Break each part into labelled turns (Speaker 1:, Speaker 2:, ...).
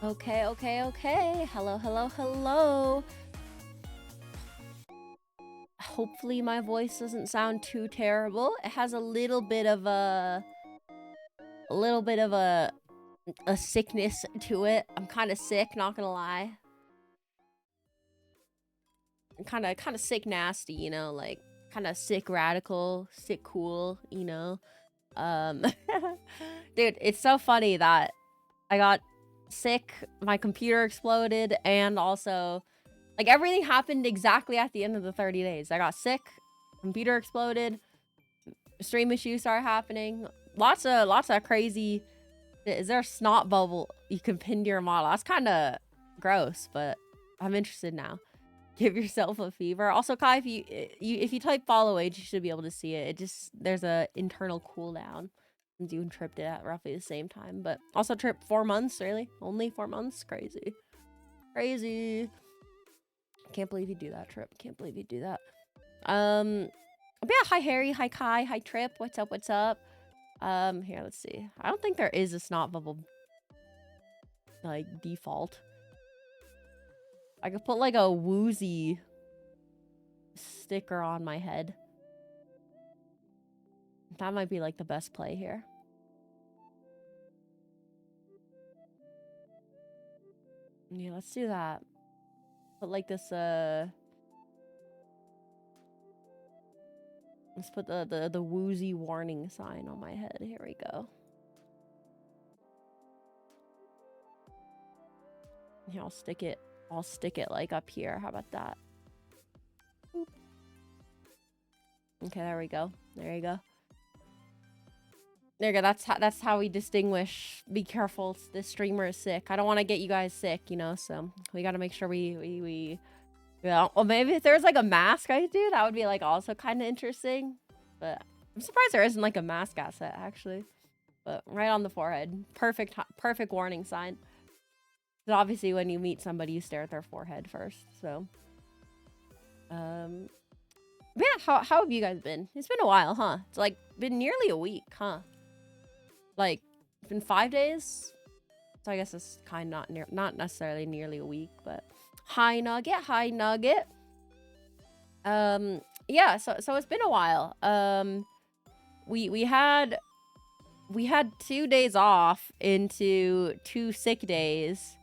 Speaker 1: Okay, okay, okay. Hello, hello, hello. Hopefully my voice doesn't sound too terrible. It has a little bit of a sickness to it. I'm kind of sick, not gonna lie. kind of sick nasty, you know, like kind of sick radical, sick cool, you know. Um, dude, it's so funny that I got sick, my computer exploded, and also like everything happened exactly at the end of the 30 days. I got sick, computer exploded, stream issues started happening. Lots of crazy. Is there a snot bubble you can pin to your model? That's kind of gross, but I'm interested now. Give yourself a fever. Also, Kai, if you type follow age, you should be able to see it. It just there's a internal cooldown. And you tripped it at roughly the same time, but also tripped 4 months. Really, only 4 months. Crazy, crazy. Can't believe you do that, Trip. Can't believe you do that. But yeah, hi Harry, hi Kai, hi Trip. What's up? What's up? Here, let's see. I don't think there is a snot bubble like default. I could put like a woozy sticker on my head. That might be like the best play here. Yeah, let's do that. Put like this, let's put the woozy warning sign on my head. Here we go. Here, I'll stick it like up here. How about that? Boop. Okay, there we go. There you go. There you go. That's how we distinguish. Be careful. This streamer is sick. I don't want to get you guys sick, you know. So we got to make sure we yeah. Well, maybe if there's like a mask I could do, that would be like also kind of interesting. But I'm surprised there isn't like a mask asset actually. But right on the forehead, perfect warning sign. But obviously, when you meet somebody, you stare at their forehead first. So, yeah. How have you guys been? It's been a while, huh? It's like been nearly a week, huh? Like, it's been 5 days. So I guess it's kind of not necessarily nearly a week, but hi Nugget, hi Nugget. Yeah. So it's been a while. We had 2 days off into 2 sick days,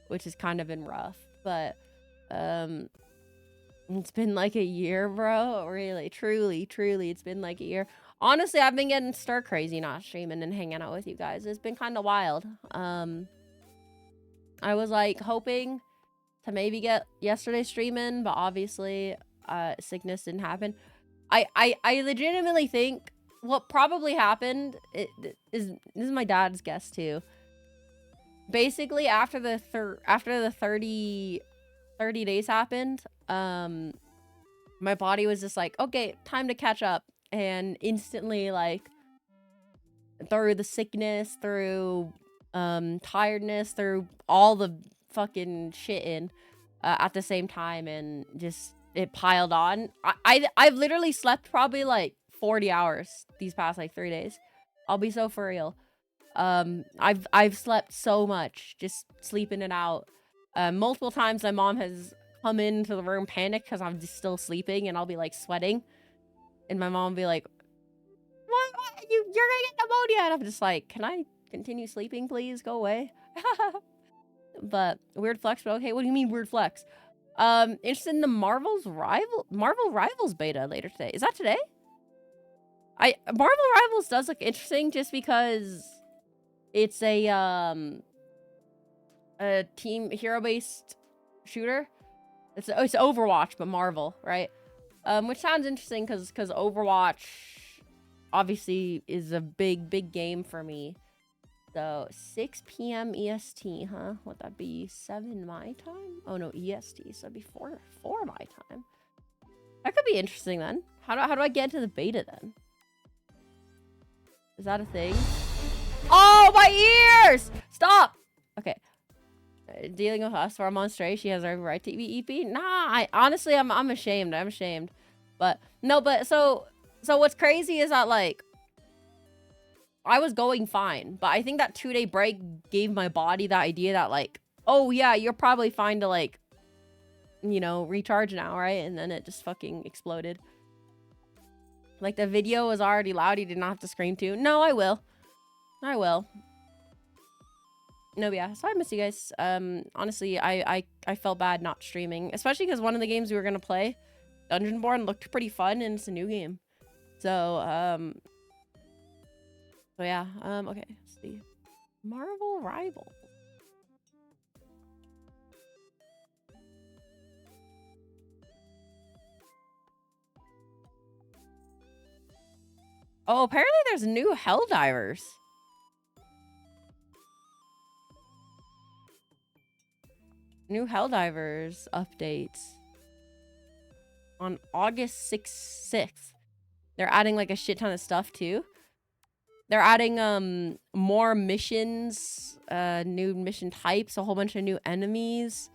Speaker 1: which has kind of been rough, but it's been like a year, bro. Really, truly, it's been like a year. Honestly, I've been getting stir crazy not streaming and hanging out with you guys. It's been kind of wild. I was like hoping to maybe get yesterday streaming, but obviously sickness didn't happen. I legitimately think what probably happened is this is my dad's guess too. Basically, after the 30 days happened, my body was just like, okay, time to catch up, and instantly, like, through the sickness, through tiredness, through all the fucking shit in at the same time, and just it piled on. I've literally slept probably like 40 hours these past like 3 days. I'll be so for real. I've slept so much, just sleeping it out. Multiple times my mom has come into the room panicked because I'm just still sleeping, and I'll be like sweating, and my mom will be like, what? You're gonna get pneumonia, and I'm just like, can I continue sleeping, please? Go away. But weird flex, but okay. What do you mean weird flex? Interested in the Marvel Rivals beta later today. Is that today? Marvel Rivals does look interesting just because it's a team hero-based shooter. It's Overwatch, but Marvel, right? Which sounds interesting because Overwatch obviously is a big game for me. So 6 p.m. EST, huh? Would that be 7 my time? Oh no, EST. So that'd be 4 my time. That could be interesting then. How do I get into the beta then? Is that a thing? Oh, my ears! Stop! Okay. Dealing with us for a month straight, she has every right to be EP. Nah, honestly, I'm ashamed. I'm ashamed. But no, but so what's crazy is that like I was going fine, but I think that 2-day break gave my body the idea that like, oh yeah, you're probably fine to like, you know, recharge now, right? And then it just fucking exploded. Like the video was already loud. You did not have to scream to. No, I will. No, yeah. So I miss you guys. Honestly, I felt bad not streaming, especially because one of the games we were gonna play, Dungeonborn, looked pretty fun and it's a new game. So yeah. Okay. Let's see. Marvel Rival. Oh, apparently there's new Helldivers. New Helldivers updates on August 6th. They're adding like a shit ton of stuff too. They're adding more missions, new mission types, a whole bunch of new enemies,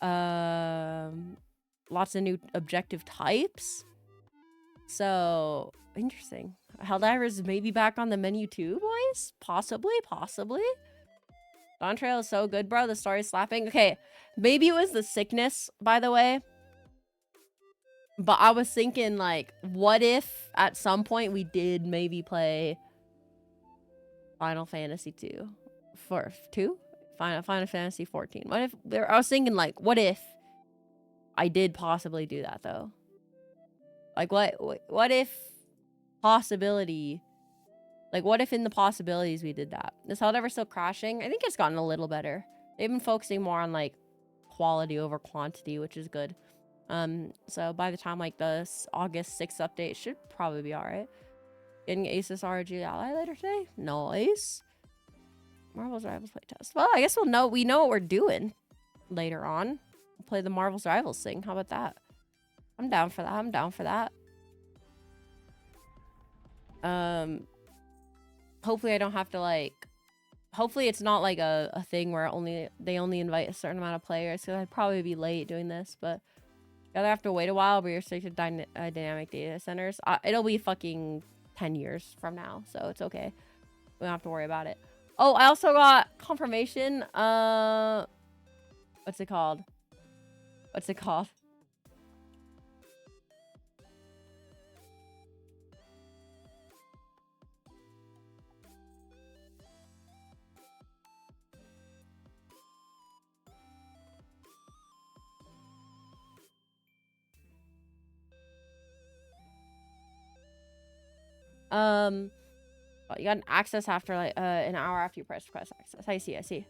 Speaker 1: lots of new objective types. So interesting. Helldivers maybe back on the menu too, boys? Possibly. Dawn Trail is so good, bro. The story is slapping. Okay, maybe it was the sickness, by the way. But I was thinking, like, what if at some point we did maybe play Final Fantasy 2? Final Fantasy 14. What if I was thinking, like, what if I did possibly do that though? Like, what if possibility? Like, what if in the possibilities we did that? Is Helldivers still crashing? I think it's gotten a little better. They've been focusing more on like quality over quantity, which is good. So by the time like the August 6th update should probably be all right. Getting Asus RG Ally later today? Nice. Marvel's Rivals playtest. Well, I guess we know what we're doing later on. We'll play the Marvel's Rivals thing. How about that? I'm down for that. Hopefully I don't have to like, hopefully it's not like a thing where they only invite a certain amount of players, because I'd probably be late doing this, but gotta have to wait a while. We're restricted to dynamic data centers. It'll be fucking 10 years from now, so it's okay. We don't have to worry about it. Oh, I also got confirmation. What's it called? You got an access after like an hour after you press access. I see.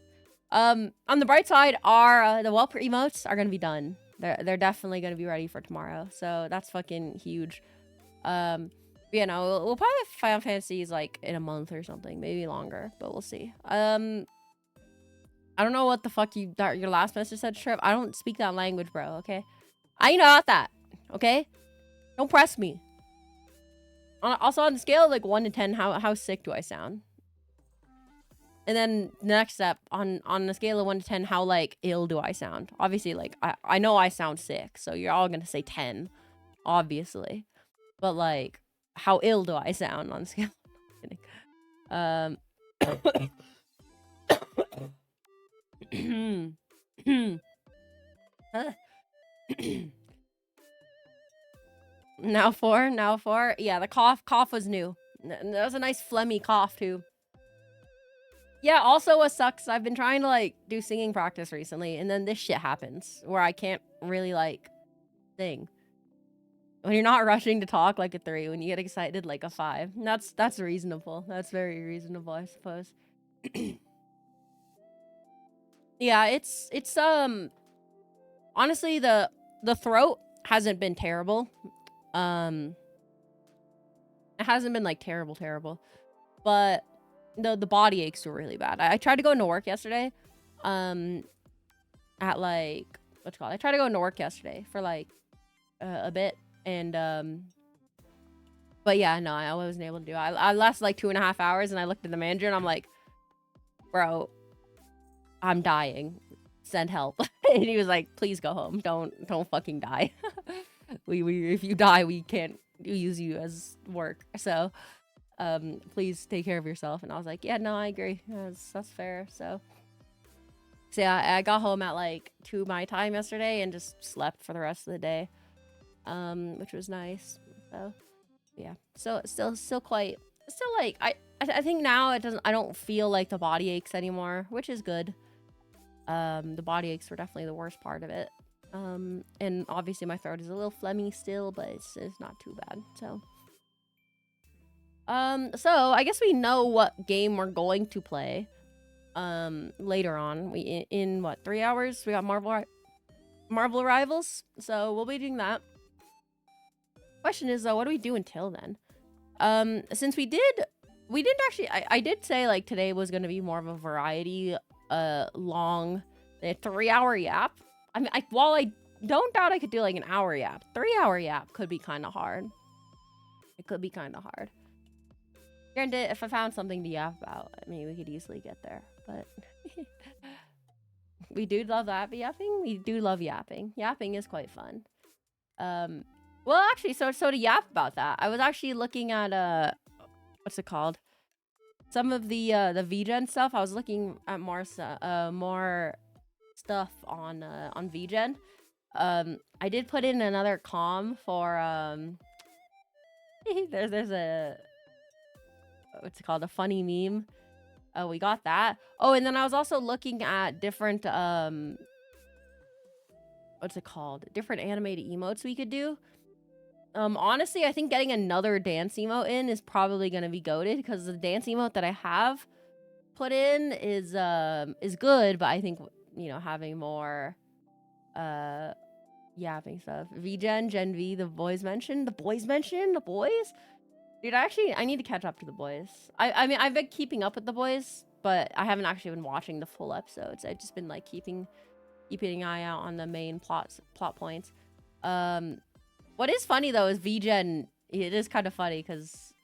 Speaker 1: On the bright side, our the Welper emotes are gonna be done. They're definitely gonna be ready for tomorrow. So that's fucking huge. You know, we'll probably have Final Fantasies like in a month or something, maybe longer, but we'll see. I don't know what the fuck your last message said, Trip. I don't speak that language, bro. Okay, I ain't about that. Okay, don't press me. Also, on the scale of like 1 to 10, how sick do I sound? And then the next step, on the scale of 1 to 10, how like ill do I sound? Obviously, like I know I sound sick, so you're all gonna say 10, obviously. But like, how ill do I sound on the scale? Now four. Yeah, the cough was new. That was a nice phlegmy cough too. Yeah, also what sucks, I've been trying to like do singing practice recently, and then this shit happens where I can't really like sing. When you're not rushing to talk like a 3, when you get excited like a 5. That's reasonable. That's very reasonable, I suppose. Yeah, it's honestly the throat hasn't been terrible. It hasn't been like terrible, but the body aches were really bad. I tried to go into work yesterday, at like I tried to go into work yesterday for like a bit, and but yeah, no, I wasn't able to do it. I lasted like 2.5 hours, and I looked at the manager and I'm like, bro, I'm dying. Send help. And he was like, please go home. Don't fucking die. we if you die, we can't use you as work. So please take care of yourself. And I was like, yeah, no, I agree. That's fair. So yeah, I got home at like 2 my time yesterday and just slept for the rest of the day, which was nice. So yeah, so still like I think now it doesn't. I don't feel like the body aches anymore, which is good. The body aches were definitely the worst part of it. And obviously my throat is a little phlegmy still, but it's not too bad. So I guess we know what game we're going to play. Later on, in what 3 hours we got Marvel Rivals, so we'll be doing that. Question is though, what do we do until then? Since we didn't actually, I did say like today was going to be more of a variety, long, 3-hour yap. I mean, while I don't doubt I could do like an hour yap, 3-hour yap could be kind of hard. It could be kind of hard. Granted, if I found something to yap about, I mean, we could easily get there, but we do love that yapping. We do love yapping. Yapping is quite fun. Well, actually, so to yap about that, I was actually looking at what's it called? Some of the VGen stuff. I was looking at more stuff on VGen. I did put in another comm for there's a what's it called? A funny meme. We got that. Oh, and then I was also looking at different what's it called? Different animated emotes we could do. Honestly, I think getting another dance emote in is probably gonna be goated because the dance emote that I have put in is good, but I think, you know, having more yapping stuff. VGen, Gen V, the boys mentioned. Dude, I need to catch up to the boys. I mean, I've been keeping up with the boys, but I haven't actually been watching the full episodes. I've just been like keeping an eye out on the main plot points. What is funny though is VGen. It is kind of funny because,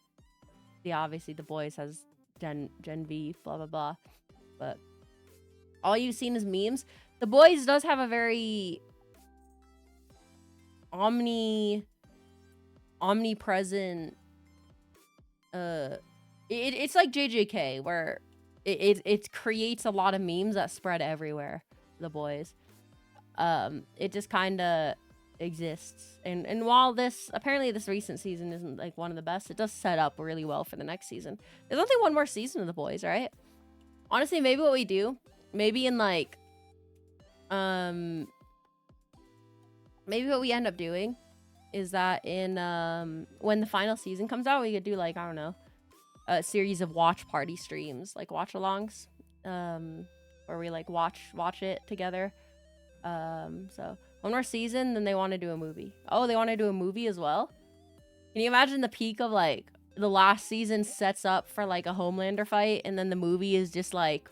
Speaker 1: yeah, obviously the boys has Gen V, blah blah blah, but all you've seen is memes. The boys does have a very omnipresent. It's like JJK where it creates a lot of memes that spread everywhere. The boys, it just kind of exists, and while this recent season isn't like one of the best, it does set up really well for the next season. There's only one more season of the boys, right? Honestly, maybe what we do, maybe in like maybe what we end up doing is that in when the final season comes out, we could do like, I don't know, a series of watch party streams, like watch alongs, where we like watch it together. So one more season, then they want to do a movie. Oh, they want to do a movie as well? Can you imagine the peak of like the last season sets up for like a Homelander fight, and then the movie is just like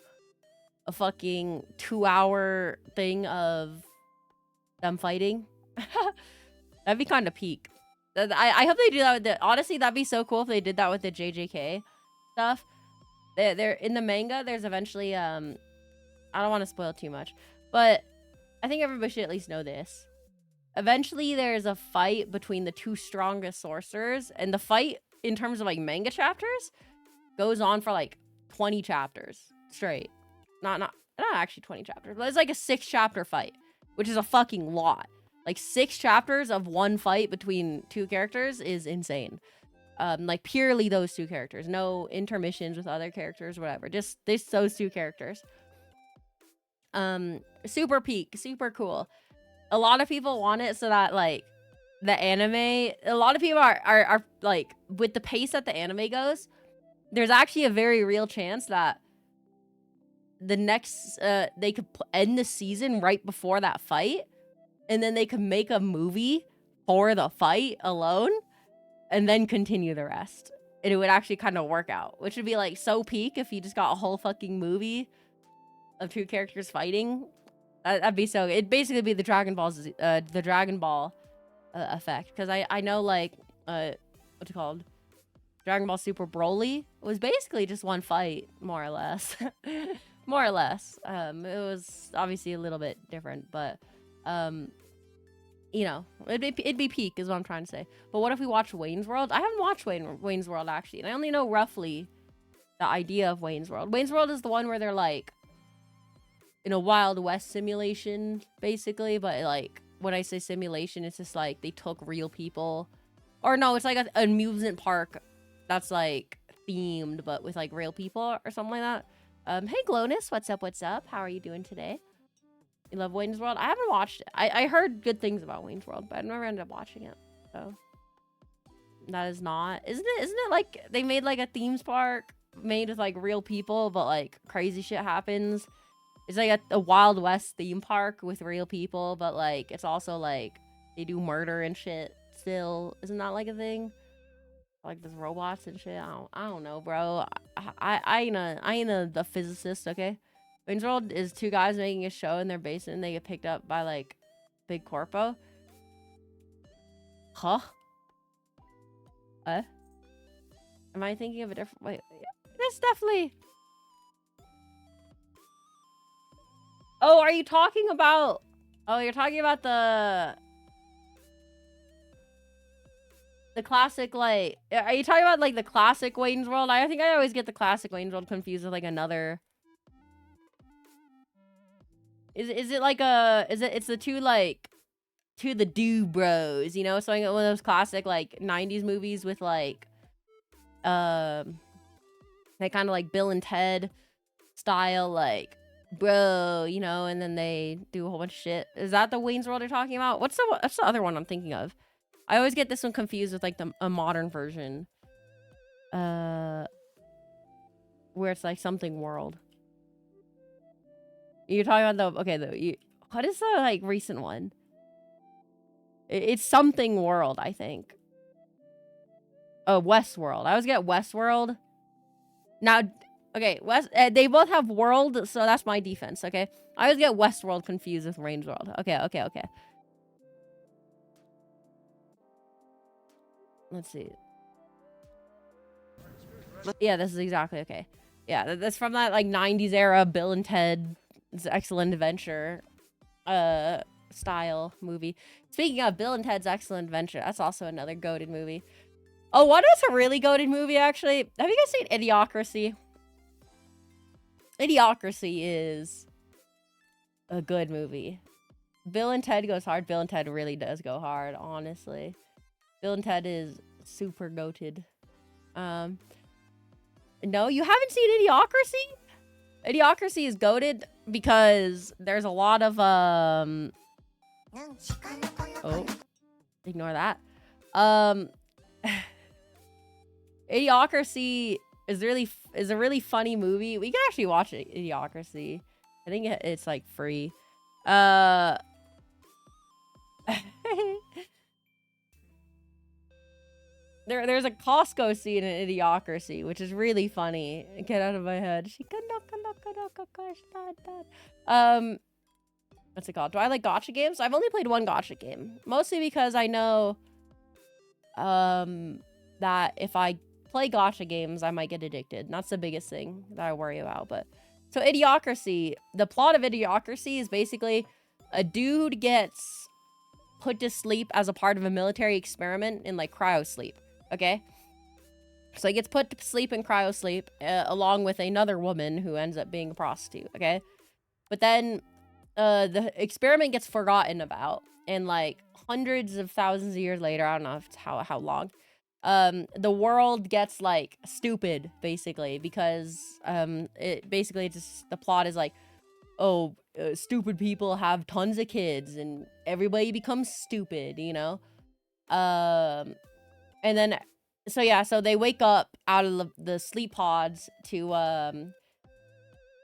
Speaker 1: a fucking 2-hour thing of them fighting? That'd be kind of peak. I hope they do that with the... Honestly, that'd be so cool if they did that with the JJK stuff. They're in the manga, there's eventually... I don't want to spoil too much, but I think everybody should at least know this. Eventually, there's a fight between the two strongest sorcerers, and the fight, in terms of like manga chapters, goes on for like 20 chapters straight. Not actually 20 chapters, but it's like a 6-chapter fight, which is a fucking lot. Like 6 chapters of one fight between two characters is insane. Like purely those two characters, no intermissions with other characters, whatever. Just those two characters. Super peak, super cool. A lot of people want it so that like the anime, a lot of people are like, with the pace that the anime goes, there's actually a very real chance that the next they could end the season right before that fight, and then they could make a movie for the fight alone and then continue the rest, and it would actually kind of work out, which would be like so peak if you just got a whole fucking movie of 2 characters fighting. That'd be so... It'd basically be the Dragon Ball effect, because I know like what's it called, Dragon Ball Super Broly was basically just one fight, more or less. More or less. It was obviously a little bit different, but you know, it'd be peak is what I'm trying to say. But what if we watch Wayne's World? I haven't watched Wayne's World actually, and I only know roughly the idea of Wayne's World. Wayne's World is the one where they're like in a Wild West simulation, basically, but like when I say simulation, it's just like they took real people, or no, it's like an amusement park that's like themed, but with like real people or something like that. Hey Glonus, what's up? What's up? How are you doing today? You love Wayne's World? I haven't watched it. I heard good things about Wayne's World, but I never ended up watching it. So that is not. Isn't it like they made like a themes park made with like real people, but like crazy shit happens? It's like a Wild West theme park with real people, but like it's also like they do murder and shit still. Isn't that like a thing? Like there's robots and shit. I don't know, bro. I ain't a physicist, okay? Wayne's World is two guys making a show in their basement and they get picked up by like big corpo. Huh? Am I thinking of a different wait? This definitely. Oh, are you talking about? Oh, you're talking about the classic, like, are you talking about like the classic Wayne's World? I think I always get the classic Wayne's World confused with like another. Is it like a it's the two like the Do Bros, you know? So like one of those classic like 90s movies with like they kind of like Bill and Ted style, like, bro, you know, and then they do a whole bunch of shit. Is that the Wayne's World you're talking about? What's the other one I'm thinking of? I always get this one confused with like a modern version. Where it's like something world. You're talking about what is the like recent one? It's something world, I think. Oh, Westworld. I always get Westworld. Now, okay, they both have world, so that's my defense, okay? I always get Westworld confused with Wayne's World. Okay. Let's see. Yeah, this is exactly okay. Yeah, that's from that like 90s era Bill and Ted's Excellent Adventure style movie. Speaking of Bill and Ted's Excellent Adventure, that's also another goated movie. Oh, what is a really goated movie, actually? Have you guys seen Idiocracy? Idiocracy is a good movie. Bill and Ted goes hard. Bill and Ted really does go hard, honestly. Bill and Ted is super goated. No, you haven't seen Idiocracy? Idiocracy is goated because there's a lot of oh, ignore that. Idiocracy is a really funny movie. We can actually watch it, Idiocracy. I think it's like free. There's a Costco scene in Idiocracy, which is really funny. Get out of my head. What's it called? Do I like gacha games? I've only played one gacha game, mostly because I know that if I play gacha games, I might get addicted. And that's the biggest thing that I worry about. But so Idiocracy, the plot of Idiocracy is basically a dude gets put to sleep as a part of a military experiment in like cryo sleep. Okay, so he gets put to sleep in cryo sleep along with another woman who ends up being a prostitute. Okay, but then the experiment gets forgotten about, and like hundreds of thousands of years later, I don't know how long, the world gets like stupid basically because the plot is like, oh, stupid people have tons of kids and everybody becomes stupid, you know. And then, so they wake up out of the sleep pods to a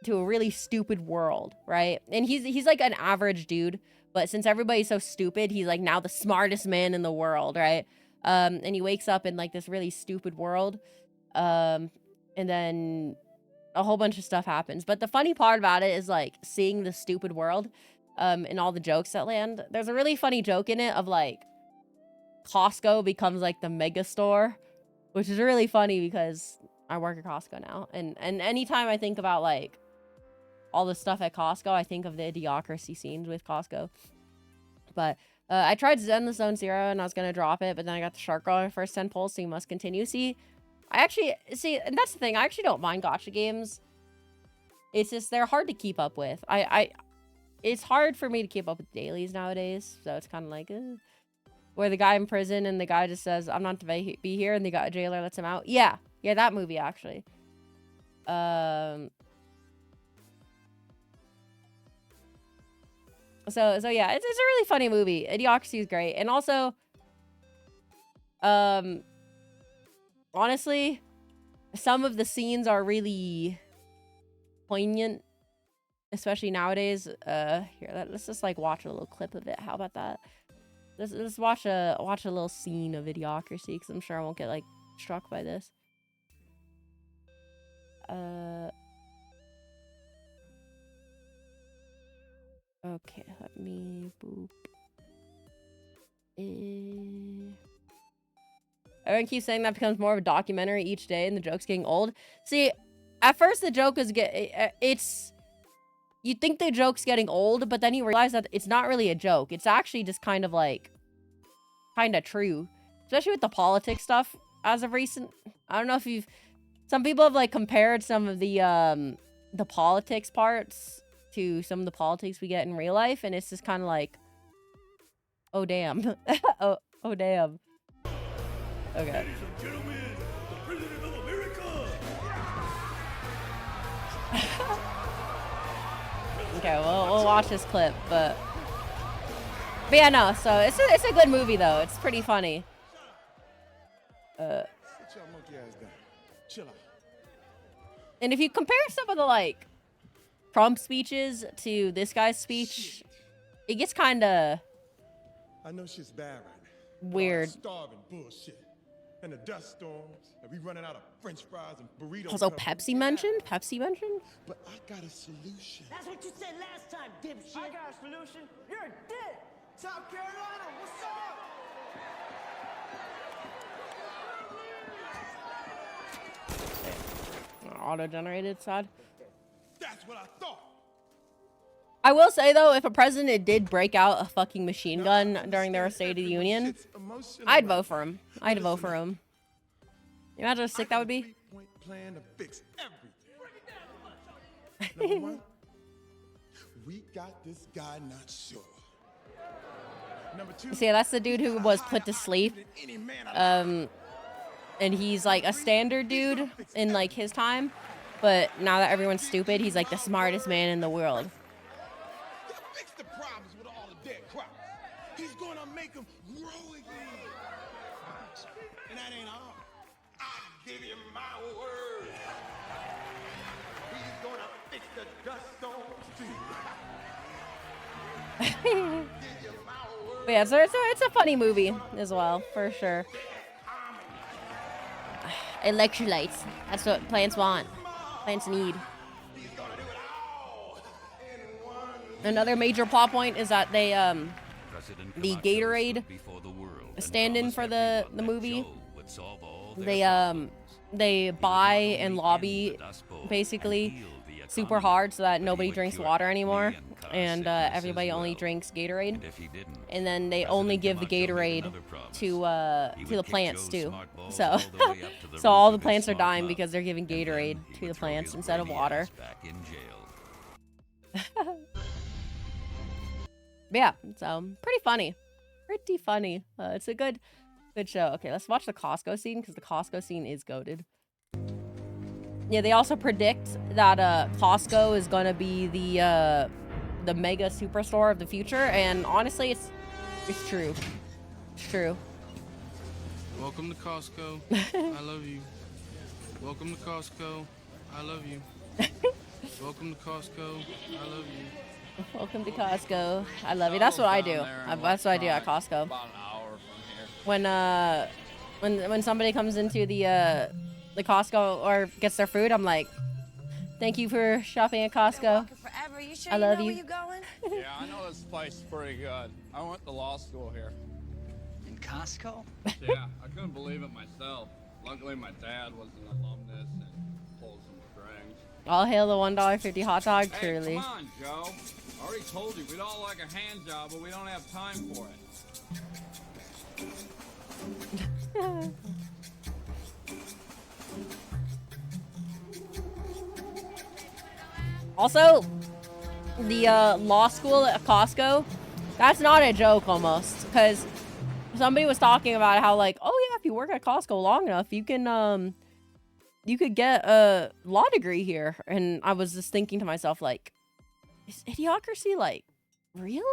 Speaker 1: really stupid world, right? And he's like an average dude, but since everybody's so stupid, he's like now the smartest man in the world, right? And he wakes up in like this really stupid world, and then a whole bunch of stuff happens. But the funny part about it is like seeing the stupid world, and all the jokes that land. There's a really funny joke in it of like Costco becomes like the mega store, which is really funny because I work at Costco now, and anytime I think about like all the stuff at Costco, I think of the Idiocracy scenes with Costco. But I tried Zen the Zone Zero and I was gonna drop it, but then I got the Shark Girl on my first 10 pulls, so you must continue. And that's the thing, I actually don't mind gacha games. It's just they're hard to keep up with. It's hard for me to keep up with dailies nowadays, so it's kind of like where the guy in prison and the guy just says, I'm not to be here, and the jailer lets him out. Yeah, Yeah, that movie actually. So yeah, it's a really funny movie. Idiocracy is great, and also, honestly, some of the scenes are really poignant, especially nowadays. Here, let's just like watch a little clip of it. How about that? Let's watch a little scene of Idiocracy, because I'm sure I won't get like struck by this. Okay, let me boop. Everyone keeps saying that becomes more of a documentary each day and the joke's getting old. See, at first the joke is you think the joke's getting old, but then you realize that it's not really a joke. It's actually just kind of like, kind of true. Especially with the politics stuff as of recent. I don't know if some people have like compared some of the politics parts to some of the politics we get in real life, and it's just kind of like, oh damn. oh damn. Okay.
Speaker 2: Ladies and gentlemen, the President of America.
Speaker 1: Okay, we'll watch this clip, but yeah, no. So it's a good movie though. It's pretty funny. And if you compare some of the like Trump speeches to this guy's speech, it gets kind of
Speaker 3: I know shit's bad right now.
Speaker 1: weird.
Speaker 3: Starving bullshit. And the dust storms, and we running out of French fries and burritos.
Speaker 1: Also, Pepsi mentioned? Pepsi mentioned?
Speaker 3: But I got a solution.
Speaker 4: That's what you said last time, dipshit.
Speaker 5: I got a solution. You're a dick. South Carolina, what's up?
Speaker 1: Auto-generated, sad.
Speaker 3: That's what I thought.
Speaker 1: I will say, though, if a president did break out a fucking machine gun during their State of the Union, I'd vote for him. I'd vote for him. You imagine how sick that would be?
Speaker 3: Three-point plan to fix everything. Number one, we got this guy not sure. Number two,
Speaker 1: See, that's the dude who was put to sleep. And he's like a standard dude in like his time. But now that everyone's stupid, he's like the smartest man in the world.
Speaker 3: fix the problems with all the dead crops. He's gonna make them grow again. And that ain't all. I give you my word. He's gonna fix the dust storms too. Give you my word.
Speaker 1: But yeah, so it's a funny movie as well, for sure. Electrolytes. That's what plants want. Plants need.
Speaker 3: He's gonna do it all in one.
Speaker 1: Another major plot point is that they the Gatorade stand-in for the movie, they buy and lobby basically super hard so that nobody drinks water anymore, and everybody only drinks Gatorade, and then they only give the Gatorade to the plants too. So so all the plants are dying because they're giving Gatorade to the plants instead of water. Yeah, so pretty funny. Pretty funny. It's a good show. Okay, let's watch the Costco scene, because the Costco scene is goated. Yeah, they also predict that Costco is gonna be the mega superstore of the future, and honestly, it's true. It's true.
Speaker 6: Welcome to Costco. I love you. Welcome to Costco. I love you. Welcome to Costco. I love you.
Speaker 1: Welcome to Costco. I love you. That's what I do. That's what I do at Costco.
Speaker 5: About an hour from here.
Speaker 1: When somebody comes into the Costco or gets their food, I'm like, thank you for shopping at Costco.
Speaker 7: Forever. You sure
Speaker 1: I
Speaker 7: you
Speaker 1: love
Speaker 7: know
Speaker 1: you.
Speaker 7: where you going?
Speaker 5: Yeah, I know this place is pretty good. I went to law school here.
Speaker 8: In Costco?
Speaker 5: Yeah, I couldn't believe it myself. Luckily, my dad was an alumnus and pulled some strings.
Speaker 1: All hail the $1.50 hot dog,
Speaker 5: Hey,
Speaker 1: truly.
Speaker 5: come on, Joe. I already told you, we'd all like a hand job, but we don't have time for it.
Speaker 1: Also, the law school at Costco, that's not a joke almost, because somebody was talking about how like, oh yeah, if you work at Costco long enough, you can you could get a law degree here. And I was just thinking to myself, like, is Idiocracy like real?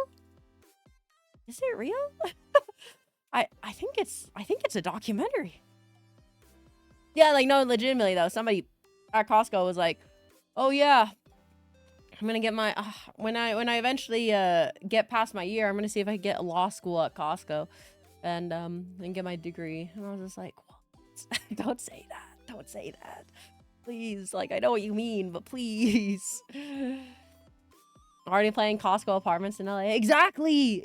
Speaker 1: Is it real? I think it's a documentary. Yeah, like, no, legitimately though, somebody at Costco was like, oh yeah, I'm gonna get my when I eventually get past my year, I'm gonna see if I can get a law school at Costco and get my degree. And I was just like, what? Don't say that. Don't say that. Please. Like, I know what you mean, but please. Already playing Costco apartments in LA. Exactly.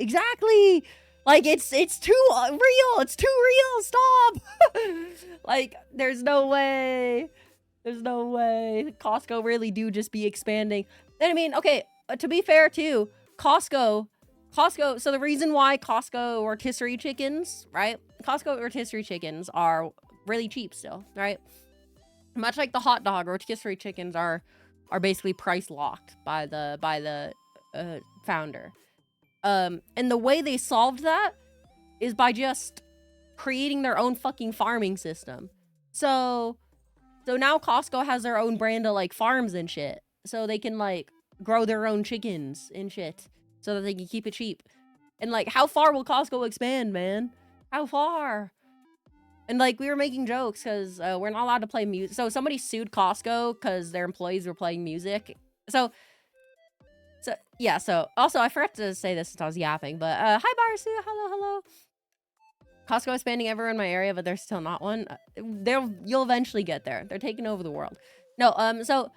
Speaker 1: Like, it's too real. It's too real. Stop. Like, there's no way. There's no way. Costco really do just be expanding. And I mean, okay, to be fair too, Costco, so the reason why Costco rotisserie chickens, right? Costco rotisserie chickens are really cheap still, right? Much like the hot dog, rotisserie chickens are basically price locked by the founder. And the way they solved that is by just creating their own fucking farming system. So now Costco has their own brand of like farms and shit. So they can like grow their own chickens and shit so that they can keep it cheap. And like, how far will Costco expand, man? How far? And like, we were making jokes because we're not allowed to play music. So somebody sued Costco because their employees were playing music. So yeah, so also I forgot to say this since I was yapping, but hi Barsu, hello. Costco expanding everywhere in my area, but there's still not one. You'll eventually get there. They're taking over the world. No, so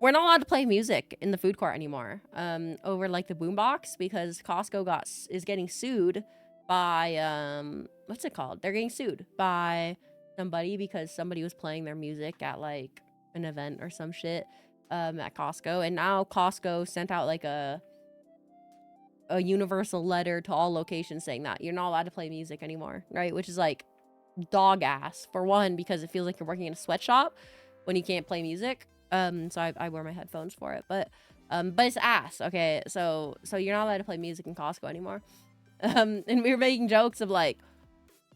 Speaker 1: we're not allowed to play music in the food court anymore. Over like the boombox because Costco is getting sued by what's it called? They're getting sued by somebody because somebody was playing their music at like an event or some shit at Costco, and now Costco sent out like a universal letter to all locations saying that you're not allowed to play music anymore, right? Which is like dog ass for one, because it feels like you're working in a sweatshop when you can't play music. So I wear my headphones for it, but it's ass. Okay, so you're not allowed to play music in Costco anymore. And we were making jokes of like,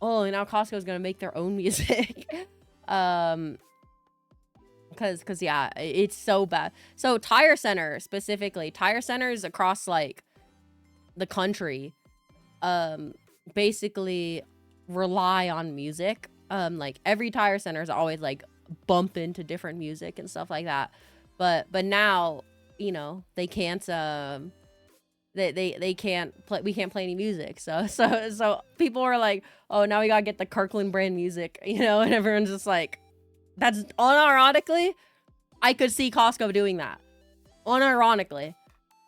Speaker 1: oh, now Costco's gonna make their own music. Because yeah, it's so bad. So tire centers across like the country basically rely on music. Like every tire center is always like bump into different music and stuff like that, but now, you know, they can't they can't play, we can't play any music, so people are like, oh, now we gotta get the Kirkland brand music, you know, and everyone's just like, that's unironically, I could see Costco doing that. Unironically,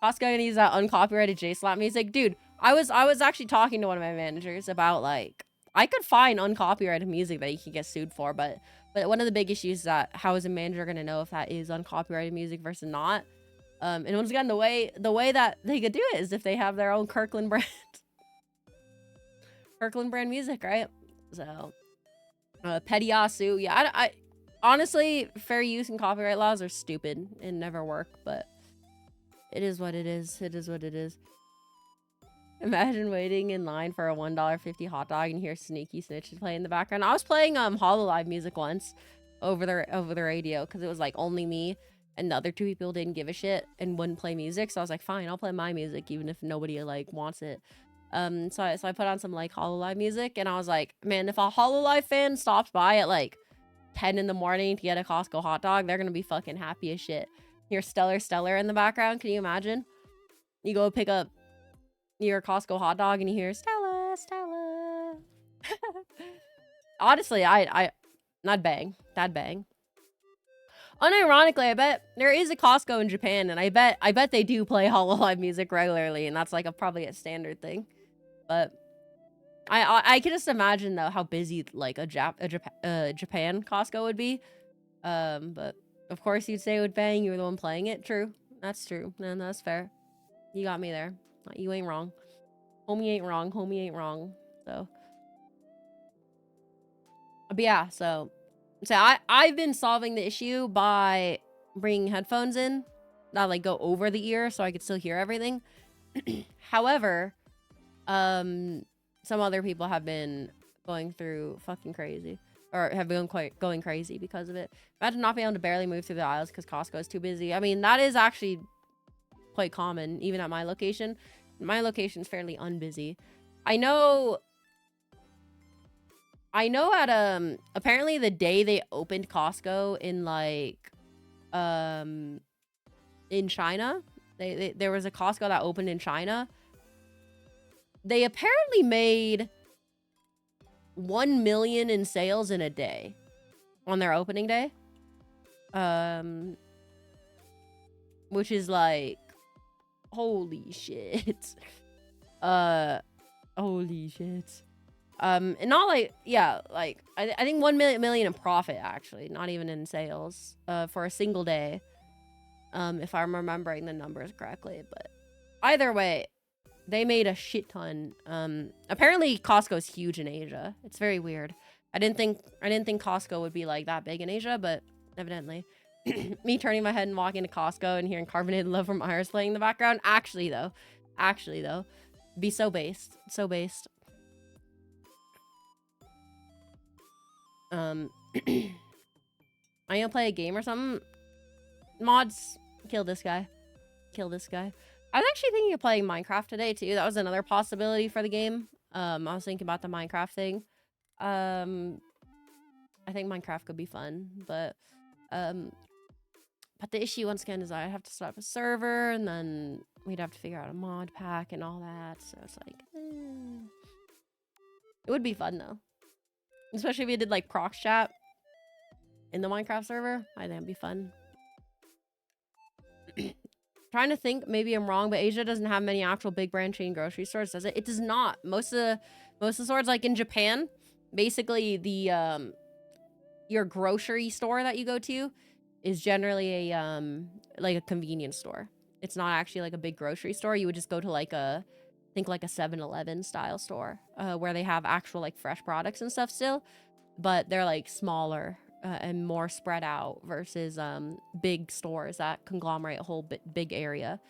Speaker 1: Costco gonna use that uncopyrighted J-Slap music. Dude, I was actually talking to one of my managers about like, I could find uncopyrighted music that you could get sued for, but one of the big issues is that how is a manager gonna know if that is uncopyrighted music versus not? And once again, the way that they could do it is if they have their own Kirkland brand music, right? So petty asu, yeah, I honestly, fair use and copyright laws are stupid and never work, but it is what it is. It is what it is. Imagine waiting in line for a $1.50 hot dog and hear Sneaky Snitch play in the background. I was playing Hololive music once over the radio because it was like only me and the other two people didn't give a shit and wouldn't play music. So I was like, fine, I'll play my music even if nobody like wants it. So I put on some like Hololive music, and I was like, man, if a Hololive fan stops by at like 10 in the morning to get a Costco hot dog, they're gonna be fucking happy as shit. Hear Stellar in the background. Can you imagine? You go pick up your Costco hot dog and you hear Stella. Honestly, I not bang. That'd bang. Unironically, I bet there is a Costco in Japan, and I bet they do play Hololive music regularly, and that's like probably a standard thing. But I can just imagine though how busy like a Japan Costco would be. But of course you'd say it would bang. You were the one playing it. True, that's true. No, that's fair. You got me there. You ain't wrong. Homie ain't wrong. Homie ain't wrong. So, but yeah, so I've been solving the issue by bringing headphones in that like go over the ear so I could still hear everything. However, some other people have been going through fucking crazy. or have been going crazy because of it. Imagine not being able to barely move through the aisles because Costco is too busy. I mean, that is actually quite common, even at my location. My location's fairly unbusy. I know at apparently the day they opened Costco in like in China, there was a Costco that opened in China. They apparently made 1 million in sales in a day on their opening day. Which is like, holy shit. Holy shit. And not like, yeah, like I think 1 million in profit, actually, not even in sales, for a single day. If I'm remembering the numbers correctly, but either way, they made a shit ton. Apparently Costco's huge in Asia. It's very weird. I didn't think Costco would be like that big in Asia, but evidently. Me turning my head and walking to Costco and hearing Carbonated Love from Iris playing in the background. Actually though, be so based. I gonna play a game or something. Mods, kill this guy. I was actually thinking of playing Minecraft today too. That was another possibility for the game. I was thinking about the Minecraft thing. I think Minecraft could be fun, but the issue once again is I'd have to set up a server and then we'd have to figure out a mod pack and all that. So it's like, it would be fun though. Especially if we did like prox chat in the Minecraft server. I think it'd be fun. Trying to think, maybe I'm wrong, but Asia doesn't have many actual big brand chain grocery stores, does it? It does not. Most of the stores, like in Japan, basically the your grocery store that you go to is generally a like a convenience store. It's not actually like a big grocery store. You would just go to like a, I think like a 7-Eleven style store, where they have actual like fresh products and stuff still, but they're like smaller and more spread out versus big stores that conglomerate a whole big area.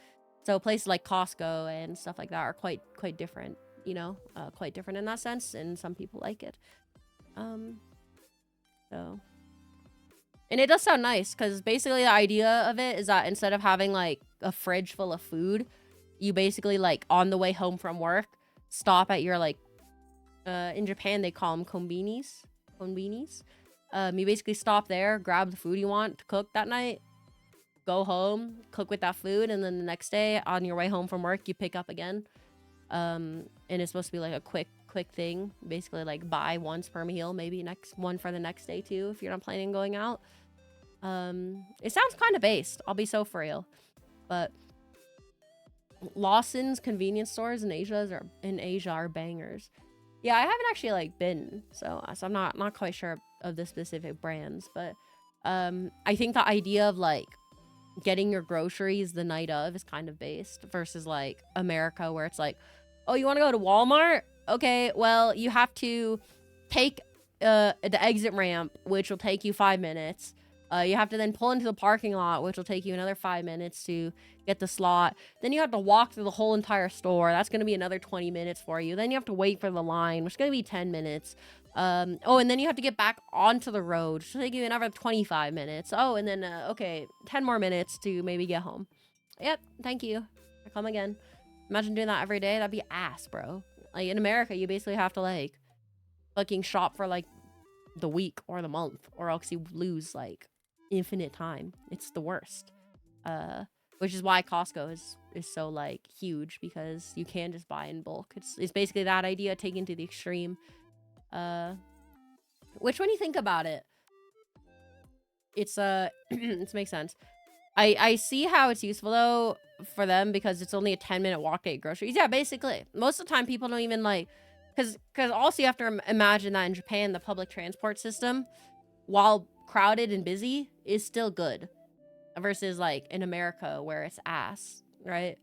Speaker 1: So places like Costco and stuff like that are quite different, you know, quite different in that sense, and some people like it. So, and it does sound nice because basically the idea of it is that instead of having like a fridge full of food, you basically like on the way home from work stop at your like in Japan they call them konbinis. You basically stop there, grab the food you want to cook that night, go home, cook with that food, and then the next day on your way home from work you pick up again. And it's supposed to be like a quick thing, basically like buy once per meal, maybe next one for the next day too if you're not planning on going out. It sounds kind of based, I'll be so for real, but Lawson's convenience stores in Asia are bangers. Yeah, I haven't actually like been, so I'm not quite sure of the specific brands, but I think the idea of like getting your groceries the night of is kind of based versus like America where it's like, oh, you want to go to Walmart? Okay, well, you have to take the exit ramp, which will take you 5 minutes. You have to then pull into the parking lot, which will take you another 5 minutes to get the slot. Then you have to walk through the whole entire store. That's going to be another 20 minutes for you. Then you have to wait for the line, which is going to be 10 minutes. Oh, and then you have to get back onto the road, which will take you another 25 minutes. Oh, and then, okay, 10 more minutes to maybe get home. Yep, thank you. I come again. Imagine doing that every day. That'd be ass, bro. Like, in America, you basically have to, like, fucking shop for, like, the week or the month, or else you lose, like, infinite time. It's the worst. Which is why Costco is so, like, huge, because you can just buy in bulk. It's basically that idea taken to the extreme. Which, when you think about it, it's, it makes sense. I see how it's useful, though, for them, because it's only a 10-minute walk to get groceries. Yeah, basically. Most of the time, people don't even, like... Because also you have to imagine that in Japan, the public transport system, while crowded and busy, is still good. Versus, like, in America, where it's ass, right?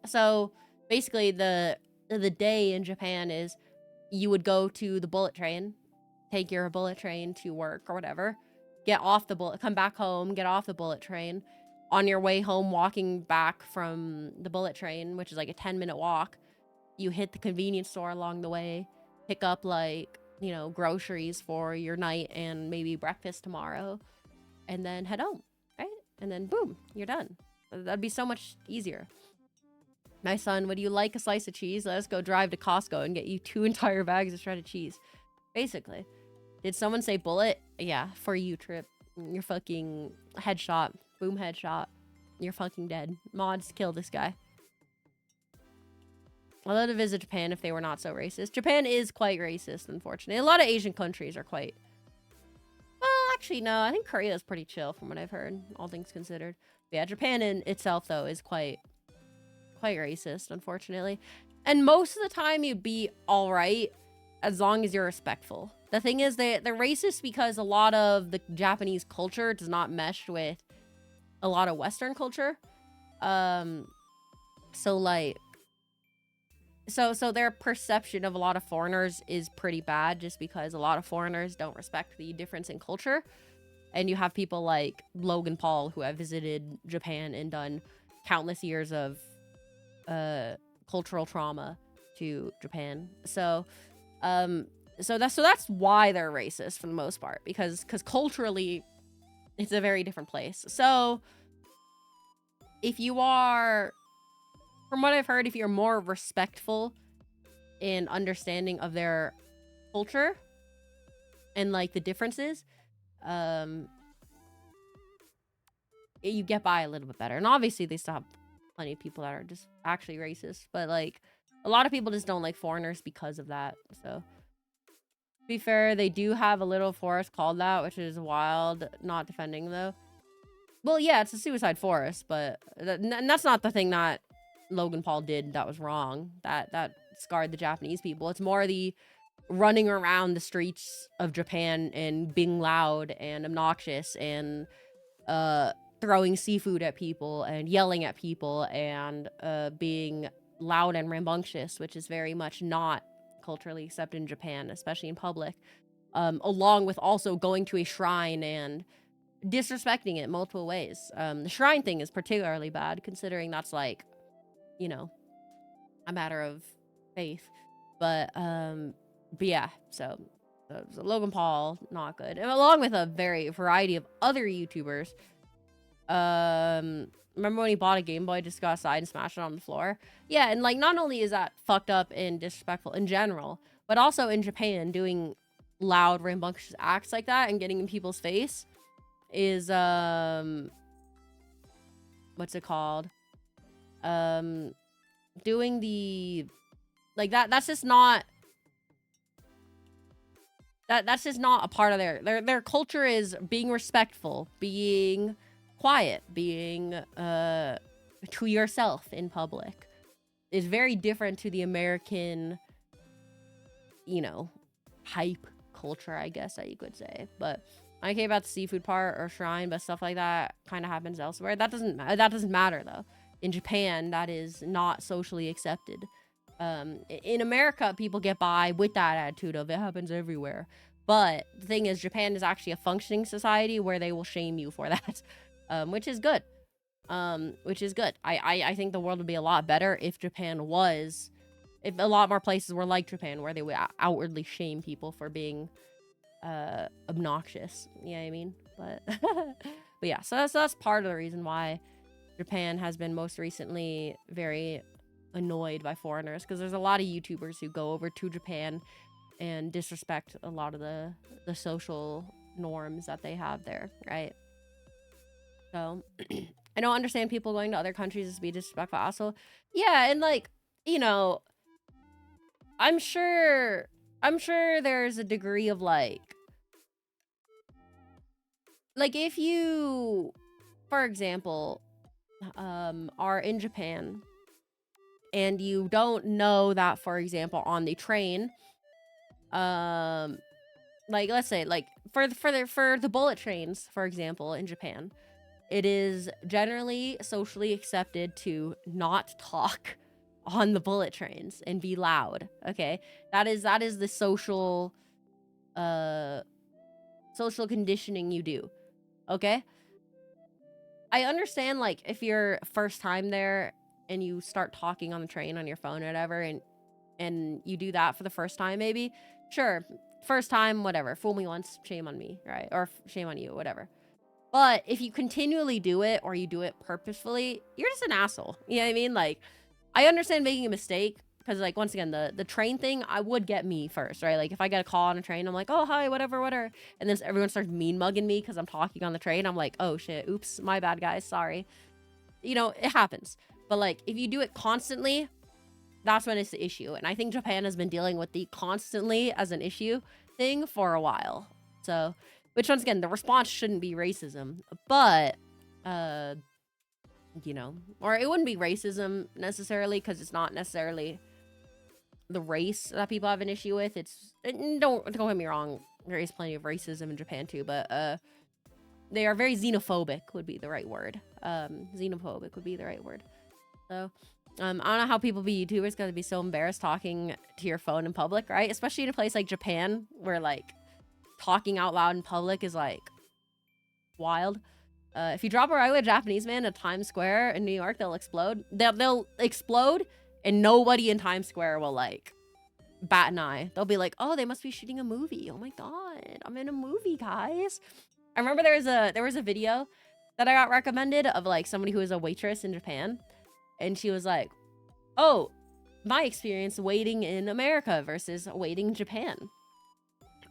Speaker 1: So, basically, the day in Japan is you would go to the bullet train, take your bullet train to work or whatever, get off the bullet, come back home, get off the bullet train. On your way home, walking back from the bullet train, which is like a 10-minute walk, you hit the convenience store along the way, pick up like you know, groceries for your night and maybe breakfast tomorrow, and then head home, right? And then boom, you're done. That'd be so much easier. My son, would you like a slice of cheese? Let us go drive to Costco and get you 2 entire bags of shredded cheese. Basically. Did someone say bullet? Yeah, for you, Trip. You're fucking headshot. Boom, headshot. You're fucking dead. Mods, kill this guy. I'd love to visit Japan if they were not so racist. Japan is quite racist, unfortunately. A lot of Asian countries are quite... Well, actually, no. I think Korea is pretty chill from what I've heard, all things considered. But yeah, Japan in itself, though, is quite racist, unfortunately. And most of the time, you'd be all right as long as you're respectful. The thing is, they're racist because a lot of the Japanese culture does not mesh with a lot of Western culture. So, like... So their perception of a lot of foreigners is pretty bad just because a lot of foreigners don't respect the difference in culture. And you have people like Logan Paul who have visited Japan and done countless years of cultural trauma to Japan. So that's why they're racist for the most part, because culturally it's a very different place. So if you are... From what I've heard, if you're more respectful and understanding of their culture and like the differences, you get by a little bit better. And obviously they still have plenty of people that are just actually racist, but like a lot of people just don't like foreigners because of that. So to be fair, they do have a little forest called that, which is wild. Not defending though. Well, yeah, it's a suicide forest, but and that's not the thing that Logan Paul did that was wrong. That scarred the Japanese people. It's more the running around the streets of Japan and being loud and obnoxious and throwing seafood at people and yelling at people and being loud and rambunctious, which is very much not culturally accepted in Japan, especially in public. Along with also going to a shrine and disrespecting it multiple ways. The shrine thing is particularly bad, considering that's like, you know, a matter of faith. But yeah, so Logan Paul, not good. And along with a variety of other YouTubers. Remember when he bought a Game Boy, just got aside and smashed it on the floor? Yeah, and like not only is that fucked up and disrespectful in general, but also in Japan, doing loud, rambunctious acts like that and getting in people's face is what's it called? Doing the like that's just not that's just not a part of their culture. Is being respectful, being quiet, being to yourself in public. Is very different to the American, you know, hype culture, I guess that you could say. But I care about the seafood part or shrine, but stuff like that kind of happens elsewhere. That doesn't matter though. In Japan, that is not socially accepted. In America, people get by with that attitude of it happens everywhere. But the thing is, Japan is actually a functioning society where they will shame you for that, which is good. I think the world would be a lot better if if a lot more places were like Japan, where they would outwardly shame people for being obnoxious. You know what I mean? But but yeah, so that's part of the reason why Japan has been most recently very annoyed by foreigners, because there's a lot of YouTubers who go over to Japan and disrespect a lot of the social norms that they have there, right? So I don't understand people going to other countries to be disrespectful also. Yeah, and like, you know, I'm sure there's a degree of like if you, for example, are in Japan and you don't know that, for example, on the train, like let's say like for the bullet trains, for example, in Japan, it is generally socially accepted to not talk on the bullet trains and be loud. Okay, that is the social conditioning you do. Okay, I understand, like, if you're first time there and you start talking on the train on your phone or whatever, and you do that for the first time, maybe, sure, first time, whatever. Fool me once, shame on me, right? Or shame on you, whatever. But if you continually do it or you do it purposefully, you're just an asshole. You know what I mean? Like, I understand making a mistake because, like, once again, the train thing, I would get me first, right? Like, if I get a call on a train, I'm like, oh, hi, whatever, whatever. And then everyone starts mean mugging me because I'm talking on the train. I'm like, oh, shit, oops, my bad, guys, sorry. You know, it happens. But, like, if you do it constantly, that's when it's the issue. And I think Japan has been dealing with the constantly as an issue thing for a while. So... which, once again, the response shouldn't be racism, but, you know, or it wouldn't be racism necessarily because it's not necessarily the race that people have an issue with. It's, don't get me wrong, there is plenty of racism in Japan too, but they are very xenophobic would be the right word. Xenophobic would be the right word. So, I don't know how people be YouTubers gotta be so embarrassed talking to your phone in public, right? Especially in a place like Japan where, like, talking out loud in public is like wild. If you drop a regular Japanese man at Times Square in New York, they'll explode. They'll explode, and nobody in Times Square will like bat an eye. They'll be like, "Oh, they must be shooting a movie. Oh my god, I'm in a movie, guys." I remember there was a video that I got recommended of like somebody who was a waitress in Japan, and she was like, "Oh, my experience waiting in America versus waiting in Japan."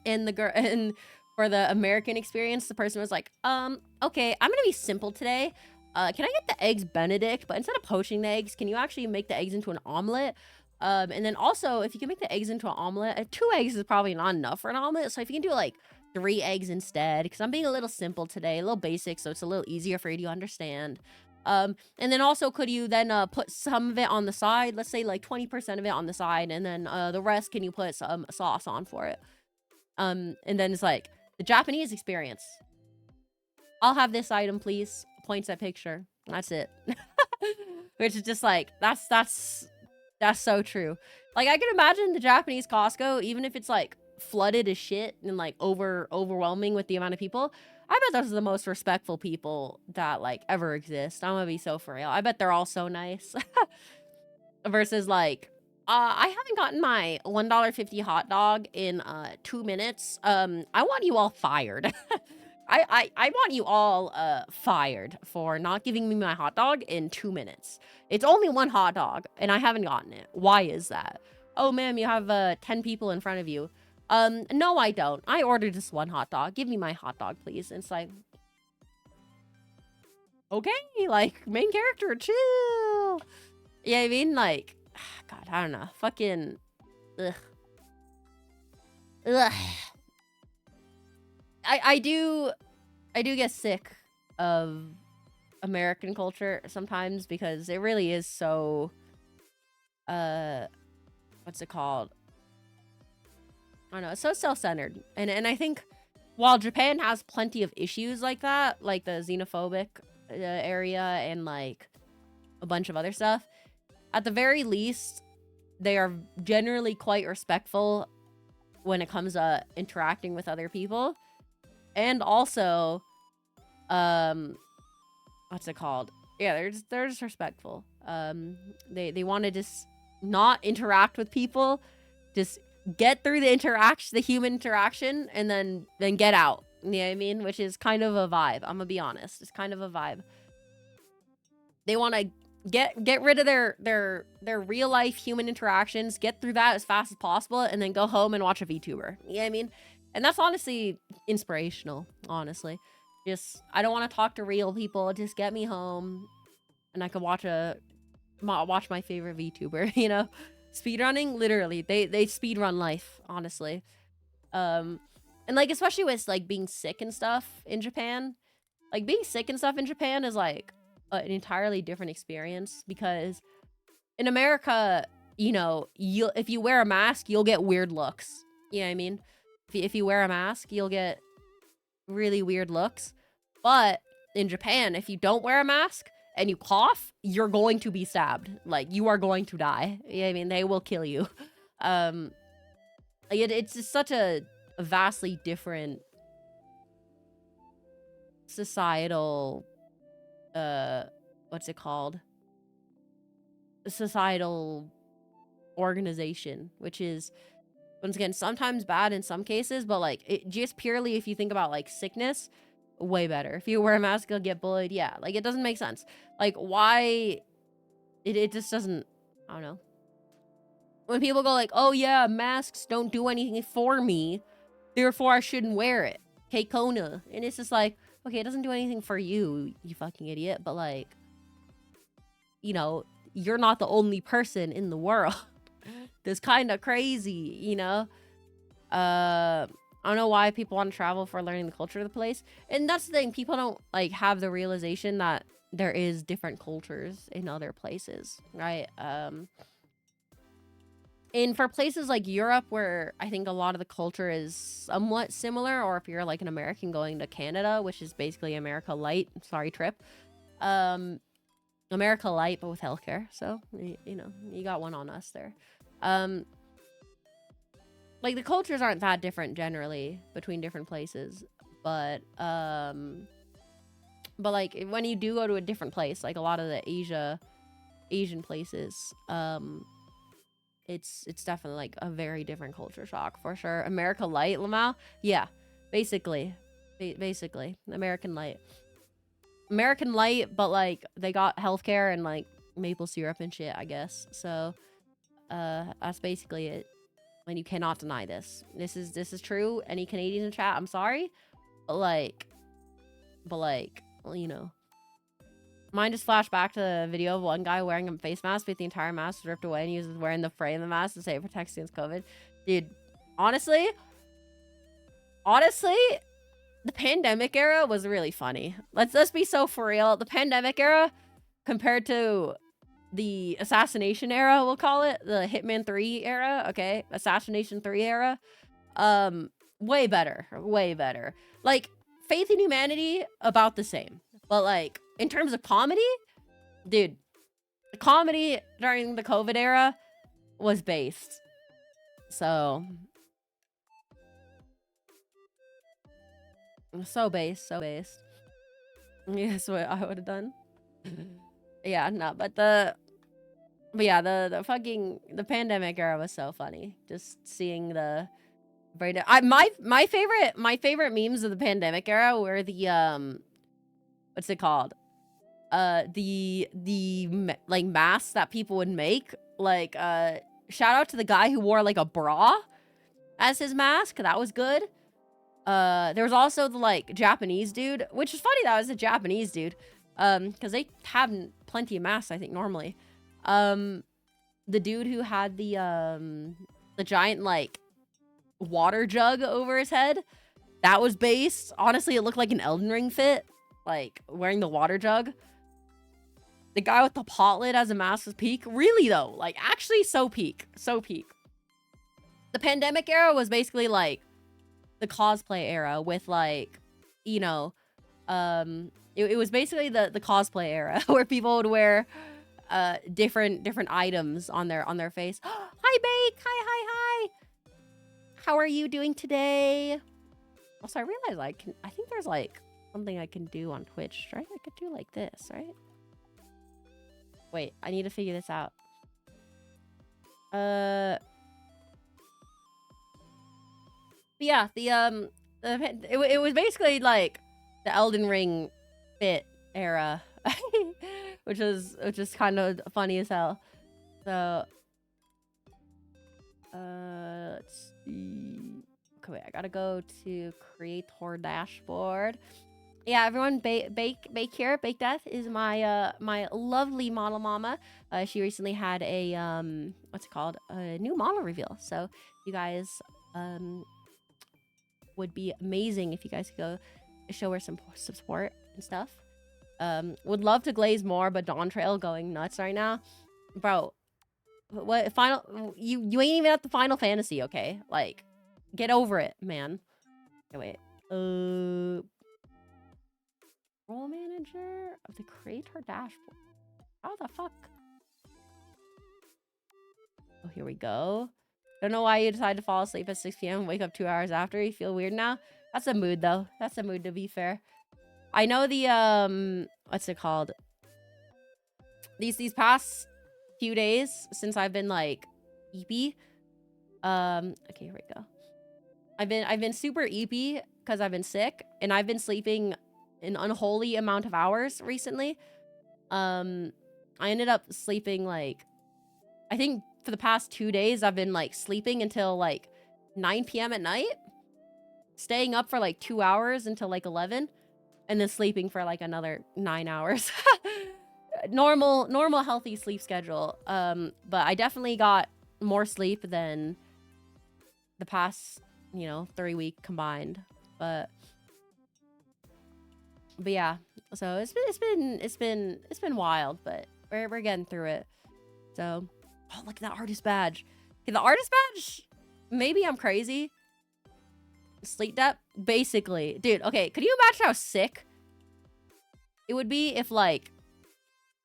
Speaker 1: And the girl, and for the American experience, the person was like, okay, I'm gonna be simple today. Can I get the eggs Benedict? But instead of poaching the eggs, can you actually make the eggs into an omelet? And then also, if you can make the eggs into an omelet, 2 eggs is probably not enough for an omelet. So if you can do like 3 eggs instead, because I'm being a little simple today, a little basic, so it's a little easier for you to understand. And then also, could you then put some of it on the side? Let's say like 20% of it on the side, and then the rest, can you put some sauce on for it? And then it's like, the Japanese experience. I'll have this item, please. Points at picture. That's it. Which is just like, that's so true. Like, I can imagine the Japanese Costco, even if it's like flooded as shit and like overwhelming with the amount of people, I bet those are the most respectful people that like ever exist. I'm gonna be so for real. I bet they're all so nice. Versus like, I haven't gotten my $1.50 hot dog in 2 minutes. I want you all fired. I want you all fired for not giving me my hot dog in 2 minutes. It's only 1 hot dog, and I haven't gotten it. Why is that? Oh, ma'am, you have 10 people in front of you. No, I don't. I ordered just 1 hot dog. Give me my hot dog, please. And it's like, okay, like, main character, chill. Yeah, I mean, like, God, I don't know. Fucking, ugh. I do get sick of American culture sometimes because it really is so, what's it called? I don't know. It's so self-centered. And I think while Japan has plenty of issues like that, like the xenophobic area and like a bunch of other stuff, at the very least, they are generally quite respectful when it comes to interacting with other people. And also, what's it called? Yeah, they're just respectful. They want to just not interact with people, just get through the human interaction, and then get out. You know what I mean? Which is kind of a vibe. I'm gonna be honest. It's kind of a vibe. They want to get rid of their real life human interactions, get through that as fast as possible, and then go home and watch a VTuber. You know what I mean? And that's honestly inspirational, honestly. Just, I don't want to talk to real people. Just get me home and I can watch my favorite VTuber, you know? Speedrunning, literally, they speedrun life, honestly. And like, especially with like being sick and stuff in Japan, like being sick and stuff in Japan is like an entirely different experience, because in America, you know, if you wear a mask, you'll get weird looks. You know what I mean? If you wear a mask, you'll get really weird looks. But in Japan, if you don't wear a mask and you cough, you're going to be stabbed. Like, you are going to die. You know what I mean? They will kill you. It's just such a vastly different societal, what's it called? Societal organization, which is Once again, sometimes bad in some cases, but like it just purely if you think about like sickness, way better. If you wear a mask, you'll get bullied. Yeah, like it doesn't make sense. Like why it just doesn't, I don't know. When people go like, oh yeah, masks don't do anything for me, therefore I shouldn't wear it. Okay, Kona. And it's just like, okay, it doesn't do anything for you, you fucking idiot, but like, you know, you're not the only person in the world. That's kind of crazy, you know? I don't know why people want to travel for learning the culture of the place. And that's the thing, people don't like have the realization that there is different cultures in other places, right? And for places like Europe, where I think a lot of the culture is somewhat similar, or if you're like an American going to Canada, which is basically America Light, sorry, trip. America Light, but with healthcare. So, you know, you got one on us there. Like the cultures aren't that different generally between different places, but like when you do go to a different place, like a lot of the Asian places, it's definitely like a very different culture shock for sure. America Light, Lamau, yeah, basically American Light, but like they got healthcare and like maple syrup and shit, I guess. So that's basically it. And you cannot deny this. This is true. Any Canadians in chat, I'm sorry, but like, well, you know. Mine just flashed back to the video of one guy wearing a face mask, but the entire mask was ripped away, and he was wearing the frame of the mask to say it protects against COVID. Dude, honestly, the pandemic era was really funny. Let's be so for real. The pandemic era compared to the assassination era, we'll call it, the Hitman 3 era, okay? Assassination 3 era. Way better. Like, Faith in Humanity, about the same. But like, in terms of comedy, dude, the comedy during the COVID era was based. So based. Yeah, that's what I would have done. Yeah, no, but the fucking pandemic era was so funny. Just seeing the breakdown. My favorite memes of the pandemic era were the what's it called? The like masks that people would make. Like shout out to the guy who wore like a bra as his mask. That was good. There was also the like Japanese dude, which is funny that was a Japanese dude. Because they have plenty of masks, I think, normally. The dude who had the giant like water jug over his head, that was based. Honestly, it looked like an Elden Ring fit, like wearing the water jug. The guy with the pot lid as a mask was peak. Really though, like actually so peak. The pandemic era was basically like the cosplay era with like, you know, it was basically the cosplay era where people would wear different items on their face. Hi Bake, hi. How are you doing today? Also, I realized I think there's like something I can do on Twitch, right? I could do like this, right? Wait, I need to figure this out. But yeah, it was basically like the Elden Ring fit era, which is kind of funny as hell. So let's see. Okay, wait, I gotta go to creator dashboard. Yeah, everyone, Bake here. Bake Death is my my lovely model mama. She recently had a what's it called, a new model reveal. So you guys would be amazing if you guys could go show her some support and stuff. Would love to glaze more, but Dawn Trail going nuts right now, bro. What final? You ain't even at the Final Fantasy, okay? Like, get over it, man. Okay, wait. Role manager of the creator dashboard. How the fuck? Oh, here we go. Don't know why you decided to fall asleep at 6 p.m. and wake up 2 hours after. You feel weird now? That's a mood, though. That's a mood, to be fair. I know the, what's it called? These past few days, since I've been, like, EP, Okay, here we go. I've been super eepy because I've been sick, and I've been sleeping an unholy amount of hours recently. I ended up sleeping like, I think for the past 2 days I've been like sleeping until like 9 p.m. at night, staying up for like 2 hours until like 11, and then sleeping for like another 9 hours. normal healthy sleep schedule. But I definitely got more sleep than the past, 3-week combined. But yeah, so it's been wild, but we're getting through it. So, oh, look at that artist badge. Okay, the artist badge, maybe I'm crazy. Sleep debt, basically. Dude, okay, could you imagine how sick it would be if, like,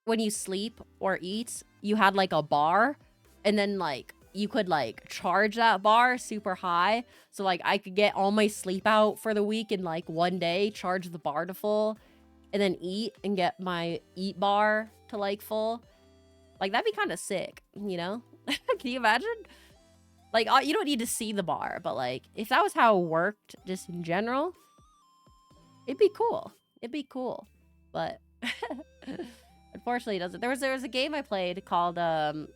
Speaker 1: when you sleep or eat, you had, like, a bar, and then, like, you could, like, charge that bar super high. So, like, I could get all my sleep out for the week in, like, 1 day, charge the bar to full, and then eat and get my eat bar to, like, full. Like, that'd be kind of sick, you know? Can you imagine? Like, you don't need to see the bar, but, like, if that was how it worked just in general, it'd be cool. It'd be cool. But unfortunately, it doesn't. There was a game I played called 2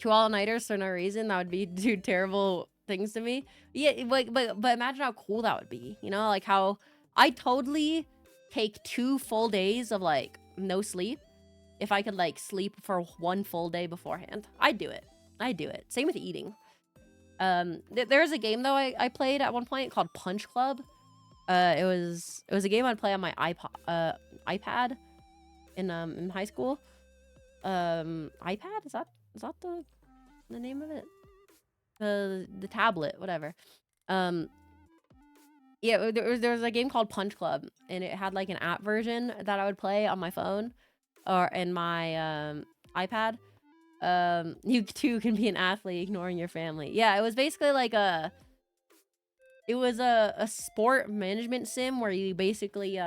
Speaker 1: All-Nighters for no reason. That would do terrible things to me. Yeah, but imagine how cool that would be. You know, like how I totally take 2 full days of, like, no sleep if I could, like, sleep for 1 full day beforehand. I'd do it. Same with eating. There's a game though I played at one point called Punch Club. It was a game I'd play on my iPad in high school. iPad, is that the name of it? The tablet, whatever. Yeah, there was a game called Punch Club, and it had like an app version that I would play on my phone or in my iPad. You too can be an athlete ignoring your family. Yeah, it was basically like a sport management sim where you basically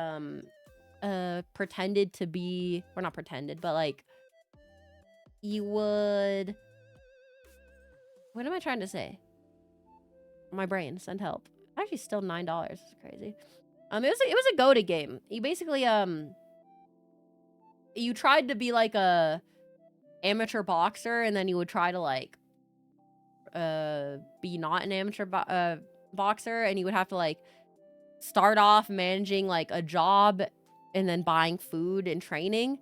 Speaker 1: pretended to be, or not pretended, but like you would, what am I trying to say? My brain, send help. Actually still $9. It's crazy. It was a go-to game. You basically you tried to be like a amateur boxer, and then you would try to like be not an amateur boxer, and you would have to like start off managing like a job and then buying food and training,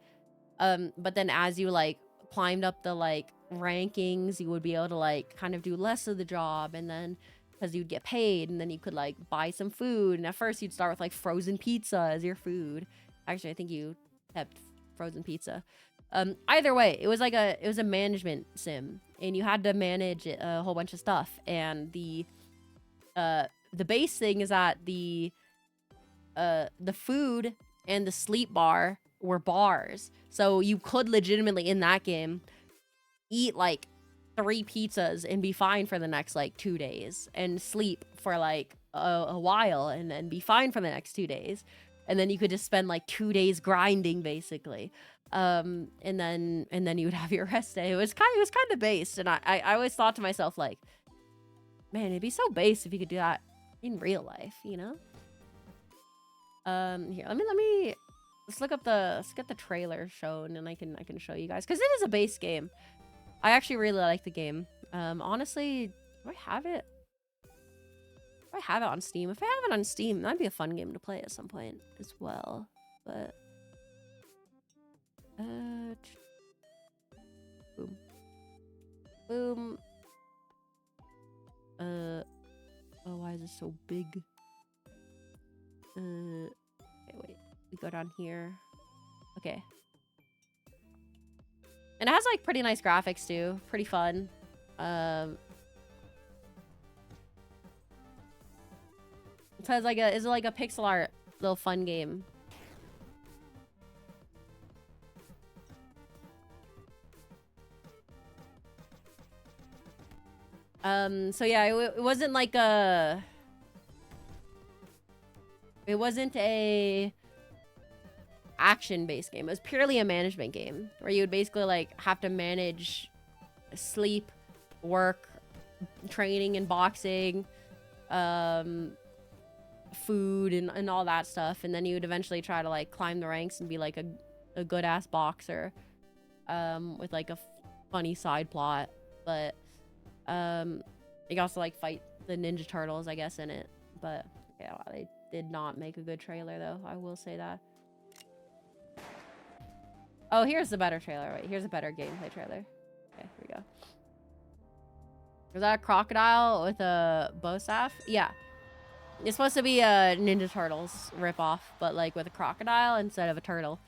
Speaker 1: but then as you like climbed up the like rankings, you would be able to like kind of do less of the job, and then because you'd get paid, and then you could like buy some food, and at first you'd start with like frozen pizza as your food. Actually, I think you kept frozen pizza. Either way, it was a management sim, and you had to manage a whole bunch of stuff. And the base thing is that the food and the sleep bar were bars, so you could legitimately in that game eat like 3 pizzas and be fine for the next like 2 days, and sleep for like a while, and then be fine for the next 2 days, and then you could just spend like 2 days grinding basically. And then you would have your rest day. It was kind of based, and I always thought to myself like, man, it'd be so base if you could do that in real life, you know? Here, let me let's get the trailer shown, and I can show you guys, because it is a base game. I actually really like the game. Honestly, do I have it? Do I have it on Steam? If I have it on Steam, that'd be a fun game to play at some point as well. But boom. Boom. Oh, why is it so big? Okay, wait. We go down here. Okay. And it has like pretty nice graphics too. Pretty fun. So it's like a pixel art little fun game. So yeah, it wasn't like a action-based game. It was purely a management game where you would basically like have to manage sleep work, training and boxing, food and all that stuff, and then you would eventually try to like climb the ranks and be like a good ass boxer, with like a funny side plot. But you can also like fight the Ninja Turtles, I guess, in it. But yeah, they did not make a good trailer though, I will say that. Oh, here's the better trailer. Wait, here's a better gameplay trailer. Okay, here we go. Is that a crocodile with a bow staff? Yeah. It's supposed to be a Ninja Turtles ripoff, but like with a crocodile instead of a turtle.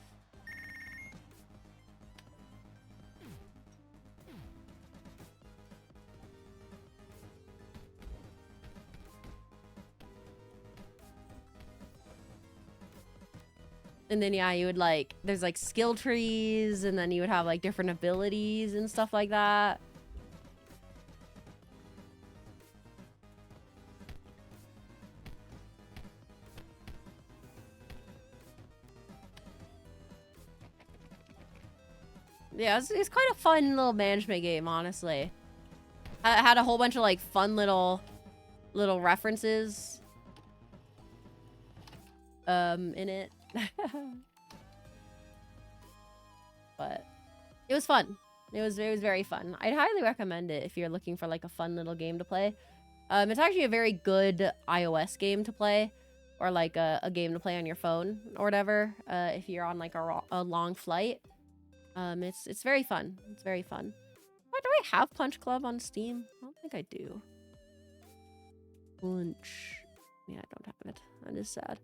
Speaker 1: And then, yeah, you would like, there's like skill trees, and then you would have like different abilities and stuff like that. Yeah, it's quite a fun little management game, honestly. I had a whole bunch of like fun little references in it. But it was fun. It was very fun. I'd highly recommend it if you're looking for like a fun little game to play. It's actually a very good iOS game to play, or like a game to play on your phone or whatever, if you're on like a long flight. It's very fun. It's very fun. Why do I have Punch Club on Steam? I don't think I do. Punch. Yeah, I don't have it. That is sad.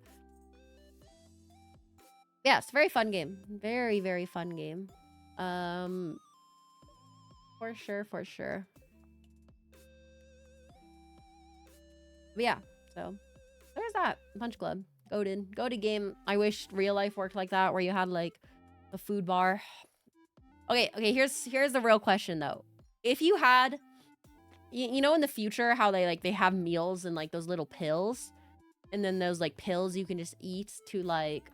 Speaker 1: Yeah, it's a very fun game. Very fun game. For sure. But yeah, so there's that. Punch Club. Goated game. I wish real life worked like that, where you had like a food bar. Okay, here's the real question though. If you had, you know, in the future how they have meals and like those little pills, and then those like pills you can just eat to like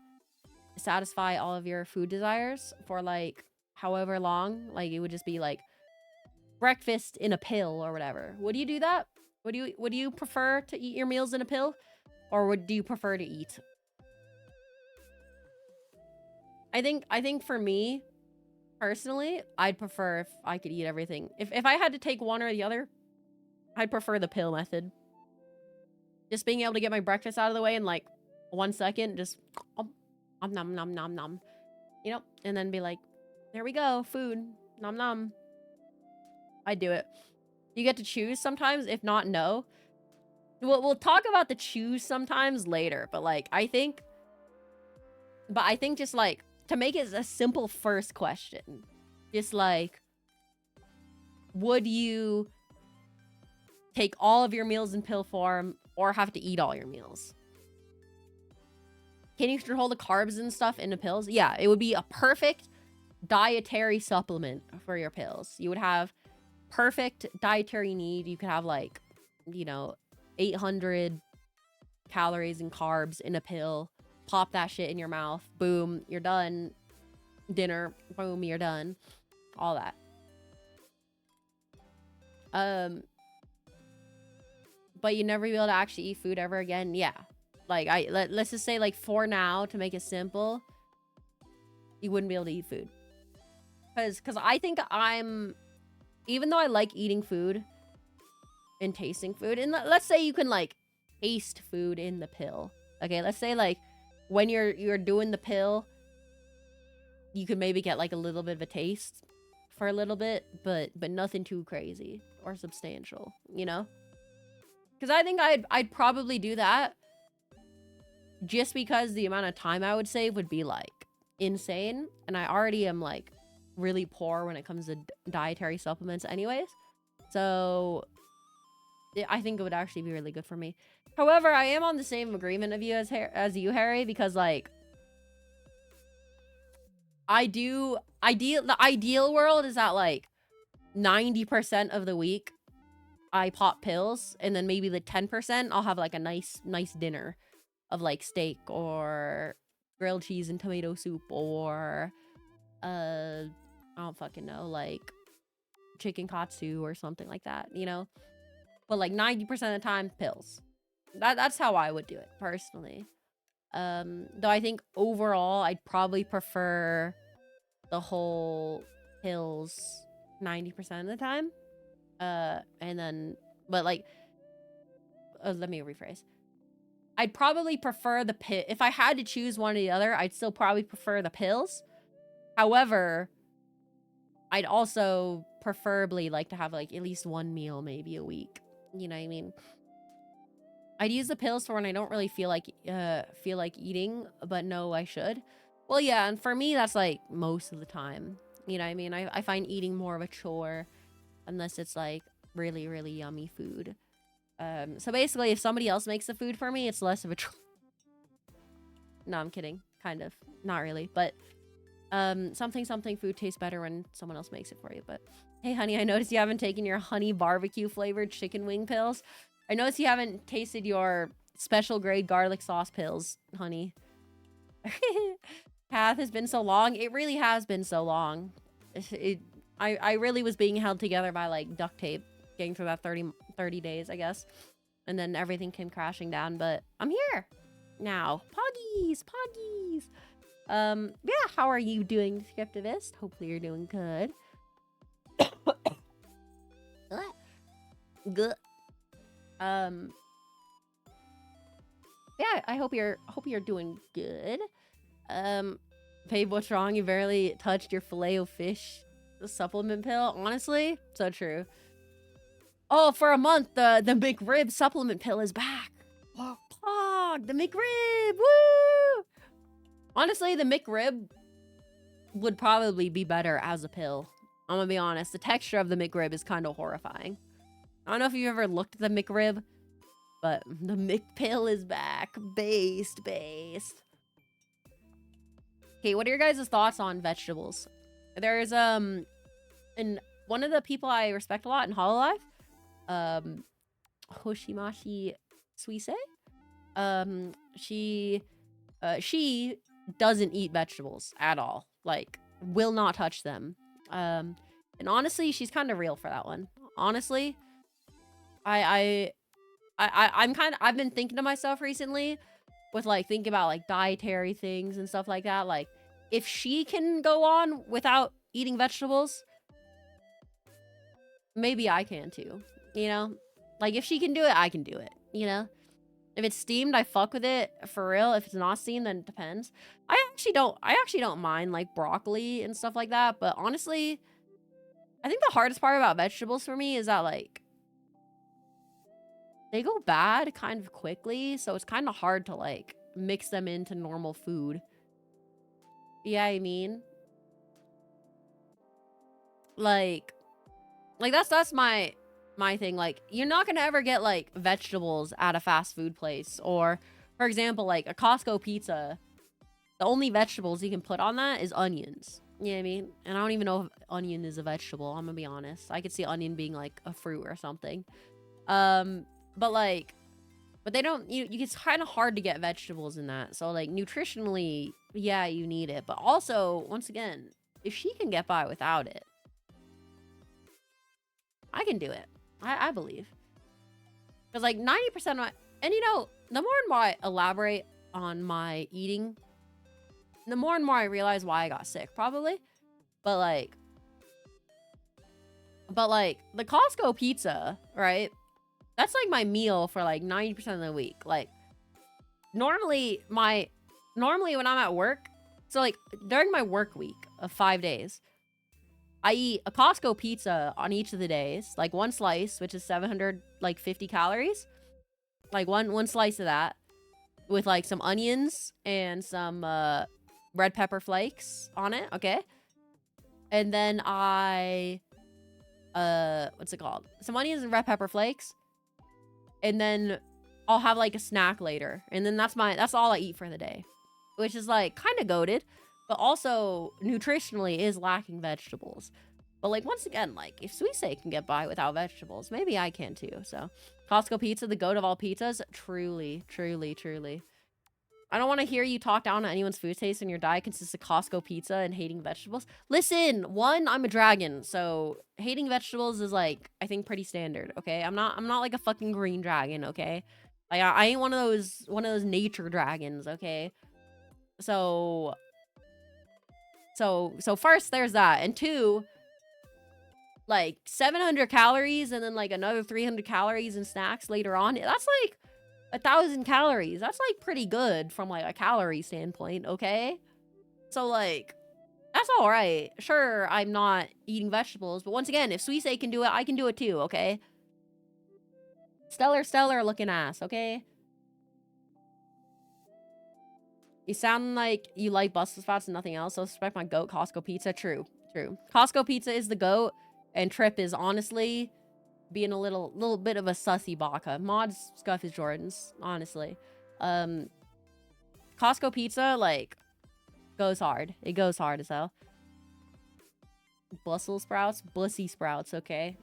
Speaker 1: satisfy all of your food desires for like however long, like it would just be like breakfast in a pill or whatever. Would you do that? Would you prefer to eat your meals in a pill, or do you prefer to eat? I think for me personally, I'd prefer if I could eat everything. If I had to take one or the other, I'd prefer the pill method. Just being able to get my breakfast out of the way in like 1 second, just nom nom nom nom, you know, and then be like, there we go, food, nom nom. I'd do it. You get to choose sometimes. If not, no. We'll talk about the choose sometimes later, but like I think just like to make it a simple first question, just like, would you take all of your meals in pill form or have to eat all your meals? Can you control the carbs and stuff into pills? Yeah, it would be a perfect dietary supplement for your pills. You would have perfect dietary need. You could have like, you know, 800 calories and carbs in a pill. Pop that shit in your mouth. Boom, you're done. Dinner. Boom, you're done. All that. But you never be able to actually eat food ever again. Yeah. Like let's just say like for now, to make it simple, you wouldn't be able to eat food. Cause I think even though I like eating food and tasting food, and let's say you can like taste food in the pill. Okay, let's say like when you're doing the pill, you could maybe get like a little bit of a taste for a little bit, but nothing too crazy or substantial, you know? Because I think I'd probably do that, just because the amount of time I would save would be like insane, and I already am like really poor when it comes to dietary supplements anyways, so I think it would actually be really good for me. However, I am on the same agreement of you as you, Harry, because like the ideal world is that like 90% of the week I pop pills, and then maybe the 10% I'll have like a nice dinner of like steak or grilled cheese and tomato soup, or I don't fucking know, like chicken katsu or something like that, you know? But like 90% of the time, pills. That's how I would do it personally. Though I think overall I'd probably prefer the whole pills 90% of the time. And then, but like, let me rephrase. I'd probably prefer the pill. If I had to choose one or the other, I'd still probably prefer the pills. However, I'd also preferably like to have like at least one meal maybe a week. You know what I mean? I'd use the pills for when I don't really feel like eating, but know I should. Well, yeah, and for me that's like most of the time. You know what I mean? I find eating more of a chore unless it's like really, really yummy food. So basically if somebody else makes the food for me, it's less of a chore. No, I'm kidding. Kind of. Not really, but something food tastes better when someone else makes it for you. But hey honey, I noticed you haven't taken your honey barbecue flavored chicken wing pills. I noticed you haven't tasted your special grade garlic sauce pills, honey. Path has been so long. It really has been so long. I really was being held together by like duct tape getting through that 30 days, I guess. And then everything came crashing down, but I'm here now. Poggies. Yeah, how are you doing, Skeptivist? Hopefully you're doing good. Good. Yeah, I hope you're doing good. Babe, what's wrong? You barely touched your Filet-O-Fish supplement pill. Honestly, so true. Oh, for a month, the McRib supplement pill is back. Oh, Pog, the McRib, woo! Honestly, the McRib would probably be better as a pill. I'm gonna be honest. The texture of the McRib is kind of horrifying. I don't know if you've ever looked at the McRib, but the McPill is back. Based. Okay, what are your guys' thoughts on vegetables? There's and one of the people I respect a lot in Hololive, Hoshimashi Suise, she doesn't eat vegetables at all. Like, will not touch them. And honestly, she's kind of real for that one. Honestly, I've been thinking to myself recently with like thinking about like dietary things and stuff like that. Like, if she can go on without eating vegetables, maybe I can too, you know? Like, if she can do it, I can do it, you know? If it's steamed, I fuck with it for real. If it's not steamed, then it depends. I actually don't mind like broccoli and stuff like that, but honestly, I think the hardest part about vegetables for me is that like they go bad kind of quickly, so it's kind of hard to like mix them into normal food. Yeah, I mean, like that's my thing. Like, you're not gonna ever get like vegetables at a fast food place, or for example, like a Costco pizza. The only vegetables you can put on that is onions. You know what I mean? And I don't even know if onion is a vegetable. I'm gonna be honest. I could see onion being like a fruit or something. But they don't, it's kind of hard to get vegetables in that. So like nutritionally, yeah, you need it. But also, once again, if she can get by without it, I can do it. I believe. Because like 90% of my, and you know, the more and more I elaborate on my eating, the more and more I realize why I got sick, probably. But like the Costco pizza, right? That's like my meal for like 90% of the week. Like normally when I'm at work, so like during my work week of 5 days, I eat a Costco pizza on each of the days, like one slice, which is 750 calories. Like one slice of that with like some onions and some red pepper flakes on it, okay? And then what's it called? Some onions and red pepper flakes. And then I'll have like a snack later. And then that's all I eat for the day. Which is like kind of goated, but also nutritionally is lacking vegetables. But like once again, like if Suisse can get by without vegetables, maybe I can too. So Costco pizza, the goat of all pizzas, truly. I don't want to hear you talk down on anyone's food taste when your diet consists of Costco pizza and hating vegetables. Listen, one, I'm a dragon, so hating vegetables is like, I think, pretty standard, okay? I'm not like a fucking green dragon, okay? Like I ain't one of those nature dragons, okay? So first there's that, and two, like 700 calories and then like another 300 calories in snacks later on. That's like 1,000 calories. That's like pretty good from like a calorie standpoint, okay? So like, that's all right. Sure, I'm not eating vegetables, but once again, if Suisse can do it, I can do it too, okay? Stellar looking ass, okay? You sound like you like Brussels sprouts and nothing else. So respect my goat, Costco pizza. True. Costco pizza is the goat, and Trip is honestly being a little bit of a sussy baka. Mod's scuff is Jordan's, honestly. Costco pizza, like, goes hard. It goes hard as hell. Brussels sprouts? Bussy sprouts, okay?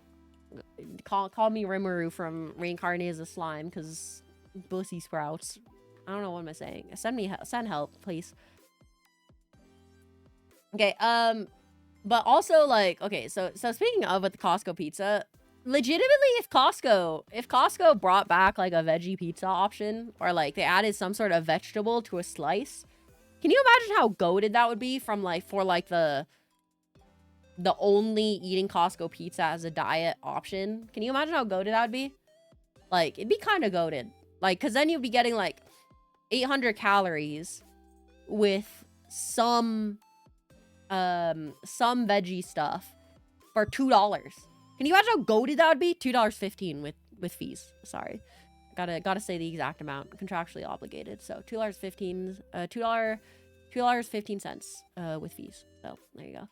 Speaker 1: Call me Rimuru from Reincarnated as a Slime, because bussy sprouts. I don't know what am I saying. Send help, please. Okay, but also, like, okay, so speaking of with the Costco pizza, legitimately, if Costco brought back like a veggie pizza option, or like they added some sort of vegetable to a slice, can you imagine how goated that would be from like for like the only eating Costco pizza as a diet option? Can you imagine how goated that would be? Like, it'd be kind of goated. Like, because then you'd be getting like 800 calories with some veggie stuff for $2. Can you imagine how goated that would be? $2.15 with fees. Sorry, gotta say the exact amount. Contractually obligated. So $2.15. $2.15 with fees. So there you go.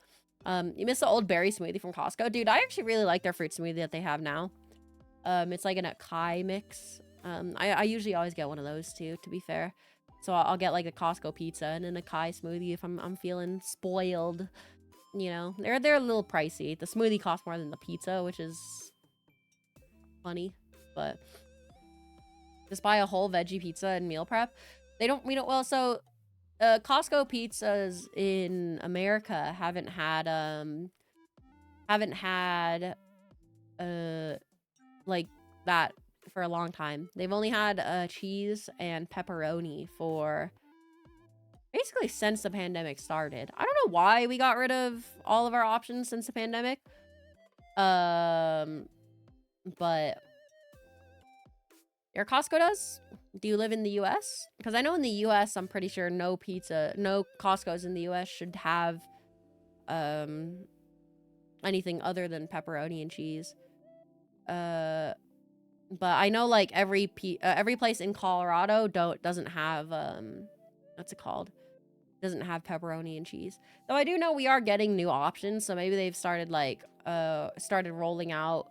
Speaker 1: You missed the old berry smoothie from Costco, dude. I actually really like their fruit smoothie that they have now. It's like an acai mix. I usually always get one of those too, to be fair. So I'll get like a Costco pizza and an acai smoothie if I'm feeling spoiled. You know, they're a little pricey. The smoothie costs more than the pizza, which is funny, but just buy a whole veggie pizza and meal prep. Well, so Costco pizzas in America haven't had like that for a long time. They've only had cheese and pepperoni for basically since the pandemic started. I don't know why we got rid of all of our options since the pandemic. But your Costco does? Do you live in the US? Because I know in the US, I'm pretty sure no Costco's in the US should have anything other than pepperoni and cheese. But I know like every place in Colorado doesn't have what's it called? Doesn't have pepperoni and cheese. Though I do know we are getting new options, so maybe they've started like started rolling out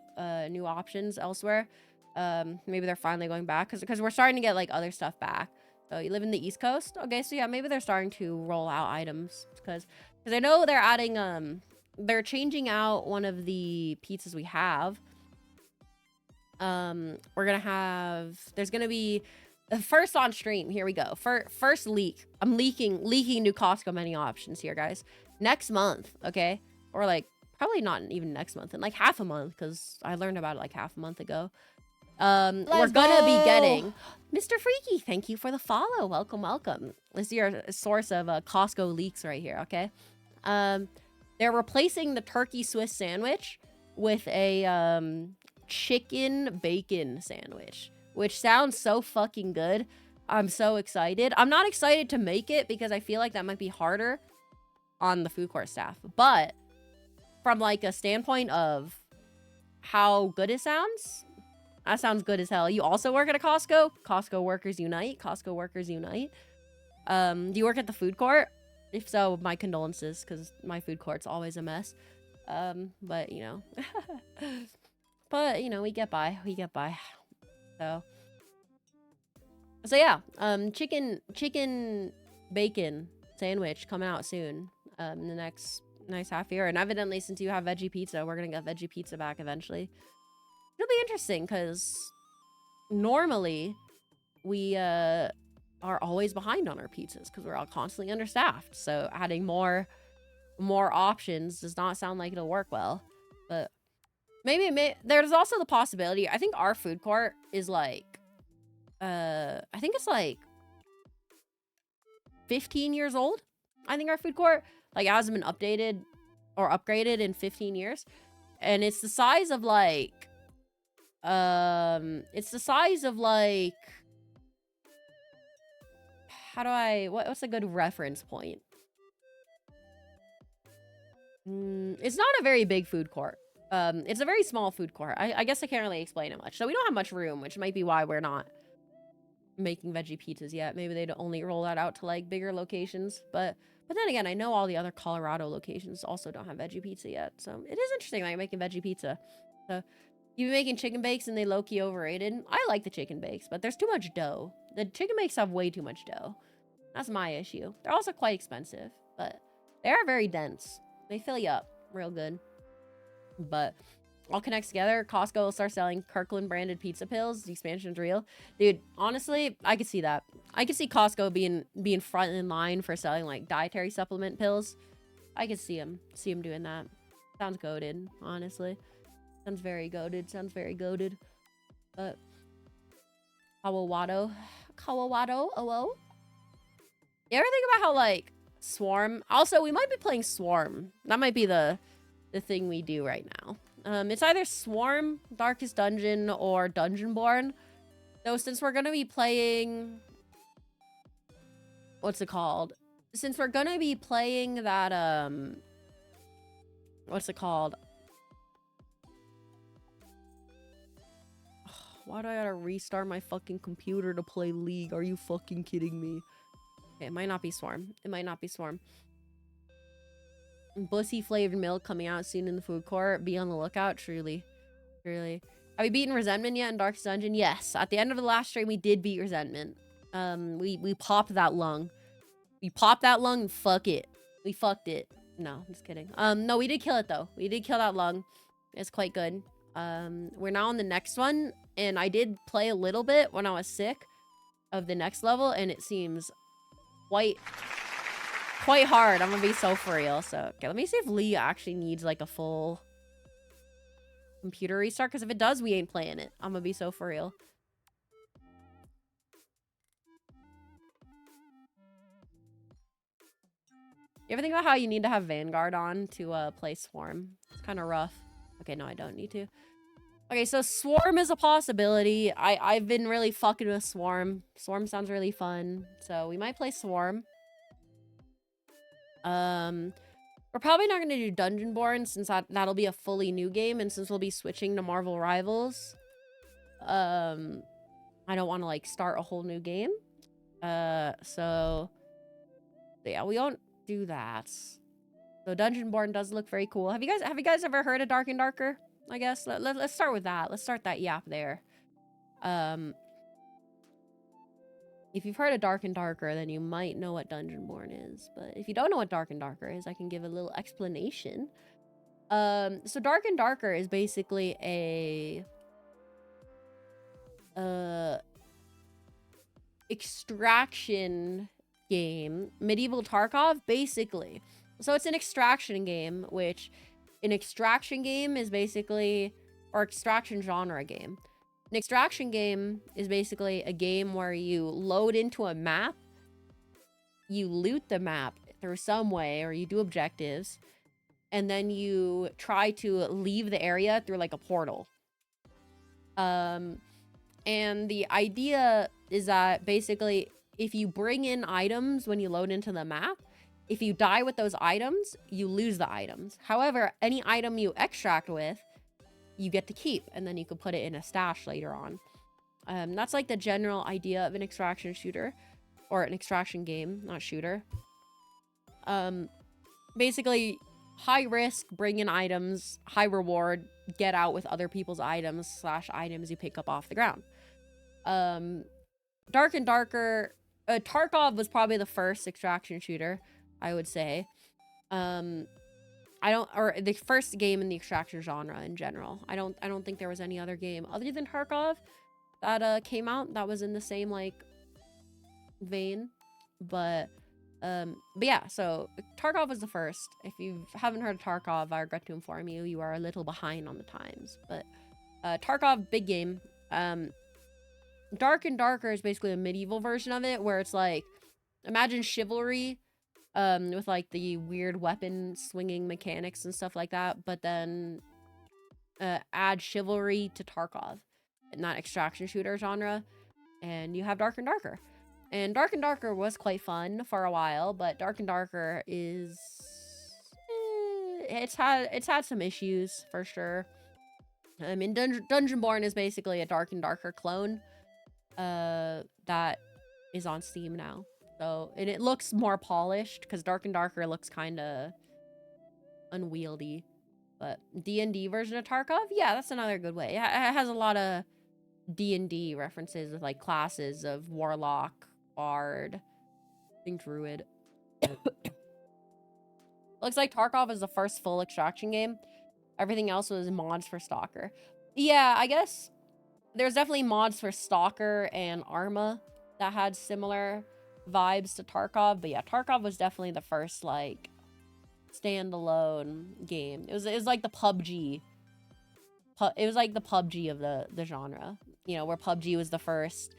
Speaker 1: new options elsewhere. Maybe they're finally going back because we're starting to get like other stuff back. So you live in the East Coast? Okay, so yeah, maybe they're starting to roll out items because I know they're adding they're changing out one of the pizzas we have. We're gonna have, there's gonna be first on stream. Here we go. First leak. I'm leaking new Costco menu options here, guys. Next month, okay? Or like probably not even next month, in like half a month, because I learned about it like half a month ago. We're gonna be getting Mr. Freaky. Thank you for the follow. Welcome. This is your source of Costco leaks right here, okay? They're replacing the turkey Swiss sandwich with a chicken bacon sandwich, which sounds so fucking good. I'm so excited. I'm not excited to make it because I feel like that might be harder on the food court staff, but from like a standpoint of how good it sounds, that sounds good as hell. You also work at a Costco? Costco workers unite. Costco workers unite. Do you work at the food court? If so, my condolences, because my food court's always a mess. But you know, but you know, we get by. So yeah, chicken bacon sandwich coming out soon. In the next half year, and evidently, since you have veggie pizza, we're gonna get veggie pizza back eventually. It'll be interesting because normally we are are always behind on our pizzas because we're all constantly understaffed. So adding more options does not sound like it'll work well. But maybe there's also the possibility. I think our food court is like, I think it's like 15 years old. I think our food court like hasn't been updated or upgraded in 15 years, and it's the size of like, what's a good reference point? It's not a very big food court. It's a very small food court. I guess I can't really explain it much. So we don't have much room, which might be why we're not making veggie pizzas yet. Maybe they'd only roll that out to like bigger locations. But then again, I know all the other Colorado locations also don't have veggie pizza yet. So it is interesting like making veggie pizza. So you've been making chicken bakes and they low-key overrated. I like the chicken bakes, but there's too much dough. The chicken bakes have way too much dough. That's my issue. They're also quite expensive, but they are very dense. They fill you up real good. But all connects together. Costco will start selling Kirkland branded pizza pills. The expansion's real. Dude, honestly, I could see that. I could see Costco being front in line for selling like dietary supplement pills. I could see them doing that. Sounds goated, honestly. Sounds very goated. But Kawawato, oh. You ever think about how like Swarm? Also, we might be playing Swarm. That might be the thing we do right now. It's either Swarm, Darkest Dungeon, or Dungeonborn. So since we're gonna be playing, what's it called? Since we're gonna be playing that what's it called? Why do I gotta restart my fucking computer to play League? Are you fucking kidding me? Okay, it might not be Swarm. Bussy flavored milk coming out soon in the food court. Be on the lookout. Truly. Have we beaten Resentment yet in Darkest Dungeon? Yes. At the end of the last stream, we did beat Resentment. We popped that lung. We popped that lung and fuck it. We fucked it. No, I'm just kidding. No, we did kill it though. We did kill that lung. It's quite good. We're now on the next one, and I did play a little bit when I was sick of the next level, and it seems quite hard. I'm gonna be so for real. So okay, let me see if Lee actually needs like a full computer restart, because if it does, we ain't playing it. I'm gonna be so for real. You ever think about how you need to have Vanguard on to play Swarm? It's kind of rough. Okay, no, I don't need to. Okay, so Swarm is a possibility. I've been really fucking with Swarm. Swarm sounds really fun. So we might play Swarm. We're probably not going to do Dungeonborn since that'll be a fully new game, and since we'll be switching to Marvel Rivals, I don't want to like start a whole new game. So yeah, we won't do that. So Dungeonborn does look very cool. Have you guys ever heard of Dark and Darker? I guess let's start with that. Let's start that yap there. If you've heard of Dark and Darker, then you might know what Dungeonborn is. But if you don't know what Dark and Darker is, I can give a little explanation. So Dark and Darker is basically a extraction game. Medieval Tarkov, basically. So it's an extraction game, which an extraction game is basically, or extraction genre game. An extraction game is basically a game where you load into a map, you loot the map through some way, or you do objectives, and then you try to leave the area through like a portal. And the idea is that basically if you bring in items when you load into the map, if you die with those items, you lose the items. However, any item you extract with, you get to keep, and then you can put it in a stash later on. That's like the general idea of an extraction shooter, or an extraction game, not shooter. Basically, high risk, bring in items, high reward, get out with other people's items / items you pick up off the ground. Dark and Darker, Tarkov was probably the first extraction shooter, I would say. Or the first game in the extraction genre in general. I don't think there was any other game other than Tarkov that came out that was in the same like vein. But yeah, so Tarkov was the first. If you haven't heard of Tarkov, I regret to inform you, you are a little behind on the times. But Tarkov, big game. Dark and Darker is basically a medieval version of it, where it's like, imagine Chivalry, with like the weird weapon swinging mechanics and stuff like that, but then add Chivalry to Tarkov in that extraction shooter genre, and you have Dark and Darker. And Dark and Darker was quite fun for a while, but Dark and Darker is it's had some issues for sure. I mean, Dungeonborn is basically a Dark and Darker clone that is on Steam now. So, and it looks more polished because Dark and Darker looks kind of unwieldy. But D&D version of Tarkov, yeah, that's another good way. It has a lot of D&D references with like classes of Warlock, Bard, I think Druid. Looks like Tarkov is the first full extraction game. Everything else was mods for Stalker. Yeah, I guess there's definitely mods for Stalker and Arma that had similar vibes to Tarkov. But yeah, Tarkov was definitely the first like standalone game. It was like the PUBG. It was like the PUBG of the genre. You know, where PUBG was the first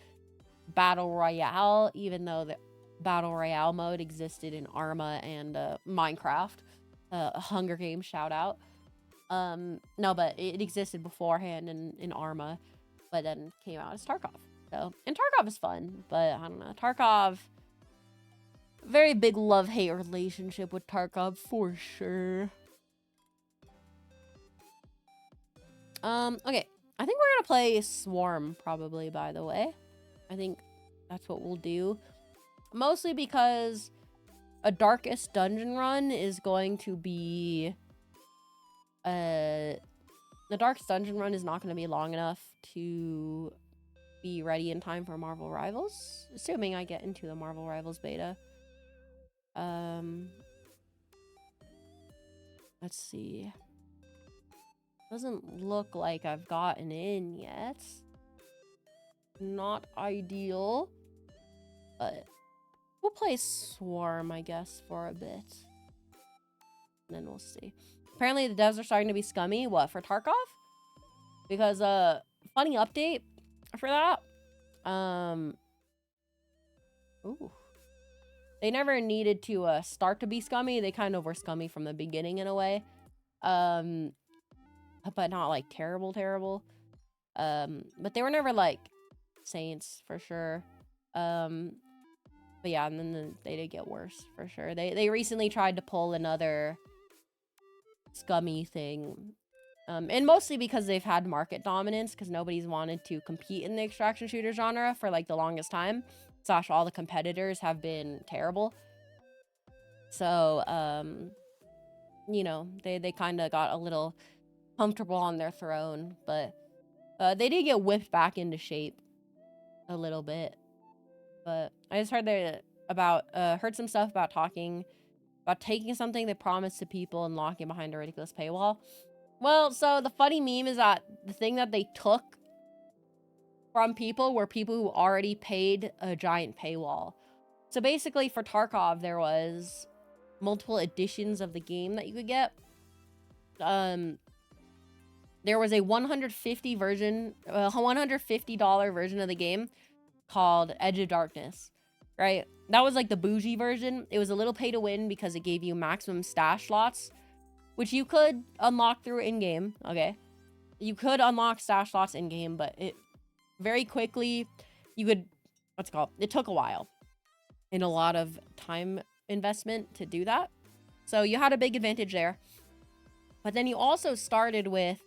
Speaker 1: battle royale, even though the battle royale mode existed in Arma and Minecraft. Hunger Games shout out. No, but it existed beforehand in Arma, but then came out as Tarkov. So, and Tarkov is fun, but I don't know. Tarkov, very big love-hate relationship with Tarkov for sure. Okay. I think we're gonna play Swarm probably, by the way. I think that's what we'll do. Mostly because a Darkest Dungeon run is going to be... the Darkest Dungeon run is not going to be long enough to be ready in time for Marvel Rivals. Assuming I get into the Marvel Rivals beta. Let's see. Doesn't look like I've gotten in yet. Not ideal. But we'll play Swarm, I guess, for a bit. And then we'll see. Apparently the devs are starting to be scummy. What, for Tarkov? Because, funny update for that. Ooh. They never needed to, start to be scummy. They kind of were scummy from the beginning in a way. But not, like, terrible. But they were never, like, saints, for sure. But yeah, and then they did get worse, for sure. They recently tried to pull another scummy thing. And mostly because they've had market dominance, because nobody's wanted to compete in the extraction shooter genre for, like, the longest time. / all the competitors have been terrible. So, you know, they kind of got a little comfortable on their throne. But they did get whipped back into shape a little bit. But I just heard heard some stuff about taking something they promised to people and locking behind a ridiculous paywall. Well, so the funny meme is that the thing that they took from people were people who already paid a giant paywall. So basically for Tarkov, there was multiple editions of the game that you could get. There was a $150 version of the game called Edge of Darkness, right? That was like the bougie version. It was a little pay to win because it gave you maximum stash slots, which you could unlock through in-game, okay? You could unlock stash slots in-game, but it very quickly, it took a while and a lot of time investment to do that. So you had a big advantage there. But then you also started with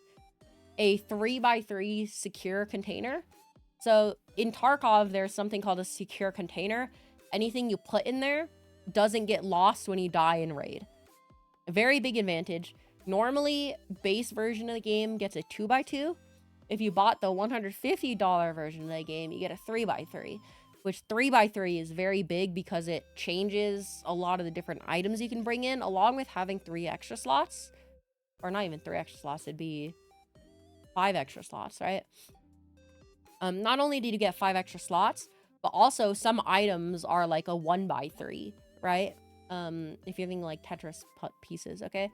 Speaker 1: a 3x3 secure container. So in Tarkov, there's something called a secure container. Anything you put in there doesn't get lost when you die in raid. A very big advantage. Normally, base version of the game gets a 2x2. If you bought the $150 version of the game, you get a 3x3, which 3x3 is very big because it changes a lot of the different items you can bring in, along with having 3 extra slots. Or not even 3 extra slots, it'd be 5 extra slots, right? Not only did you get 5 extra slots, but also some items are like a 1x3, right? If you're thinking like Tetris pieces, okay?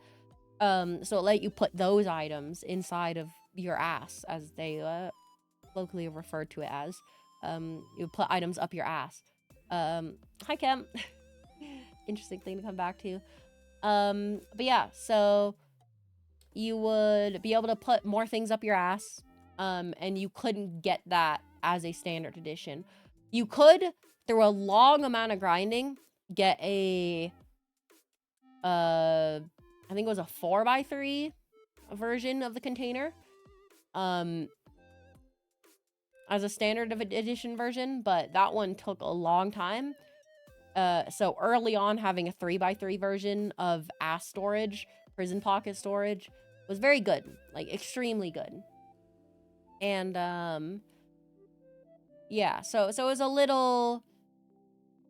Speaker 1: So it let you put those items inside of your ass, as they locally referred to it as. You put items up your ass. Hi Cam. Interesting thing to come back to. But yeah, so you would be able to put more things up your ass, and you couldn't get that as a standard edition. You could, through a long amount of grinding, get a I think it was a 4x3 version of the container, as a standard edition version, but that one took a long time. So early on, having a 3x3 version of ass storage, prison pocket storage, was very good, like extremely good. And yeah, so it was a little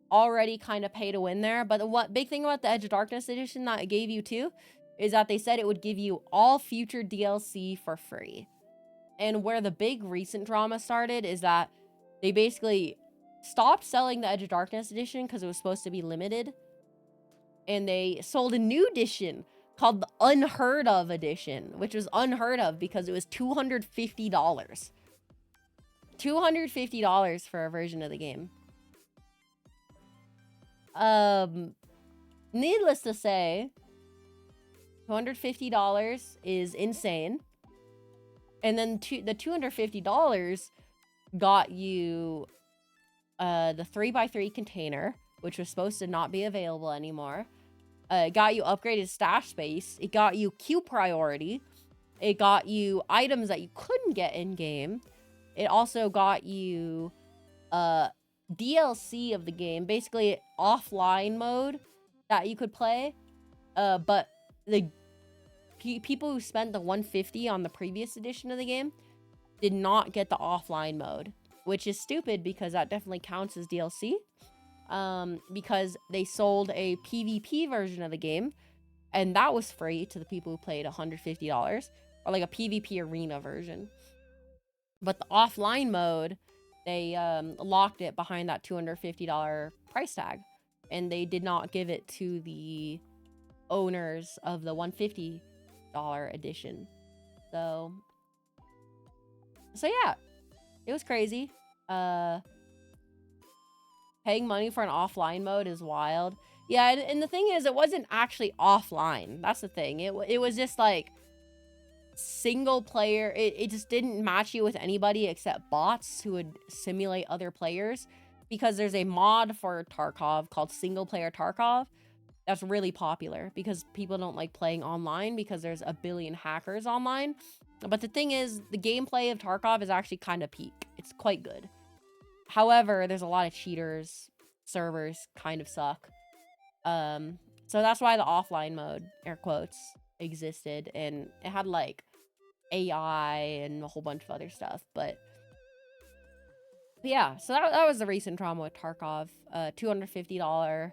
Speaker 1: already kind of pay to win there. But the big thing about the Edge of Darkness edition that it gave you too is that they said it would give you all future DLC for free. And where the big recent drama started is that they basically stopped selling the Edge of Darkness edition because it was supposed to be limited. And they sold a new edition called the Unheard Of edition, which was unheard of because it was $250. $250 for a version of the game. Needless to say, $250 is insane. And then the $250 got you the 3x3 container, which was supposed to not be available anymore. It got you upgraded stash space. It got you queue priority. It got you items that you couldn't get in game. It also got you DLC of the game, basically offline mode that you could play. But the people who spent the $150 on the previous edition of the game did not get the offline mode, which is stupid because that definitely counts as DLC. Because they sold a PvP version of the game, and that was free to the people who paid $150, or like a PvP arena version. But the offline mode, they locked it behind that $250 price tag, and they did not give it to the owners of the $150 edition. So yeah, it was crazy. Paying money for an offline mode is wild. Yeah, and the thing is, it wasn't actually offline. That's the thing. It was just like single player. It just didn't match you with anybody except bots who would simulate other players, because there's a mod for Tarkov called Single Player Tarkov that's really popular because people don't like playing online because there's a billion hackers online. But the thing is, the gameplay of Tarkov is actually kind of peak. It's quite good. However, there's a lot of cheaters. Servers kind of suck. So that's why the offline mode, air quotes, existed. And it had like AI and a whole bunch of other stuff. But yeah, so that was the recent drama with Tarkov. $250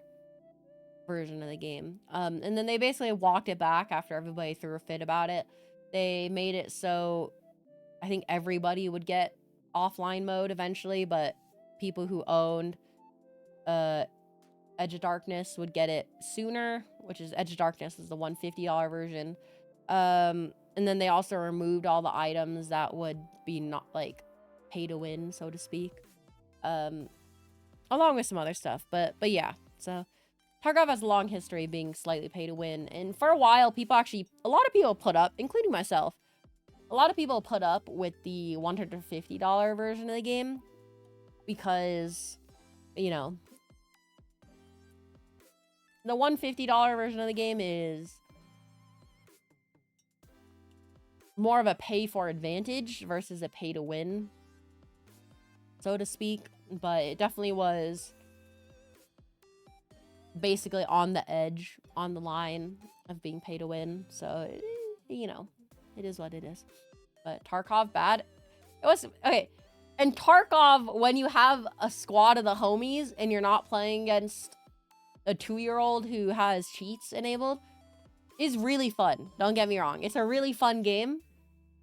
Speaker 1: version of the game. And then they basically walked it back after everybody threw a fit about it. They made it so I think everybody would get offline mode eventually, but people who owned Edge of Darkness would get it sooner, which is Edge of Darkness is the $150 version. And then they also removed all the items that would be not like pay to win, so to speak, along with some other stuff. But yeah, so Tarkov has a long history of being slightly pay to win, and for a while a lot of people put up, including myself, a lot of people put up with the $150 version of the game because, you know, the $150 version of the game is more of a pay for advantage versus a pay to win, so to speak. But it definitely was basically on the edge, on the line of being pay to win. So, you know, it is what it is. But Tarkov, bad. It was okay. And Tarkov, when you have a squad of the homies and you're not playing against a 2-year-old who has cheats enabled, is really fun. Don't get me wrong. It's a really fun game,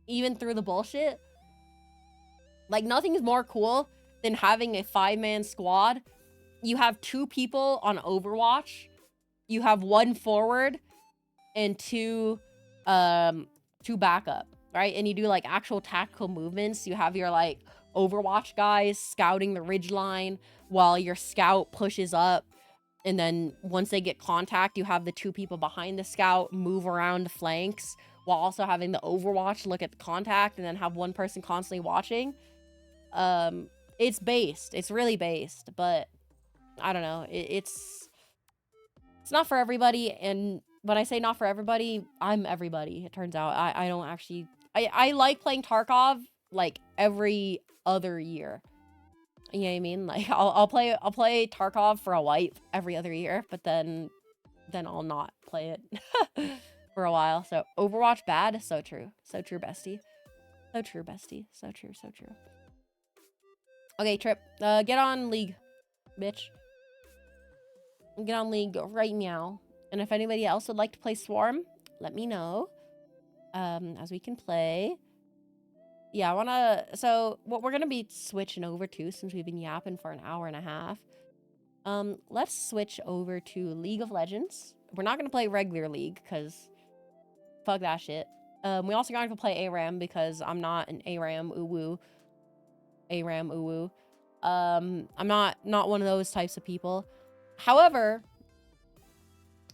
Speaker 1: even through the bullshit. Like, nothing is more cool than having a 5-man squad. You have 2 people on Overwatch. You have 1 forward and 2 backup, right? And you do like actual tactical movements. You have your like Overwatch guys scouting the ridge line while your scout pushes up. And then once they get contact, you have the 2 people behind the scout move around the flanks while also having the Overwatch look at the contact and then have 1 person constantly watching. It's based. It's really based, but I don't know. It's not for everybody. And when I say not for everybody, I'm everybody. It turns out I don't actually, I like playing Tarkov like every other year. You know what I mean? Like I'll play Tarkov for a wipe every other year, but then I'll not play it for a while. So Overwatch bad, so true. So true, bestie. So true, bestie. So true, so true. Okay, Trip. Get on League, bitch. Get on League right meow. And if anybody else would like to play Swarm, let me know. As we can play. Yeah, I wanna, so what we're gonna be switching over to, since we've been yapping for an hour and a half, let's switch over to League of Legends. We're not gonna play regular League, because fuck that shit. We also gonna play ARAM, because I'm not an ARAM uwu. I'm not one of those types of people. However,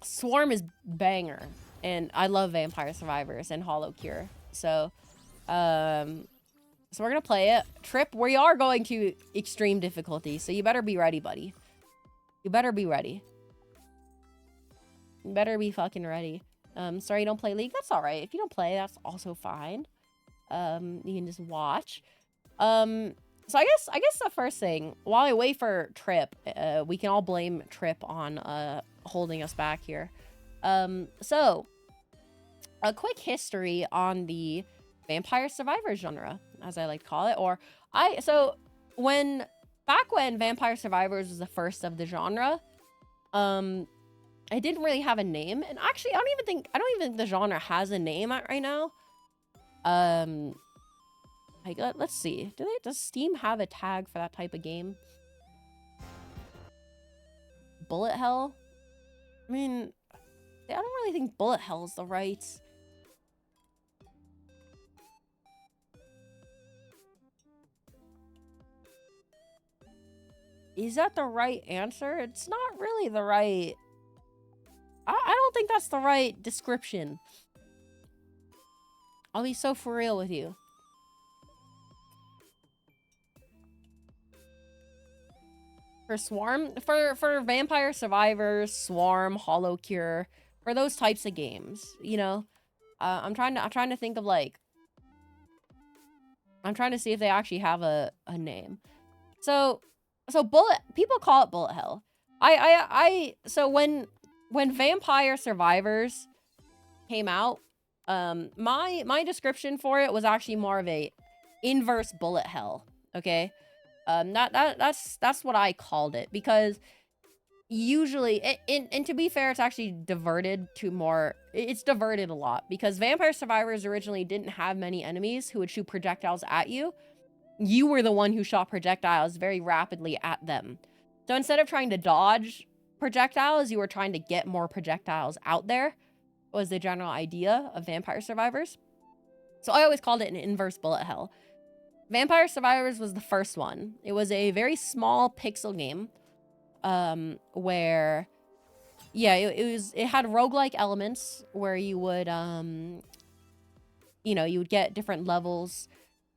Speaker 1: Swarm is banger, and I love Vampire Survivors and Hollow Cure. So we're gonna play it. Trip, we are going to extreme difficulty, so you better be ready, buddy. You better be ready. You better be fucking ready. Sorry you don't play League. That's all right. If you don't play, that's also fine. You can just watch. So I guess the first thing, while I wait for Trip, we can all blame Trip on holding us back here. So a quick history on the Vampire Survivor genre, as I like to call it, back when Vampire Survivors was the first of the genre, I didn't really have a name, and actually I don't even think the genre has a name right now. Let's see. Does Steam have a tag for that type of game? Bullet Hell? I mean, I don't really think Bullet Hell is the right. Is that the right answer? It's not really the right. I don't think that's the right description. I'll be so for real with you. For Swarm, for Vampire Survivors, Swarm, Hollow Cure, for those types of games, you know, I'm trying to think of like, I'm trying to see if they actually have a name. So people call it Bullet Hell. So when Vampire Survivors came out, my description for it was actually more of a inverse Bullet Hell. Okay. That's what I called it, because usually, and to be fair, it's actually diverted to more, it's diverted a lot, because Vampire Survivors originally didn't have many enemies who would shoot projectiles at you. You were the one who shot projectiles very rapidly at them. So instead of trying to dodge projectiles, you were trying to get more projectiles out there, was the general idea of Vampire Survivors. So I always called it an inverse Bullet Hell. Vampire Survivors was the first one. It was a very small pixel game, where, yeah, it had roguelike elements where you would, you know, you would get different levels,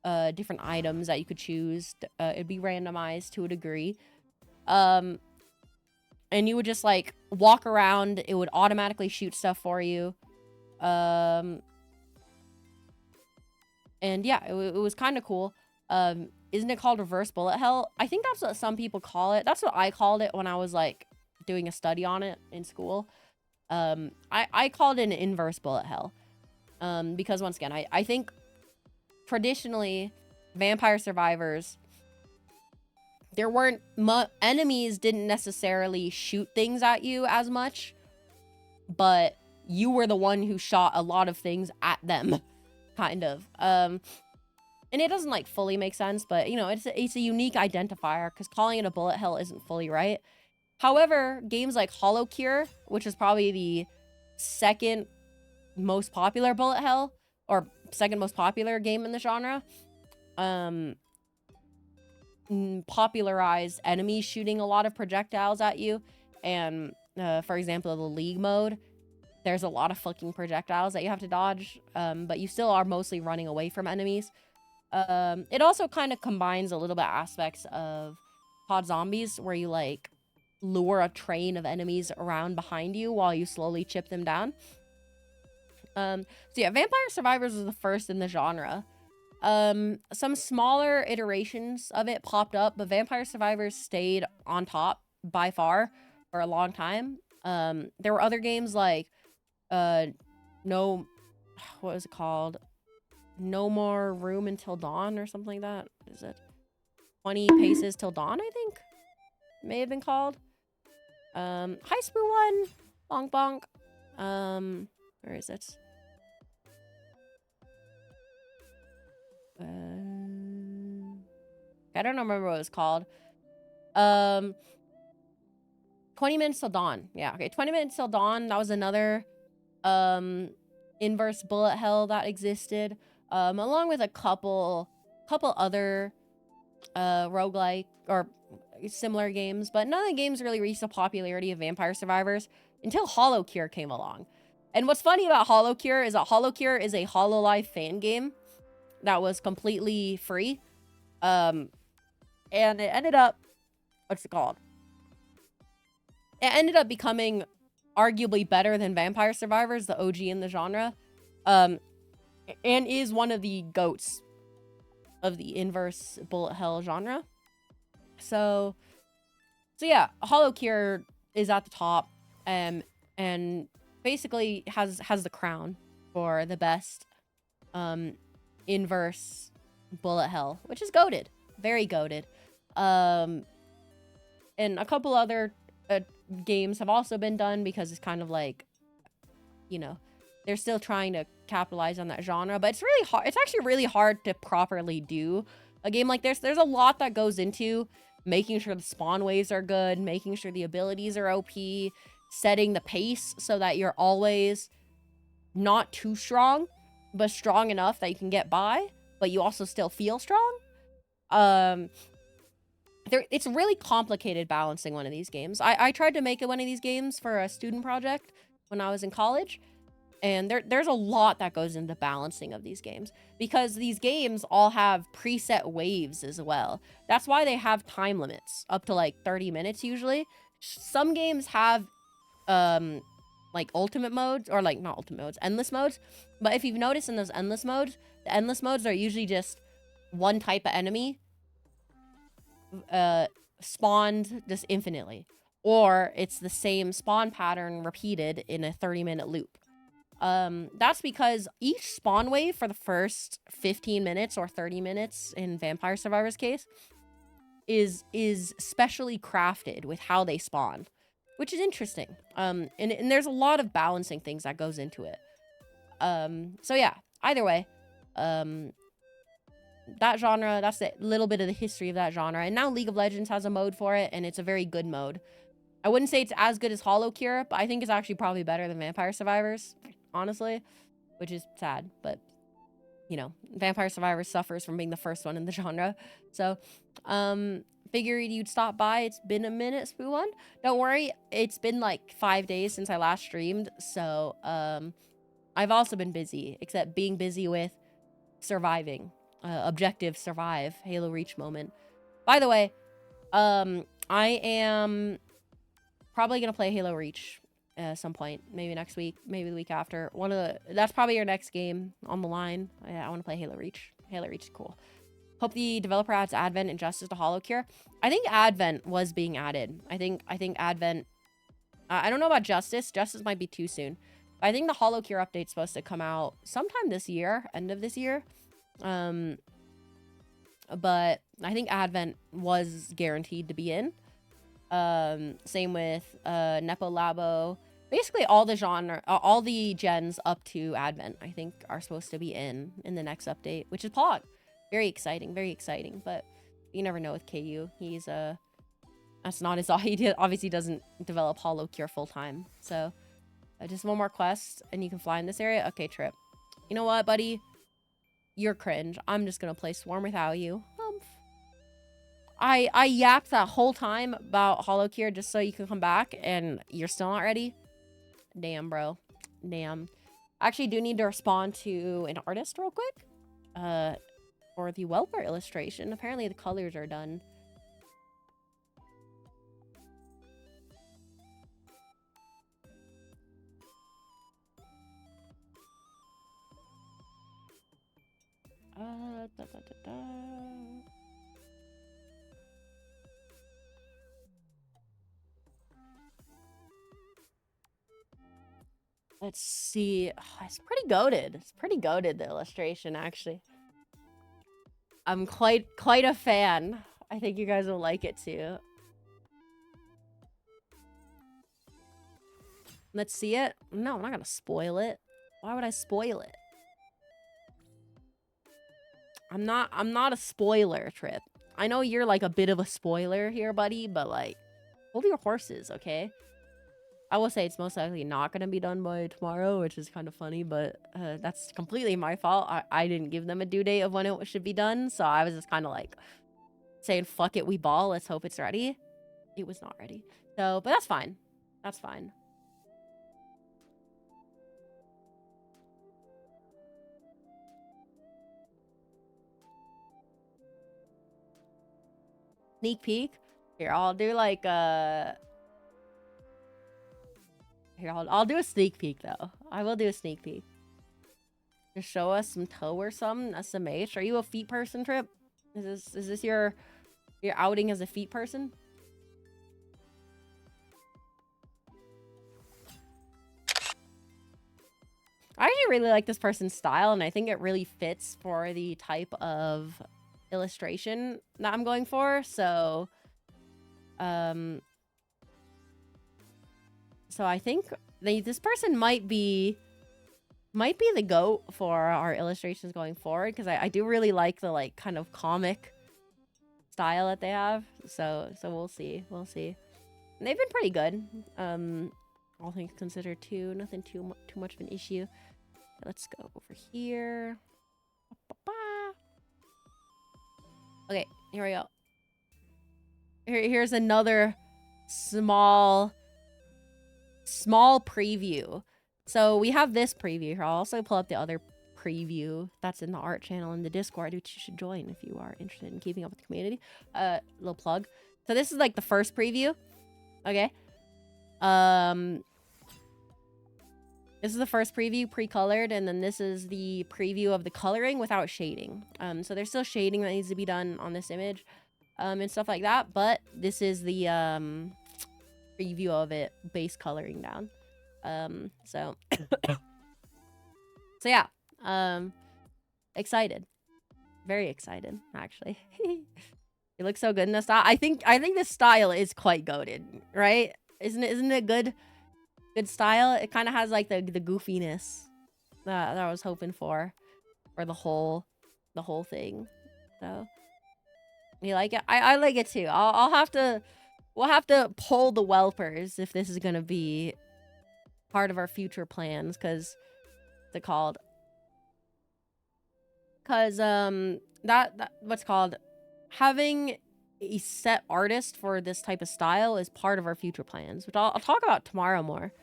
Speaker 1: different items that you could choose. It'd be randomized to a degree. And you would just like walk around. It would automatically shoot stuff for you. And yeah, it was kind of cool. Isn't it called reverse bullet hell? I think that's what some people call it. That's what I called it when I was like doing a study on it in school. I called it an inverse bullet hell. Because once again, I think traditionally Vampire Survivors, there weren't enemies didn't necessarily shoot things at you as much, but you were the one who shot a lot of things at them, kind of. and it doesn't like fully make sense, but you know, it's a unique identifier because calling it a bullet hell isn't fully right. However, games like Hollow Cure, which is probably the second most popular bullet hell or second most popular game in the genre, popularized enemies shooting a lot of projectiles at you. And for example, the League mode, there's a lot of fucking projectiles that you have to dodge, but you still are mostly running away from enemies. It also kind of combines a little bit aspects of COD Zombies, where you like lure a train of enemies around behind you while you slowly chip them down. So yeah, Vampire Survivors was the first in the genre. Some smaller iterations of it popped up, but Vampire Survivors stayed on top by far for a long time. There were other games like what was it called? No More Room Until Dawn or something like that. Is it 20 Paces Till Dawn, I think? May have been called. High Spoo 1. Bonk bonk. Where is it? I don't remember what it was called. 20 Minutes Till Dawn. Yeah, okay. 20 Minutes Till Dawn. That was another inverse bullet hell that existed. Along with a couple other roguelike or similar games, but none of the games really reached the popularity of Vampire Survivors until Hollow Cure came along. And what's funny about Hollow Cure is that Hollow Cure is a Hololive fan game that was completely free. And it ended up, what's it called? It ended up becoming arguably better than Vampire Survivors, the OG in the genre. And is one of the GOATs of the inverse bullet hell genre. So yeah, Hollow Cure is at the top, and basically has the crown for the best inverse bullet hell, which is goated, very goated. And a couple other games have also been done because it's kind of like, you know, they're still trying to capitalize on that genre, but it's really hard. It's actually really hard to properly do a game like this. There's a lot that goes into making sure the spawn waves are good, making sure the abilities are OP, setting the pace so that you're always not too strong, but strong enough that you can get by, but you also still feel strong. It's really complicated balancing one of these games. I tried to make one of these games for a student project when I was in college, and there's a lot that goes into balancing of these games because these games all have preset waves as well. That's why they have time limits up to like 30 minutes usually. Some games have like ultimate modes, or like not ultimate modes, endless modes. But if you've noticed in those endless modes, the endless modes are usually just one type of enemy spawned just infinitely, or it's the same spawn pattern repeated in a 30-minute loop. That's because each spawn wave for the first 15 minutes or 30 minutes in Vampire Survivors case is specially crafted with how they spawn, which is interesting. And there's a lot of balancing things that goes into it. So yeah, either way, that genre, that's a little bit of the history of that genre. And now League of Legends has a mode for it, and it's a very good mode. I wouldn't say it's as good as Hollow Cure, but I think it's actually probably better than Vampire Survivors, honestly, which is sad, but you know, Vampire Survivors suffers from being the first one in the genre. So figured you'd stop by. It's been a minute, Spoo1. Don't worry, it's been like 5 days since I last streamed, so I've also been busy, except being busy with surviving. Objective survive, Halo Reach moment. By the way, I am probably gonna play Halo Reach at some point, maybe next week, maybe the week after. That's probably your next game on the line. I want to play Halo Reach. Halo Reach is cool. Hope the developer adds Advent and Justice to Hollow Cure. I think Advent was being added. I think Advent. I don't know about Justice. Justice might be too soon. But I think the Hollow Cure update's supposed to come out sometime this year, end of this year. But I think Advent was guaranteed to be in. Same with Nepo Labo. Basically all the genre, all the gens up to Advent, I think, are supposed to be in the next update, which is Pog. Very exciting, very exciting. But you never know with KU. He's that's not his he obviously doesn't develop Hollow Cure full time. So just one more quest and you can fly in this area. Okay, Trip. You know what, buddy? You're cringe. I'm just gonna play Swarm without you. I yapped that whole time about Hollow Cure just so you can come back and you're still not ready. Damn, bro. Damn. I actually do need to respond to an artist real quick. For the Welper illustration. Apparently the colors are done. Let's see. Oh, it's pretty goated. It's pretty goated, the illustration, actually. I'm quite a fan. I think you guys will like it too. Let's see it. No, I'm not gonna spoil it. Why would I spoil it? I'm not a spoiler, Trip. I know you're like a bit of a spoiler here, buddy, but like, hold your horses, okay? I will say it's most likely not going to be done by tomorrow, which is kind of funny, but that's completely my fault. I didn't give them a due date of when it should be done, so I was just kind of like saying, fuck it, we ball, let's hope it's ready. It was not ready. So, but that's fine. That's fine. Sneak peek? Here, I'll do like Here, I'll do a sneak peek though. I will do a sneak peek. Just show us some toe or something. SMH. Are you a feet person, Trip? Is this your outing as a feet person? I actually really like this person's style, and I think it really fits for the type of illustration that I'm going for. So so I think this person might be the GOAT for our illustrations going forward, because I do really like the like kind of comic style that they have. So we'll see. We'll see. And they've been pretty good. All things considered too. Nothing too much of an issue. Let's go over here. Okay, here we go. Here's another small preview. So we have this preview here. I'll also pull up the other preview that's in the art channel in the Discord, which you should join if you are interested in keeping up with the community. Little plug. So this is like the first preview. Okay. This is the first preview, pre-colored, and then this is the preview of the coloring without shading. So there's still shading that needs to be done on this image, and stuff like that, but this is the preview of it, base coloring down. So yeah, excited, very excited, actually. It looks so good in the style. I think this style is quite goated, right? Isn't it good style? It kind of has like the goofiness that I was hoping for the whole thing. So you like it? I like it too. We'll have to pull the Welpers if this is gonna be part of our future plans, because that what's called having a set artist for this type of style is part of our future plans, which I'll talk about tomorrow more,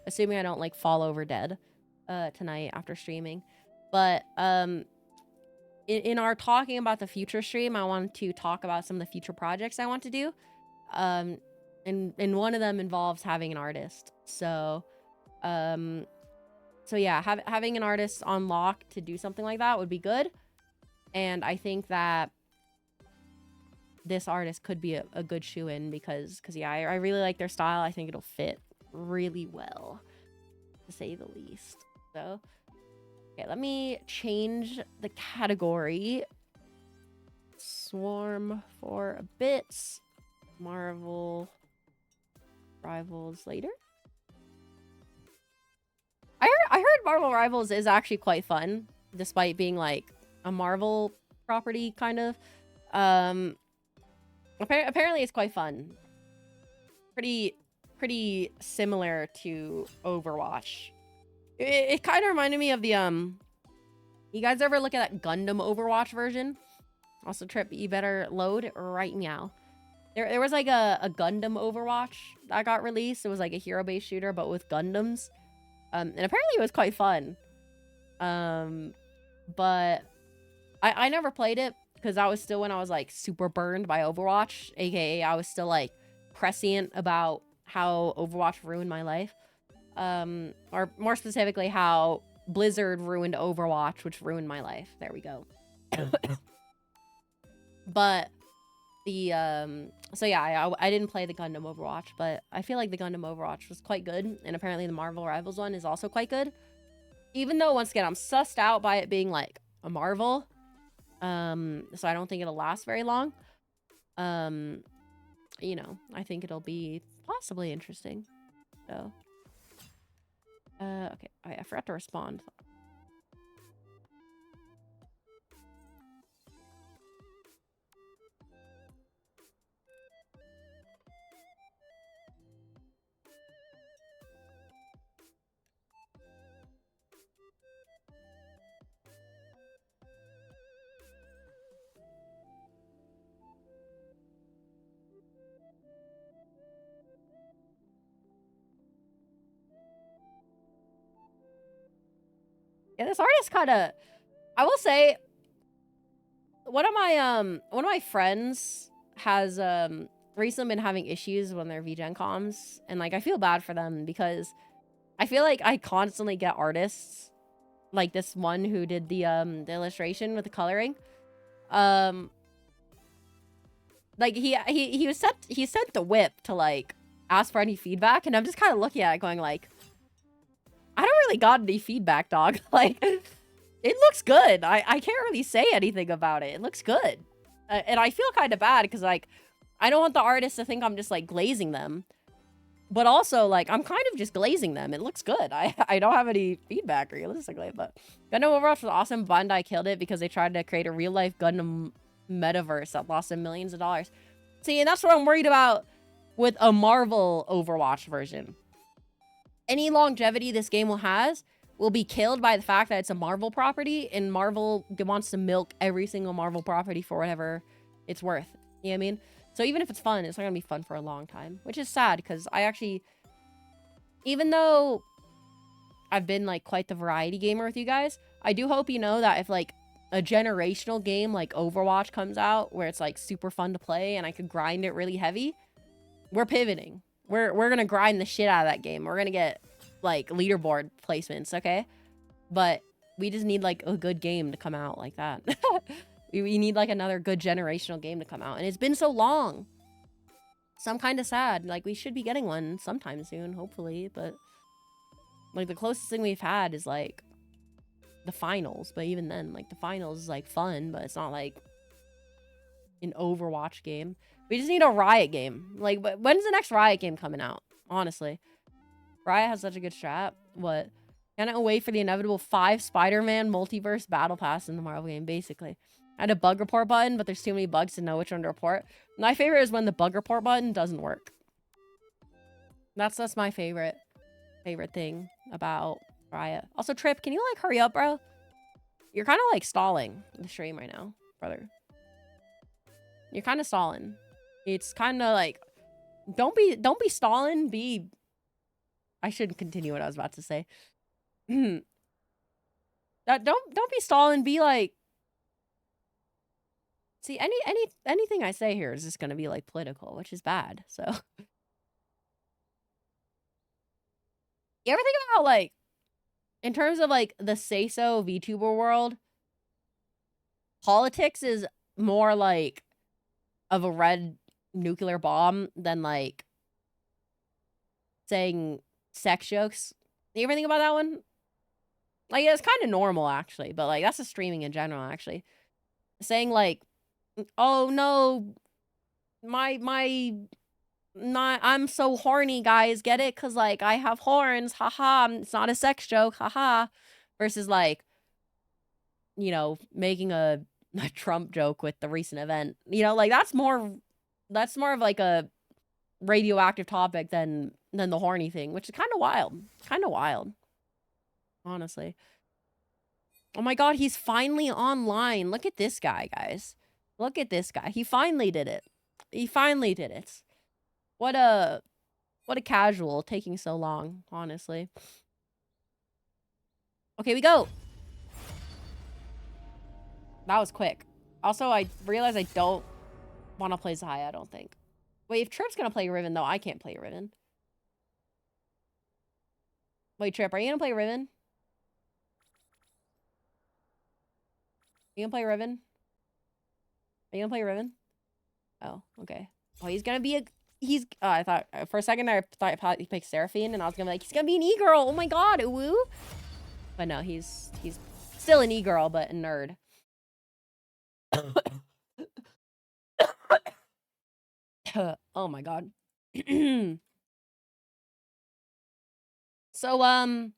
Speaker 1: assuming I don't like fall over dead tonight after streaming. But in our talking about the future stream, I want to talk about some of the future projects I want to do, and one of them involves having an artist. So yeah, having an artist on lock to do something like that would be good, and I think that this artist could be a good shoe-in, because yeah, I really like their style. I think it'll fit really well, to say the least. So okay, let me change the category. Swarm for a bit. Marvel Rivals later. I heard Marvel Rivals is actually quite fun, despite being like a Marvel property, kind of. Apparently it's quite fun. Pretty similar to Overwatch. It kind of reminded me of the you guys ever look at that Gundam Overwatch version? Also, Trip, you better load right now. There was like a Gundam Overwatch that got released. It was like a hero-based shooter, but with Gundams. And apparently it was quite fun. But I never played it because that was still when I was like super burned by Overwatch, aka I was still like prescient about how Overwatch ruined my life. Or more specifically, how Blizzard ruined Overwatch, which ruined my life. There we go. But the so yeah, I didn't play the Gundam Overwatch, but I feel like the Gundam Overwatch was quite good, and apparently the Marvel Rivals one is also quite good. Even though, once again, I'm sussed out by it being like a Marvel, so I don't think it'll last very long. You know, I think it'll be possibly interesting. So, okay, I forgot to respond. Yeah, this artist kind of, I will say, one of my friends has recently been having issues when they're VGen comms, and like I feel bad for them because I feel like I constantly get artists like this one who did the illustration with the coloring. Like he sent the whip to like ask for any feedback, and I'm just kind of looking at it going like, I don't really got any feedback, dog. Like, it looks good. I can't really say anything about it. It looks good. And I feel kind of bad because, like, I don't want the artist to think I'm just, like, glazing them. But also, like, I'm kind of just glazing them. It looks good. I don't have any feedback, realistically. But Gundam Overwatch was awesome. Bandai killed it because they tried to create a real-life Gundam metaverse that lost them millions of dollars. See, and that's what I'm worried about with a Marvel Overwatch version. Any longevity this game will be killed by the fact that it's a Marvel property, and Marvel wants to milk every single Marvel property for whatever it's worth. You know what I mean? So even if it's fun, it's not gonna be fun for a long time, which is sad because I actually, even though I've been like quite the variety gamer with you guys, I do hope you know that if like a generational game like Overwatch comes out where it's like super fun to play and I could grind it really heavy, we're pivoting. We're gonna grind the shit out of that game. We're gonna get like leaderboard placements, okay? But we just need like a good game to come out like that. we need like another good generational game to come out, and it's been so long. So I'm kind of sad. Like, we should be getting one sometime soon, hopefully. But like the closest thing we've had is like the finals. But even then, like the finals is like fun, but it's not like an Overwatch game. We just need a Riot game. Like, when's the next Riot game coming out? Honestly. Riot has such a good strat. What? Cannot wait for the inevitable 5 Spider-Man multiverse battle pass in the Marvel game, basically. I had a bug report button, but there's too many bugs to know which one to report. My favorite is when the bug report button doesn't work. That's my favorite thing about Riot. Also, Trip, can you like hurry up, bro? You're kind of like stalling the stream right now, brother. You're kind of stalling. It's kind of like, don't be stalling. I shouldn't continue what I was about to say. Don't be stalling. Be like, see, anything I say here is just gonna be like political, which is bad. So you ever think about like, in terms of like the say so VTuber world, politics is more like of a red nuclear bomb than like saying sex jokes. You ever think about that one? Like, it's kind of normal actually, but like that's just streaming in general actually. Saying like, oh no, I'm so horny, guys, get it? Cause like I have horns, haha, it's not a sex joke, haha. Versus like, you know, making a a Trump joke with the recent event. You know, like that's more of like a radioactive topic than the horny thing, which is kind of wild. Kind of wild. Honestly. Oh my god, he's finally online. Look at this guy, guys. Look at this guy. He finally did it. He finally did it. What a casual taking so long, honestly. Okay, we go. That was quick. Also, I realized I don't want to play Zaya, I don't think. Wait, if Trip's gonna play Riven, though, I can't play Riven. Wait, Trip, are you gonna play Riven? You gonna play Riven? Are you gonna play Riven? Oh, okay. Oh, he's gonna be a... He's... I thought... For a second, I thought he picked Seraphine, and I was gonna be like, he's gonna be an e-girl! Oh my god, woo! But no, he's still an e-girl, but a nerd. Oh my god. So,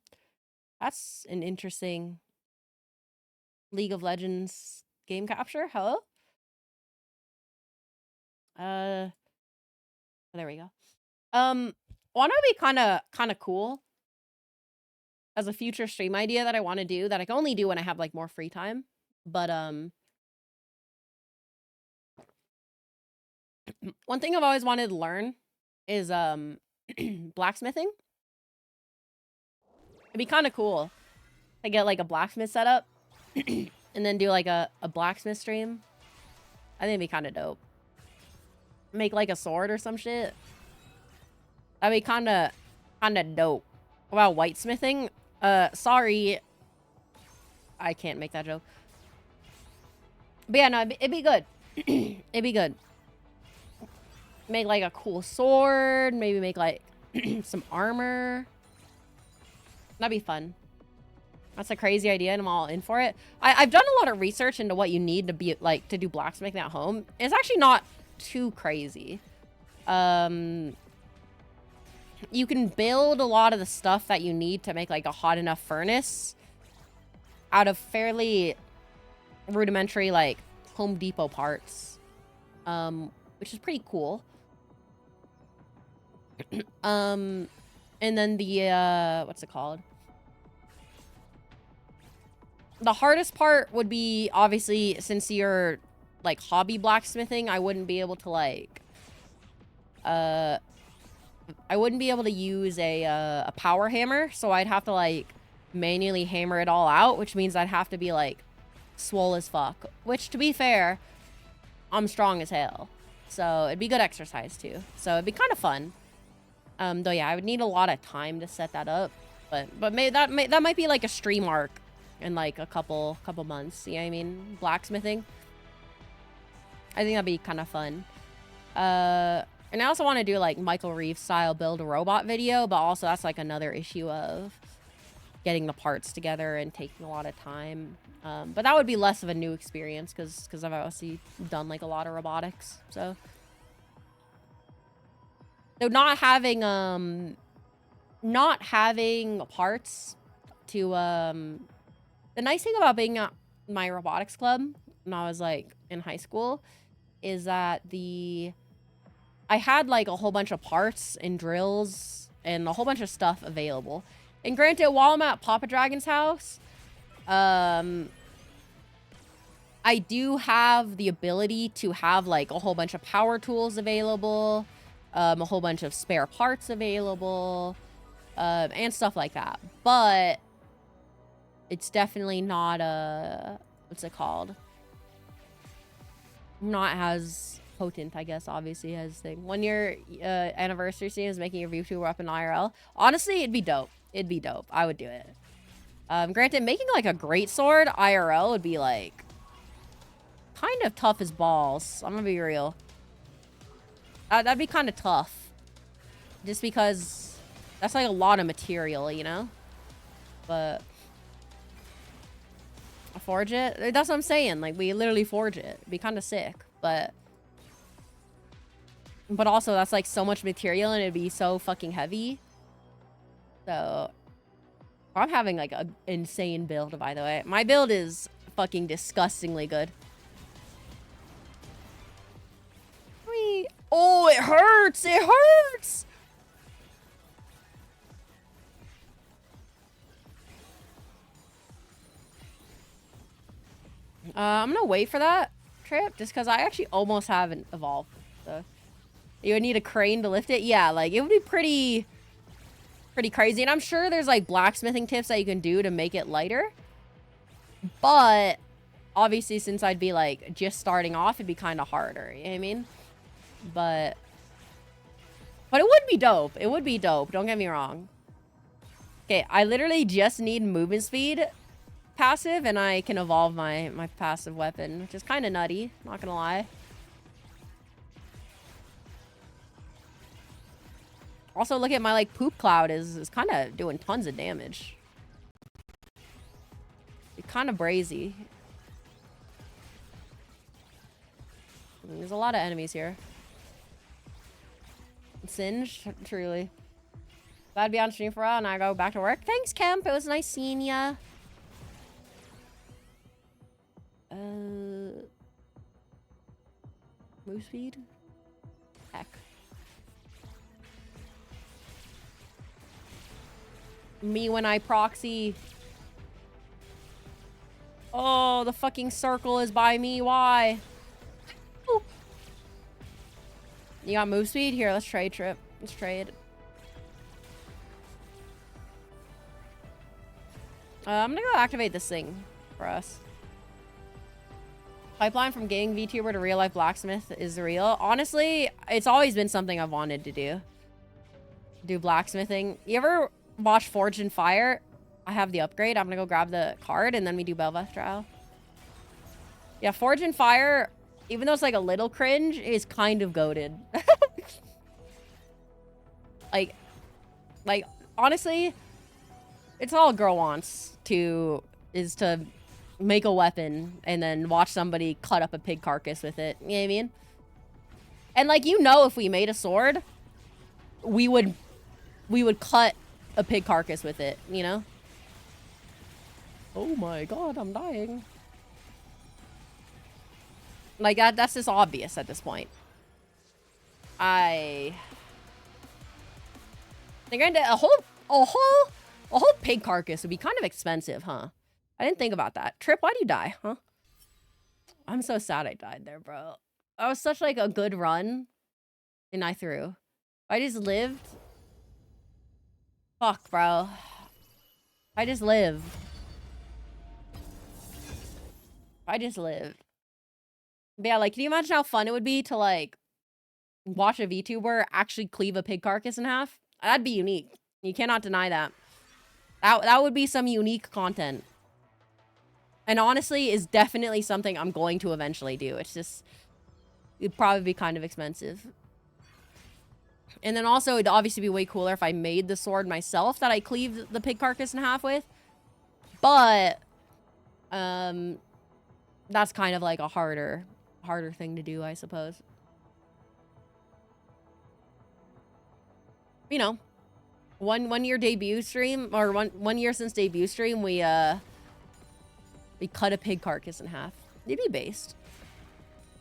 Speaker 1: that's an interesting League of Legends game capture. Hello? There we go. Wanna be kind of cool as a future stream idea that I want to do that I can only do when I have like more free time. But one thing I've always wanted to learn is blacksmithing. It'd be kind of cool to get like a blacksmith setup and then do like a blacksmith stream. I think it'd be kind of dope. Make like a sword or some shit. That'd be kind of dope. What about whitesmithing? Sorry, I can't make that joke. But yeah, no, it'd be good. It'd be good. Make like a cool sword. Maybe make like some armor. That'd be fun. That's a crazy idea, and I'm all in for it. I've done a lot of research into what you need to be like to do blacksmithing at home. It's actually not too crazy. You can build a lot of the stuff that you need to make like a hot enough furnace out of fairly rudimentary like Home Depot parts, which is pretty cool. And then the what's it called? The hardest part would be, obviously, since you're like hobby blacksmithing, I wouldn't be able to like I wouldn't be able to use a power hammer, so I'd have to like manually hammer it all out, which means I'd have to be like swole as fuck, which to be fair, I'm strong as hell, so it'd be good exercise too, so it'd be kind of fun. Though yeah, I would need a lot of time to set that up, but that might be like a stream arc in like a couple months. You know what I mean? Blacksmithing. I think that'd be kind of fun. And I also want to do like Michael Reeves style build a robot video, but also that's like another issue of getting the parts together and taking a lot of time. But that would be less of a new experience because I've obviously done like a lot of robotics. So not having parts to the nice thing about being at my robotics club when I was like in high school is that I had like a whole bunch of parts and drills and a whole bunch of stuff available. And granted, while I'm at Papa Dragon's house, I do have the ability to have like a whole bunch of power tools available, a whole bunch of spare parts available, and stuff like that. But it's definitely not what's it called? Not as potent, I guess, obviously, as thing. 1 year anniversary scene is making your VTuber up in IRL. Honestly, it'd be dope. It'd be dope. I would do it. Granted, making like a great sword IRL would be like kind of tough as balls. I'm gonna be real. That'd be kind of tough. Just because that's like a lot of material, you know? But forge it? That's what I'm saying. Like, we literally forge it. It'd be kind of sick. But also, that's like so much material and it'd be so fucking heavy. So I'm having like an insane build, by the way. My build is fucking disgustingly good. hurts! It hurts! I'm gonna wait for that trip just because I actually almost haven't evolved. So you would need a crane to lift it. Yeah, like it would be pretty crazy. And I'm sure there's like blacksmithing tips that you can do to make it lighter. But obviously, since I'd be like just starting off, it'd be kind of harder. You know what I mean? But it would be dope. It would be dope. Don't get me wrong. Okay, I literally just need movement speed passive, and I can evolve my passive weapon, which is kind of nutty. Not gonna lie. Also, look at my like poop cloud is kind of doing tons of damage. It's kind of brazy. There's a lot of enemies here. Singe, truly. Glad to be on stream for a while, and I go back to work. Thanks, Kemp. It was nice seeing ya. Move speed? Heck. Me when I proxy. Oh, the fucking circle is by me. Why? Ooh. You got move speed? Here, let's trade, Trip. Let's trade. I'm gonna go activate this thing for us. Pipeline from gang VTuber to real life blacksmith is real. Honestly, it's always been something I've wanted to do. Do blacksmithing. You ever watch Forged in Fire? I have the upgrade. I'm gonna go grab the card and then we do Belva trial. Yeah, Forged in Fire, even though it's like a little cringe, is kind of goated. like honestly, it's all a girl wants is to make a weapon and then watch somebody cut up a pig carcass with it. You know what I mean? And like, you know, if we made a sword, we would cut a pig carcass with it, you know? Oh my god, I'm dying. Like that's just obvious at this point. I think a whole pig carcass would be kind of expensive, huh? I didn't think about that. Trip, why'd you die, huh? I'm so sad I died there, bro. That was such like a good run, and I threw. I just lived. Fuck, bro. I just lived. I just lived. But yeah, like, can you imagine how fun it would be to like watch a VTuber actually cleave a pig carcass in half? That'd be unique. You cannot deny that. That would be some unique content. And honestly, is definitely something I'm going to eventually do. It's just, it'd probably be kind of expensive. And then also, it'd obviously be way cooler if I made the sword myself that I cleave the pig carcass in half with. But, that's kind of like a harder thing to do, I suppose. You know, one year debut stream, or one year since debut stream, we cut a pig carcass in half. It'd be based.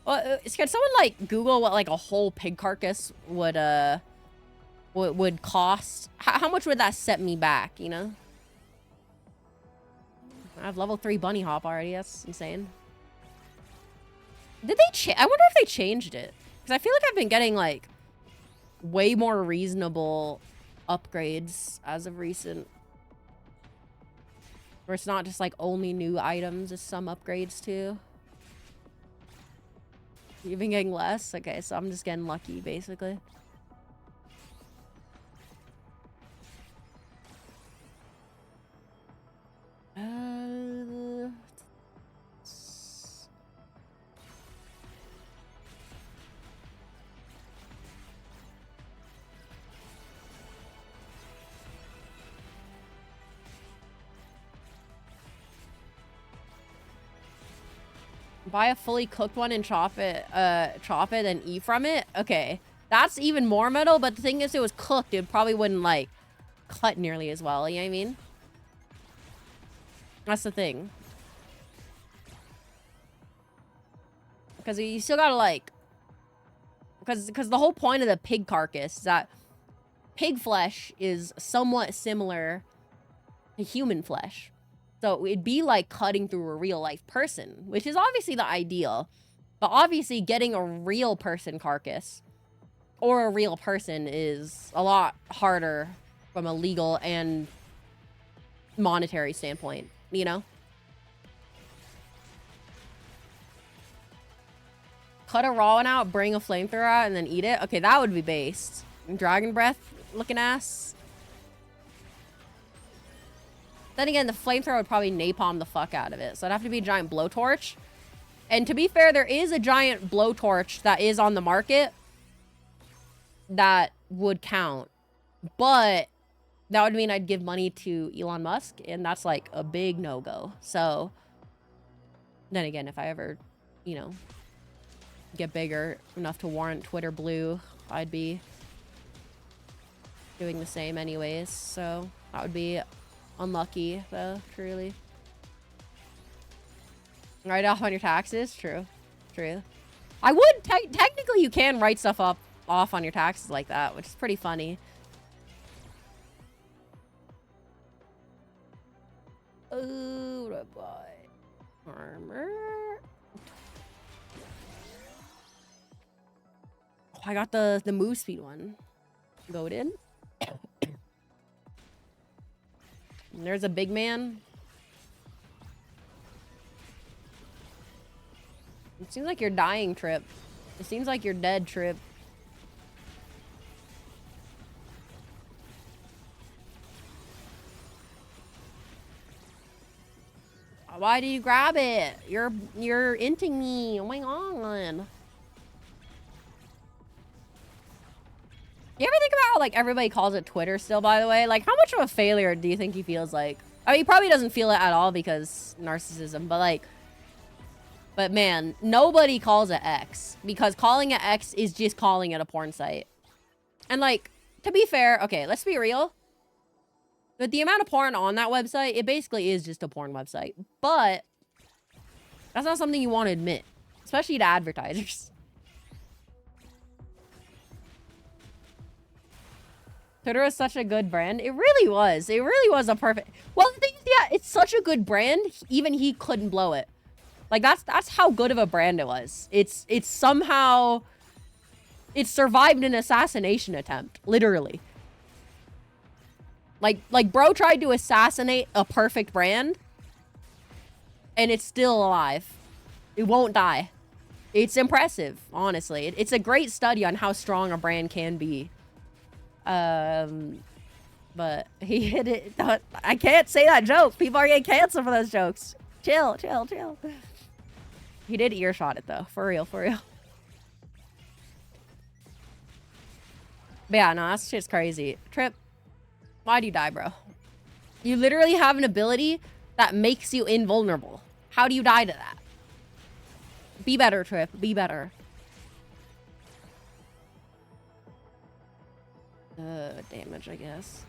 Speaker 1: Well, can someone like Google what like a whole pig carcass would cost? How much would that set me back? You know, I have level 3 bunny hop already. That's insane. Did they I wonder if they changed it, because I feel like I've been getting like way more reasonable upgrades as of recent. Where it's not just like only new items, it's some upgrades too. You've been getting less? Okay, so I'm just getting lucky, basically. Buy a fully cooked one and chop it and eat from it. Okay, that's even more metal. But the thing is, it was cooked. It probably wouldn't like cut nearly as well. You know what I mean? That's the thing. Because you still gotta like because the whole point of the pig carcass is that pig flesh is somewhat similar to human flesh. So it'd be like cutting through a real life person, which is obviously the ideal. But obviously getting a real person carcass or a real person is a lot harder from a legal and monetary standpoint, you know? Cut a raw one out, bring a flamethrower out, and then eat it? Okay, that would be based. Dragon breath looking ass. Then again, the flamethrower would probably napalm the fuck out of it. So it'd have to be a giant blowtorch. And to be fair, there is a giant blowtorch that is on the market that would count. But that would mean I'd give money to Elon Musk, and that's like a big no-go. So then again, if I ever, you know, get bigger enough to warrant Twitter Blue, I'd be doing the same anyways. So that would be unlucky, though, truly. Write off on your taxes? True. True. I would, technically you can write stuff off on your taxes like that, which is pretty funny. Oh, what do I buy? Armor. Oh, I got the move speed one. Goated. There's a big man. It seems like you're dying, Trip. It seems like you're dead, Trip. Why did you grab it? You're inting me. Oh my god. You ever think about how, like, everybody calls it Twitter still, by the way? Like, how much of a failure do you think he feels like? I mean, he probably doesn't feel it at all because narcissism, but, like... But, man, nobody calls it X. Because calling it X is just calling it a porn site. And, like, to be fair... Okay, let's be real. With the amount of porn on that website, it basically is just a porn website. But... that's not something you want to admit. Especially to advertisers. Twitter was such a good brand. It really was. It really was a perfect... Well, the thing is, yeah, it's such a good brand. Even he couldn't blow it. Like, that's how good of a brand it was. It's somehow... It survived an assassination attempt. Literally. Like, bro tried to assassinate a perfect brand. And it's still alive. It won't die. It's impressive, honestly. It's a great study on how strong a brand can be. But he hit it. I can't say that joke. People are getting canceled for those jokes. Chill, chill, chill. He did earshot it, though. For real, for real. But yeah, no, that shit's crazy. Trip, why'd you die, bro? You literally have an ability that makes you invulnerable. How do you die to that? Be better, Trip. Be better. Damage, I guess.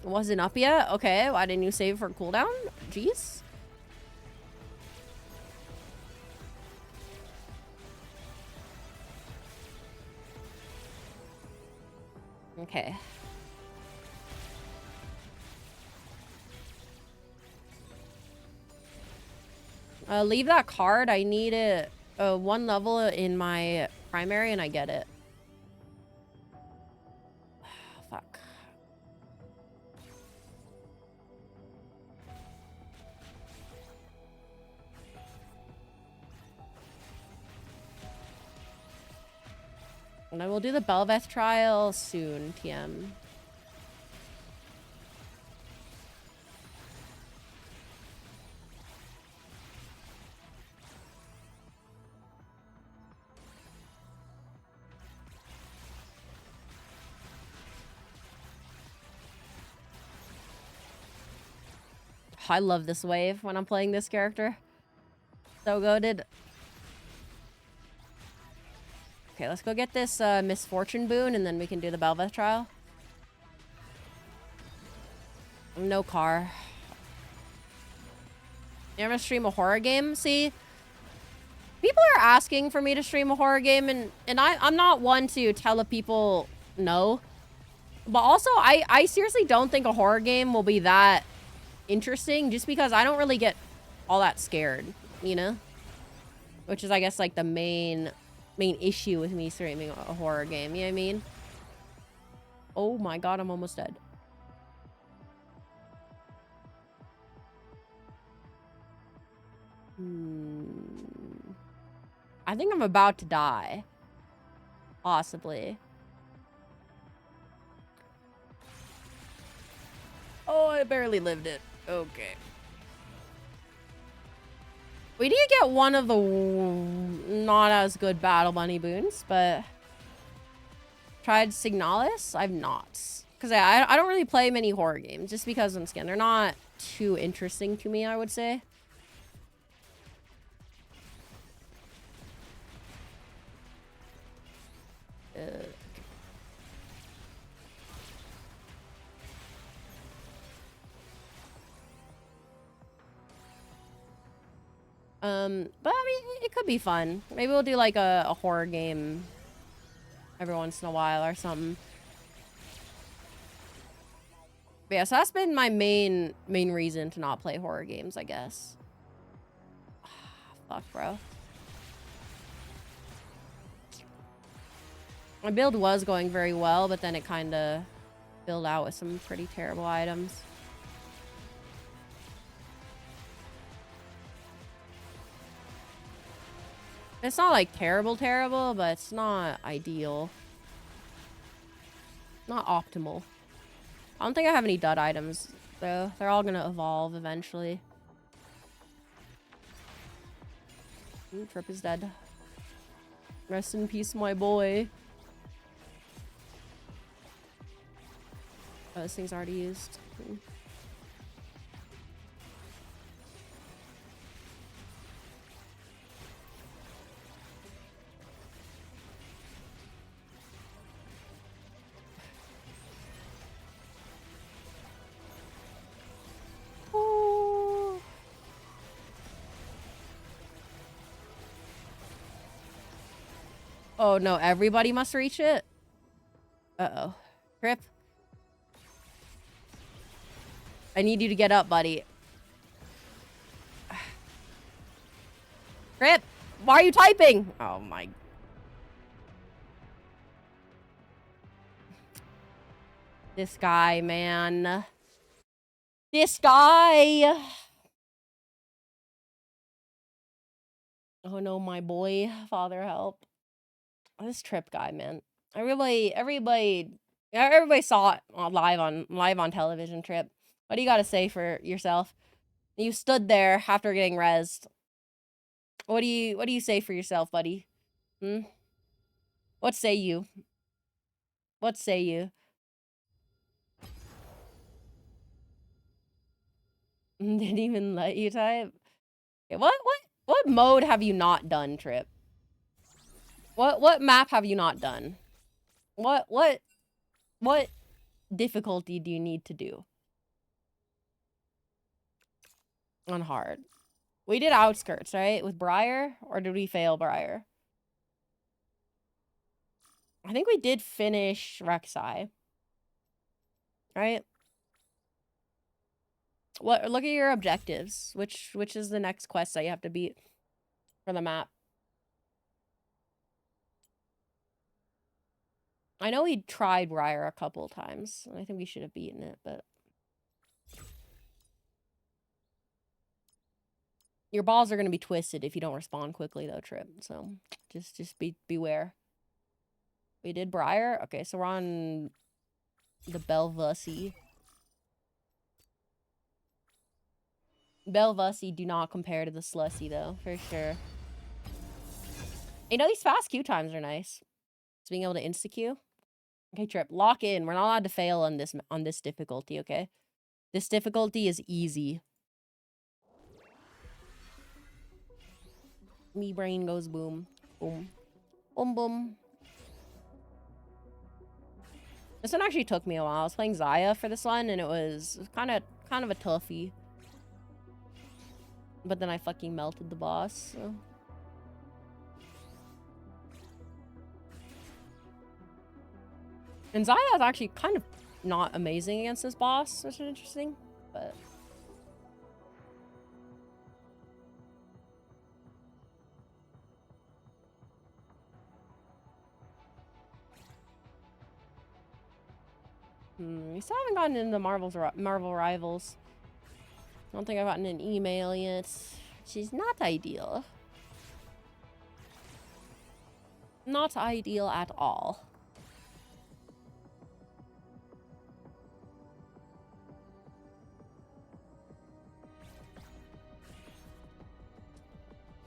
Speaker 1: Wasn't up yet? Okay, why didn't you save for cooldown? Jeez. Okay. Leave that card. I need it one level in my primary and I get it. Fuck. And I will do the Belveth trial soon, TM. I love this wave when I'm playing this character. So goated. Okay, let's go get this misfortune boon and then we can do the Belveth trial. No car. You ever stream a horror game? See, people are asking for me to stream a horror game, and I'm not one to tell people no. But also, I seriously don't think a horror game will be that interesting, just because I don't really get all that scared, you know? Which is, I guess, like the main issue with me streaming a horror game, you know what I mean? Oh my god, I'm almost dead. I think I'm about to die. Possibly. Oh, I barely lived it. Okay. We did get one of the not as good Battle Bunny boons, but tried Signalis? I've not. Because I don't really play many horror games, just because, once again, they're not too interesting to me, I would say. But I mean, it could be fun. Maybe we'll do like a horror game every once in a while or something. But yeah, so that's been my main reason to not play horror games, I guess. Fuck, bro. My build was going very well, but then it kind of filled out with some pretty terrible items. It's not like terrible, but it's not ideal. Not optimal. I don't think I have any dud items, though. They're all gonna evolve eventually. Ooh, Trip is dead. Rest in peace, my boy. Oh, this thing's already used. Oh no, everybody must reach it? Uh-oh. Trip. I need you to get up, buddy. Trip! Why are you typing? Oh my... This guy, man. This guy! Oh no, my boy. Father help. This Trip guy, man. Everybody saw it live on television. Trip. What do you got to say for yourself? You stood there after getting rezzed. What do you say for yourself, buddy? What say you? What say you? Didn't even let you type. Okay, what mode have you not done, Trip? What map have you not done? What difficulty do you need to do? On hard. We did Outskirts, right? With Briar? Or did we fail Briar? I think we did finish Rek'Sai. Right? Look at your objectives. Which is the next quest that you have to beat for the map? I know we tried Briar a couple times. I think we should have beaten it, but... Your balls are going to be twisted if you don't respond quickly, though, Trip. So, just beware. We did Briar? Okay, so we're on... the Belvussi. Belvussi do not compare to the Slushy, though, for sure. You know, these fast queue times are nice. Just being able to insta-queue. Okay, Trip, lock in. We're not allowed to fail on this difficulty, okay? This difficulty is easy. Me brain goes boom. Boom. Boom, boom. This one actually took me a while. I was playing Xayah for this one, and it was kind of a toughie. But then I fucking melted the boss, so. And Zaya is actually kind of not amazing against this boss, which is interesting, but... We still haven't gotten into Marvel Rivals. I don't think I've gotten an email yet. She's not ideal. Not ideal at all.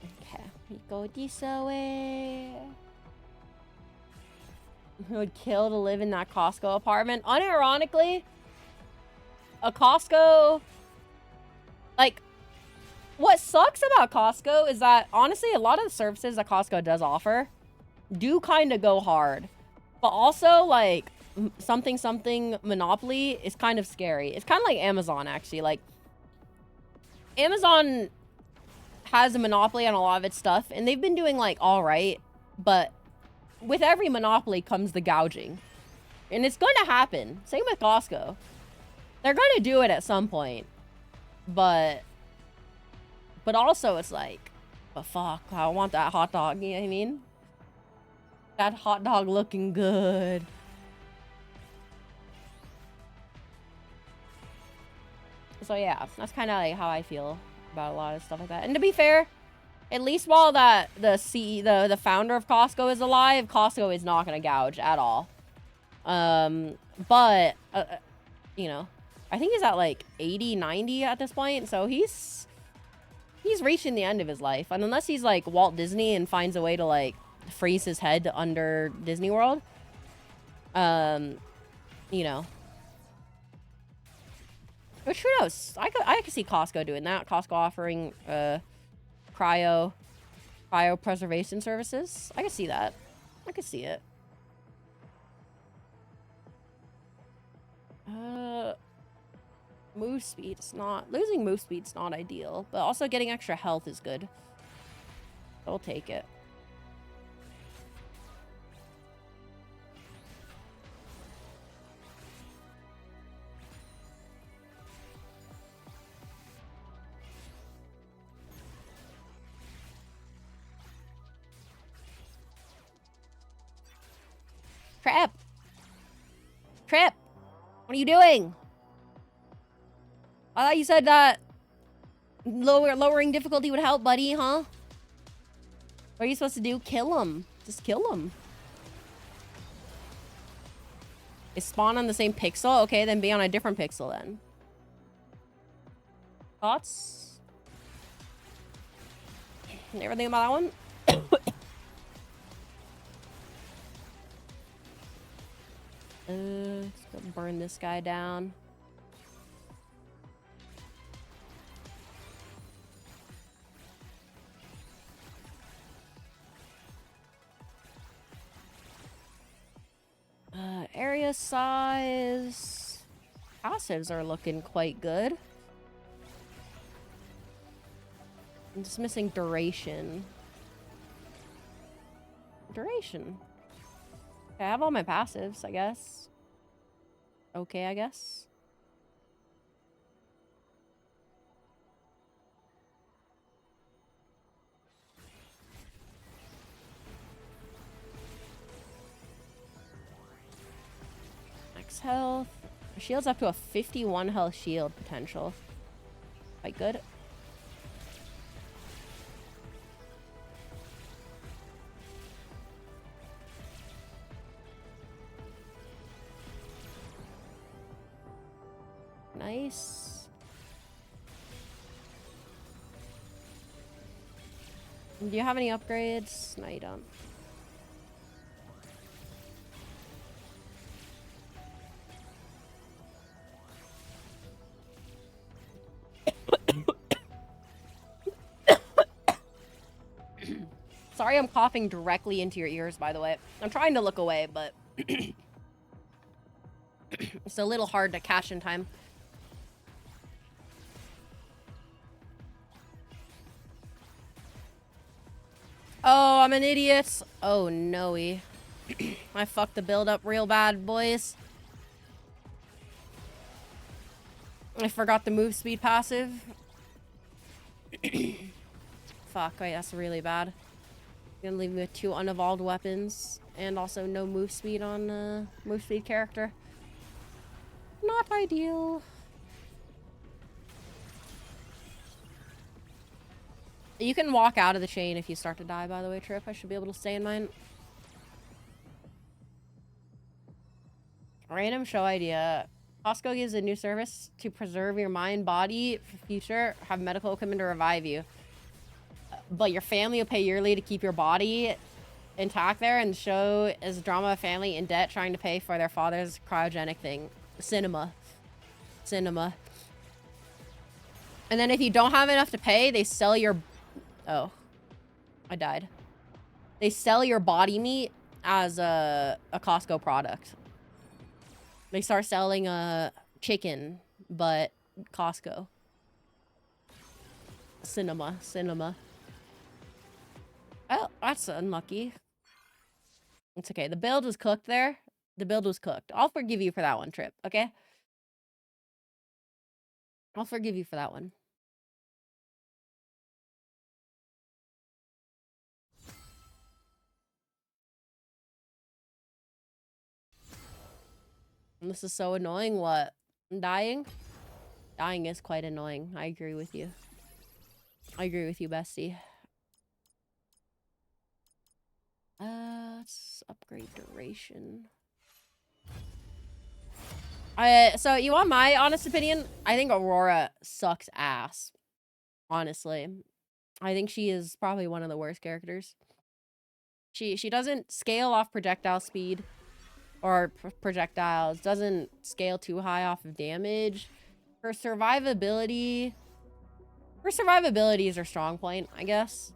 Speaker 1: Okay, we go this way. Who would kill to live in that Costco apartment? Unironically, a Costco... Like, what sucks about Costco is that, honestly, a lot of the services that Costco does offer do kind of go hard. But also, like, something Monopoly is kind of scary. It's kind of like Amazon, actually. Like, Amazon has a monopoly on a lot of its stuff, and they've been doing, like, all right. But with every monopoly comes the gouging. And it's going to happen. Same with Costco. They're going to do it at some point. But also it's like, but fuck, I want that hot dog, you know what I mean? That hot dog looking good. So yeah, that's kind of like how I feel about a lot of stuff like that. And to be fair, at least while the founder of Costco is alive, Costco is not going to gouge at all. But you know, I think he's at like 80, 90 at this point, so he's reaching the end of his life. And unless he's like Walt Disney and finds a way to like freeze his head under Disney World, you know. Which, who knows? I could see Costco doing that. Costco offering cryo preservation services. I could see that. I could see it. Move speed's not... Losing move speed's not ideal, but also getting extra health is good. I'll take it. Trip! Trip! What are you doing? I thought you said that lowering difficulty would help, buddy, huh? What are you supposed to do? Kill him. Just kill him. Is spawn on the same pixel? Okay, then be on a different pixel then. Thoughts? Never think about that one? Let's go burn this guy down. Area size. Passives are looking quite good. I'm just missing duration. Duration. Okay, I have all my passives, I guess. Okay, I guess. Max health. Shield's up to a 51 health shield potential. Quite good. Nice. Do you have any upgrades? No, you don't. Sorry, I'm coughing directly into your ears, by the way. I'm trying to look away, but it's a little hard to catch in time. Oh, I'm an idiot. Oh, no. I fucked the build up real bad, boys. I forgot the move speed passive. Fuck, wait, that's really bad. Gonna leave me with 2 unevolved weapons and also no move speed on move speed character. Not ideal. You can walk out of the chain if you start to die, by the way, Trip. I should be able to stay in mine. Random show idea. Costco gives a new service to preserve your mind, body for future. Have medical equipment to revive you. But your family will pay yearly to keep your body intact there, and the show is a drama of family in debt trying to pay for their father's cryogenic thing. Cinema. And then if you don't have enough to pay, they sell your... Oh. I died. They sell your body meat as a Costco product. They start selling chicken, but Costco. Cinema. Oh, that's unlucky. It's okay. The build was cooked there. The build was cooked. I'll forgive you for that one, Trip, okay? I'll forgive you for that one. And this is so annoying. What? Dying? Dying is quite annoying. I agree with you. I agree with you, bestie. Let's upgrade duration. So you want my honest opinion? I think Aurora sucks ass. Honestly. I think she is probably one of the worst characters. She doesn't scale off projectile speed or projectiles. Doesn't scale too high off of damage. Her survivability is her strong point, I guess.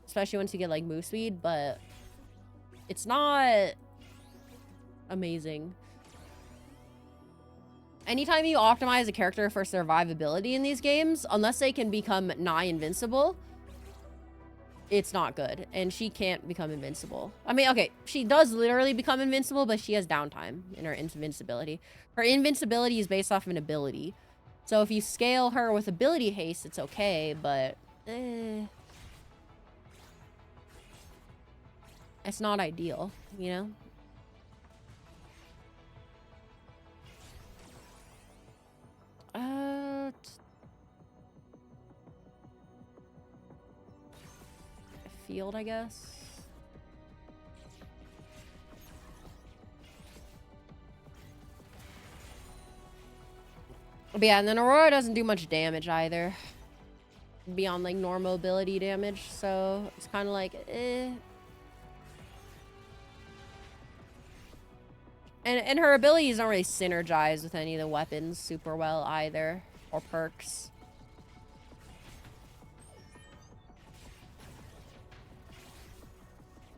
Speaker 1: Especially once you get like move speed, but it's not amazing. Anytime you optimize a character for survivability in these games, unless they can become nigh invincible, it's not good. And she can't become invincible. I mean, okay, she does literally become invincible, but she has downtime in her invincibility. Her invincibility is based off of an ability. So if you scale her with ability haste, it's okay, but it's not ideal, you know? Field, I guess. But yeah, and then Aurora doesn't do much damage either. Beyond like normal ability damage, so it's kind of like And her abilities don't really synergize with any of the weapons super well either, or perks.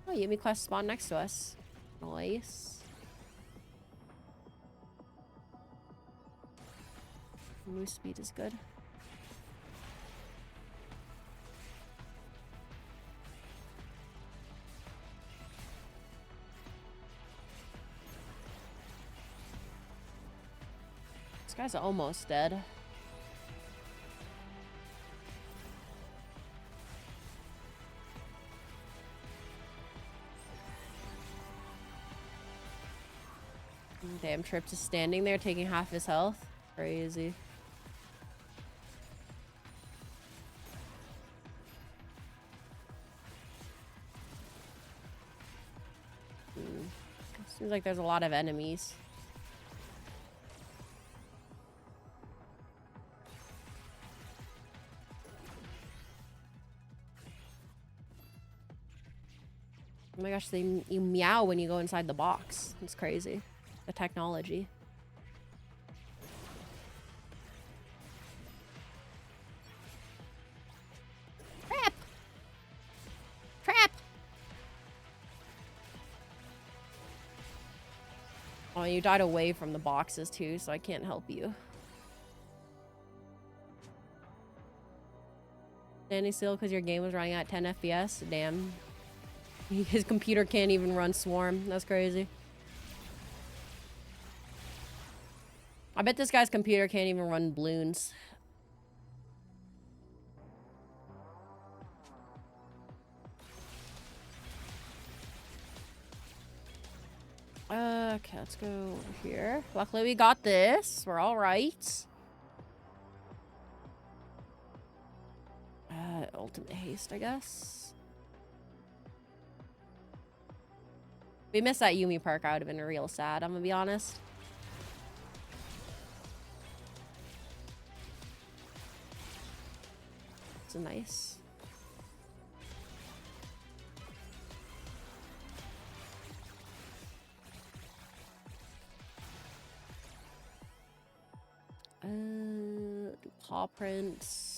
Speaker 1: Oh, Yumi Quest spawned next to us. Nice. Move speed is good. This guy's almost dead. Damn, Trip just standing there taking half his health. Crazy. Seems like there's a lot of enemies. Oh my gosh, you meow when you go inside the box. It's crazy. The technology. Trap! Trap! Oh, you died away from the boxes too, so I can't help you. Standing still because your game was running at 10 FPS? Damn. His computer can't even run Swarm. That's crazy. I bet this guy's computer can't even run Bloons. Okay, let's go over here. Luckily we got this. We're all right. Ultimate haste, I guess. If we missed that Yumi perk, I would have been real sad, I'm gonna be honest. It's nice. Do paw prints.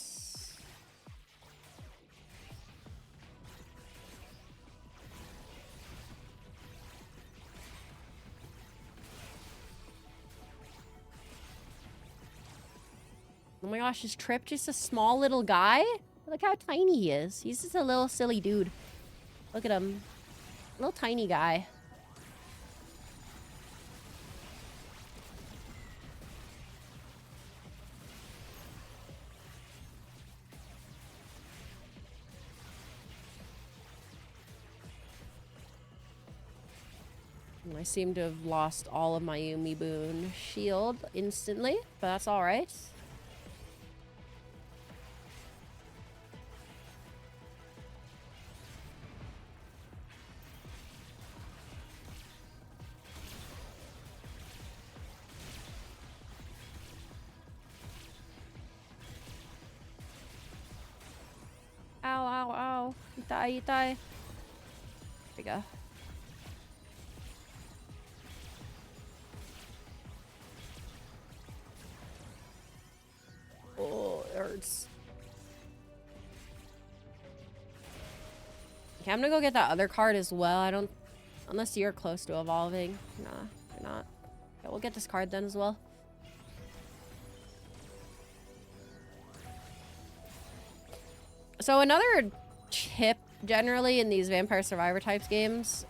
Speaker 1: Oh my gosh, is Trip just a small little guy? Look how tiny he is. He's just a little silly dude. Look at him. Little tiny guy. I seem to have lost all of my Yumi Boon shield instantly, but that's alright. Ow, ow, ow. Itai, itai. There we go. Oh, it hurts. Okay, I'm gonna go get that other card as well. I don't... Unless you're close to evolving. Nah, you're not. Okay, we'll get this card then as well. So another tip generally in these Vampire Survivor types games,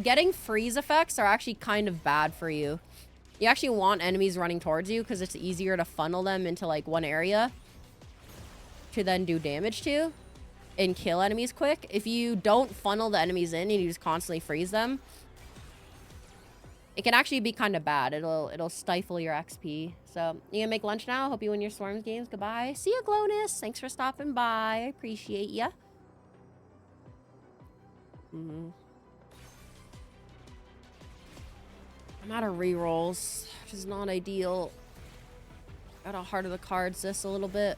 Speaker 1: getting freeze effects are actually kind of bad for you. You actually want enemies running towards you because it's easier to funnel them into like one area to then do damage to and kill enemies quick. If you don't funnel the enemies in and you just constantly freeze them, it can actually be kind of bad. It'll stifle your XP. So you gonna make lunch now? Hope you win your Swarms games. Goodbye. See ya, Glonus. Thanks for stopping by. I appreciate ya. I'm out of rerolls, which is not ideal. Gotta harder the cards this a little bit.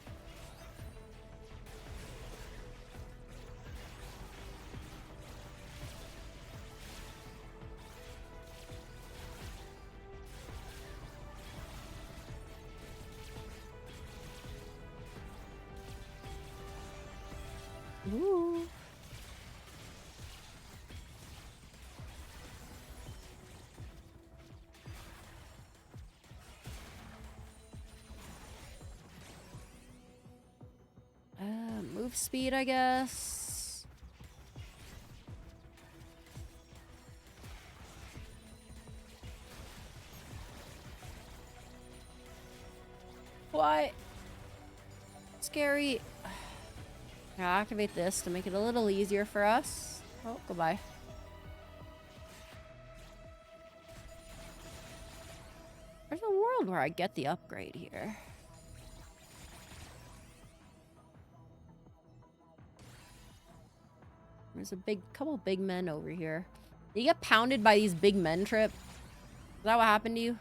Speaker 1: Ooh. Move speed, I guess. What? Scary. I'll activate this to make it a little easier for us. Oh, goodbye. There's a world where I get the upgrade here. There's a couple big men over here. You get pounded by these big men, Trip? Is that what happened to you?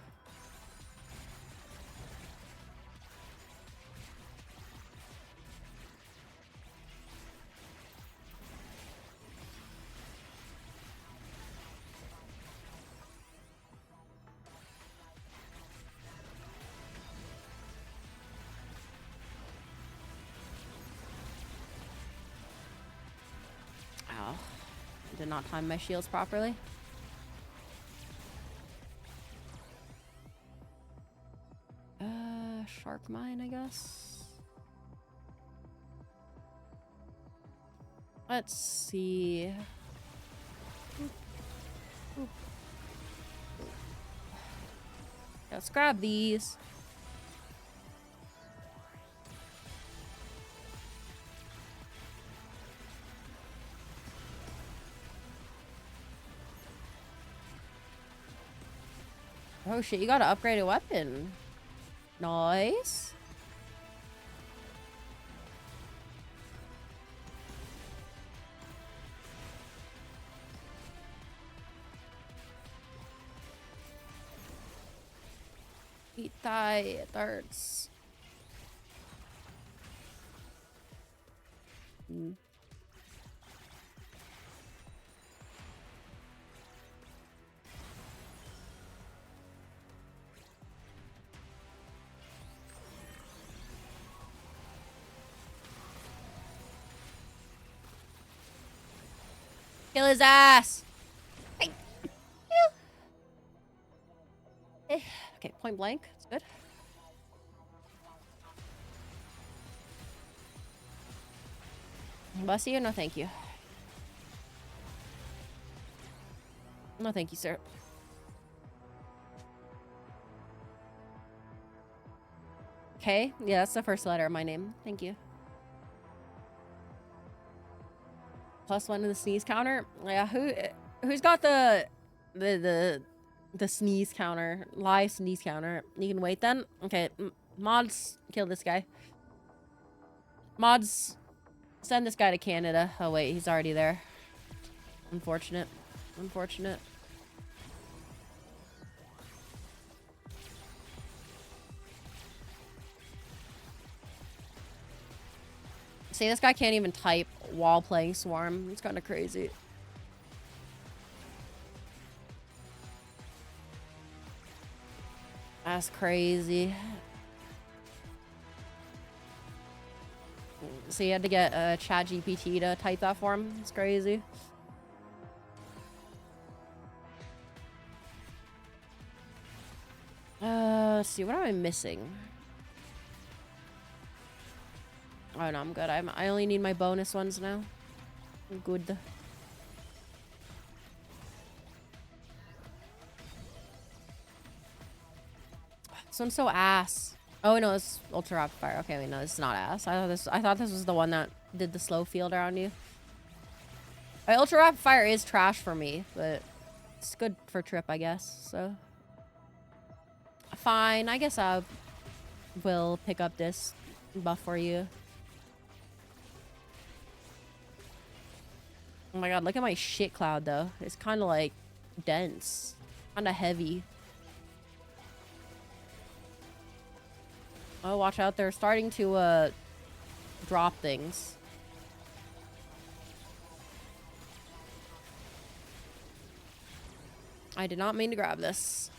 Speaker 1: Ow. I did not time my shields properly. Shark mine, I guess. Let's see. Let's grab these. Oh shit, you got to upgrade a weapon. Nice. Eat thigh darts. Kill his ass. Hey. Okay, point blank. That's good. Bussy or no thank you? No thank you, sir. Okay, yeah, that's the first letter of my name. Thank you. +1 to the sneeze counter. Yeah, who's got the sneeze counter? Live sneeze counter. You can wait then. Okay, mods, kill this guy. Mods, send this guy to Canada. Oh wait, he's already there. Unfortunate. Unfortunate. See, this guy can't even type while playing Swarm. It's kind of crazy. That's crazy. So you had to get ChatGPT to type that for him. It's crazy. Let's see. What am I missing? Oh no, I'm good. I only need my bonus ones now. I'm good. This one's so ass. Oh no, it's ultra rapid fire. Okay, wait, no, this is not ass. I thought this was the one that did the slow field around you. Ultra rapid fire is trash for me, but it's good for Trip, I guess. So fine, I guess I will pick up this buff for you. Oh my god, look at my shit cloud though. It's kind of like dense, kind of heavy. Oh, watch out. They're starting to drop things. I did not mean to grab this.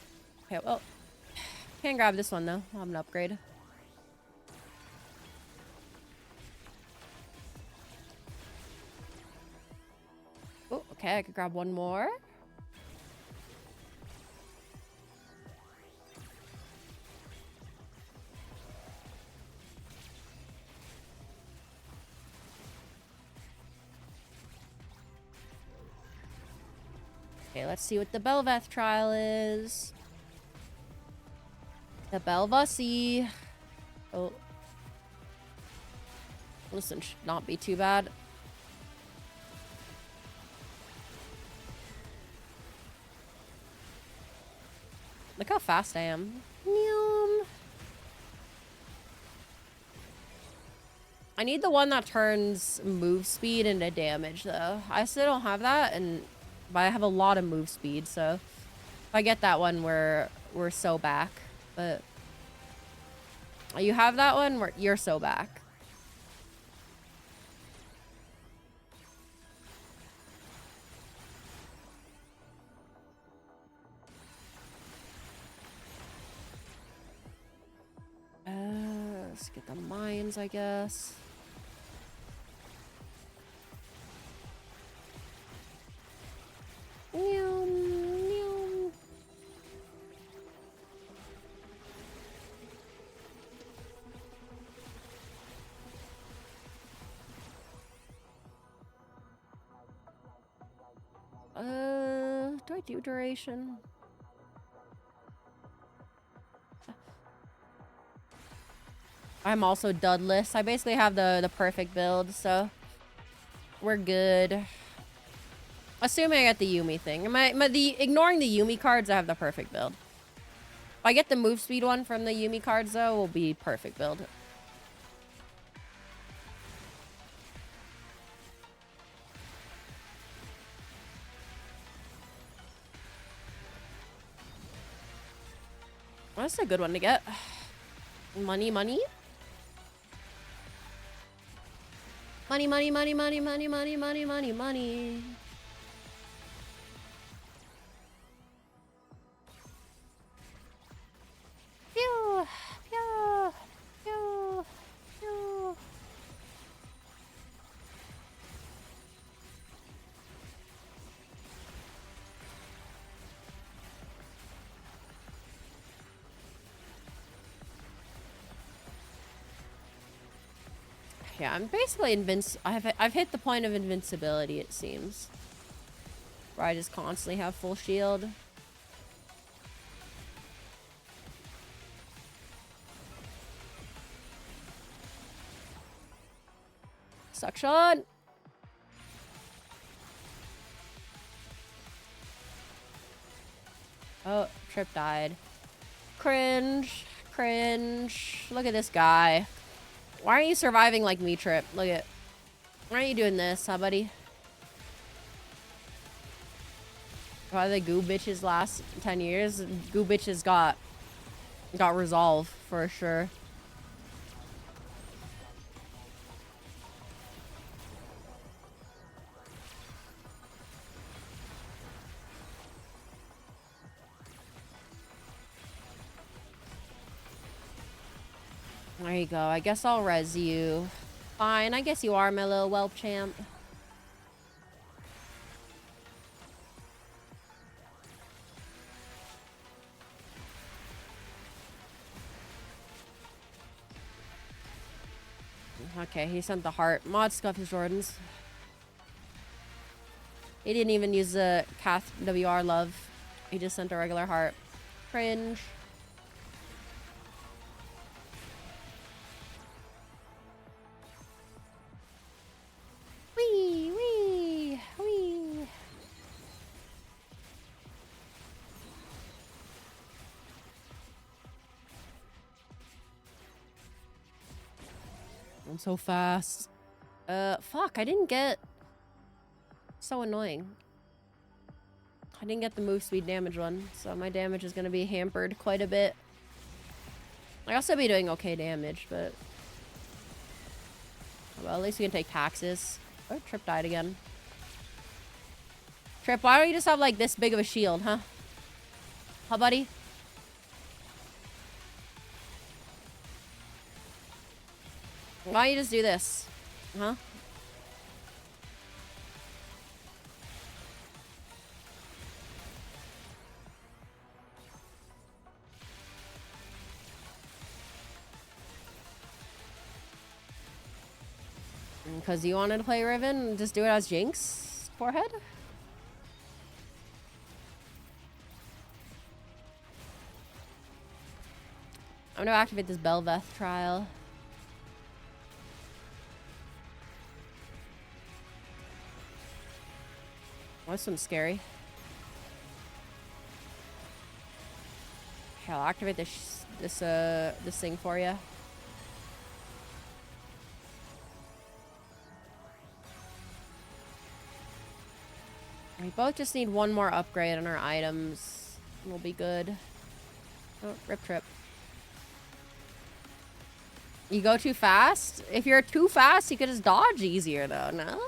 Speaker 1: Okay, well, can't grab this one though. I'll have an upgrade. Oh, okay, I could grab one more. Okay, let's see what the Belveth trial is. The Belvassi. Oh. Listen, should not be too bad. Look how fast I am. I need the one that turns move speed into damage, though. I still don't have that, but I have a lot of move speed, so if I get that one, we're so back. But you have that one, you're so back. Let's get the mines, I guess. Do I do duration? I'm also dudless. I basically have the perfect build, so we're good. Assuming I get the Yuumi thing. Ignoring the Yuumi cards, I have the perfect build. If I get the move speed one from the Yuumi cards, though, will be perfect build. Well, that's a good one to get. Money, money. Money, money, money, money, money, money, money, money, money. Pew, pew, pew, pew. Yeah, I'm basically I've hit the point of invincibility, it seems. Where I just constantly have full shield. Suction! Oh, Trip died. Cringe. Cringe. Look at this guy. Why aren't you surviving like me, Trip? Look at... Why aren't you doing this, huh, buddy? Why the goo bitches last 10 years? Goo bitches got resolve, for sure. There you go. I guess I'll res you. Fine. I guess you are my little whelp champ. Okay, he sent the heart. Mod scuff his Jordans. He didn't even use the Cath WR love. He just sent a regular heart. Cringe. Wee, wee, wee. I'm so fast. Fuck, I didn't get... So annoying. I didn't get the move speed damage one, so my damage is gonna be hampered quite a bit. I'll still be doing okay damage, but... Well, at least we can take taxes. Oh, Trip died again. Trip, why don't you just have, like, this big of a shield, huh? Huh, buddy? Why don't you just do this? Huh? Because you wanted to play Riven, just do it as Jinx? Forehead? I'm gonna activate this Belveth trial. Oh, this one's scary. Okay, I'll activate this thing for you. We both just need one more upgrade on our items. We'll be good. Oh, Rip Trip. You go too fast? If you're too fast, you could just dodge easier, though, no?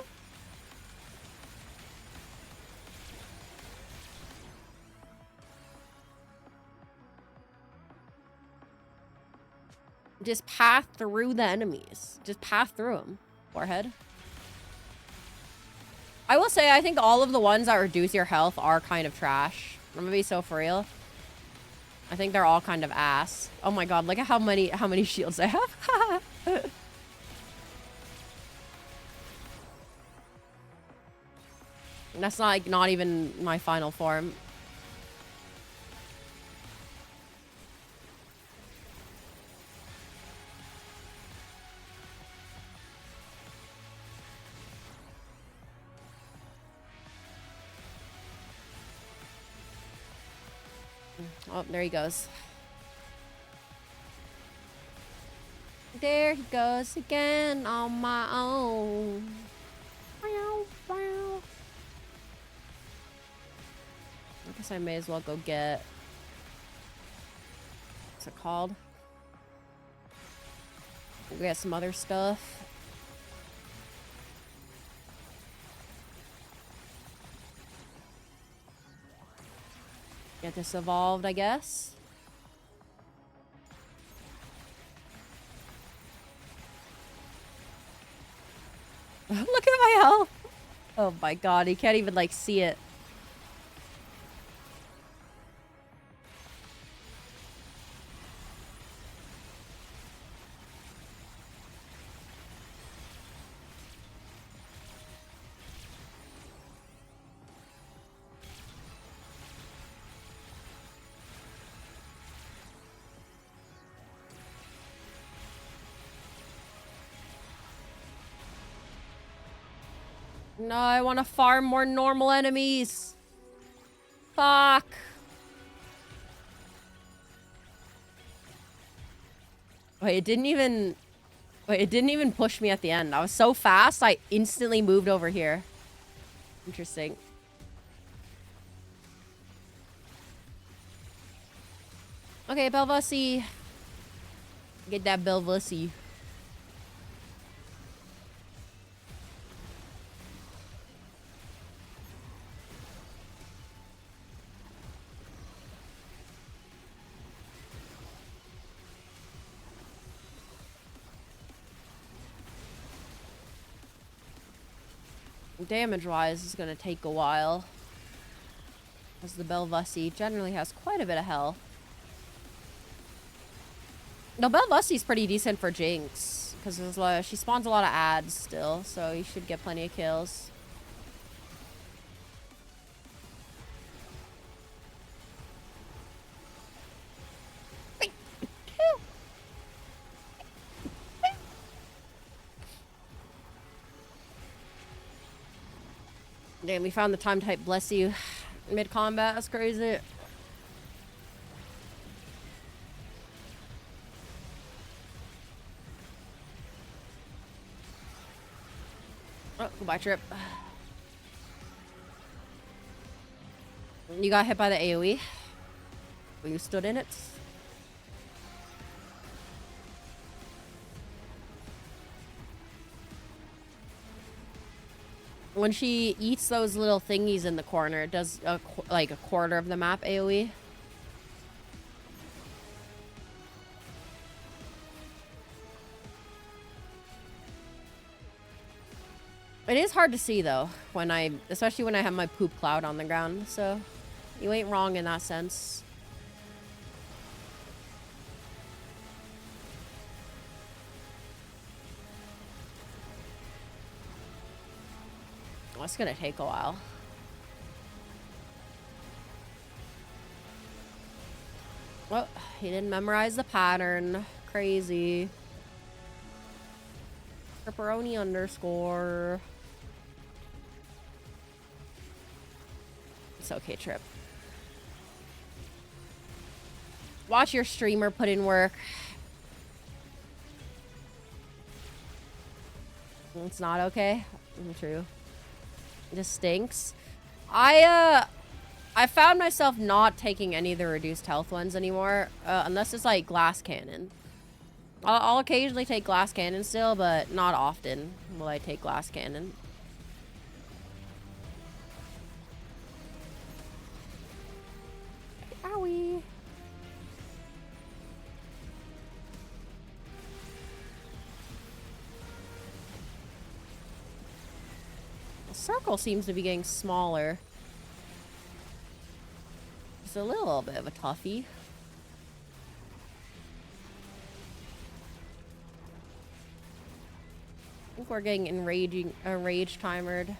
Speaker 1: Just path through the enemies. Just path through them. Forehead. I will say, I think all of the ones that reduce your health are kind of trash. I'm gonna be so for real. I think they're all kind of ass. Oh my god, look at how many shields I have. That's not like not even my final form. Oh, there he goes. There he goes again on my own. Wow, wow. I guess I may as well go get... What's it called? Go get some other stuff. Get this evolved, I guess. Look at my health. Oh my god, he can't even like see it. No, I want to farm more normal enemies. Fuck. Wait, it didn't even... Wait, it didn't even push me at the end. I was so fast, I instantly moved over here. Interesting. Okay, Belvasi. Get that Belvasi. Damage-wise, is going to take a while. As the Belvasi generally has quite a bit of health. No, Belvasi's pretty decent for Jinx. Because she spawns a lot of ads still. So you should get plenty of kills. Damn, we found the time type, bless you. Mid-combat, that's crazy. Oh, goodbye, Trip. You got hit by the AoE? Well, you stood in it? When she eats those little thingies in the corner, it does like a quarter of the map AoE. It is hard to see though, especially when I have my poop cloud on the ground, so you ain't wrong in that sense. Well, it's gonna take a while. Well, he didn't memorize the pattern. Crazy. Pepperoni underscore. It's okay, Trip. Watch your streamer put in work. It's not okay. True. It just stinks. I found myself not taking any of the reduced health ones anymore, unless it's like glass cannon. I'll occasionally take glass cannon still, but not often will I take glass cannon. Owie. The circle seems to be getting smaller. It's a little bit of a toughie. I think we're getting enrage timered.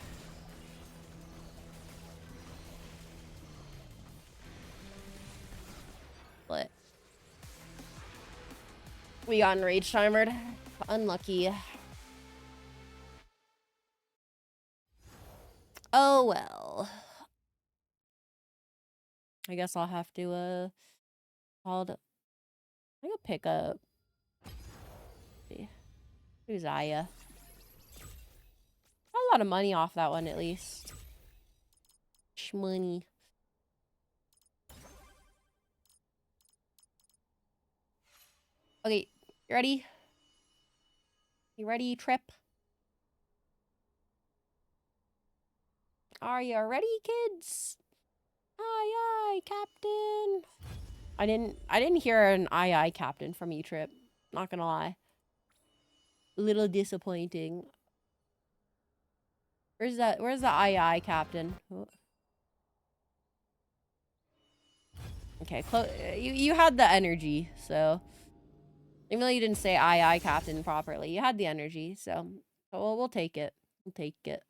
Speaker 1: We got enraged timered. Unlucky. Oh well. I guess I'll have to called. I could pick up. Who's Aya? Got a lot of money off that one at least. Shmoney. Okay, you ready? You ready, Trip? Are you ready, kids? Aye, aye, Captain. I didn't hear an aye, aye, Captain from you, Trip. Not gonna lie. A little disappointing. Where's the aye, aye, Captain? Oh. Okay, you had the energy, so even though you didn't say aye, aye, Captain properly, you had the energy, so we'll take it. We'll take it.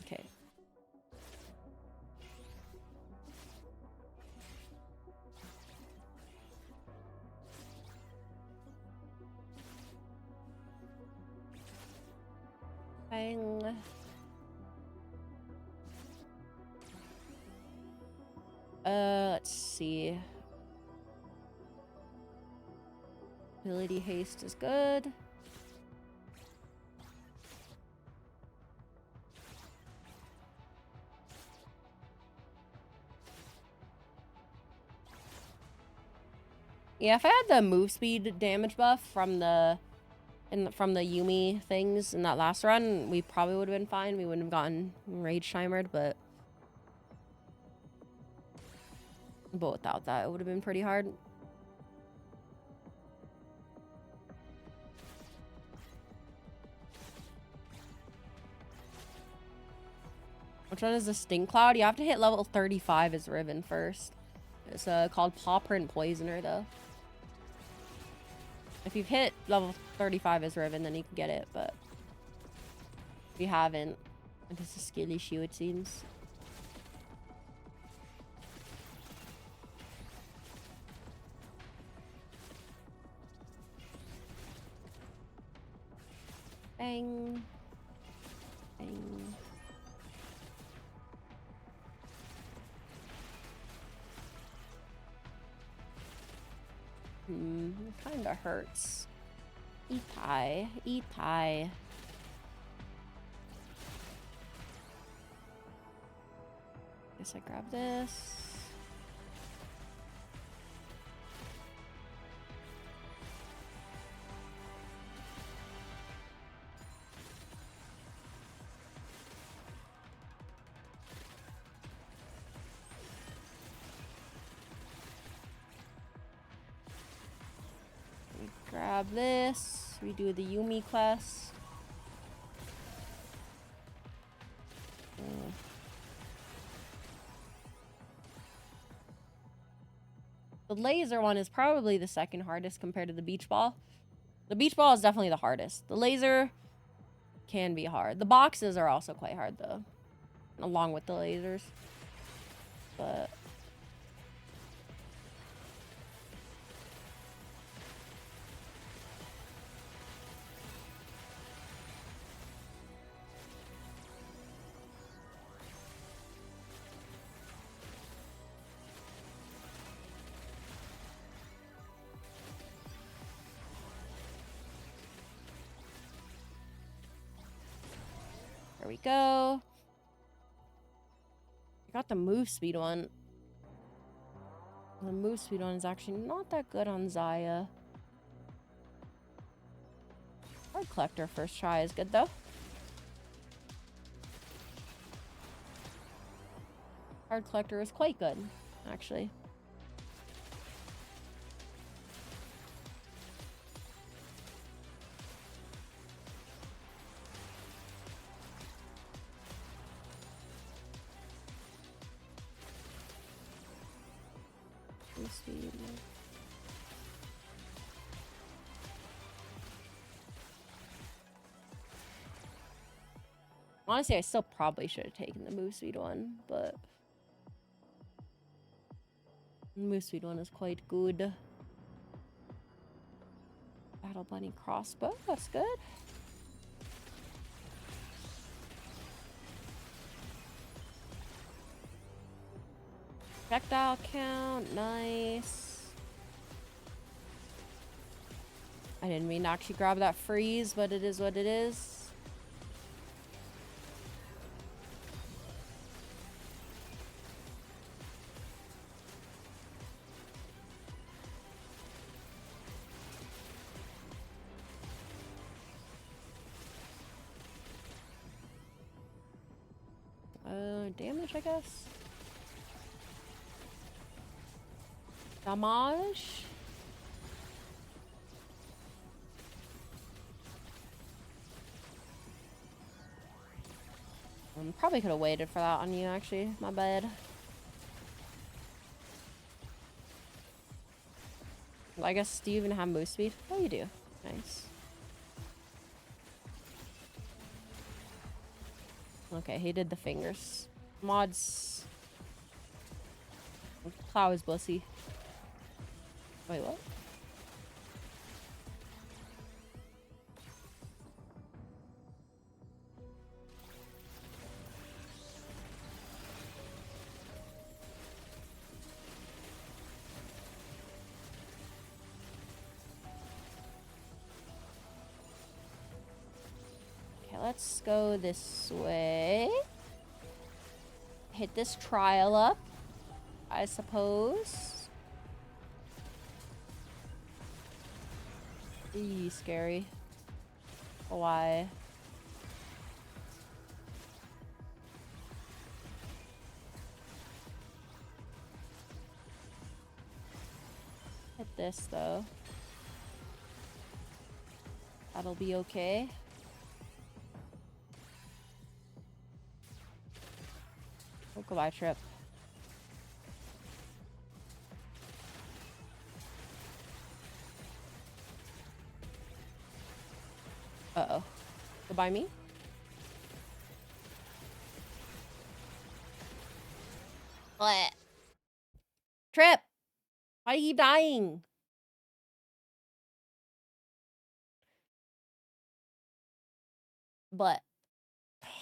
Speaker 1: Okay. Bang. Let's see. Ability haste is good. Yeah, if I had the move speed damage buff from the Yuumi things in that last run, we probably would have been fine. We wouldn't have gotten rage timered, but without that, it would have been pretty hard. Which one is the Sting Cloud? You have to hit level 35 as Riven first. It's called Paw Print Poisoner, though. If you've hit level 35 as Riven, then you can get it, but if you haven't, it's a skill issue, it seems. Bang. Bang. It kinda hurts. Itai. Itai. Guess I grab this. Grab this. We do the Yuumi quest. The laser one is probably the second hardest compared to the beach ball. The beach ball is definitely the hardest. The laser can be hard. The boxes are also quite hard though, along with the lasers. But there we go. I got the move speed one. The move speed one is actually not that good on Xayah. Card Collector first try is good though. Card Collector is quite good, actually. Speed. Honestly, I still probably should have taken the move speed one, but the move speed one is quite good. Battle Bunny crossbow, that's good. Projectile count, nice. I didn't mean to actually grab that freeze, but it is what it is. Damage, I guess. Damage. Probably could have waited for that on you, actually. My bad. I guess, do you even have move speed? Oh, you do. Nice. Okay, he did the fingers. Mods. Plow is bussy. Wait, what? Okay, let's go this way. Hit this trial up, I suppose. Eee, scary. Why? Hit this though. That'll be okay. Oh, goodbye, Trip. Uh-oh. Goodbye, me? What? Trip! Why are you dying? But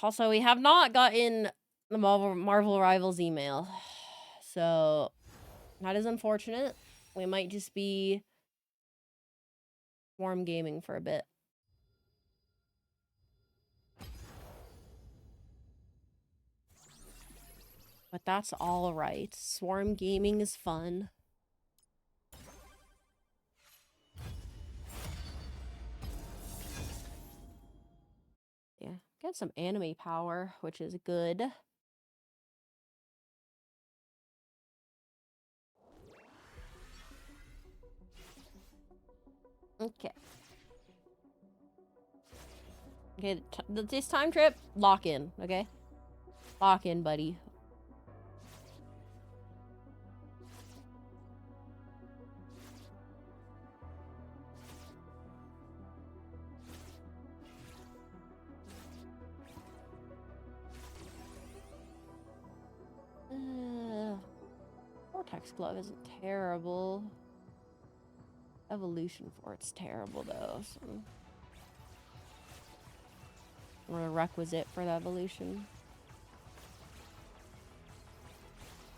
Speaker 1: also, we have not gotten the Marvel Rivals email. So, that is unfortunate. We might just be Swarm Gaming for a bit. But that's all right. Swarm Gaming is fun. Yeah, get some anime power, which is good. Okay. Okay, this time Trip, lock in, okay? Lock in, buddy. Vortex Glove isn't terrible. Evolution for it's terrible though. So. Or a requisite for the evolution.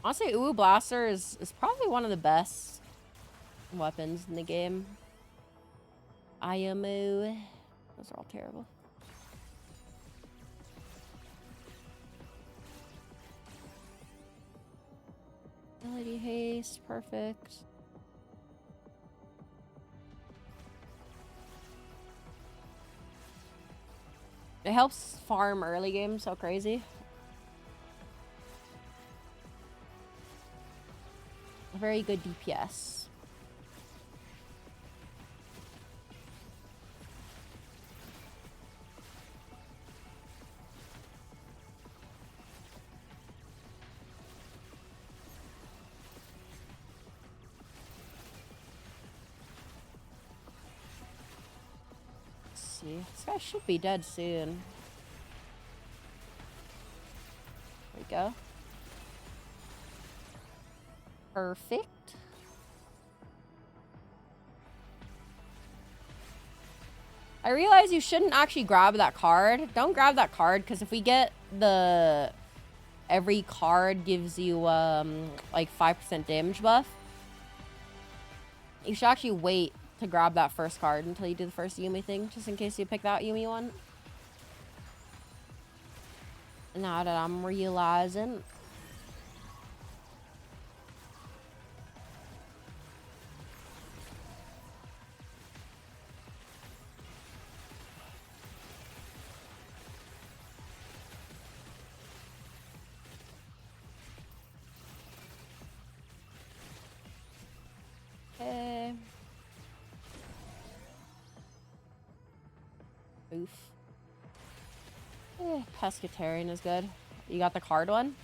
Speaker 1: Honestly, Uwu Blaster is probably one of the best weapons in the game. Ayamu. Those are all terrible. Ability haste, perfect. It helps farm early game so crazy. A very good DPS. See, this guy should be dead soon. go. Perfect. I realize you shouldn't actually grab that card. Don't grab that card, because if we get the... Every card gives you, like, 5% damage buff. You should actually wait to grab that first card until you do the first Yumi thing, just in case you pick that Yumi one. Now that I'm realizing... Okay. Oof. Pescatarian is good. You got the card one?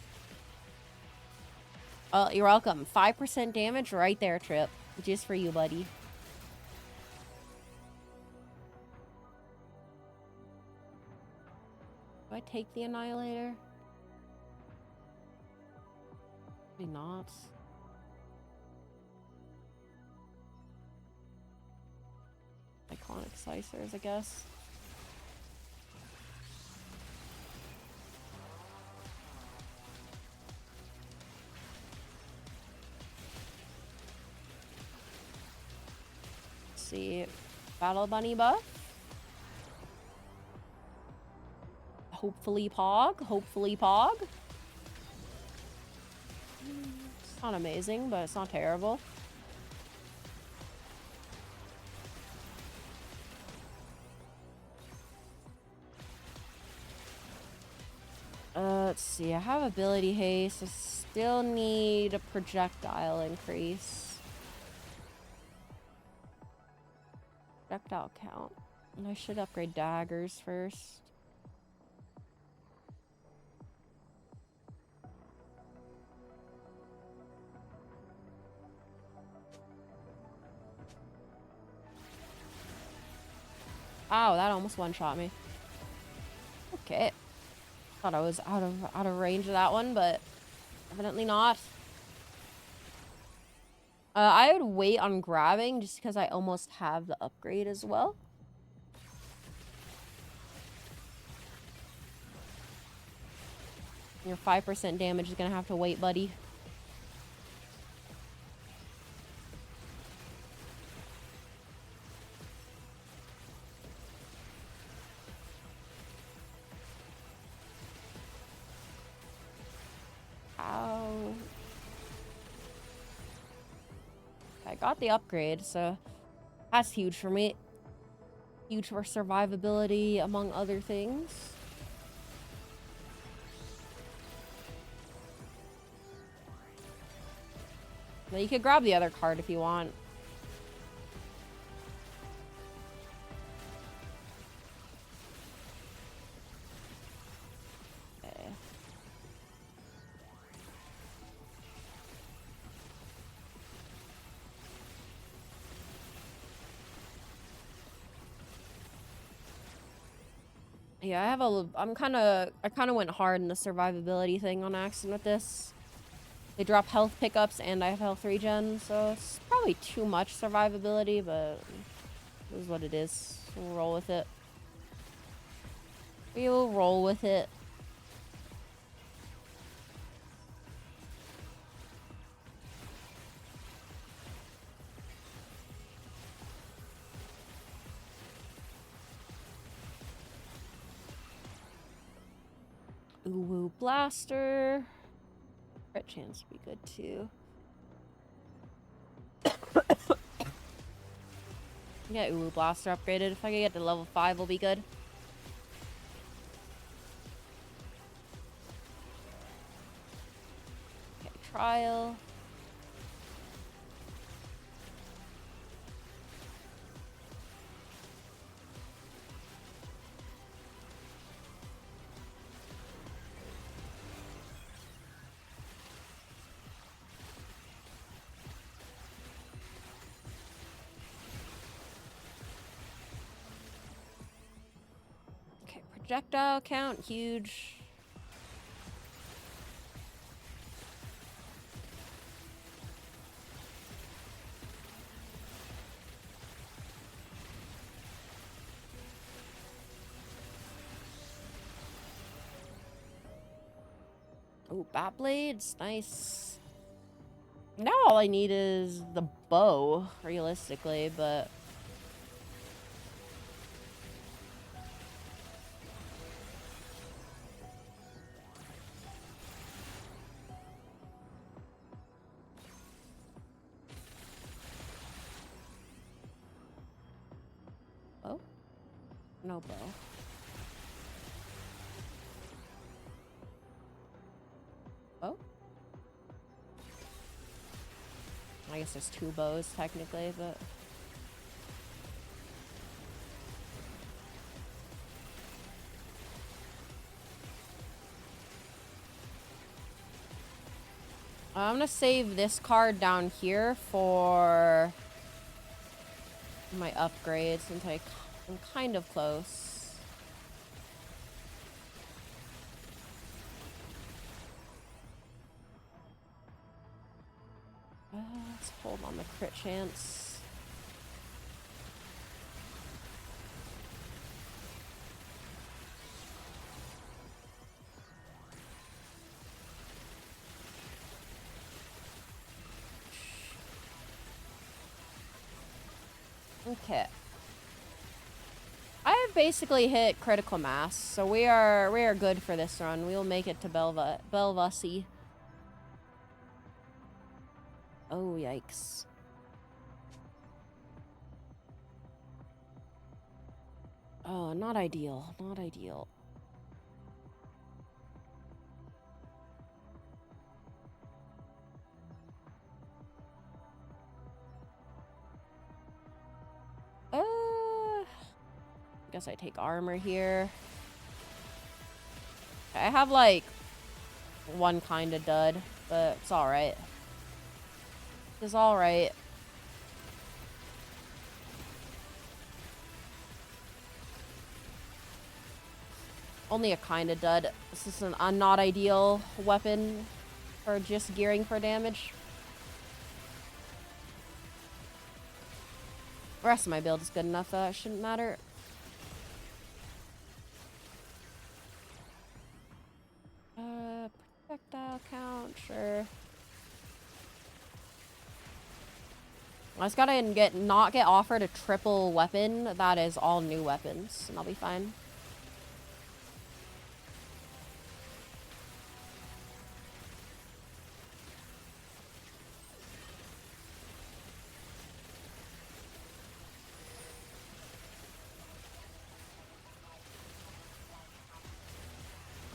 Speaker 1: Oh, you're welcome. 5% damage right there, Trip. Just for you, buddy. Do I take the Annihilator? Maybe not. Iconic Slicers, I guess. Let's see. Battle Bunny buff. Hopefully Pog. Hopefully Pog. It's not amazing, but it's not terrible. Let's see. I have ability haste. I still need a projectile increase. Projectile count. And I should upgrade daggers first. Ow, that almost one-shot me. Okay. Thought I was out of range of that one, but evidently not. I would wait on grabbing just because I almost have the upgrade as well. Your 5% damage is gonna have to wait, buddy. Ow. I got the upgrade, so that's huge for me. Huge for survivability, among other things. Now you could grab the other card if you want. Okay. Yeah, I have a. I kind of went hard in the survivability thing on accident with this. They drop health pickups, and I have health regen, so it's probably too much survivability, but this is what it is. We'll roll with it. We'll roll with it. Ooh, blaster. Crit chance would be good too. Yeah, Ulu Blaster upgraded. If I can get to level 5, will be good. Okay, trial. Projectile count, huge. Oh, bat blades, nice. Now all I need is the bow, realistically, but oh, no bow. Oh. I guess there's 2 bows technically, but I'm gonna save this card down here for my upgrade since I'm kind of close. Let's hold on the crit chance. Okay. I have basically hit critical mass, so we are good for this run. We will make it to Belvasi. Oh, yikes. Oh, not ideal. Not ideal. Guess I take armor here. I have like one kind of dud, but it's alright. It's alright. Only a kind of dud. This is a not ideal weapon for just gearing for damage. The rest of my build is good enough, though. It shouldn't matter. Projectile count, sure. I just gotta not get offered a triple weapon that is all new weapons, and I'll be fine.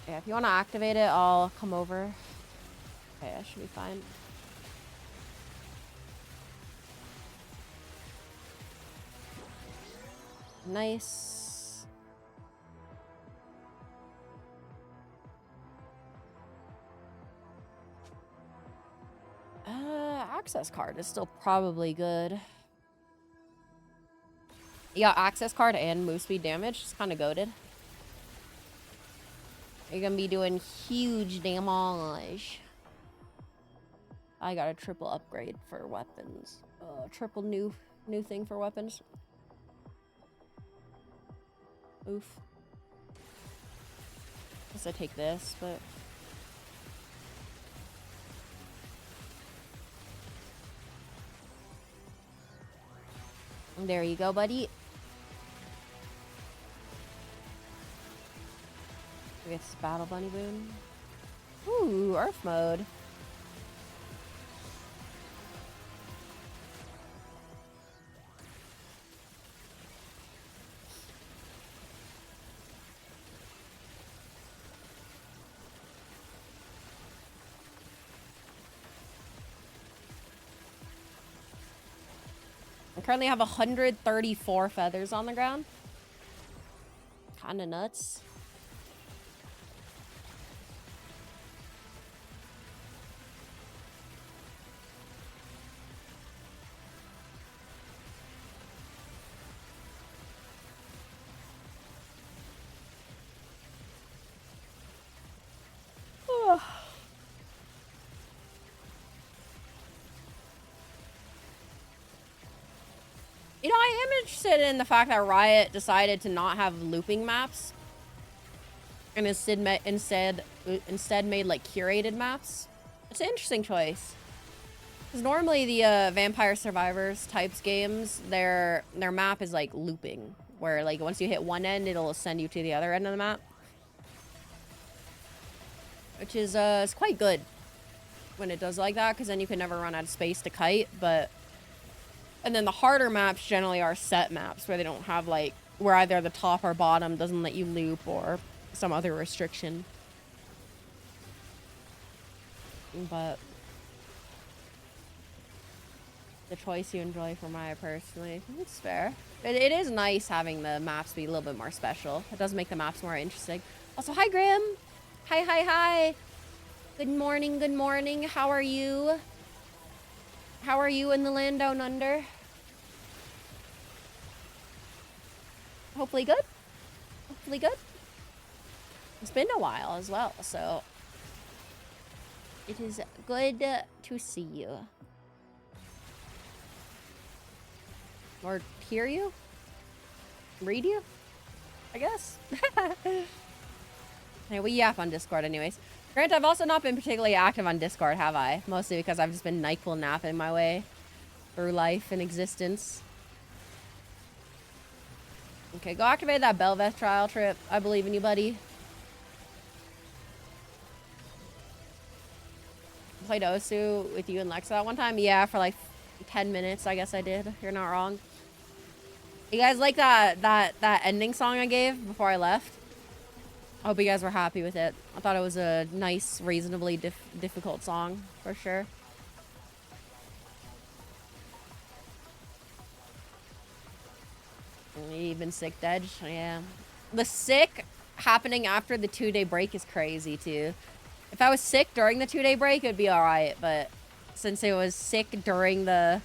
Speaker 1: Yeah, if you want to activate it, I'll come over. Okay, that should be fine. Nice. Access card is still probably good. Yeah, access card and move speed damage. It's kind of goated. You're gonna be doing huge damage. I got a triple upgrade for weapons. Triple new thing for weapons. Oof. Guess I take this, but there you go, buddy. We get this Battle Bunny boon. Ooh, Earth mode. I currently have 134 feathers on the ground. Kinda nuts. You know, I am interested in the fact that Riot decided to not have looping maps and instead made like curated maps. It's an interesting choice. Because normally the Vampire Survivors types games, their map is like looping, where like once you hit one end, it'll send you to the other end of the map, which is it's quite good when it does like that, because then you can never run out of space to kite. And then the harder maps generally are set maps where they don't have like where either the top or bottom doesn't let you loop or some other restriction. But the choice you enjoy for Maya personally, it's fair. It is nice having the maps be a little bit more special. It does make the maps more interesting. Also, hi Grim. Hi. Good morning. How are you? How are you in the land down under? Hopefully good. It's been a while as well, so it is good to see you. Or hear you? Read you? I guess. Hey, we yap on Discord anyways. Grant, I've also not been particularly active on Discord, have I? Mostly because I've just been NyQuil napping my way through life and existence. Okay, go activate that Belveth trial trip. I believe in you, buddy. Played Osu with you and Lexa that one time? Yeah, for like 10 minutes, I guess I did. You're not wrong. You guys like that ending song I gave before I left? I hope you guys were happy with it. I thought it was a nice, reasonably difficult song, for sure. Even sick, Dedge? Yeah. The sick happening after the 2-day break is crazy, too. If I was sick during the 2-day break, it'd be alright, but since it was sick during the,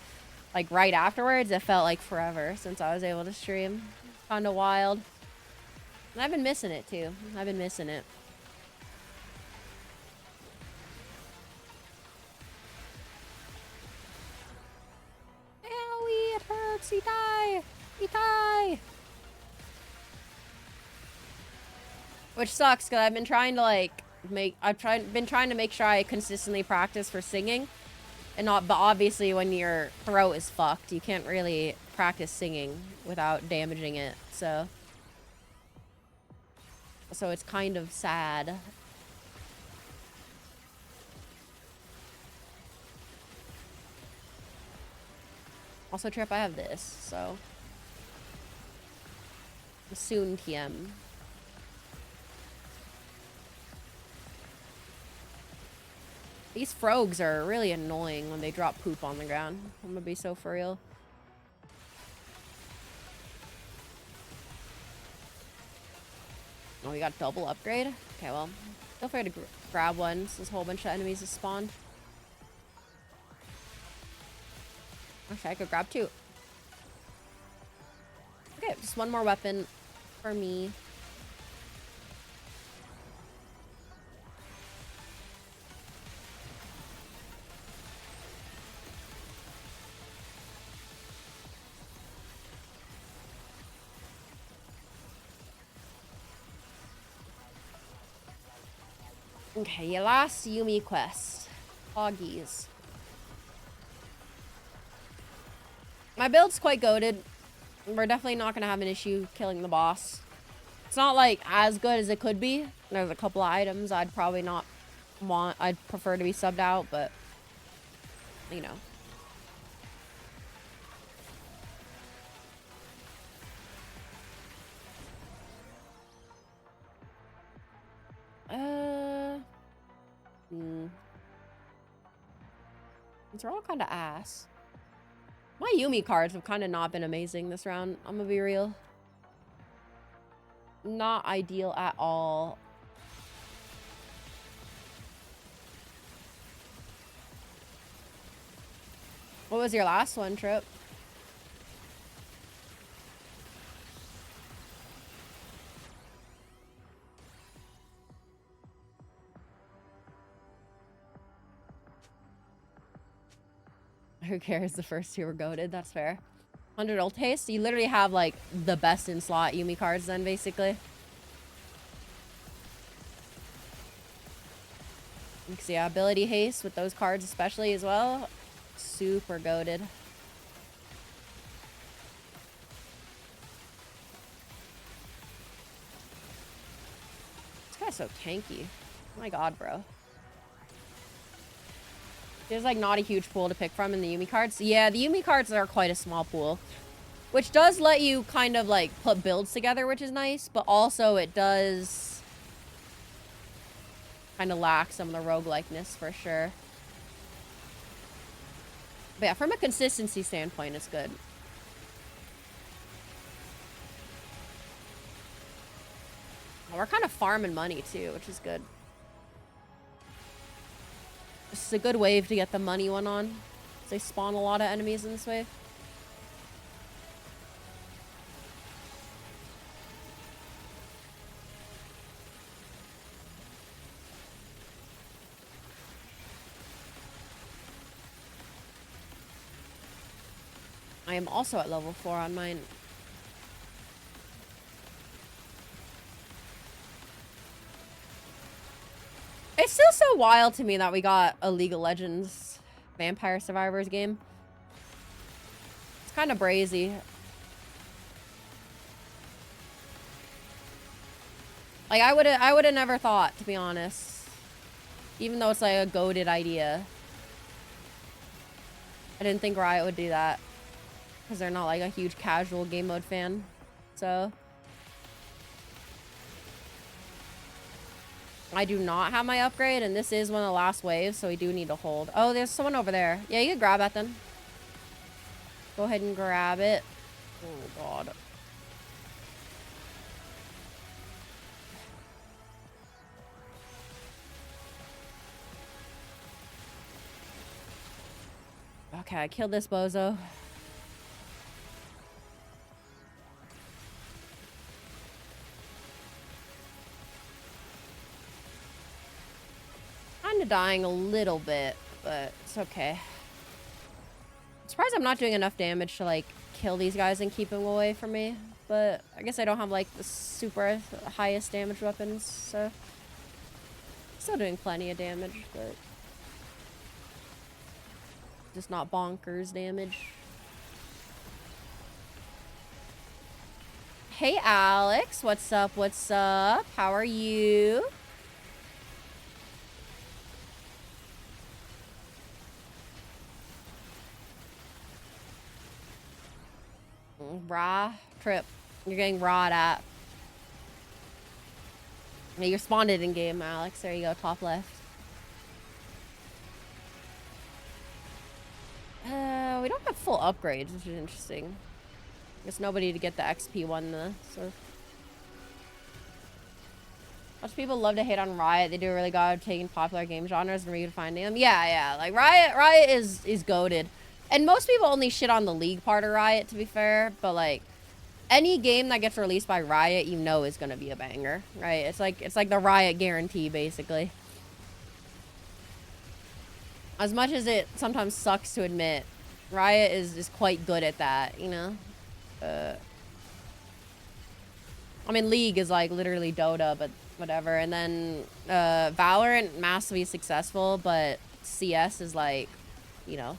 Speaker 1: like, right afterwards, it felt like forever since I was able to stream. Kinda wild. And I've been missing it, too. I've been missing it. Owie, it hurts! Itai! Itai! Which sucks, because I've been trying to, like, been trying to make sure I consistently practice for singing. And not, but obviously when your throat is fucked, you can't really practice singing without damaging it, so it's kind of sad. Also, Trip, I have this, so soon TM. These frogs are really annoying when they drop poop on the ground. I'm gonna be so for real. Oh, we got double upgrade? Okay, well, feel free to grab one since a whole bunch of enemies have spawned. Actually, I could grab two. Okay, just one more weapon for me. Okay, your last Yumi quest. Hoggies. My build's quite goated. We're definitely not gonna have an issue killing the boss. It's not like as good as it could be. There's a couple of items I'd probably not want. I'd prefer to be subbed out, but you know. These are all kind of ass. My Yumi cards have kind of not been amazing this round. I'm gonna be real. Not ideal at all. What was your last one, Trip? Who cares? The first two were goated. That's fair. 100 ult haste. You literally have like the best in slot Yumi cards then, basically. Because yeah, ability haste with those cards especially as well. Super goated. This guy's so tanky. Oh my god, bro. There's like not a huge pool to pick from in the Yuumi cards. Yeah, the Yuumi cards are quite a small pool. Which does let you kind of like put builds together, which is nice. But also it does kind of lack some of the roguelikeness for sure. But yeah, from a consistency standpoint, it's good. We're kind of farming money too, which is good. This is a good wave to get the money one on. They spawn a lot of enemies in this wave. I am also at level 4 on mine. It's still so wild to me that we got a League of Legends Vampire Survivors game. It's kind of brazy. Like I would have never thought, to be honest. Even though it's like a goated idea. I didn't think Riot would do that. Because they're not like a huge casual game mode fan. So I do not have my upgrade, and this is one of the last waves, so we do need to hold. Oh, there's someone over there. Yeah, you can grab that then. Go ahead and grab it. Oh, God. Okay, I killed this bozo. Kind of dying a little bit, but it's okay. I'm surprised I'm not doing enough damage to like kill these guys and keep them away from me, but I guess I don't have like the super highest damage weapons, so still doing plenty of damage, but just not bonkers damage. Hey Alex, what's up? What's up? How are you? Raw trip. You're getting rawed at. Yeah, you're spawned in game, Alex. There you go, top left. We don't have full upgrades, which is interesting. Guess nobody to get the XP one though, so. Most people love to hate on Riot. They do a really good job of taking popular game genres and redefining them. Yeah, like Riot is goated. And most people only shit on the League part of Riot, to be fair, but like any game that gets released by Riot, you know is gonna be a banger, right? It's like the Riot guarantee, basically. As much as it sometimes sucks to admit, Riot is quite good at that, you know? I mean, League is like literally Dota, but whatever. And then Valorant, massively successful, but CS is like, you know.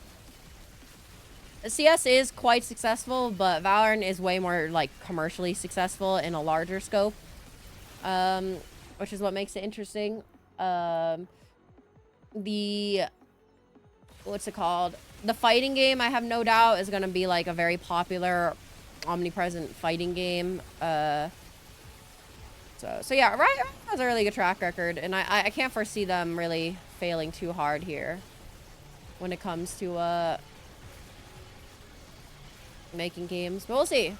Speaker 1: CS is quite successful, but Valorant is way more like commercially successful in a larger scope, which is what makes it interesting. What's it called? The fighting game, I have no doubt, is going to be like a very popular, omnipresent fighting game. So yeah, Riot has a really good track record, and I can't foresee them really failing too hard here when it comes to making games, but we'll see.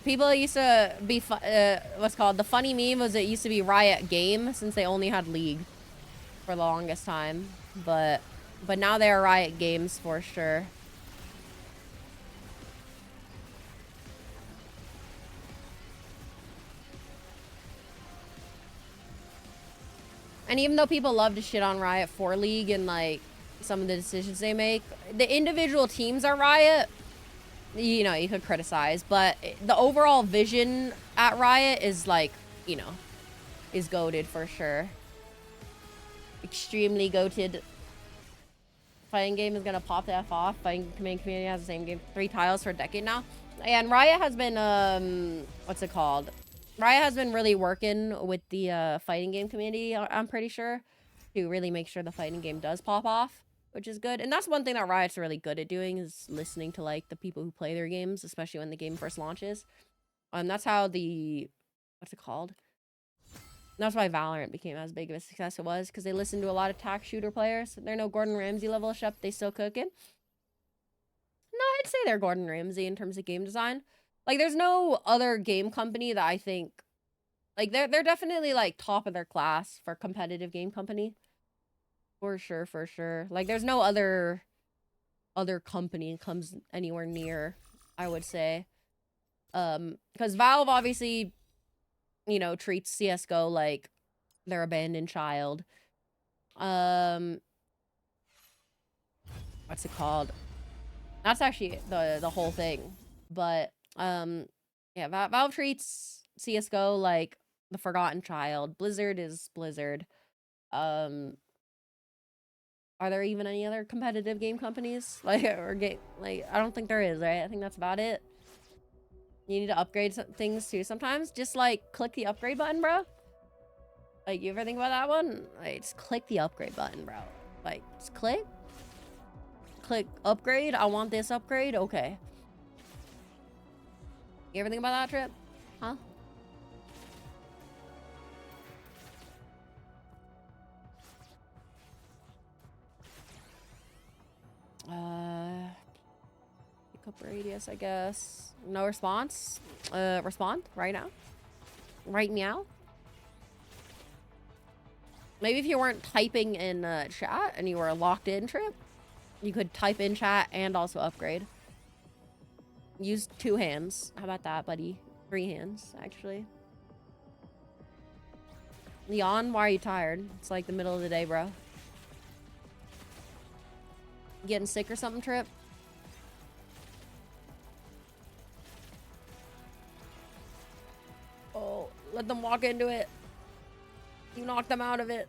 Speaker 1: People used to be what's called the funny meme was it used to be Riot Game since they only had League for the longest time, but now they're Riot Games for sure. And even though people love to shit on Riot for League and like some of the decisions they make, the individual teams are Riot, you know, you could criticize, but the overall vision at Riot is like, you know, is goated for sure. extremely goated fighting game is gonna pop the F off. Fighting community has the same game 3 tiles for a decade now. And Riot has been, what's it called? Riot has been really working with the fighting game community, I'm pretty sure, to really make sure the fighting game does pop off, which is good. And that's one thing that Riot's really good at doing, is listening to like the people who play their games, especially when the game first launches. That's how the, what's it called? That's why Valorant became as big of a success it was, because they listened to a lot of tac shooter players. They're no Gordon Ramsay level chef, they still cooking. No, I'd say they're Gordon Ramsay in terms of game design. Like, there's no other game company that I think, like, they're definitely like top of their class for competitive game company. For sure, for sure. Like, there's no other company comes anywhere near, I would say. Because Valve obviously, you know, treats CSGO like their abandoned child. What's it called? That's actually the whole thing. But yeah, Valve treats CSGO like the forgotten child. Blizzard is Blizzard. Are there even any other competitive game companies? Like, or game, like, I don't think there is, right? I think that's about it. You need to upgrade some things too sometimes. Just like click the upgrade button, bro. Like, you ever think about that one? Like, just click the upgrade button, bro. Like, just click upgrade. I want this upgrade. Okay. You ever think about that, Trip? Huh? Pick up radius, I guess. No response. Respond right now. Right meow. Maybe if you weren't typing in chat and you were locked in, Trip, you could type in chat and also upgrade. Use 2 hands. How about that, buddy? 3 hands, actually. Leon, why are you tired? It's like the middle of the day, bro. Getting sick or something, Trip? Oh, let them walk into it. You knocked them out of it.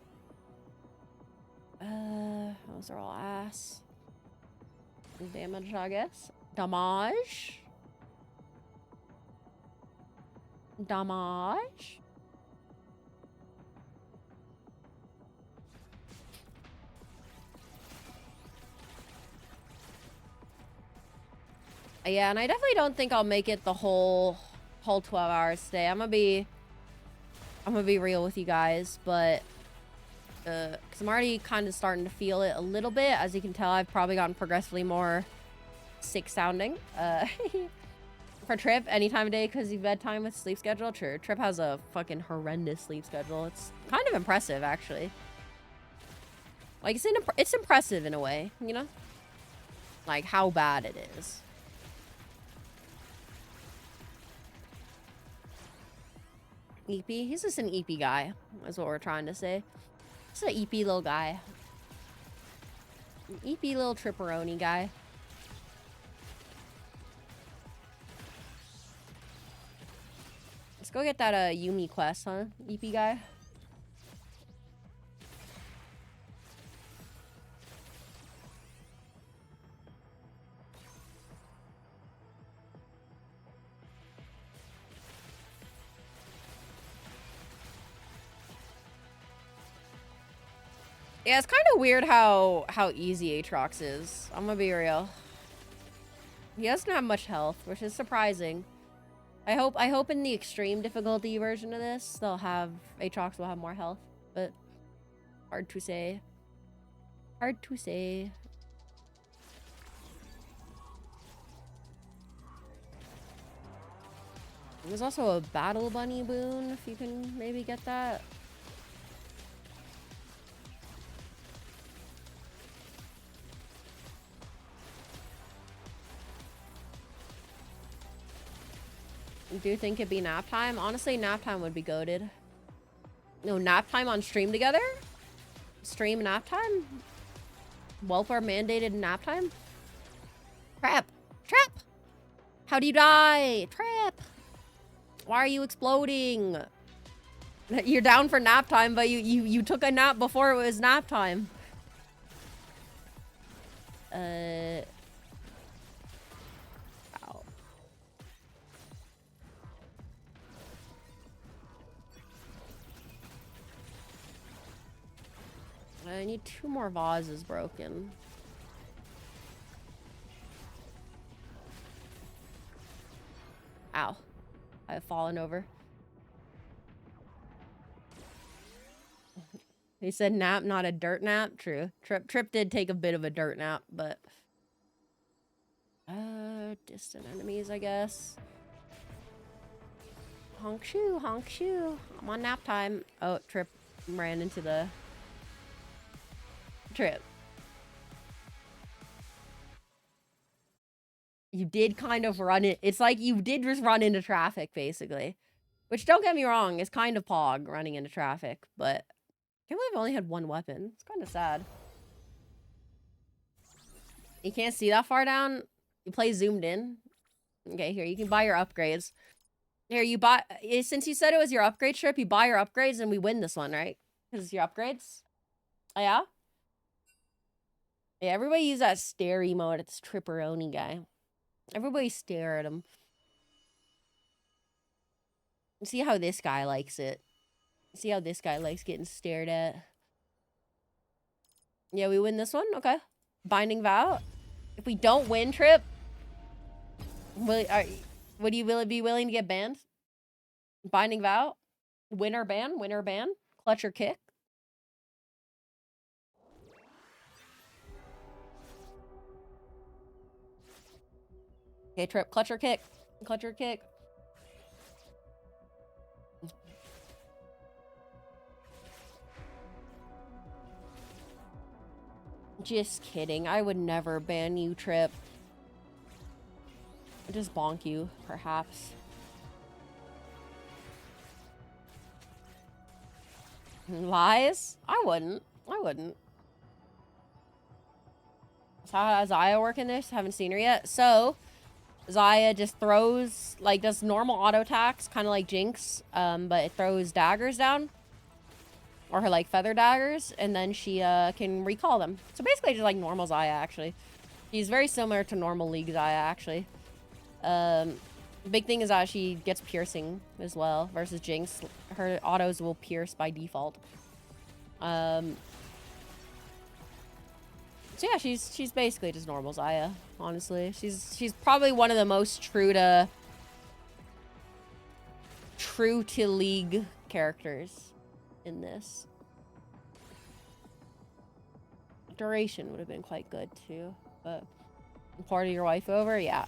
Speaker 1: Those are all ass. Damage, I guess. Damage. Damage. Yeah, and I definitely don't think I'll make it the whole 12 hours today. I'm gonna be real with you guys, but because I'm already kind of starting to feel it a little bit. As you can tell, I've probably gotten progressively more sick sounding. For Trip, any time of day because he's bedtime with sleep schedule. True, Trip has a fucking horrendous sleep schedule. It's kind of impressive, actually. Like, it's impressive in a way, you know? Like, how bad it is. EP? He's just an EP guy, is what we're trying to say. He's an EP little guy. An EP little Tripperoni guy. Let's go get that Yumi quest, huh? EP guy. Yeah, it's kind of weird how easy Aatrox is. I'm gonna be real. He doesn't have much health, which is surprising. I hope in the extreme difficulty version of this, Aatrox will have more health, but hard to say. Hard to say. There's also a Battle Bunny boon, if you can maybe get that. Do you think it'd be nap time? Honestly, nap time would be goated. No, nap time on stream together? Stream nap time? Welfare mandated nap time? Trap! Trap! How do you die? Trap! Why are you exploding? You're down for nap time, but you took a nap before it was nap time. Ow. I need 2 more vases broken. Ow. I've fallen over. He said nap, not a dirt nap. True. Trip did take a bit of a dirt nap, but... distant enemies, I guess. Honk shoe, honk shoe. I'm on nap time. Oh, Trip ran into the... Trip. You did kind of run it. It's like you did just run into traffic, basically. Which, don't get me wrong, is kind of pog running into traffic, but... I can't believe I've only had 1 weapon. It's kind of sad. You can't see that far down? You play zoomed in? Okay, here, you can buy your upgrades. Here, you buy... Since you said it was your upgrade trip, you buy your upgrades and we win this one, right? Because it's your upgrades? Oh, yeah? Yeah, everybody use that stare emote at this Tripperoni guy. Everybody stare at him. See how this guy likes it. See how this guy likes getting stared at. Yeah, we win this one? Okay. Binding Vow. If we don't win, Trip, would you be willing to get banned? Binding Vow? Win or ban? Win or ban? Clutch or kick? Okay, Trip. Clutch or kick? Clutch or kick? Just kidding. I would never ban you, Trip. I'd just bonk you, perhaps. Lies? I wouldn't. I wouldn't. So how does Zaya work in this? Haven't seen her yet. So, Zaya just throws, like, does normal auto attacks, kind of like Jinx, but it throws daggers down. Or her, like, feather daggers, and then she can recall them. So basically just like normal Zaya, actually. She's very similar to normal League Zaya, actually. The big thing is that she gets piercing as well, versus Jinx. Her autos will pierce by default. So yeah, she's basically just normal Zaya, honestly. She's probably one of the most true to League characters in this. Duration would have been quite good too, but party your wife over, yeah.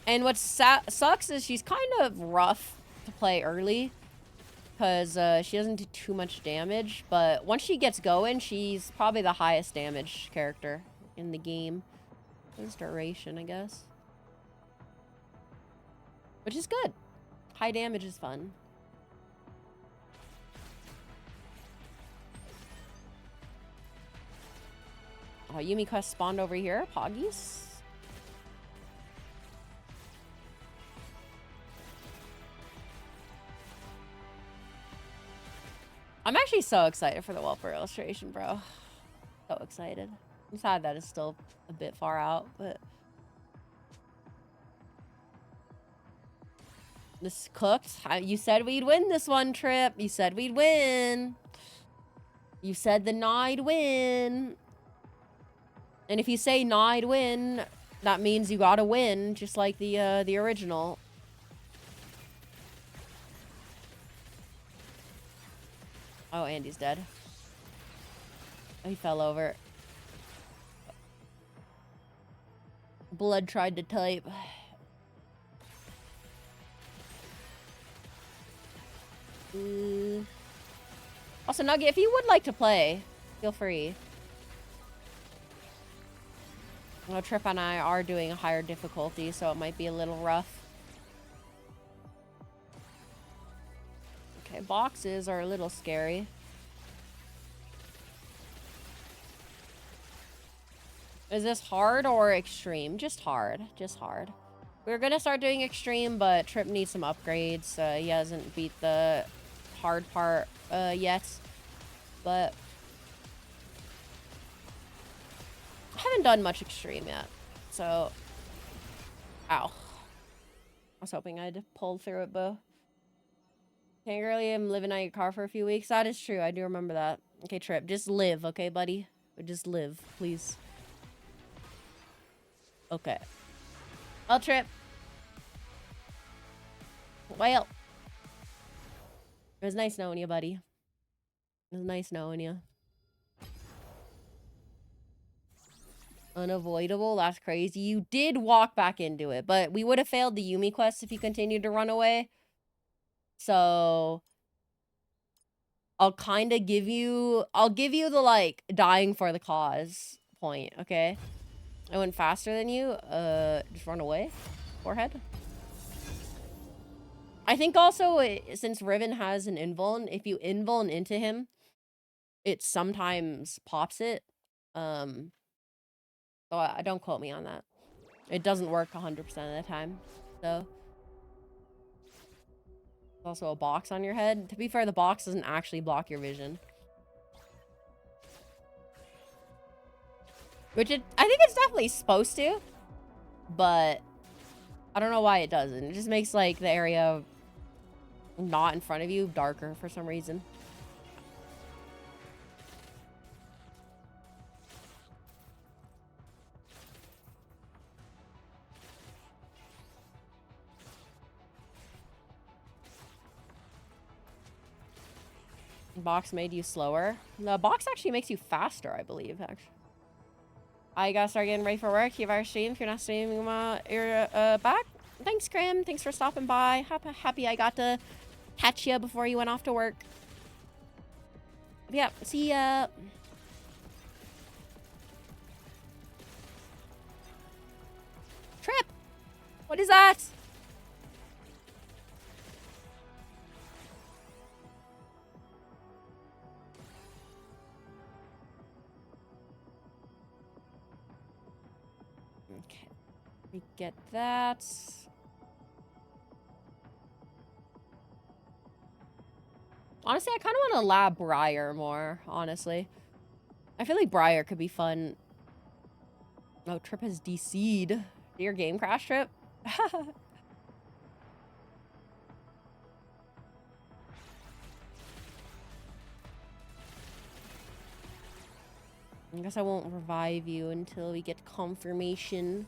Speaker 1: And what sucks is she's kind of rough to play early because she doesn't do too much damage, but once she gets going, she's probably the highest damage character in the game. There's duration, I guess, which is good. High damage is fun. Oh, Yumi Quest spawned over here. Poggies. I'm actually so excited for the Welper illustration, bro. So excited. I'm sad that it's still a bit far out, but... This is cooked. You said we'd win this one, Trip. You said we'd win. You said the I'd win. And if you say I'd win, that means you gotta win, just like the original. Oh, Andy's dead. Oh, he fell over. Blood tried to type. Also, Nugget, if you would like to play, feel free. Well, Trip and I are doing a higher difficulty, so it might be a little rough. Okay, boxes are a little scary. Is this hard or extreme? Just hard. Just hard. We're gonna start doing extreme, but Trip needs some upgrades. He hasn't beat the hard part yet, but I haven't done much extreme yet, so ow. I was hoping I'd pull through it, but Kangaroo, I'm living out your car for a few weeks. That is true. I do remember that. Okay, Trip, just live, okay, buddy? Just live, please. Okay. Well, Trip. Well. It was nice knowing you, buddy. It was nice knowing you. Unavoidable? That's crazy. You did walk back into it, but we would have failed the Yumi quest if you continued to run away. So I'll kind of give you... I'll give you the, like, dying for the cause point, okay? I went faster than you. Just run away. Forehead. I think also, since Riven has an invuln, if you invuln into him, it sometimes pops it. So don't quote me on that. It doesn't work 100% of the time. So there's also a box on your head. To be fair, the box doesn't actually block your vision. Which I think it's definitely supposed to, but I don't know why it doesn't. It just makes like the area not in front of you darker for some reason. Box made you slower. The box actually makes you faster, I believe, actually. I gotta start getting ready for work. You have our stream. If you're not streaming, you're back. Thanks, Grim. Thanks for stopping by. Happy I got to catch you before you went off to work. Yeah, see ya. Trip! What is that? Okay. We get that. Honestly, I kind of want to lab Briar more, honestly. I feel like Briar could be fun. Oh, Trip has DC'd. Your game crash, Trip? I guess I won't revive you until we get confirmation.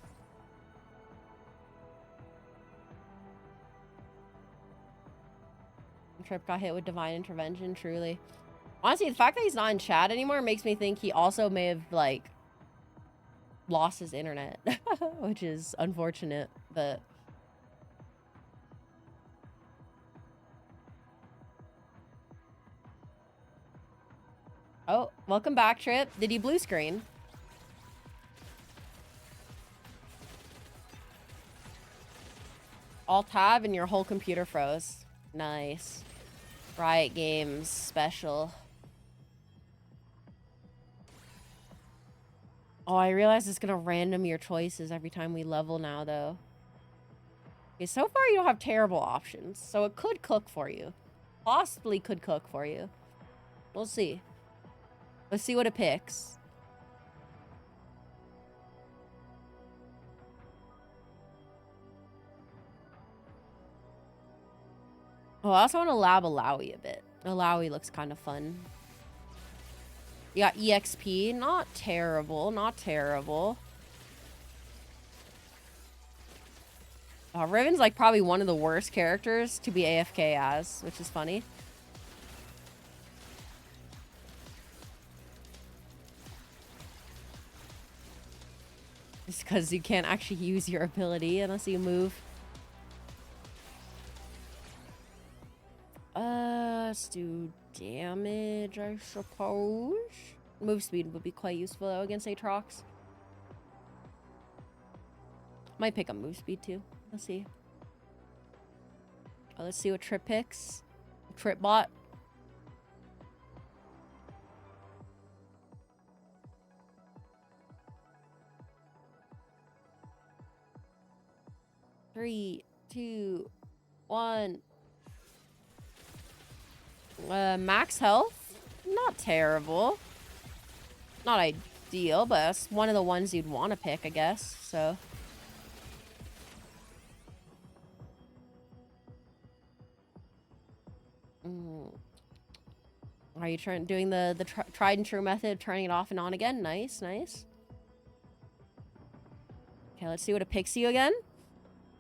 Speaker 1: Trip got hit with divine intervention, truly. Honestly, the fact that he's not in chat anymore makes me think he also may have, like, lost his internet, which is unfortunate, but... Oh, welcome back, Trip. Did he blue screen? Alt-tab and your whole computer froze. Nice. Riot Games special. Oh, I realize it's gonna random your choices every time we level now, though. Okay, so far you don't have terrible options, so it could cook for you. Possibly could cook for you. We'll see. Let's see what it picks. Oh, I also want to lab Alawi a bit. Alawi looks kind of fun. You got EXP. Not terrible. Not terrible. Riven's like probably one of the worst characters to be AFK as, which is funny. Just because you can't actually use your ability unless you move. Let's do damage, I suppose. Move speed would be quite useful though against Aatrox. Might pick up move speed too. Let's see. Oh, let's see what Trip picks. Trip bot. Three, two, one. Max health? Not terrible. Not ideal, but that's one of the ones you'd want to pick, I guess, so. Are you doing the tried and true method, turning it off and on again? Nice, nice. Okay, let's see what it picks you again.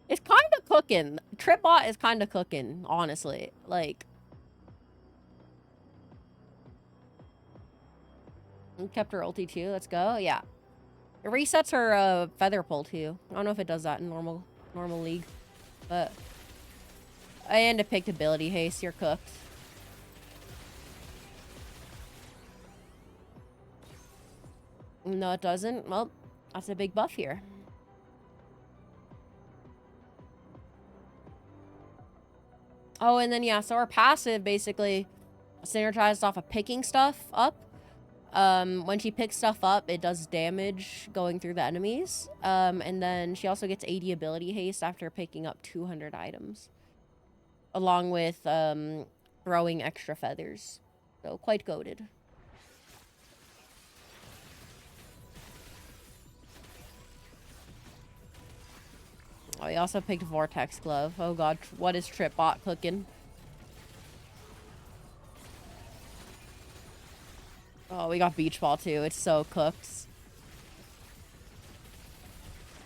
Speaker 1: It's kind of cooking. Tripbot is kind of cooking, honestly. Like, kept her ulti too. Let's go. Yeah, it resets her feather pull too. I don't know if it does that in normal league, but and it picked ability haste. You're cooked. No, it doesn't. Well, that's a big buff here. Oh, and then, yeah, so our passive basically synergized off of picking stuff up. When she picks stuff up, it does damage going through the enemies. And then she also gets 80 ability haste after picking up 200 items. Along with throwing extra feathers. So, quite goated. Oh, he also picked Vortex Glove. Oh god, what is Tripbot cooking? Oh, we got Beach Ball too. It's so cooked.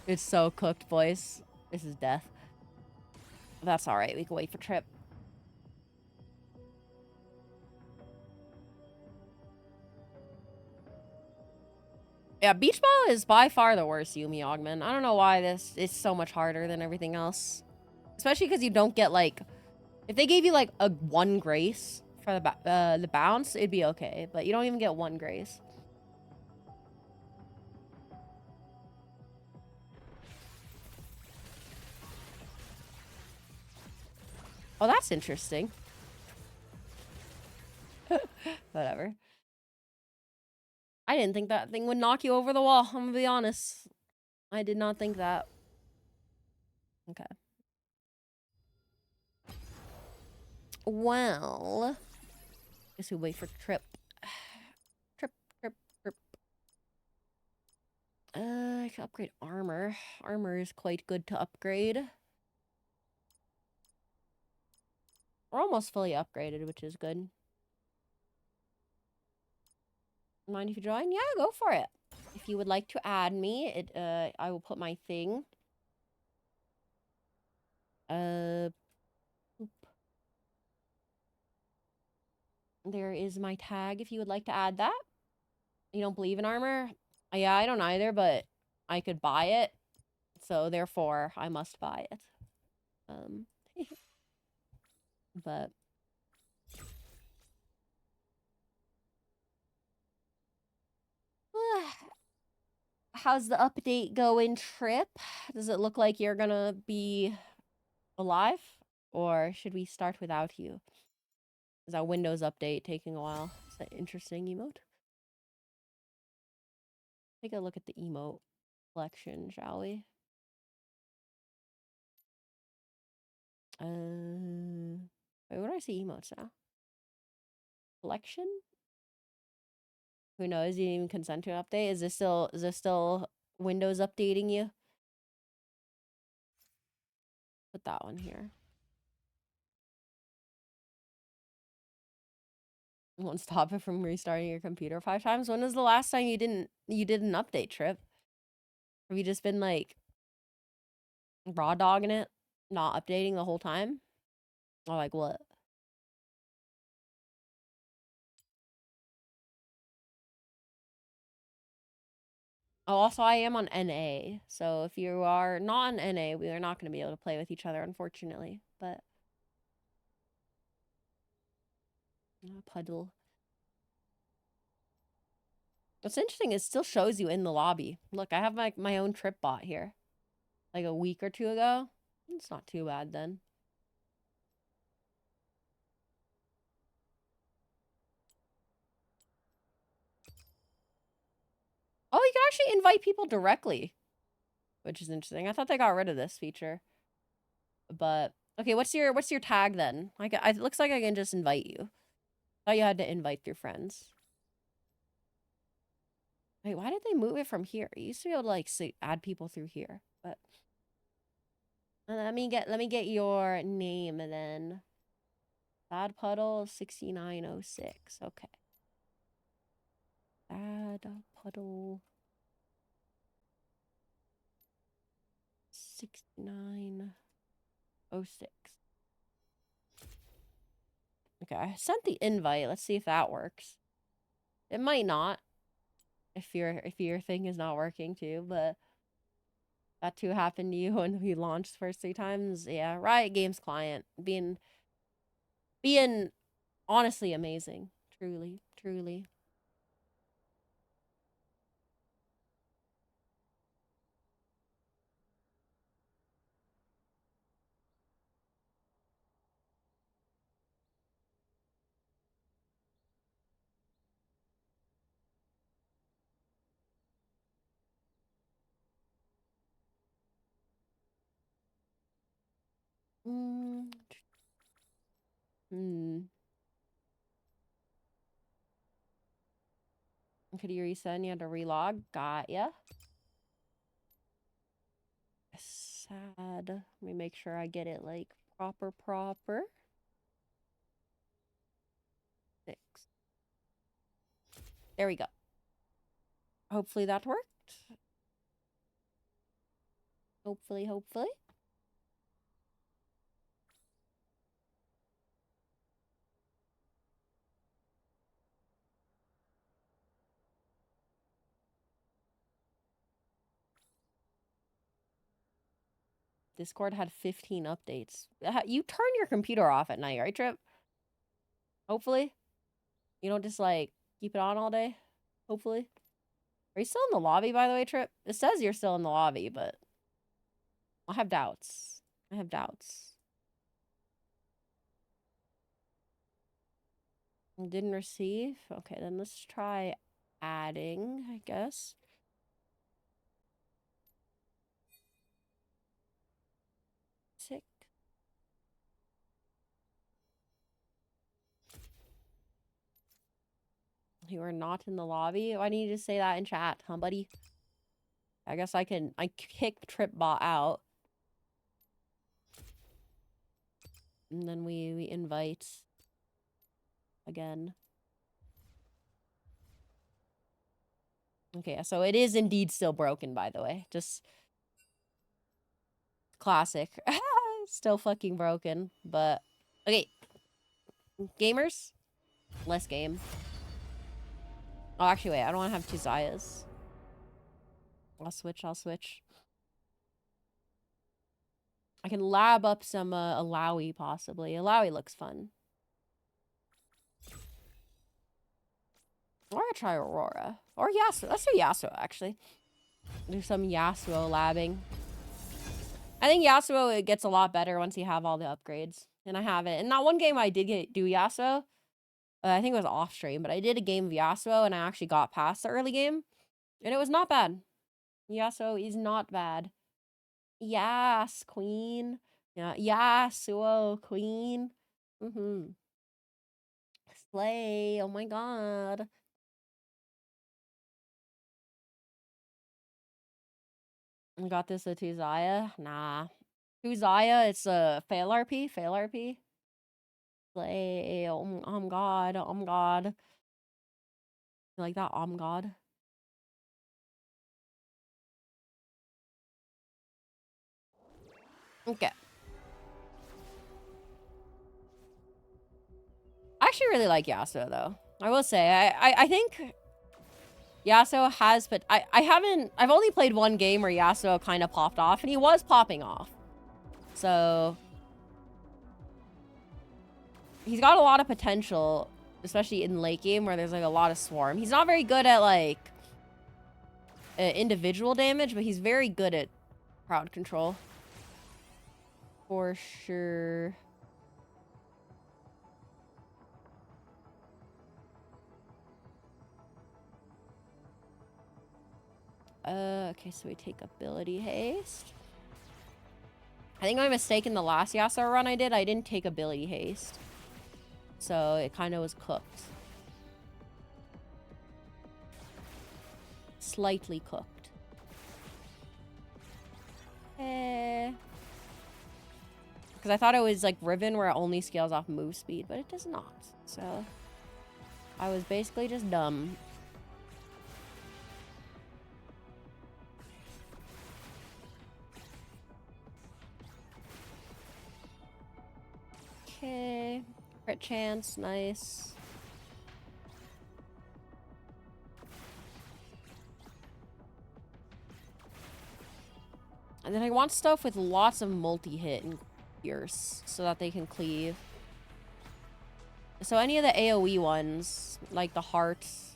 Speaker 1: It's so cooked, boys. This is death. That's alright. We can wait for Trip. Yeah, Beach Ball is by far the worst Yuumi augment. I don't know why this is so much harder than everything else. Especially because you don't get, like... If they gave you, like, a 1 grace for the bounce, it'd be okay. But you don't even get 1 grace. Oh, that's interesting. Whatever. I didn't think that thing would knock you over the wall. I'm gonna be honest. I did not think that. Okay. Well, guess we wait for Trip. Trip. I can upgrade armor. Armor is quite good to upgrade. We're almost fully upgraded, which is good. Mind if you join? Yeah, go for it. If you would like to add me, I will put my thing. There is my tag if you would like to add that. You don't believe in armor? Yeah, I don't either, but I could buy it. So therefore, I must buy it. But how's the update going, Trip? Does it look like you're gonna be alive? Or should we start without you? Is that Windows update taking a while? Is that interesting emote? Take a look at the emote collection, shall we? Wait, where do I see emotes now? Collection? Who knows? You didn't even consent to an update. Is this still Windows updating you? Put that one here. Won't stop it from restarting your computer 5 times. When was the last time you did an update, Trip? Have you just been like raw dogging it, not updating the whole time? Or like what? Oh, also I am on NA, so if you are not on NA, we are not going to be able to play with each other, unfortunately. But puddle. What's interesting is it still shows you in the lobby. Look, I have my own Trip bot here. Like a week or 2 ago. It's not too bad then. Oh, you can actually invite people directly, which is interesting. I thought they got rid of this feature. But okay, what's your tag then? It looks like I can just invite you. Thought you had to invite through friends. Wait, why did they move it from here? You used to be able to like add people through here, but let me get your name and then Bad Puddle 6906. Okay. Bad Puddle 6906. Okay, I sent the invite. Let's see if that works. It might not. If your thing is not working too, but that too happened to you when we launched the first 3 times. Yeah, Riot Games client being honestly amazing. Truly, truly. Hmm. Could you resend? You had to relog. Got ya. Sad. Let me make sure I get it like proper. 6. There we go. Hopefully that worked. Hopefully. Discord had 15 updates. You turn your computer off at night, right, Trip? Hopefully. You don't just, like, keep it on all day? Hopefully. Are you still in the lobby, by the way, Trip? It says you're still in the lobby, but I have doubts. Didn't receive? Okay, then let's try adding, I guess. Sick. You are not in the lobby? Why didn't you just say that in chat, huh, buddy? I guess I kick Tripbot out. And then we invite again. Okay, so it is indeed still broken, by the way. Just classic. Still fucking broken, but okay. Gamers, less game. Oh, actually, wait. I don't want to have 2 Zayas. I'll switch. I can lab up some Alawi, possibly. Alawi looks fun. Or I try Aurora. Or Yasuo. Let's do Yasuo, actually. Do some Yasuo labbing. I think Yasuo, it gets a lot better once you have all the upgrades. And I have it. And that one game I did do Yasuo. I think it was off stream, but I did a game of Yasuo and I actually got past the early game. And it was not bad. Yasuo is not bad. Yes, queen. Yeah, Yasuo, queen. Slay. Oh my god. I got this with Uzaya. Nah. Uzaya, it's a fail RP. Slay. Oh god. You like that? God. Okay. I actually really like Yasuo, though. I will say, I think Yasuo has, but I've only played one game where Yasuo kind of popped off, and he was popping off. So he's got a lot of potential, especially in late game where there's like a lot of swarm. He's not very good at like individual damage, but he's very good at crowd control. For sure. Okay, so we take ability haste. I think my mistake in the last Yasuo run I didn't take ability haste. So it kind of was cooked. Slightly cooked. Because I thought it was like Riven where it only scales off move speed, but it does not. So I was basically just dumb. Okay. Crit chance, nice. And then I want stuff with lots of multi-hit and pierce so that they can cleave. So any of the AoE ones, like the hearts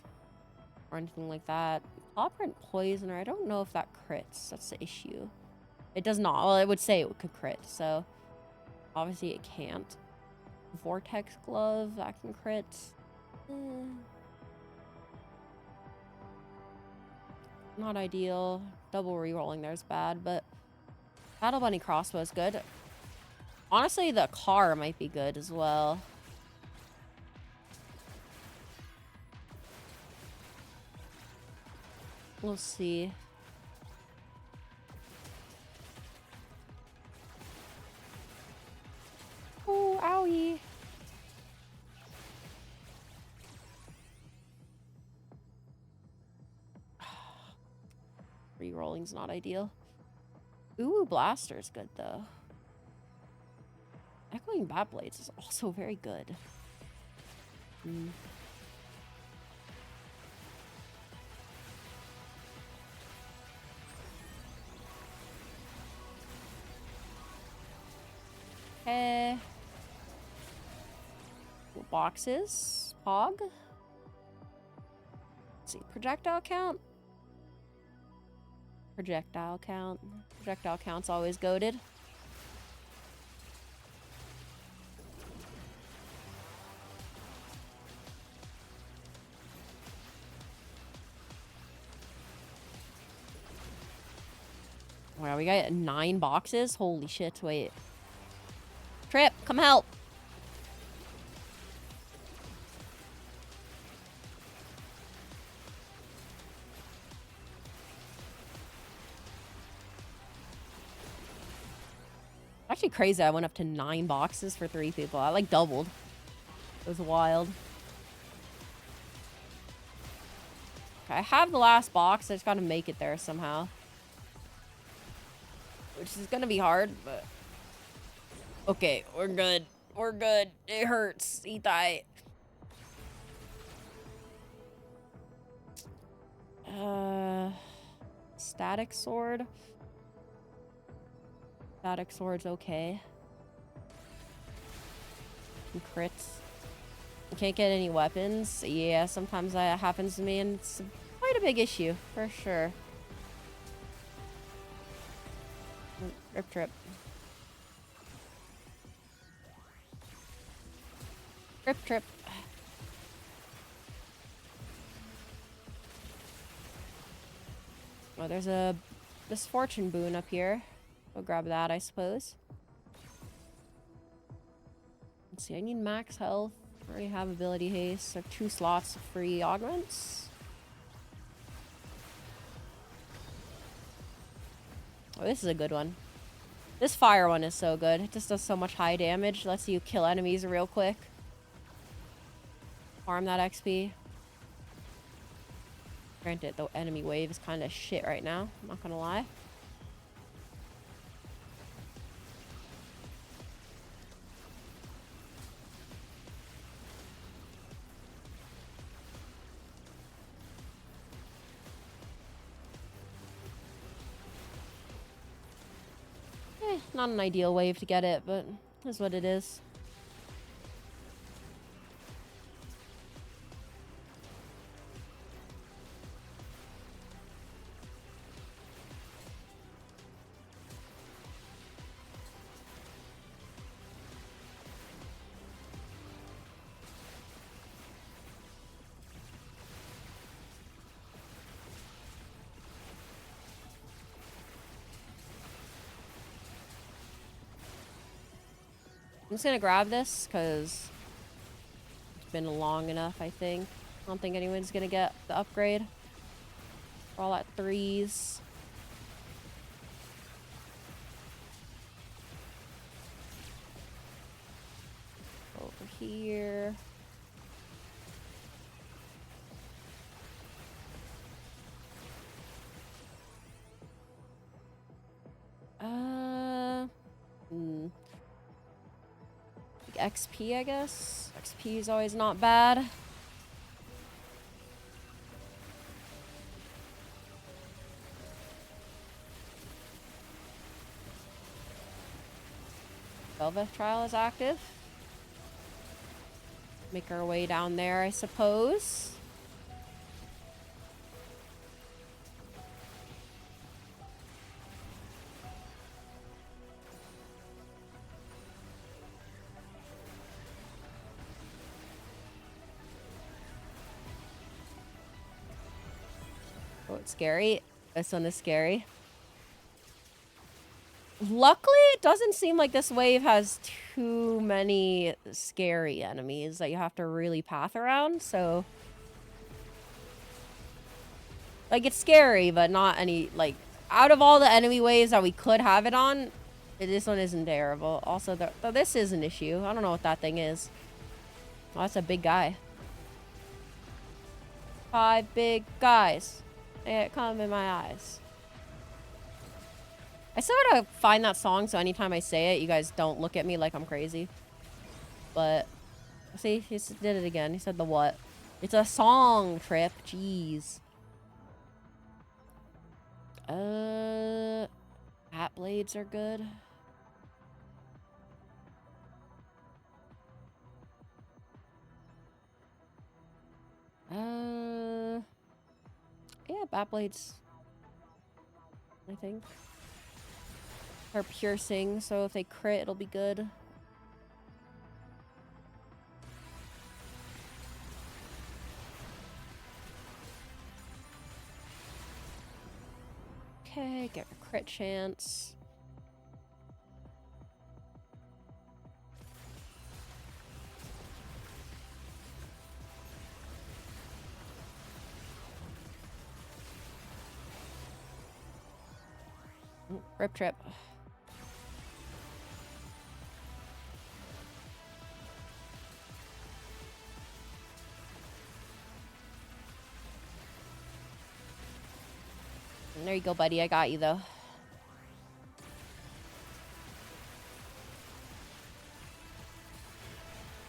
Speaker 1: or anything like that. Clawprint Poisoner, I don't know if that crits. That's the issue. It does not. Well, it would say it could crit, so obviously it can't. Vortex Glove, that can crit. Not ideal. Double rerolling there's bad, but Battle Bunny Crossbow is good. Honestly, the car might be good as well. We'll see. Oh, owie. Rerolling's not ideal. Ooh, Blaster's good though. Echoing Bat Blades is also very good. Okay. Boxes. Pog. Let's see. Projectile count. Projectile count. Projectile count's always goated. Wow, we got 9 boxes? Holy shit, wait. Trip, come help! Actually crazy, I went up to 9 boxes for 3 people. I like doubled. It was wild. Okay, I have the last box, I just gotta make it there somehow. Which is gonna be hard, but... Okay, we're good. We're good. It hurts. Itai. Static Sword. Static Sword's okay. And crits. You can't get any weapons. Yeah, sometimes that happens to me, and it's quite a big issue, for sure. Rip trip. Rip trip. Oh, there's a misfortune boon up here. We'll grab that, I suppose. Let's see, I need max health. I already have ability haste. So 2 slots of free augments. Oh, this is a good one. This fire one is so good. It just does so much high damage. Lets you kill enemies real quick. Farm that XP. Granted, the enemy wave is kind of shit right now. I'm not gonna lie. Not an ideal wave to get it, but is what it is. I'm just gonna grab this, because been long enough, I think. I don't think anyone's gonna get the upgrade. We're all at 3s. Over here. XP, I guess. XP is always not bad. Velvet Trial is active. Make our way down there, I suppose. Oh, it's scary. This one is scary. Luckily, it doesn't seem like this wave has too many scary enemies that you have to really path around, so... Like, it's scary, but not any, like... Out of all the enemy waves that we could have it on, this one isn't terrible. Also, though this is an issue. I don't know what that thing is. Oh, that's a big guy. 5 big guys. It come in my eyes. I still gotta find that song, so anytime I say it, you guys don't look at me like I'm crazy. But, see, he did it again. He said the what? It's a song, Trip. Jeez. Hat blades are good. Yeah, bat blades. I think. Are piercing, so if they crit, it'll be good. Okay, get a crit chance. Rip trip. There you go, buddy. I got you, though.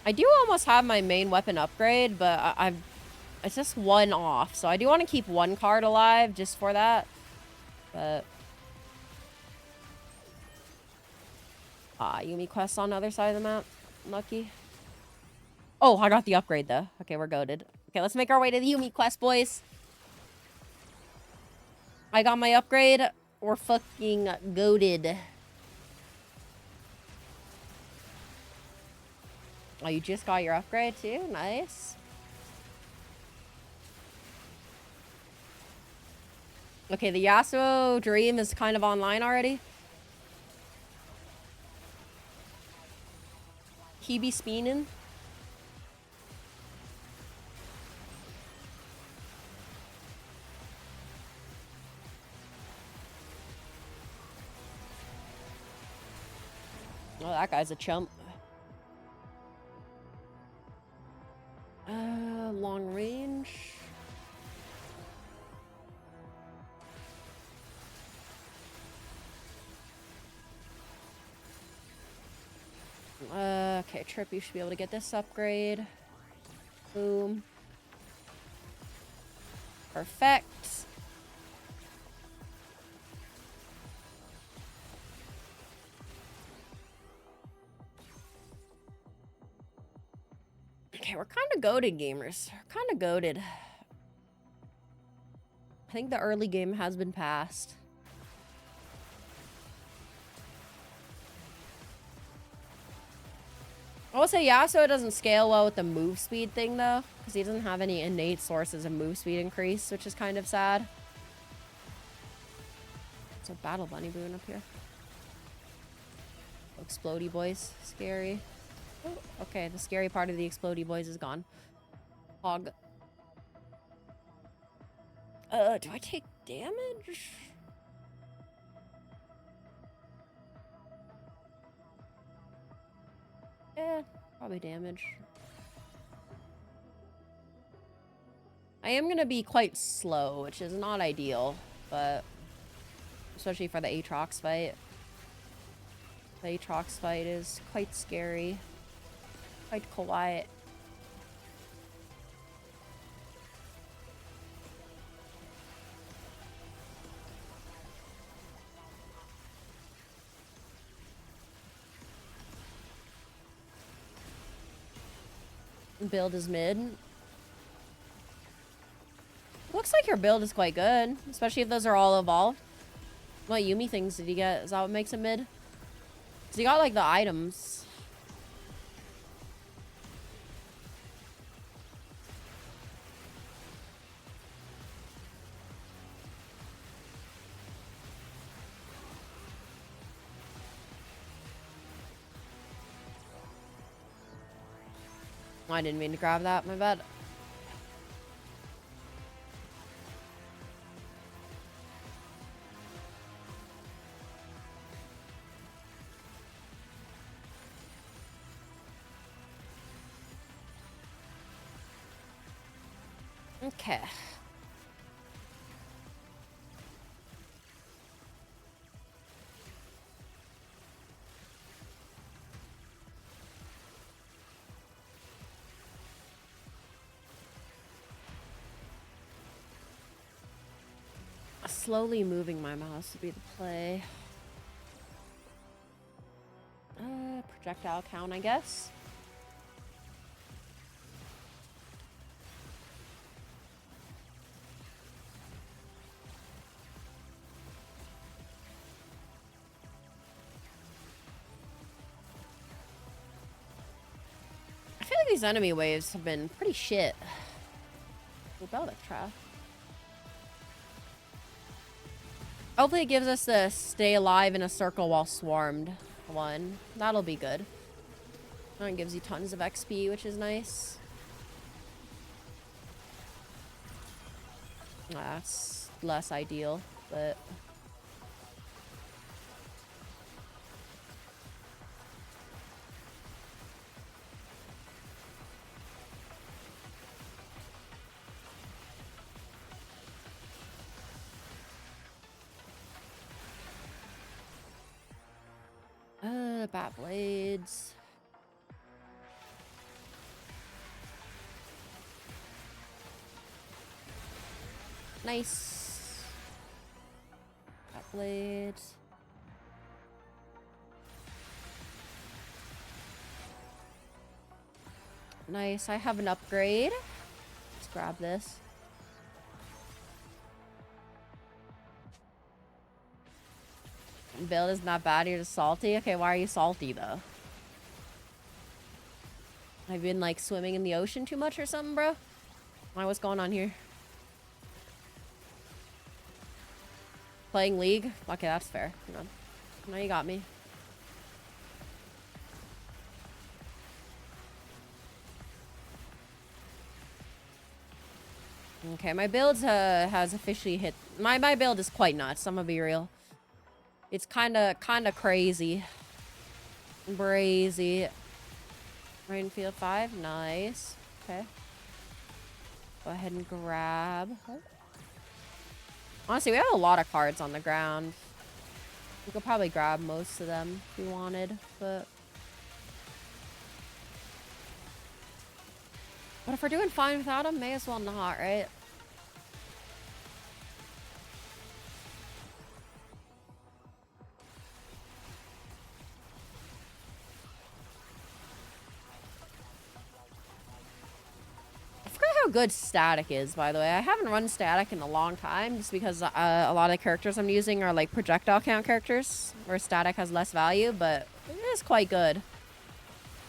Speaker 1: I do almost have my main weapon upgrade, but it's just 1 off. So I do want to keep 1 card alive just for that. But... Yumi quest on the other side of the map. Lucky. Oh, I got the upgrade, though. Okay, we're goated. Okay, let's make our way to the Yumi quest, boys. I got my upgrade. We're fucking goated. Oh, you just got your upgrade, too? Nice. Okay, the Yasuo Dream is kind of online already. He be speening. Oh, that guy's a chump. Long range. Okay, Trip, you should be able to get this upgrade. Boom. Perfect. Okay, we're kind of goated, gamers. We're kind of goated. I think the early game has been passed. I will say Yasuo doesn't scale well with the move speed thing, though, because he doesn't have any innate sources of move speed increase, which is kind of sad. It's a Battle Bunny boon up here. Explodey boys. Scary. Oh, okay, the scary part of the explodey boys is gone. Hog. Do I take damage? Yeah, probably damage. I am gonna be quite slow, which is not ideal, but especially for the Aatrox fight. The Aatrox fight is quite scary. Quite quiet. Build is mid. Looks like your build is quite good, especially if those are all evolved. What Yumi things did he get? Is that what makes him mid? Cause he got like the items. I didn't mean to grab that, my bad. Okay. Slowly moving my mouse would be the play. Projectile count, I guess. I feel like these enemy waves have been pretty shit. Rebellic trap. Hopefully it gives us the stay alive in a circle while swarmed one. That'll be good. And it gives you tons of XP, which is nice. That's less ideal, but... bat blades. Nice. Bat blades. Nice. I have an upgrade. Let's grab this. Build is not bad, you're just salty. Okay, why are you salty though? I've been like swimming in the ocean too much or something, bro? Why, what's going on here? Playing League? Okay, that's fair. Hang on. Now you got me. Okay, my build has officially hit. My build is quite nuts. I'm gonna be real. It's kind of crazy. Brazy. Rain field 5. Nice. Okay. Go ahead and grab. Oh. Honestly, we have a lot of cards on the ground. We could probably grab most of them if we wanted, but... But if we're doing fine without them, may as well not, right? How good static is, by the way. I haven't run static in a long time just because a lot of the characters I'm using are like projectile count characters where static has less value, but it is quite good.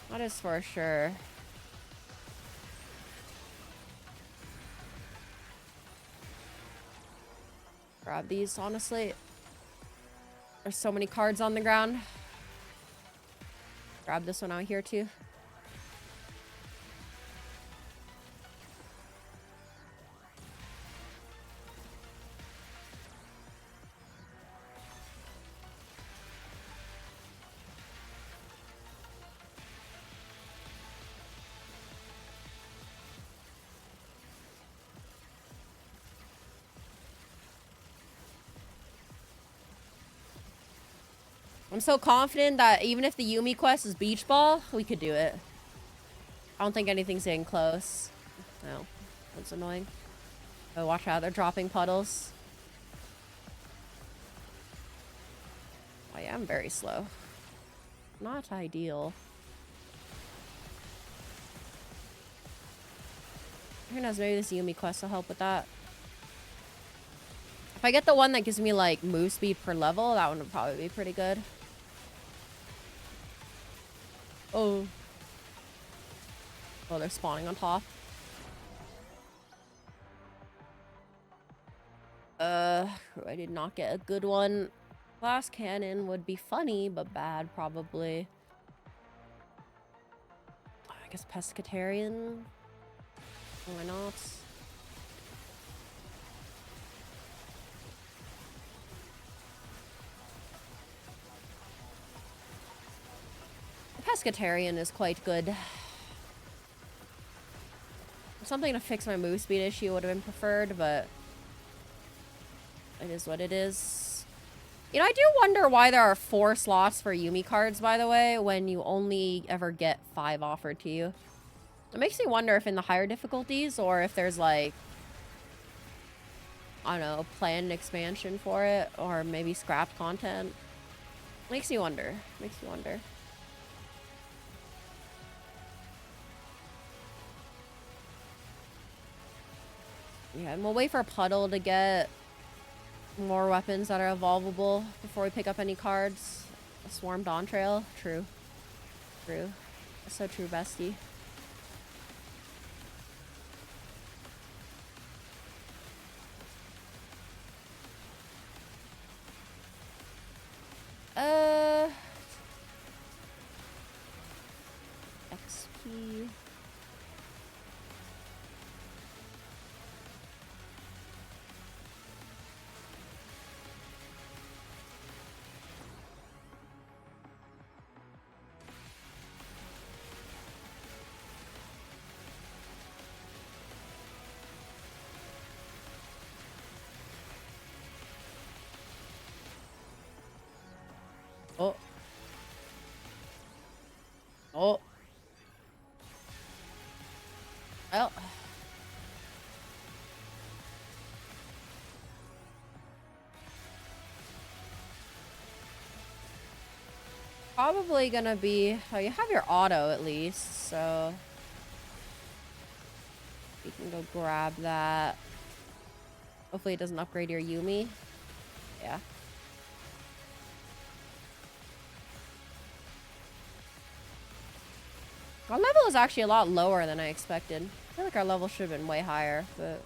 Speaker 1: That is for sure. Grab these, honestly. There's so many cards on the ground. Grab this one out here too. I'm so confident that even if the Yumi quest is beach ball, we could do it. I don't think anything's getting close. No, that's annoying. Oh, watch out, they're dropping puddles. Oh yeah, I'm very slow. Not ideal. Who knows, maybe this Yumi quest will help with that. If I get the one that gives me like move speed per level, that one would probably be pretty good. Oh. Oh, they're spawning on top. I did not get a good one. Glass cannon would be funny, but bad probably. I guess pescatarian. Why not? Pescatarian is quite good. Something to fix my move speed issue would have been preferred, but it is what it is. You know, I do wonder why there are 4 slots for Yumi cards, by the way, when you only ever get 5 offered to you. It makes me wonder if in the higher difficulties or if there's like, I don't know, planned expansion for it or maybe scrapped content. Makes me wonder. Makes me wonder. Yeah, and we'll wait for Puddle to get more weapons that are evolvable before we pick up any cards. A Swarm Dawn Trail. True. True. That's so true, bestie. XP. Oh. Oh. Well. Probably gonna be... Oh, you have your auto at least, so... You can go grab that. Hopefully it doesn't upgrade your Yumi. Yeah. Our level is actually a lot lower than I expected. I feel like our level should have been way higher, but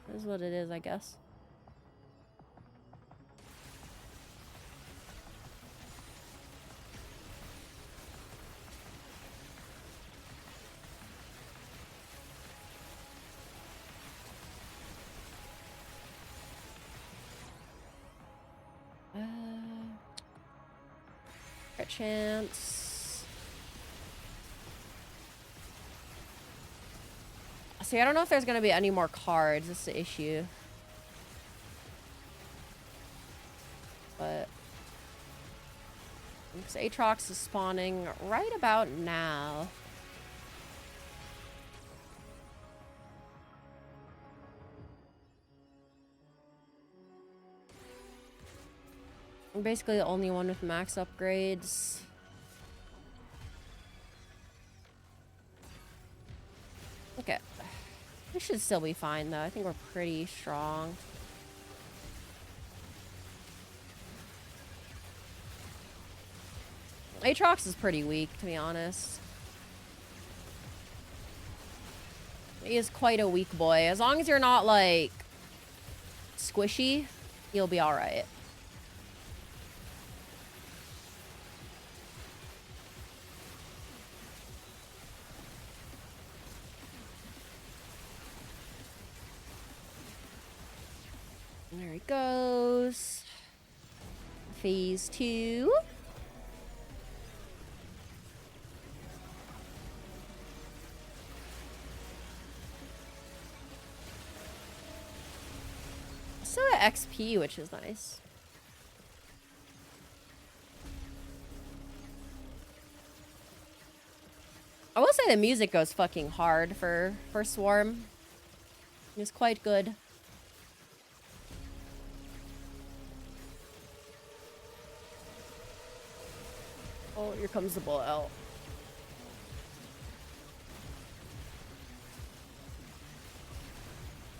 Speaker 1: it is what it is, I guess. Crit chance. See, I don't know if there's gonna be any more cards. That's the issue. But because Aatrox is spawning right about now. I'm basically the only one with max upgrades. Okay. We should still be fine, though. I think we're pretty strong. Aatrox is pretty weak, to be honest. He is quite a weak boy. As long as you're not, like, squishy, you'll be alright. There he goes. Phase 2. Still at XP, which is nice. I will say the music goes fucking hard for Swarm. It's quite good. Oh, here comes the bullet out.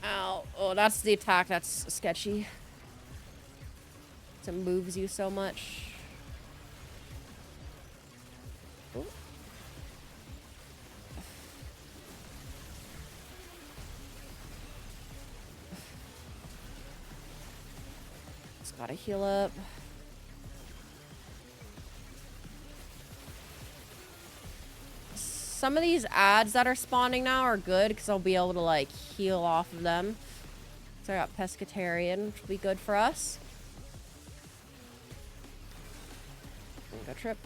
Speaker 1: Ow. Oh, that's the attack. That's sketchy. It moves you so much. Ooh. Just gotta heal up. Some of these ads that are spawning now are good because I'll be able to like heal off of them. So I got Pescatarian, which will be good for us. Go trip.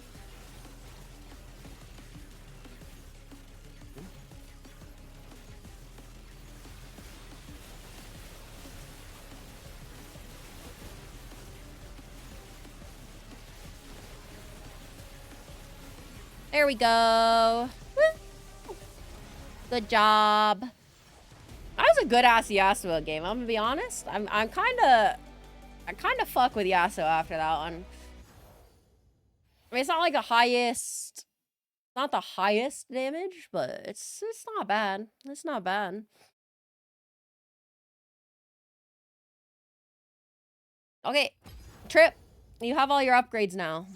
Speaker 1: There we go. Woo. Good job. That was a good ass Yasuo game. I'm gonna be honest. I kind of fuck with Yasuo after that one. I mean, it's not like the highest, not the highest damage, but it's not bad. It's not bad. Okay, Trip, you have all your upgrades now.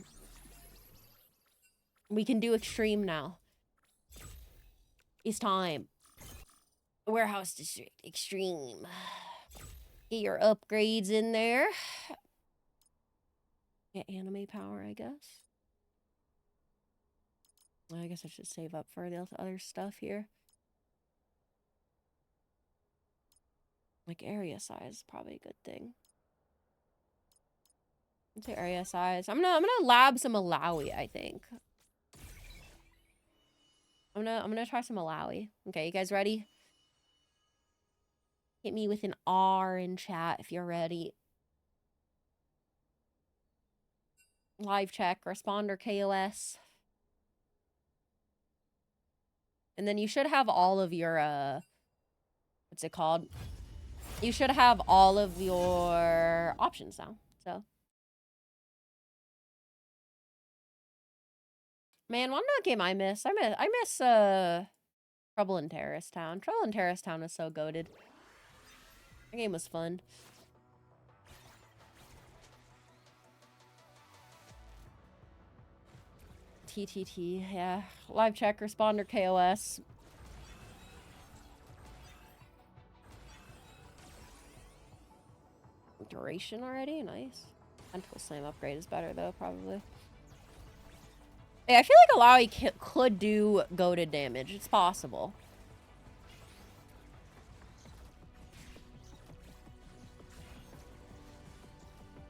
Speaker 1: We can do extreme now. It's time. Warehouse district, extreme. Get your upgrades in there. Get anime power, I guess. Well, I guess I should save up for the other stuff here. Like area size, probably a good thing. Let's say area size. I'm gonna lab some Malawi, I think. I'm gonna try some Malawi. Okay, you guys ready? Hit me with an R in chat if you're ready. Live check, responder KOS. And then you should have all of your, what's it called? You should have all of your options now, so. Man, one not game I miss. I miss, Trouble in Terrorist Town. Trouble in Terrorist Town was so goated. The game was fun. TTT, yeah. Live check, responder KOS. Duration already? Nice. Tentacle Slam upgrade is better though, probably. Yeah, I feel like Alawi could do goated damage. It's possible.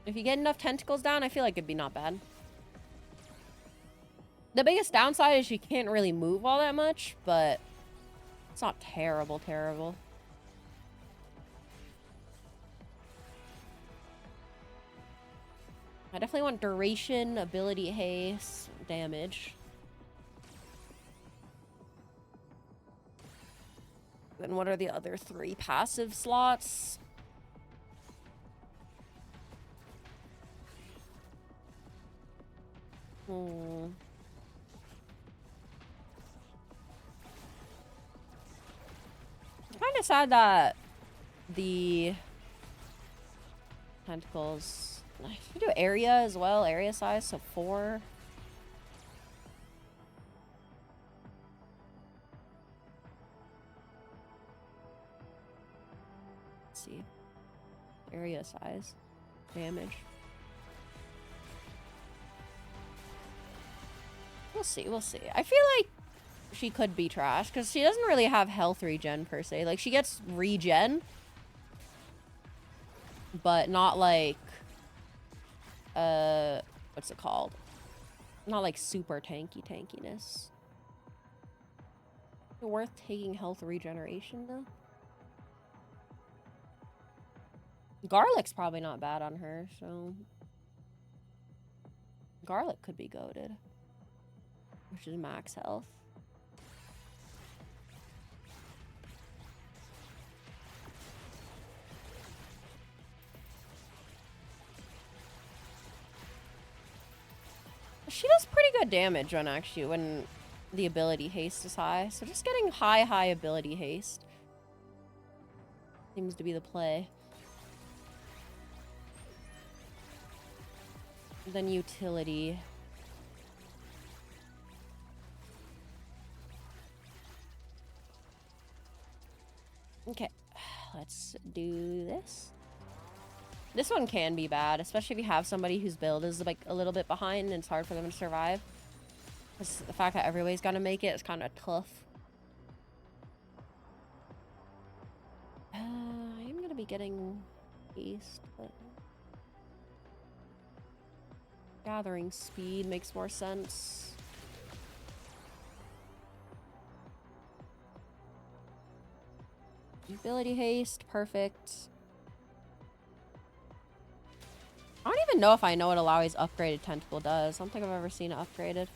Speaker 1: If you get enough tentacles down, I feel like it'd be not bad. The biggest downside is you can't really move all that much, but it's not terrible, terrible. I definitely want duration, ability haste, damage. Then what are the other 3 passive slots? Kind of sad that the tentacles. I should do area as well, area size, so 4. Let's see. Area size, damage. We'll see, we'll see. I feel like she could be trash because she doesn't really have health regen per se. Like she gets regen, but not like what's it called? Not like super tankiness. Is it worth taking health regeneration though? Garlic's probably not bad on her, so Garlic could be goated, which is max health. She does pretty good damage when the ability haste is high. So just getting high ability haste seems to be the play. Then utility. Okay, let's do this. This one can be bad, especially if you have somebody whose build is like a little bit behind and it's hard for them to survive. Because the fact that everybody's gonna make it is kind of tough. I am gonna be getting haste, but gathering speed makes more sense. Ability haste, perfect. I don't even know if I know what Alawi's upgraded tentacle does. I don't think I've ever seen it upgraded.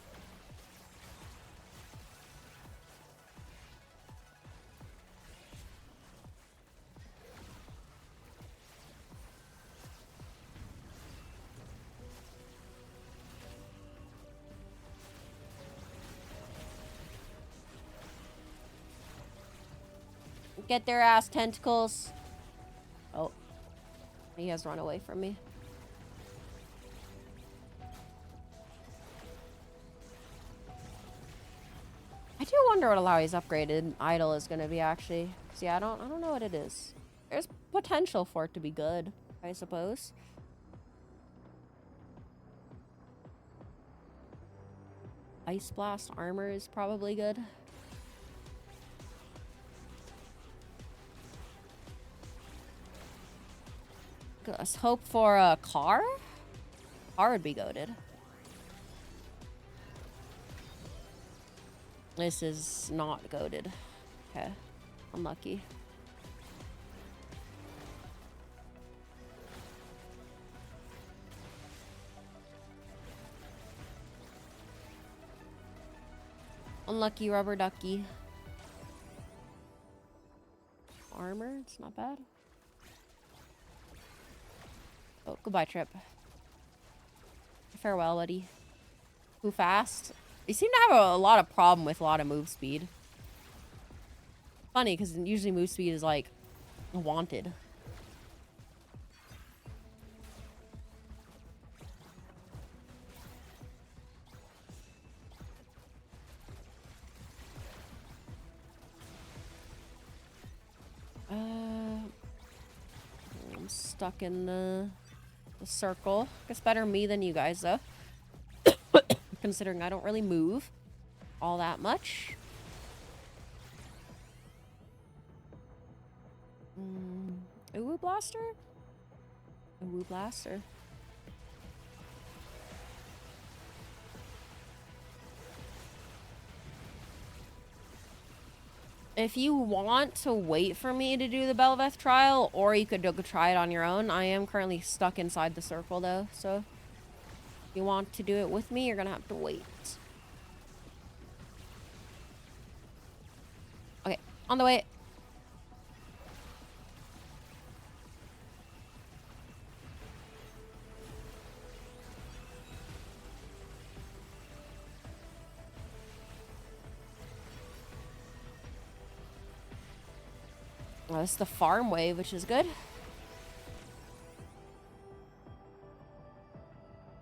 Speaker 1: Get their ass, tentacles. Oh. He has run away from me. I do wonder what Alawi's upgraded idol is going to be, actually. See, I don't know what it is. There's potential for it to be good, I suppose. Ice Blast armor is probably good. Let's hope for a car. Car would be goated. This is not goated. Okay, unlucky. Unlucky rubber ducky. Armor, it's not bad. Oh, goodbye, Trip. Farewell, buddy. Who fast? You seem to have a lot of problem with a lot of move speed. Funny, because usually move speed is like wanted. I'm stuck in the circle. Guess better me than you guys, though. Considering I don't really move all that much. Uwu Blaster? Uwu Blaster. If you want to wait for me to do the Belveth trial, or you could go try it on your own. I am currently stuck inside the circle, though, so if you want to do it with me, you're gonna have to wait. Okay, on the way. Oh, this is the farm wave, which is good.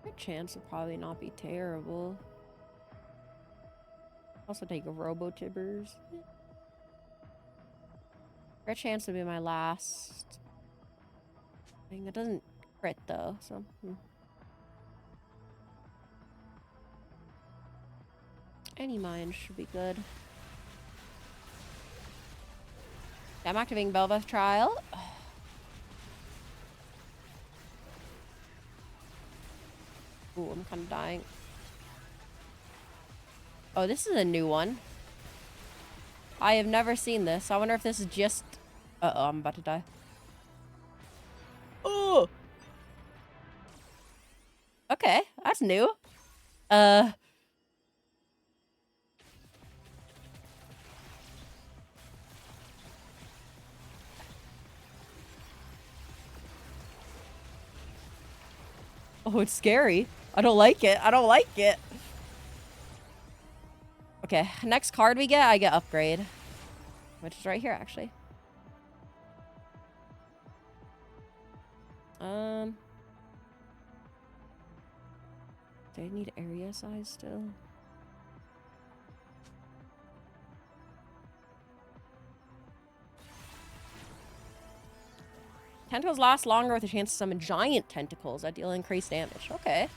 Speaker 1: Your chance would probably not be terrible. Also take a Robo-Tibbers. Crit chance would be my last thing. It doesn't crit though, so. Any mine should be good. I'm activating Belveth Trial. Ooh, I'm kind of dying. Oh, this is a new one. I have never seen this. I wonder if this is just... Uh-oh, I'm about to die. Oh! Okay, that's new. Oh, it's scary. I don't like it. I don't like it. Okay, next card we get, I get upgrade. Which is right here, actually. Do I need area size still? Tentacles last longer with a chance to summon giant tentacles that deal increased damage. Okay.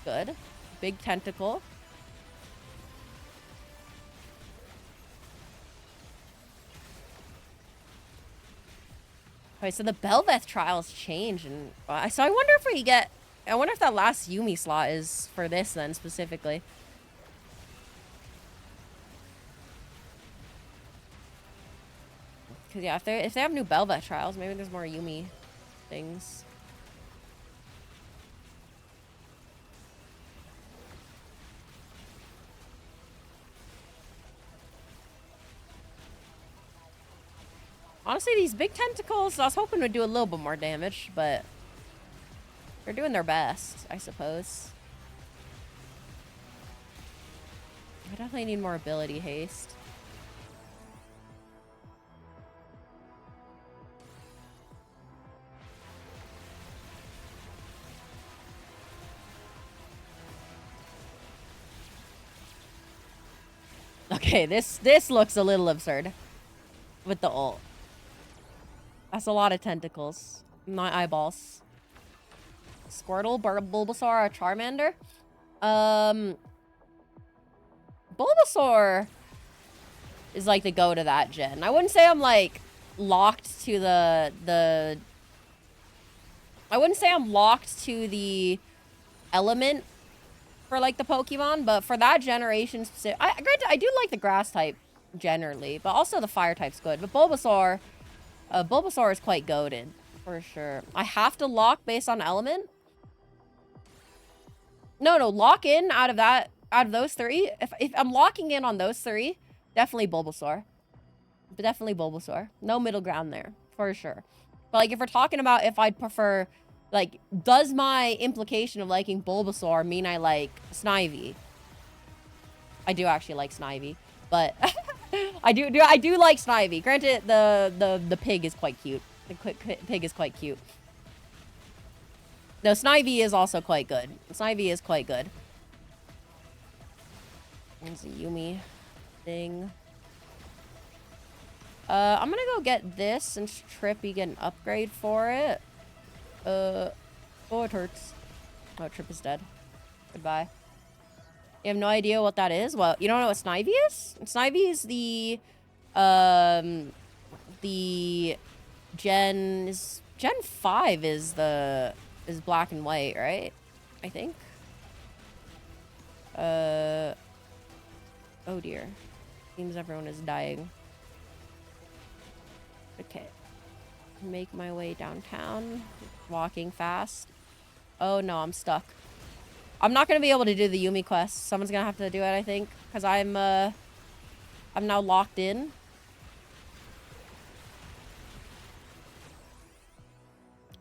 Speaker 1: Good. Big tentacle. Okay, so the Belveth trials change, and so I wonder if we get. I wonder if that last Yuumi slot is for this then specifically. Cause yeah, if they have new Belveth trials, maybe there's more Yuumi things. Honestly, these big tentacles, I was hoping would do a little bit more damage, but they're doing their best, I suppose. I definitely need more ability haste. Okay, this looks a little absurd with the ult. That's a lot of tentacles. My eyeballs. Squirtle, Bulbasaur, Charmander. Bulbasaur is like the go to that gen. I wouldn't say I'm like locked to the I wouldn't say I'm locked to the element for like the Pokemon, but for that generation specific, granted, I do like the grass type generally, but also the fire type's good. But Bulbasaur is quite goated for sure. I have to lock based on element. No, lock in out of those three. If I'm locking in on those three, definitely Bulbasaur. But definitely Bulbasaur. No middle ground there for sure. But like if we're talking about if I'd prefer, like, does my implication of liking Bulbasaur mean I like Snivy? I do actually like Snivy, but I do like Snivy. Granted, the pig is quite cute. The pig is quite cute. No, Snivy is also quite good. Snivy is quite good. There's a Yuumi thing. I'm gonna go get this since Trippy get an upgrade for it. Oh, it hurts. Oh, Trip is dead. Goodbye. You have no idea what that is? Well, you don't know what Snivy is? Snivy is the Gen 5 is black and white, right? I think. Oh dear. Seems everyone is dying. Okay. Make my way downtown. Walking fast. Oh no, I'm stuck. I'm not gonna be able to do the Yuumi quest. Someone's gonna have to do it, I think, because I'm now locked in.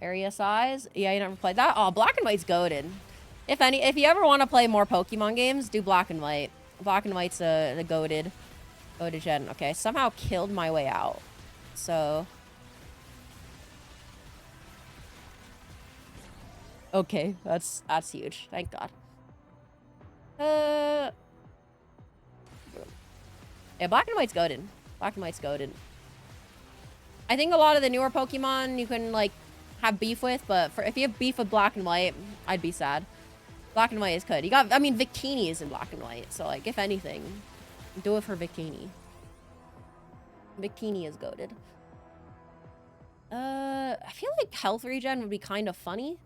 Speaker 1: Area size. Yeah, you never played that. Oh, Black and White's goated. If you ever want to play more Pokemon games, do Black and White. Black and White's the goated gen. Okay, somehow killed my way out. So. Okay, that's huge. Thank God. Yeah, Black and White's goated. Black and White's goated. I think a lot of the newer Pokemon you can like have beef with, but if you have beef with Black and White, I'd be sad. Black and White is good. I mean, Victini is in Black and White, so like if anything, do it for Victini. Victini is goated. I feel like health regen would be kind of funny.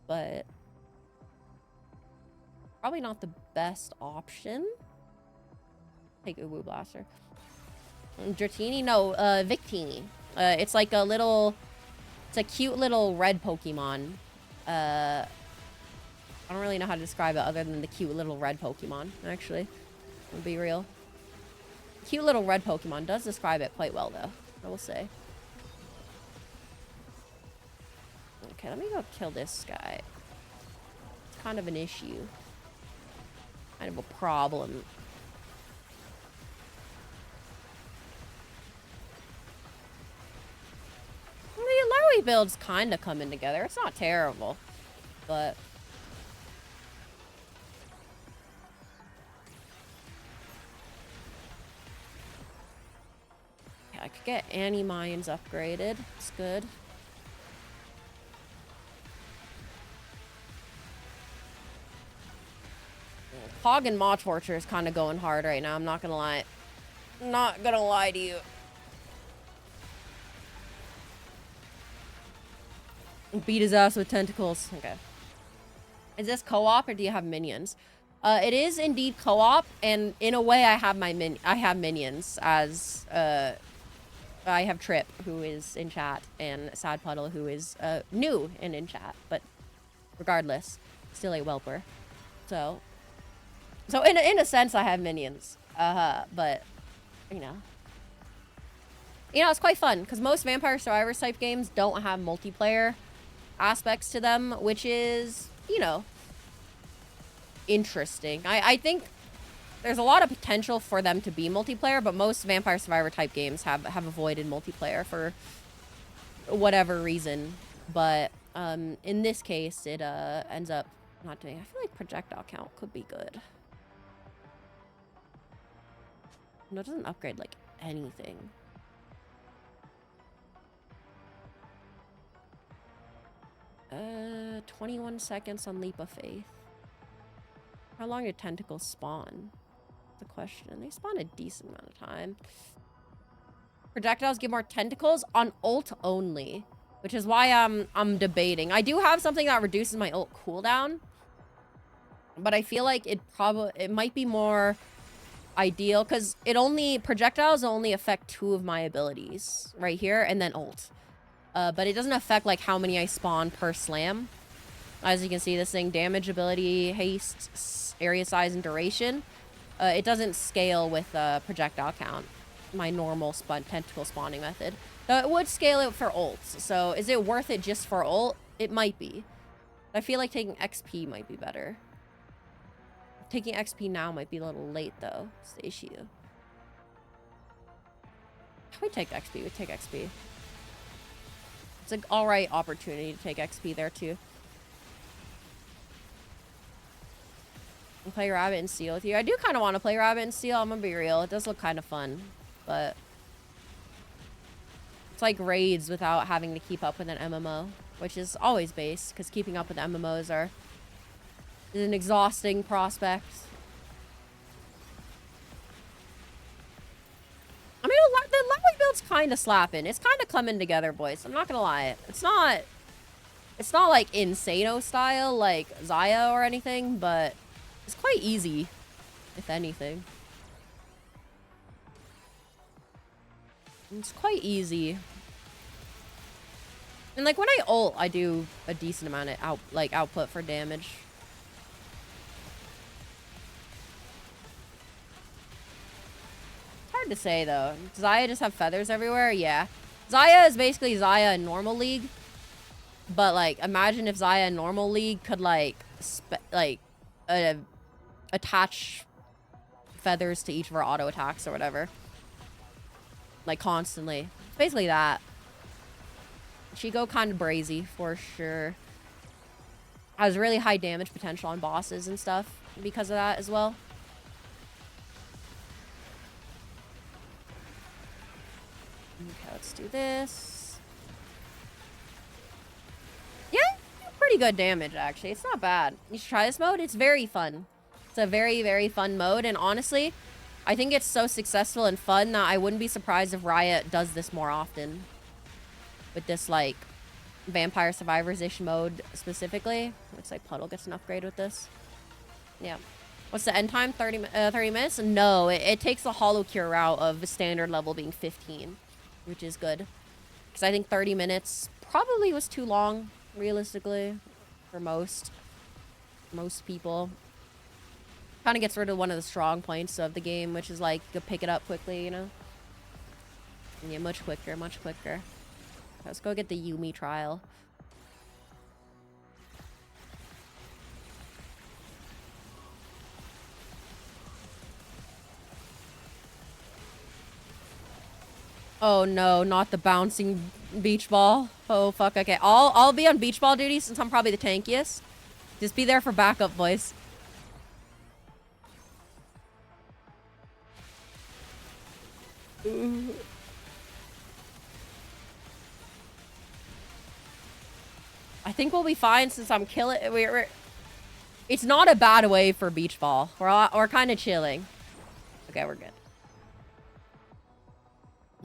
Speaker 1: But probably not the best option. Take Uwu Blaster. Dratini? No, Victini. It's like it's a cute little red Pokemon. I don't really know how to describe it other than the cute little red Pokemon, actually. I'll be real. Cute little red Pokemon does describe it quite well, though, I will say. Okay, let me go kill this guy. It's kind of an issue. kind of a problem. The Larry build's kind of coming together. It's not terrible, but yeah, I could get Annie Mines upgraded. It's good. Hog and Maw Torture is kind of going hard right now. I'm not gonna lie. Not gonna lie to you. Beat his ass with tentacles. Okay. Is this co-op or do you have minions? It is indeed co-op, and in a way, I have minions as I have Trip, who is in chat, and Sad Puddle, who is new and in chat, but regardless, still a whelper. So in a sense, I have minions. But you know, it's quite fun because most Vampire Survivors type games don't have multiplayer aspects to them, which is, interesting. I think there's a lot of potential for them to be multiplayer, but most Vampire Survivor type games have avoided multiplayer for whatever reason. But in this case, it ends up not doing. I feel like projectile count could be good. No, it doesn't upgrade like anything. Uh, 21 seconds on Leap of Faith. How long do tentacles spawn? The question. They spawn a decent amount of time. Projectiles give more tentacles on ult only, which is why I'm debating. I do have something that reduces my ult cooldown, but I feel like it might be more ideal because projectiles only affect 2 of my abilities right here and then ult. But it doesn't affect like how many I spawn per slam. As you can see, this thing, damage, ability, haste, area size, and duration. It doesn't scale with projectile count, my normal tentacle spawning method. Though it would scale it for ults. So is it worth it just for ult? It might be. I feel like taking XP might be better. Taking XP now might be a little late though. It's the issue. How we take XP? We take XP. It's an alright opportunity to take XP there too. And play Rabbit and Steel with you. I do kind of want to play Rabbit and Steel. I'm gonna be real. It does look kind of fun, but it's like raids without having to keep up with an MMO, which is always base because keeping up with MMOs is an exhausting prospect. I mean, the Lowry build's kind of slapping. It's kind of coming together, boys. I'm not gonna lie. It's not like Insano style like Zaya or anything, but it's quite easy, if anything. It's quite easy. And like when I ult, I do a decent amount of output for damage. Hard to say though. Does Zaya just have feathers everywhere? Yeah. Zaya is basically Zaya in normal league. But like imagine if Zaya in normal league could attach feathers to each of our auto attacks or whatever. Like constantly. It's basically that. She go kind of brazy for sure. Has really high damage potential on bosses and stuff because of that as well. Okay, let's do this. Yeah, pretty good damage, actually. It's not bad. You should try this mode. It's very fun. It's a very, very fun mode. And honestly, I think it's so successful and fun that I wouldn't be surprised if Riot does this more often. With this, like, Vampire Survivors-ish mode specifically. Looks like Puddle gets an upgrade with this. Yeah. What's the end time? 30 minutes? No, it takes the Hollow Cure route of the standard level being 15. Which is good. Because I think 30 minutes probably was too long, realistically, for most people. Kind of gets rid of one of the strong points of the game, which is like, you pick it up quickly, And yeah, much quicker, much quicker. Let's go get the Yuumi trial. Oh no, not the bouncing beach ball. Oh fuck. Okay, I'll be on beach ball duty since I'm probably the tankiest. Just be there for backup, boys. Ooh. I think we'll be fine since I'm killing. It's not a bad way for beach ball. We're kind of chilling. Okay, we're good.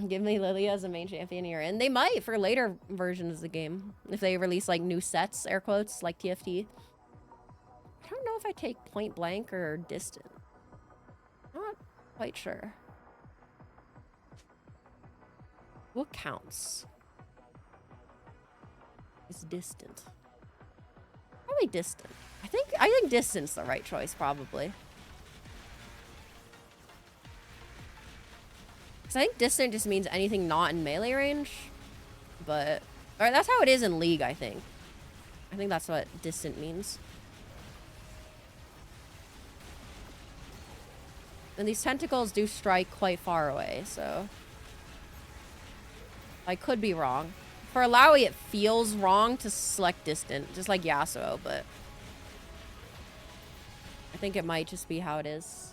Speaker 1: Give me Lilia as a main champion you're in. They might for later versions of the game. If they release like new sets, air quotes, like TFT. I don't know if I take point blank or distant. Not quite sure. What counts? It's distant. Probably distant. I think distant's the right choice, probably. Because I think distant just means anything not in melee range. But or that's how it is in League, I think. I think that's what distant means. And these tentacles do strike quite far away, so I could be wrong. For Alawi, it feels wrong to select distant, just like Yasuo, but I think it might just be how it is.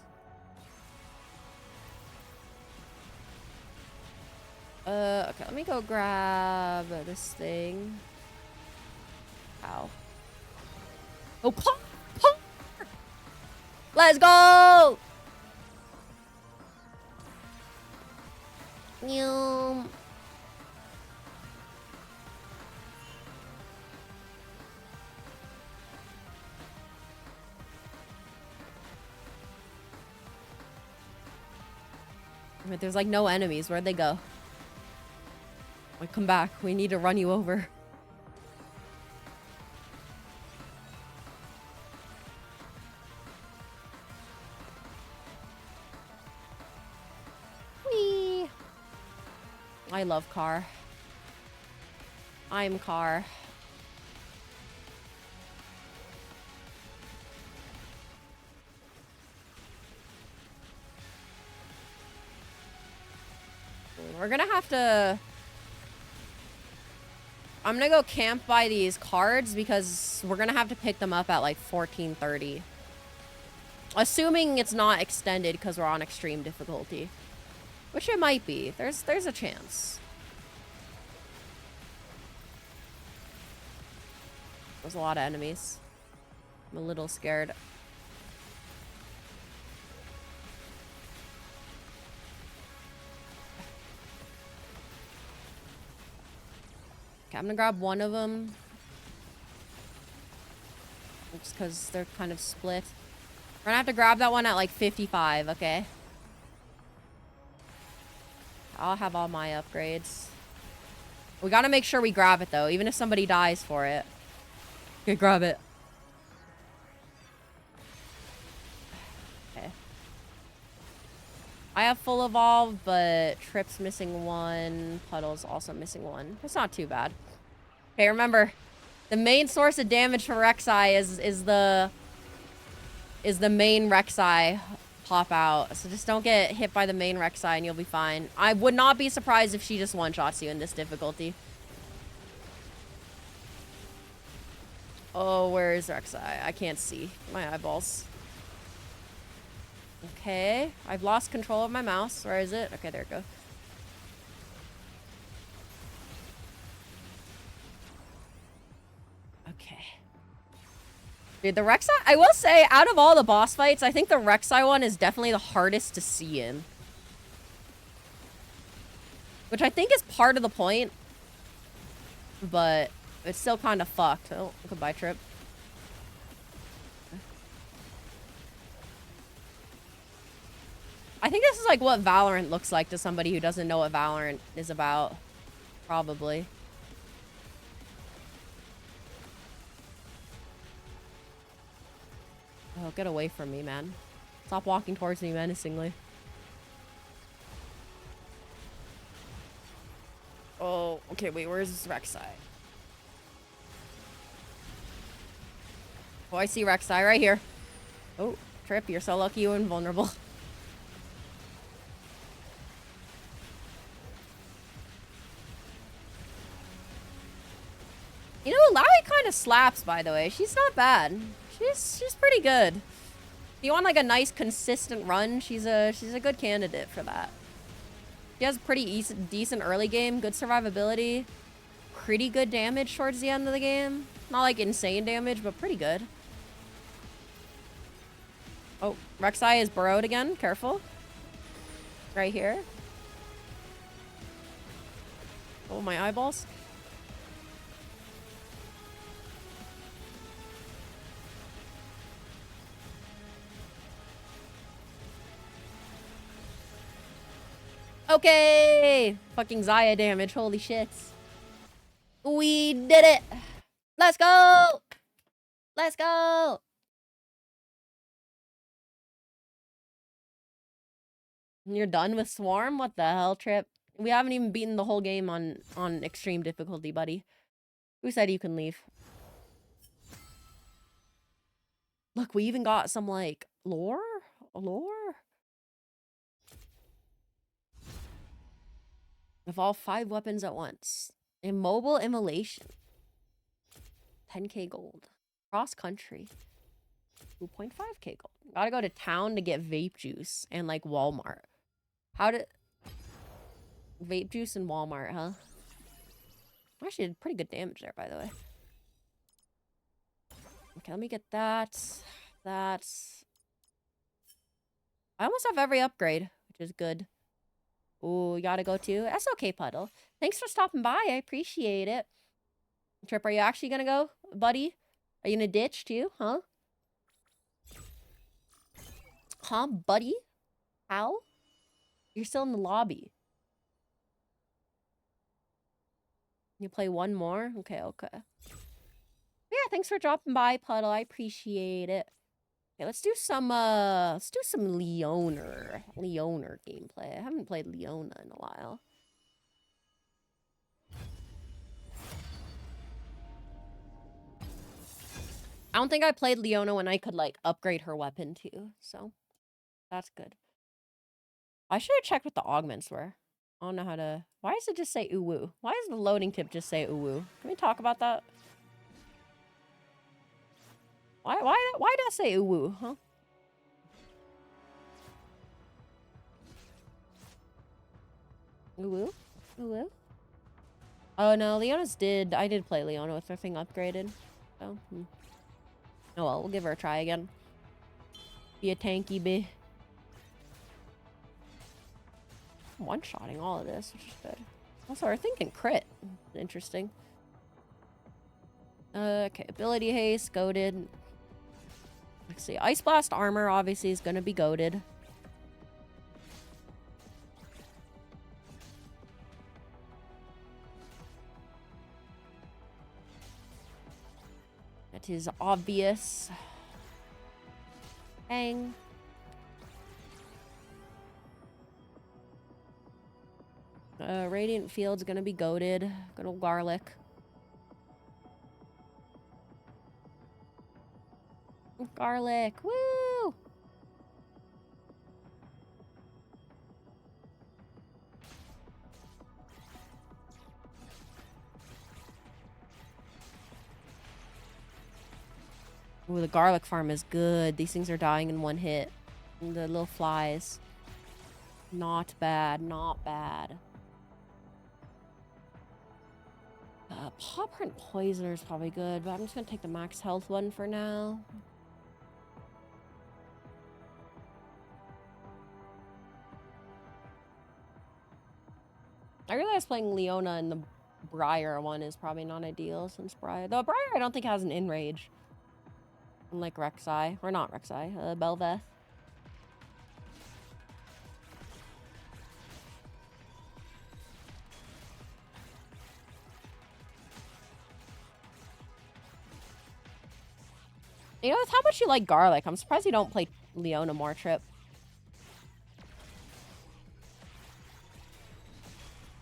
Speaker 1: Okay, let me go grab this thing. Ow. Oh, pop! Pop! Let's go! Yum. But there's like no enemies. Where'd they go? Like, come back. We need to run you over. Whee! I love Car. I'm Car. We're gonna have to... I'm gonna go camp by these cards because we're gonna have to pick them up at like 14:30. Assuming it's not extended because we're on extreme difficulty. Which it might be. There's a chance. There's a lot of enemies. I'm a little scared. Okay, I'm gonna grab one of them. Just because they're kind of split. We're gonna have to grab that one at like 55, okay? I'll have all my upgrades. We gotta make sure we grab it though, even if somebody dies for it. Okay, grab it. Okay. I have full evolve, but Trip's missing one. Puddle's also missing one. It's not too bad. Okay, remember, the main source of damage for Rek'Sai is the main Rek'Sai pop out. So just don't get hit by the main Rek'Sai and you'll be fine. I would not be surprised if she just one-shots you in this difficulty. Oh, where is Rek'Sai? I can't see. My eyeballs. Okay. I've lost control of my mouse. Where is it? Okay, there it goes. Okay. Dude, the Rek'Sai... I will say, out of all the boss fights, I think the Rek'Sai one is definitely the hardest to see in. Which I think is part of the point. But it's still kind of fucked. Oh, goodbye, Trip. I think this is like what Valorant looks like to somebody who doesn't know what Valorant is about. Probably. Oh, get away from me, man. Stop walking towards me menacingly. Oh, okay, wait, where's this Rek'Sai? Oh, I see Rek'Sai right here. Oh, Trip, you're so lucky you're invulnerable. Zarya slaps, by the way. She's not bad. She's pretty good. If you want like a nice consistent run, she's a good candidate for that. She has pretty decent early game, good survivability, pretty good damage towards the end of the game. Not like insane damage, but pretty good. Oh, Rek'Sai is burrowed again. Careful. Right here. Oh, my eyeballs. Okay. Fucking Xayah damage. Holy shit. We did it. Let's go. Let's go. You're done with Swarm? What the hell, Trip? We haven't even beaten the whole game on extreme difficulty, buddy. Who said you can leave? Look, we even got some, like, lore? Lore? Evolve 5 weapons at once. Immobile Immolation. 10k gold. Cross country. 2.5k gold. Gotta go to town to get vape juice and, like, Walmart. How did... Vape juice and Walmart, huh? Actually did pretty good damage there, by the way. Okay, let me get that. That's... I almost have every upgrade, which is good. Ooh, you gotta go too? That's okay, Puddle. Thanks for stopping by. I appreciate it. Trip, are you actually gonna go, buddy? Are you gonna ditch too, huh? Huh, buddy? How? You're still in the lobby. You play one more? Okay, okay. Yeah, thanks for dropping by, Puddle. I appreciate it. Okay, let's do some Leoner gameplay. I haven't played Leona in a while. I don't think I played Leona when I could, like, upgrade her weapon, too. So, that's good. I should have checked what the augments were. I don't know how to... Why does it just say uwu? Why does the loading tip just say uwu? Can we talk about that? Why did I say uwu, huh? Uwu? Uwu? Oh, no, Leona's did... I did play Leona with her thing upgraded. So, oh well, we'll give her a try again. Be a tanky bee. One-shotting all of this, which is good. Also, we're thinking crit. Interesting. Okay, ability haste, goated. Let's see. Ice Blast armor, obviously, is going to be goated. That is obvious. Bang. Radiant Field's gonna be goated. Good old Garlic. Garlic, woo! Ooh, the garlic farm is good. These things are dying in one hit. And the little flies. Not bad, not bad. Paw Print Poisoner is probably good, but I'm just gonna take the max health one for now. I realize playing Leona in the Briar one is probably not ideal since Briar... Though Briar I don't think has an in-rage. Unlike Rek'Sai. Or not Rek'Sai, Bel'Veth. You know, with how much you like Garlic, I'm surprised you don't play Leona more, Trip.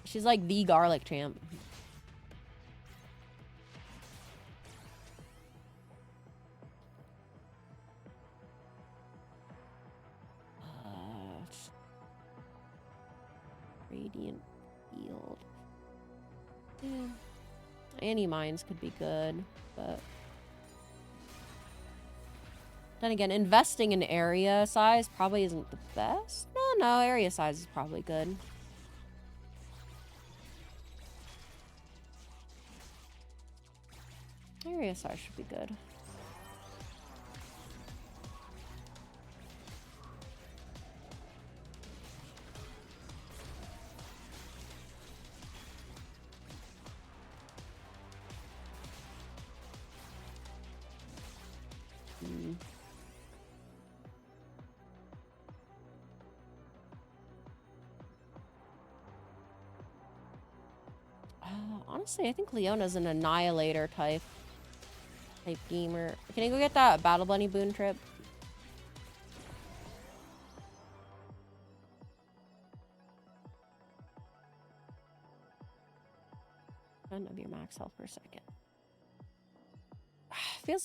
Speaker 1: She's like the Garlic champ. Radiant Field. Yeah. Anti-mines could be good, but then again, investing in area size probably isn't the best. No, area size is probably good. Area size should be good. Honestly, I think Leona's an annihilator type gamer. Can you go get that Battle Bunny boon trip? None of your max health per second.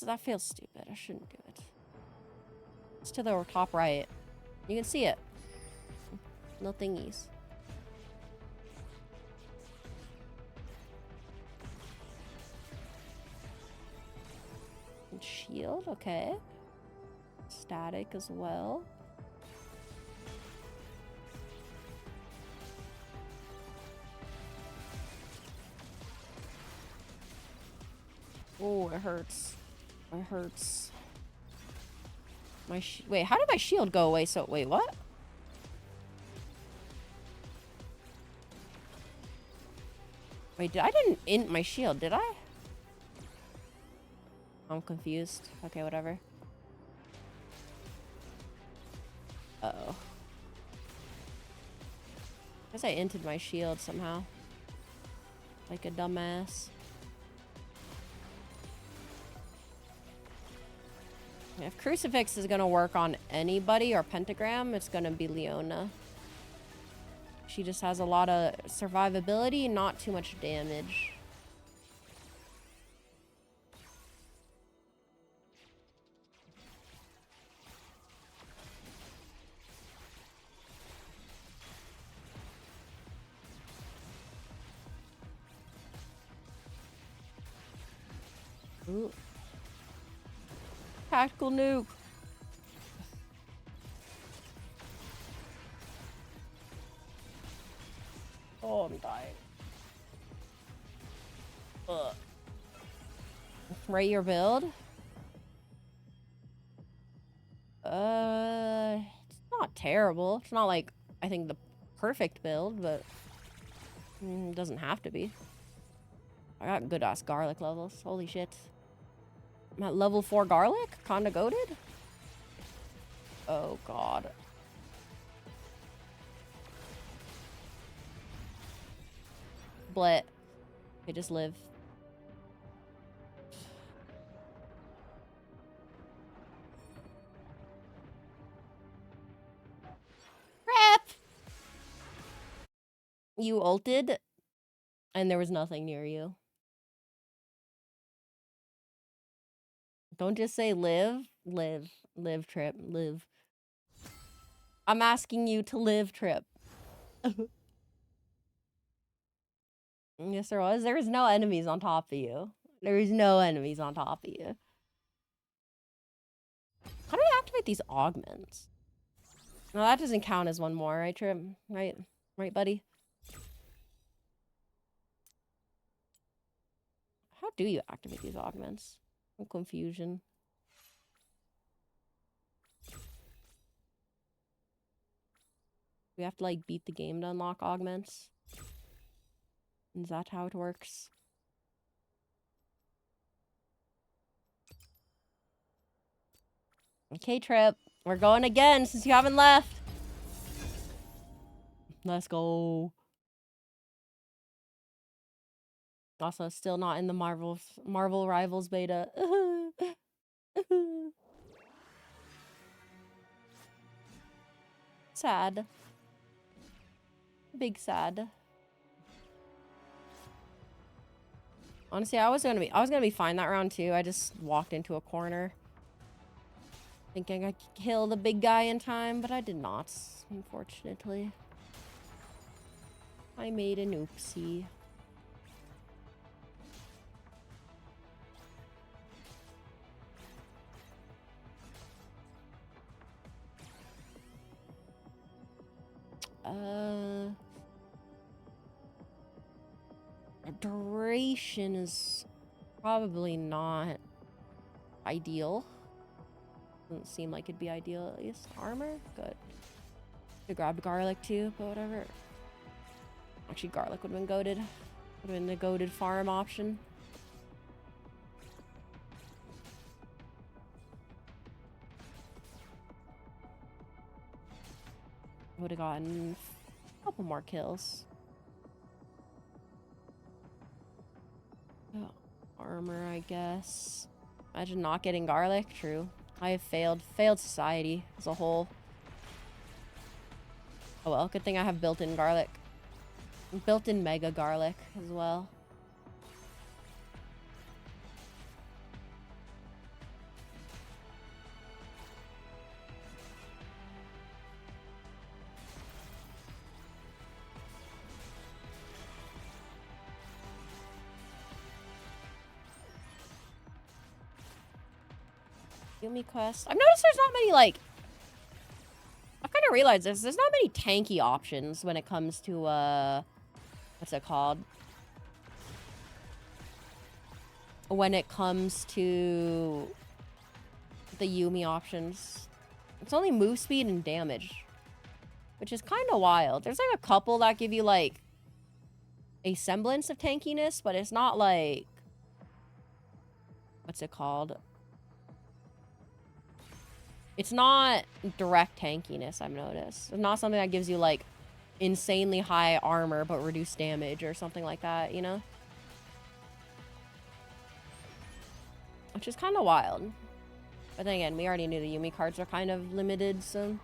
Speaker 1: That feels stupid. I shouldn't do it. It's to the top right. You can see it. No thingies. Shield, okay. Static as well. Oh, it hurts. It hurts. Wait, how did my shield go away? So, wait, what? Wait, I didn't int my shield, did I? I'm confused. Okay, whatever. Uh-oh. Guess I inted my shield somehow. Like a dumbass. If Crucifix is gonna work on anybody or Pentagram, it's gonna be Leona. She just has a lot of survivability, not too much damage. Ooh. Tactical nuke. Oh, I'm dying. Ugh. Rate your build? It's not terrible. It's not like, I think, the perfect build, but it doesn't have to be. I got good ass garlic levels. Holy shit. I'm at level 4 garlic? Kinda goated? Oh god. Blit. Okay, just live. Crap! You ulted, and there was nothing near you. Don't just say live. Live. Live, Trip. Live. I'm asking you to live, Trip. Yes, there was. There was no enemies on top of you. There was no enemies on top of you. How do we activate these augments? No, that doesn't count as one more, right, Trip? Right? Right, buddy? How do you activate these augments? Confusion. We have to like beat the game to unlock augments. Is that how it works? Okay, Trip. We're going again since you haven't left. Let's go. Also, still not in the Marvel Rivals beta. Sad. Big sad. Honestly, I was gonna be fine that round too. I just walked into a corner, thinking I could kill the big guy in time, but I did not. Unfortunately, I made an oopsie. Hydration is probably not ideal. Doesn't seem like it'd be ideal, at least. Armor? Good. I grabbed garlic too, but whatever. Actually, garlic would have been goated. Would have been the goated farm option. Would have gotten a couple more kills. Oh, armor, I guess. Imagine not getting garlic. True. I have failed society as a whole. Oh well, good thing I have built-in garlic. Built-in mega garlic as well. Yumi quest. I've noticed there's not many, like... I've kind of realized this. There's not many tanky options when it comes to, what's it called? When it comes to the Yumi options. It's only move speed and damage. Which is kind of wild. There's, like, a couple that give you, like, a semblance of tankiness, but it's not, like... What's it called? It's not direct tankiness, I've noticed. It's not something that gives you, like, insanely high armor but reduced damage or something like that, you know? Which is kind of wild. But then again, we already knew the Yumi cards are kind of limited, so...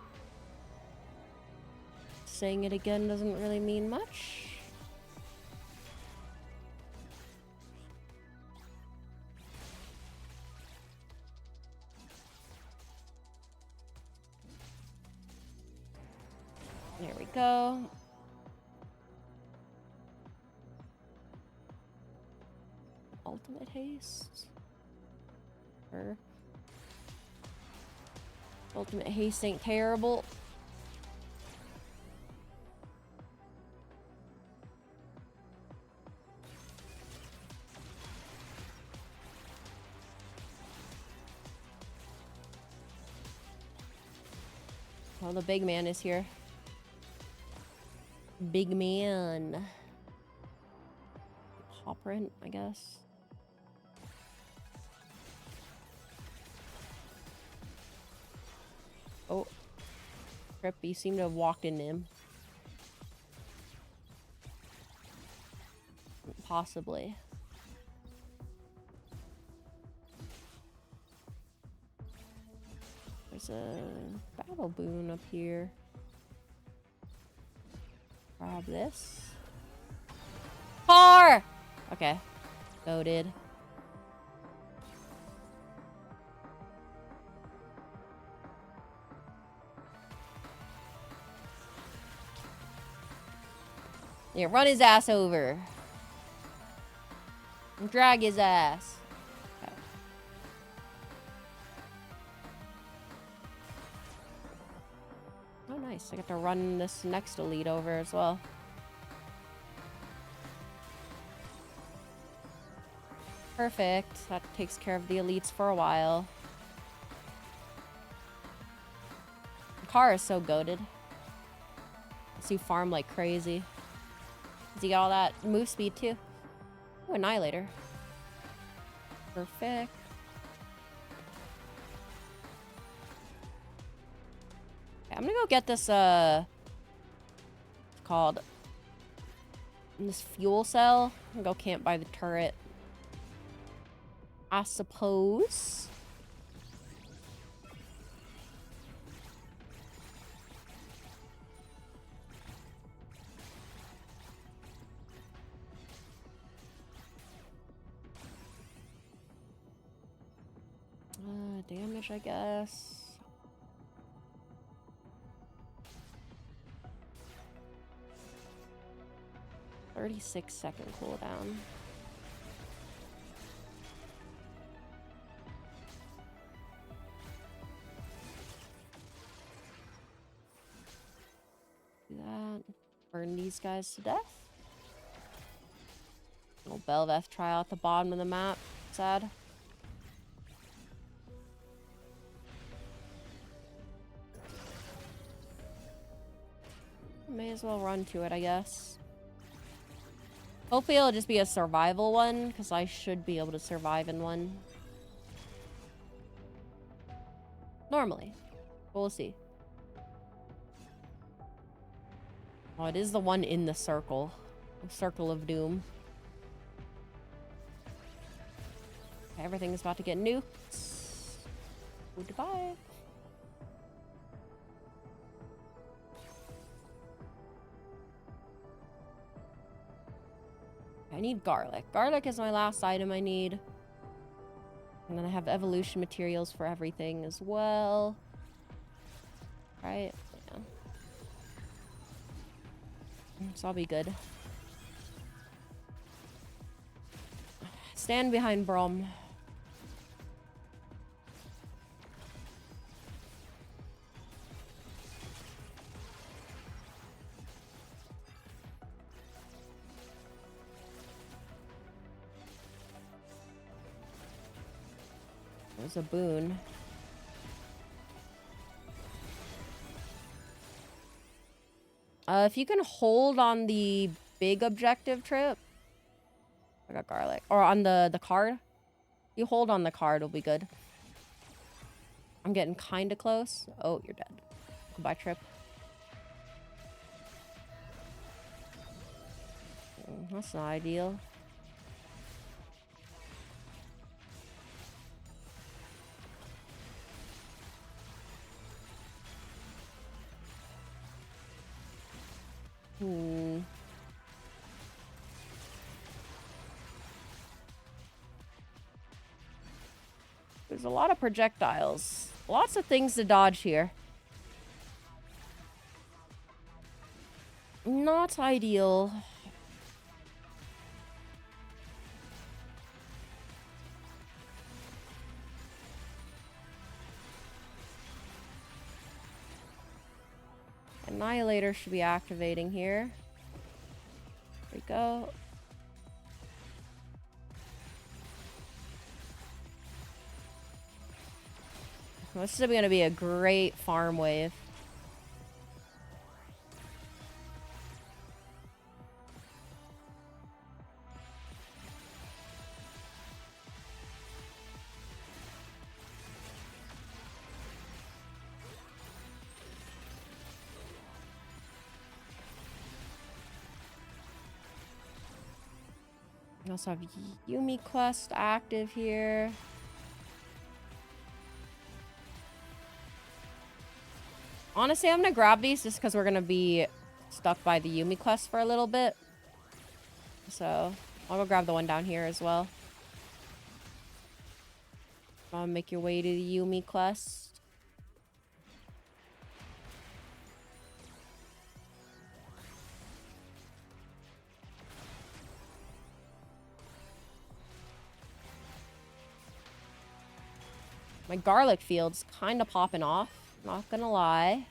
Speaker 1: Saying it again doesn't really mean much. There we go. Ultimate haste. Or ultimate haste ain't terrible. Well, the big man is here. Big man. Hop rent, I guess. Oh. Crip, you seem to have walked into him. Possibly. There's a battle boon up here. Grab this. Car! Okay. Goated. Yeah, run his ass over. And drag his ass. Okay. Oh, nice. I get to run this next elite over as well. Perfect. That takes care of the elites for a while. The car is so goated. You farm like crazy. Does he got all that move speed too? Oh, Annihilator. Perfect. Okay, I'm gonna go get this, it's called this fuel cell. I'm gonna go camp by the turret, I suppose. Damage, I guess. "36-second cooldown." Do that. Burn these guys to death. Little Belveth trial at the bottom of the map. Sad. May as well run to it, I guess. Hopefully it'll just be a survival one, because I should be able to survive in one. Normally. But we'll see. Oh, it is the one in the circle. The circle of doom. Okay, everything's about to get nuked. Goodbye. I need garlic. Garlic is my last item I need. And then I have evolution materials for everything as well. Right? Yeah. So I'll be good. Stand behind Brom. There's a boon. If you can hold on the big objective trip. I got garlic. Or on the card. You hold on the card, it'll be good. I'm getting kinda close. Oh, you're dead. Goodbye, Trip. That's not ideal. There's a lot of projectiles. Lots of things to dodge here. Not ideal. Annihilator should be activating here. There we go. This is going to be a great farm wave. We also have Yuumi quest active here. Honestly, I'm gonna grab these just because we're gonna be stuck by the Yuumi quest for a little bit. So I'll go grab the one down here as well. I'll make your way to the Yuumi quest. My garlic field's kind of popping off, not gonna lie.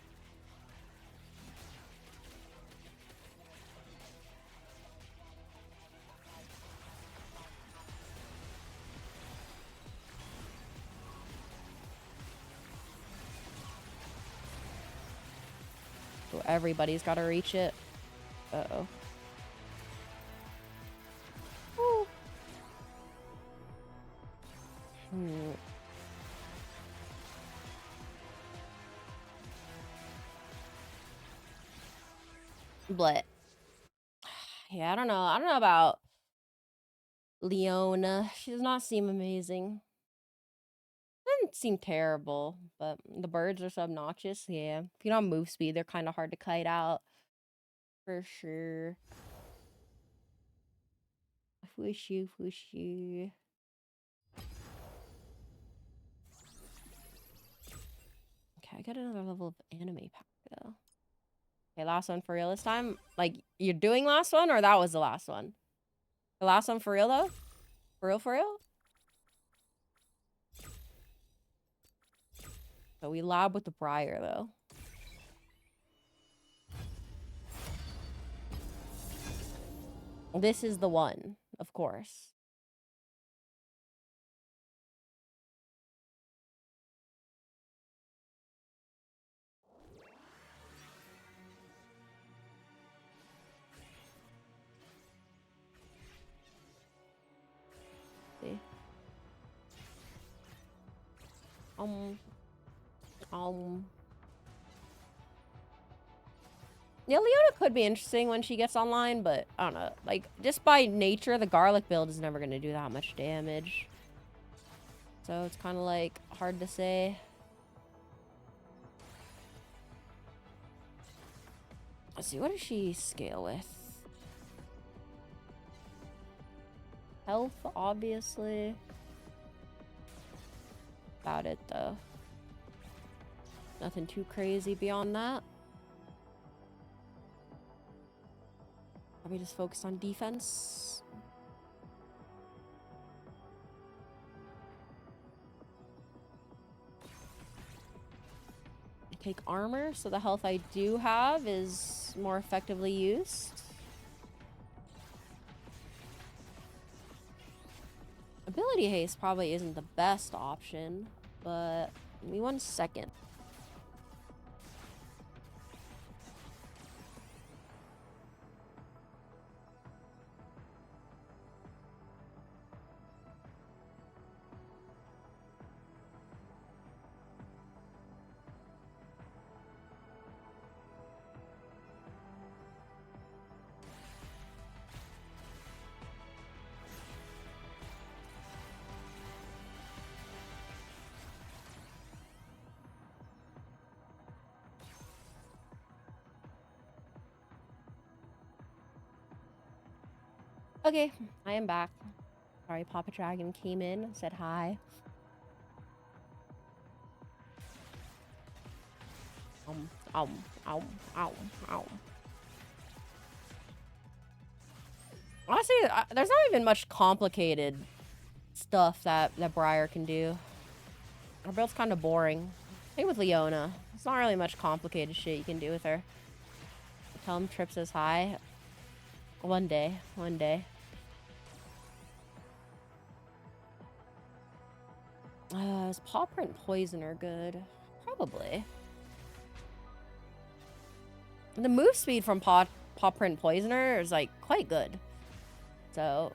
Speaker 1: So everybody's got to reach it. Uh-oh. Woo. But yeah, I don't know. I don't know about Leona. She does not seem amazing. Doesn't seem terrible, but the birds are so obnoxious. Yeah, if you don't have move speed, they're kind of hard to kite out for sure. Whooshy, whooshy. Okay, I got another level of anime pack though. Okay, last one for real this time. Like, you're doing last one, or that was the last one? The last one for real, though? For real, for real? So we lab with the Briar, though. This is the one. of course. See. Yeah, Leona could be interesting when she gets online, but I don't know. Like, just by nature, the garlic build is never going to do that much damage. So it's kind of like hard to say. Let's see, what does she scale with? Health, obviously. About it, though. Nothing too crazy beyond that. Probably just focus on defense. Take armor, so the health I do have is more effectively used. Ability haste probably isn't the best option, but give me 1 second. Okay, I am back. Sorry, Papa Dragon came in, said hi. Ow, ow, ow. Honestly, there's not even much complicated stuff that Briar can do. Her build's kind of boring. Same with Leona. It's not really much complicated shit you can do with her. Tell him Trip says hi. One day. Is Paw Print Poisoner good? Probably. The move speed from Paw Print Poisoner is like quite good. So,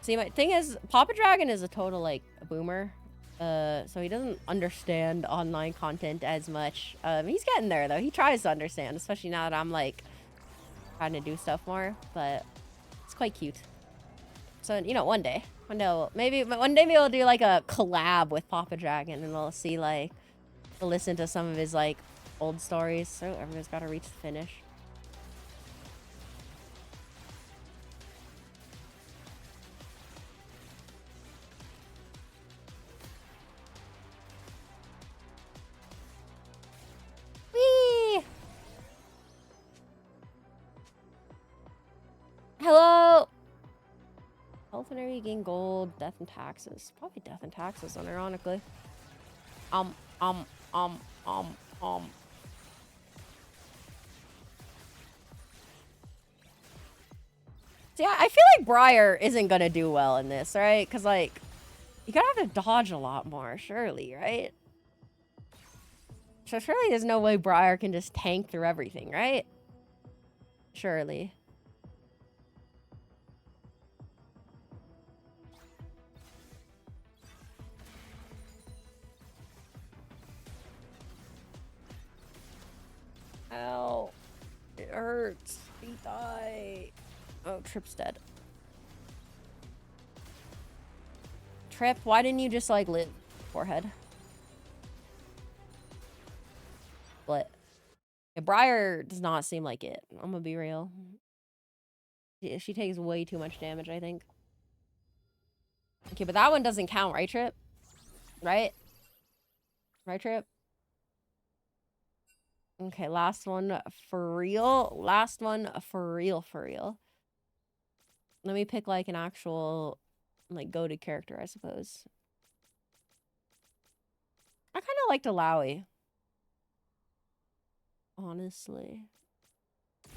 Speaker 1: see, my thing is, Papa Dragon is a total like a boomer. So he doesn't understand online content as much. He's getting there though. He tries to understand, especially now that I'm like trying to do stuff more. But it's quite cute. So you know, one day maybe we'll do like a collab with Papa Dragon, and we'll see like we'll listen to some of his like old stories. So everyone's got to reach the finish. Whee! Hello. Health and area gain gold, death and taxes. Probably death and taxes, unironically. See, I feel like Briar isn't gonna do well in this, right? Because, like, you gotta have to dodge a lot more, surely, right? So surely there's no way Briar can just tank through everything, right? Surely. Ow. It hurts. He died. Oh, Trip's dead. Trip, why didn't you just, like, live? Forehead. But yeah, Briar does not seem like it. I'm gonna be real. Yeah, she takes way too much damage, I think. Okay, but that one doesn't count, right, Trip? Right? Right, Trip? Okay, last one for real. Last one for real, for real. Let me pick, like, an actual, like, go-to character, I suppose. I kind of liked Alawi. Honestly.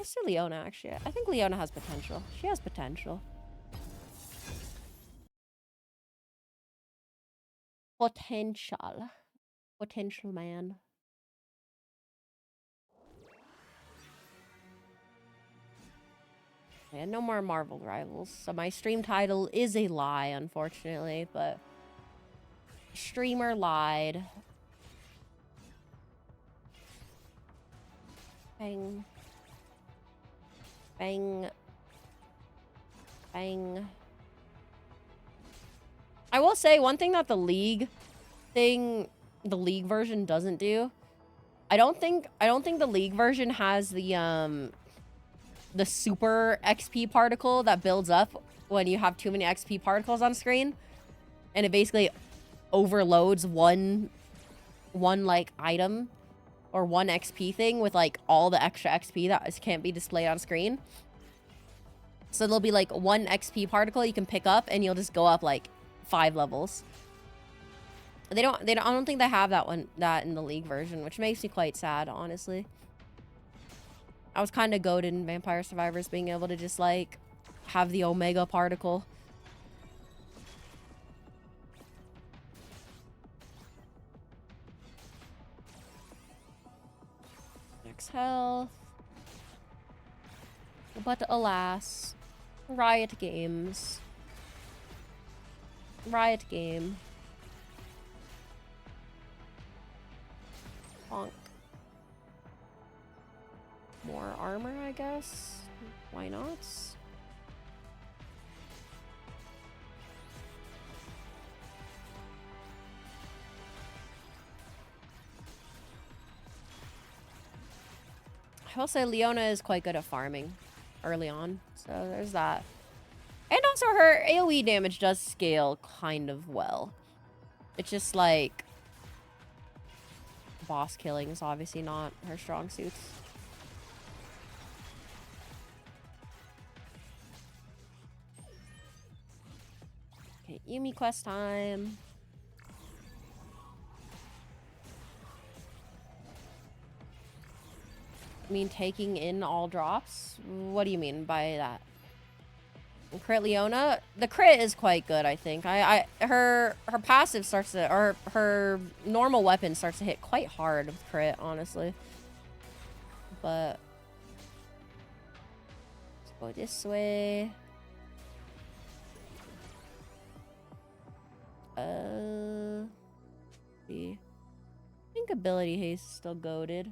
Speaker 1: I Let's do Leona, actually. I think Leona has potential. She has potential. Potential. Potential man. Yeah, no more Marvel Rivals. So my stream title is a lie, unfortunately, but streamer lied. Bang. Bang. Bang. I will say one thing that the League version doesn't do. I don't think the League version has the super XP particle that builds up when you have too many XP particles on screen, and it basically overloads one like item or one XP thing with like all the extra XP that can't be displayed on screen. So there'll be like one XP particle you can pick up and you'll just go up like 5 levels. I don't think they have that in the League version, which makes me quite sad, honestly. I was kind of goated in Vampire Survivors being able to just like have the Omega particle. Max health. But alas, Riot Games. Riot game. Bonk. More armor, I guess. Why not? I will say Leona is quite good at farming early on, so there's that. And also her AoE damage does scale kind of well. It's just like boss killing is obviously not her strong suits. Okay, Yumi quest time. I mean taking in all drops? What do you mean by that? Crit Leona? The crit is quite good, I think. Her passive starts to, or her normal weapon starts to hit quite hard with crit, honestly. But let's go this way. See. I think ability haste is still goated.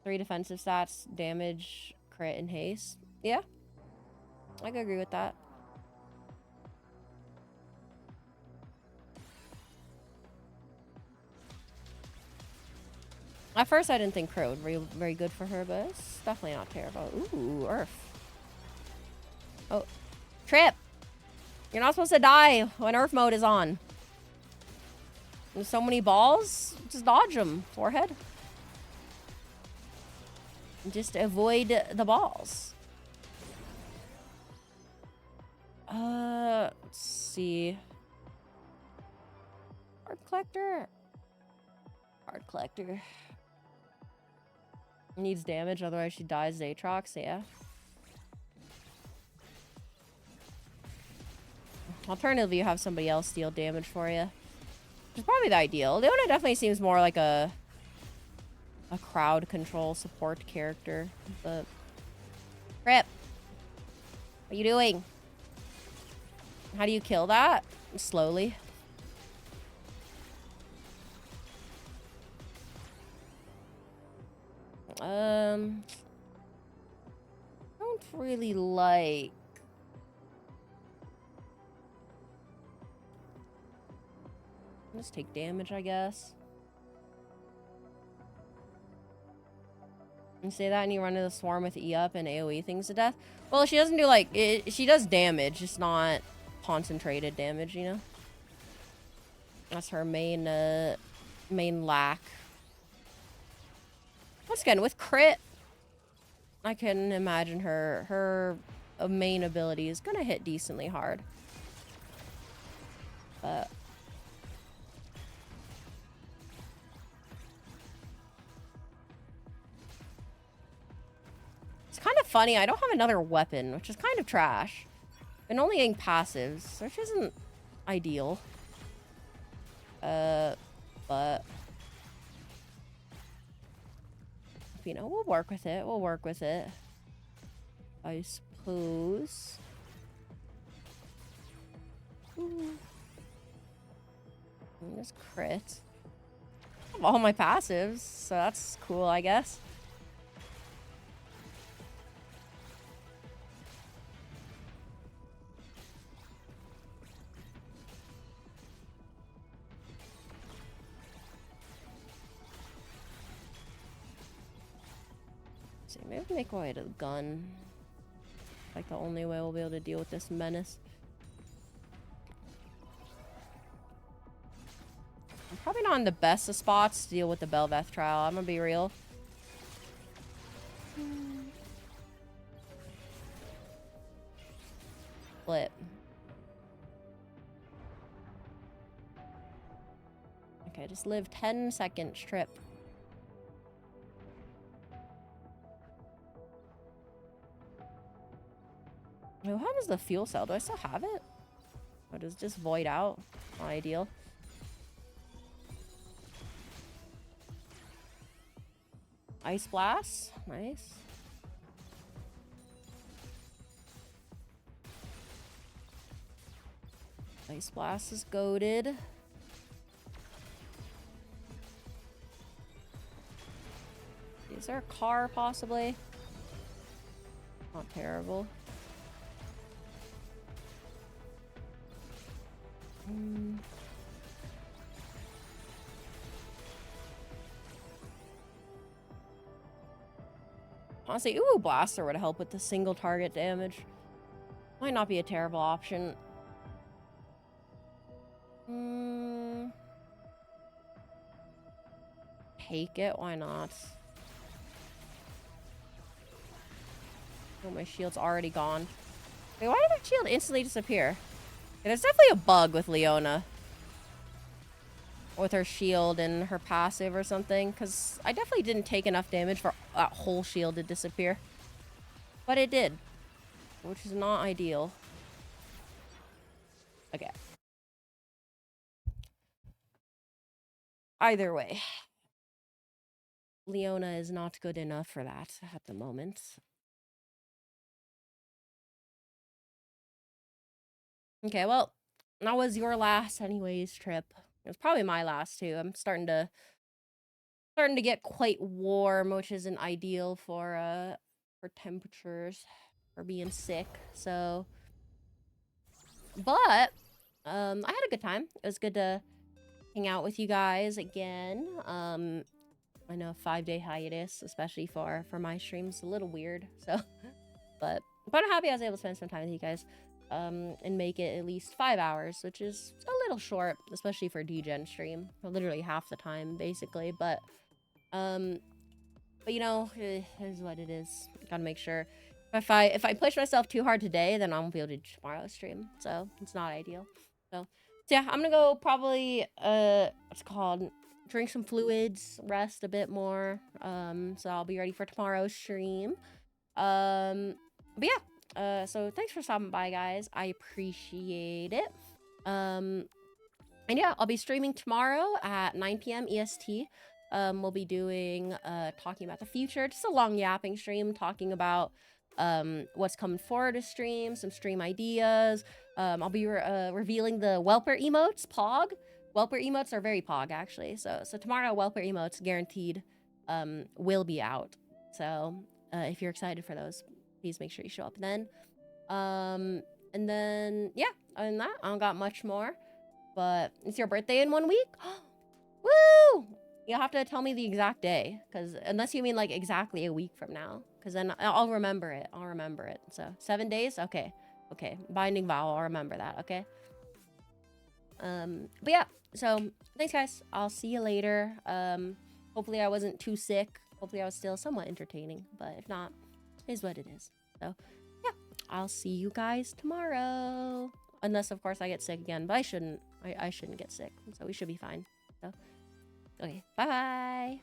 Speaker 1: 3 defensive stats, damage, crit, and haste. Yeah. I could agree with that. At first, I didn't think crit would be very good for her, but it's definitely not terrible. Ooh, Earth. Oh, Trip! You're not supposed to die when Earth mode is on. There's so many balls, just dodge them. Forehead. Just avoid the balls. Let's see. Card collector. Card collector. Needs damage, otherwise she dies Aatrox, yeah. Alternatively, you have somebody else deal damage for you. Which is probably the ideal. Leona definitely seems more like a crowd control support character, but... Rip! What are you doing? How do you kill that? Slowly. Don't really like... Just take damage, I guess. You say that and you run into the swarm with E up and AoE things to death. Well, she doesn't do like... she does damage, just not concentrated damage, you know? That's her main lack. Once again, with crit, I can imagine her main ability is gonna hit decently hard. But... kind of funny. I don't have another weapon, which is kind of trash. And only getting passives, which isn't ideal. But you know, we'll work with it. We'll work with it. I suppose. Just crit. I have all my passives, so that's cool, I guess. See, maybe make my way to the gun. Like the only way we'll be able to deal with this menace. I'm probably not in the best of spots to deal with the Belveth trial. I'm gonna be real. Flip. Okay, just live 10 seconds trip. What happens to the fuel cell? Do I still have it? Or does it just void out? Not ideal. Ice Blast. Nice. Ice Blast is goated. Is there a car, possibly? Not terrible. Honestly, ooh, Blaster would help with the single target damage. Might not be a terrible option. Take it, why not? Oh, my shield's already gone. Wait, why did that shield instantly disappear? Yeah, there's definitely a bug with Leona. With her shield and her passive or something. Because I definitely didn't take enough damage for that whole shield to disappear. But it did. Which is not ideal. Okay. Either way. Leona is not good enough for that at the moment. Okay, well, that was your last anyways trip. It was probably my last too. I'm starting to get quite warm, which isn't ideal for temperatures, for being sick. So, but I had a good time. It was good to hang out with you guys again. I know a 5-day hiatus, especially for my streams, is a little weird. So, but I'm happy I was able to spend some time with you guys. And make it at least 5 hours, which is a little short, especially for DGen stream. Literally half the time, basically. But you know, it is what it is. Gotta make sure. If I push myself too hard today, then I won't be able to do tomorrow's stream. So it's not ideal. So yeah, I'm gonna go probably what's it called? Drink some fluids, rest a bit more. So I'll be ready for tomorrow's stream. But yeah. So thanks for stopping by, guys. I appreciate it. And yeah, I'll be streaming tomorrow at 9 p.m. EST. We'll be doing talking about the future, just a long yapping stream, talking about what's coming forward to stream, some stream ideas. I'll be revealing the Welper emotes, Pog. Welper emotes are very Pog, actually. So tomorrow, Welper emotes guaranteed will be out. So if you're excited for those, please make sure you show up then. And then, yeah, other than that, I don't got much more. But it's your birthday in 1 week? Woo! You'll have to tell me the exact day. Because unless you mean, like, exactly a week from now. Because then I'll remember it. I'll remember it. So, 7 days? Okay. Okay. Binding vow. I'll remember that. Okay? But yeah. So, thanks, guys. I'll see you later. Hopefully I wasn't too sick. Hopefully I was still somewhat entertaining. But if not, is what it is. So, yeah, I'll see you guys tomorrow. Unless, of course, I get sick again. But I shouldn't. I shouldn't get sick. So we should be fine. So, okay, bye-bye.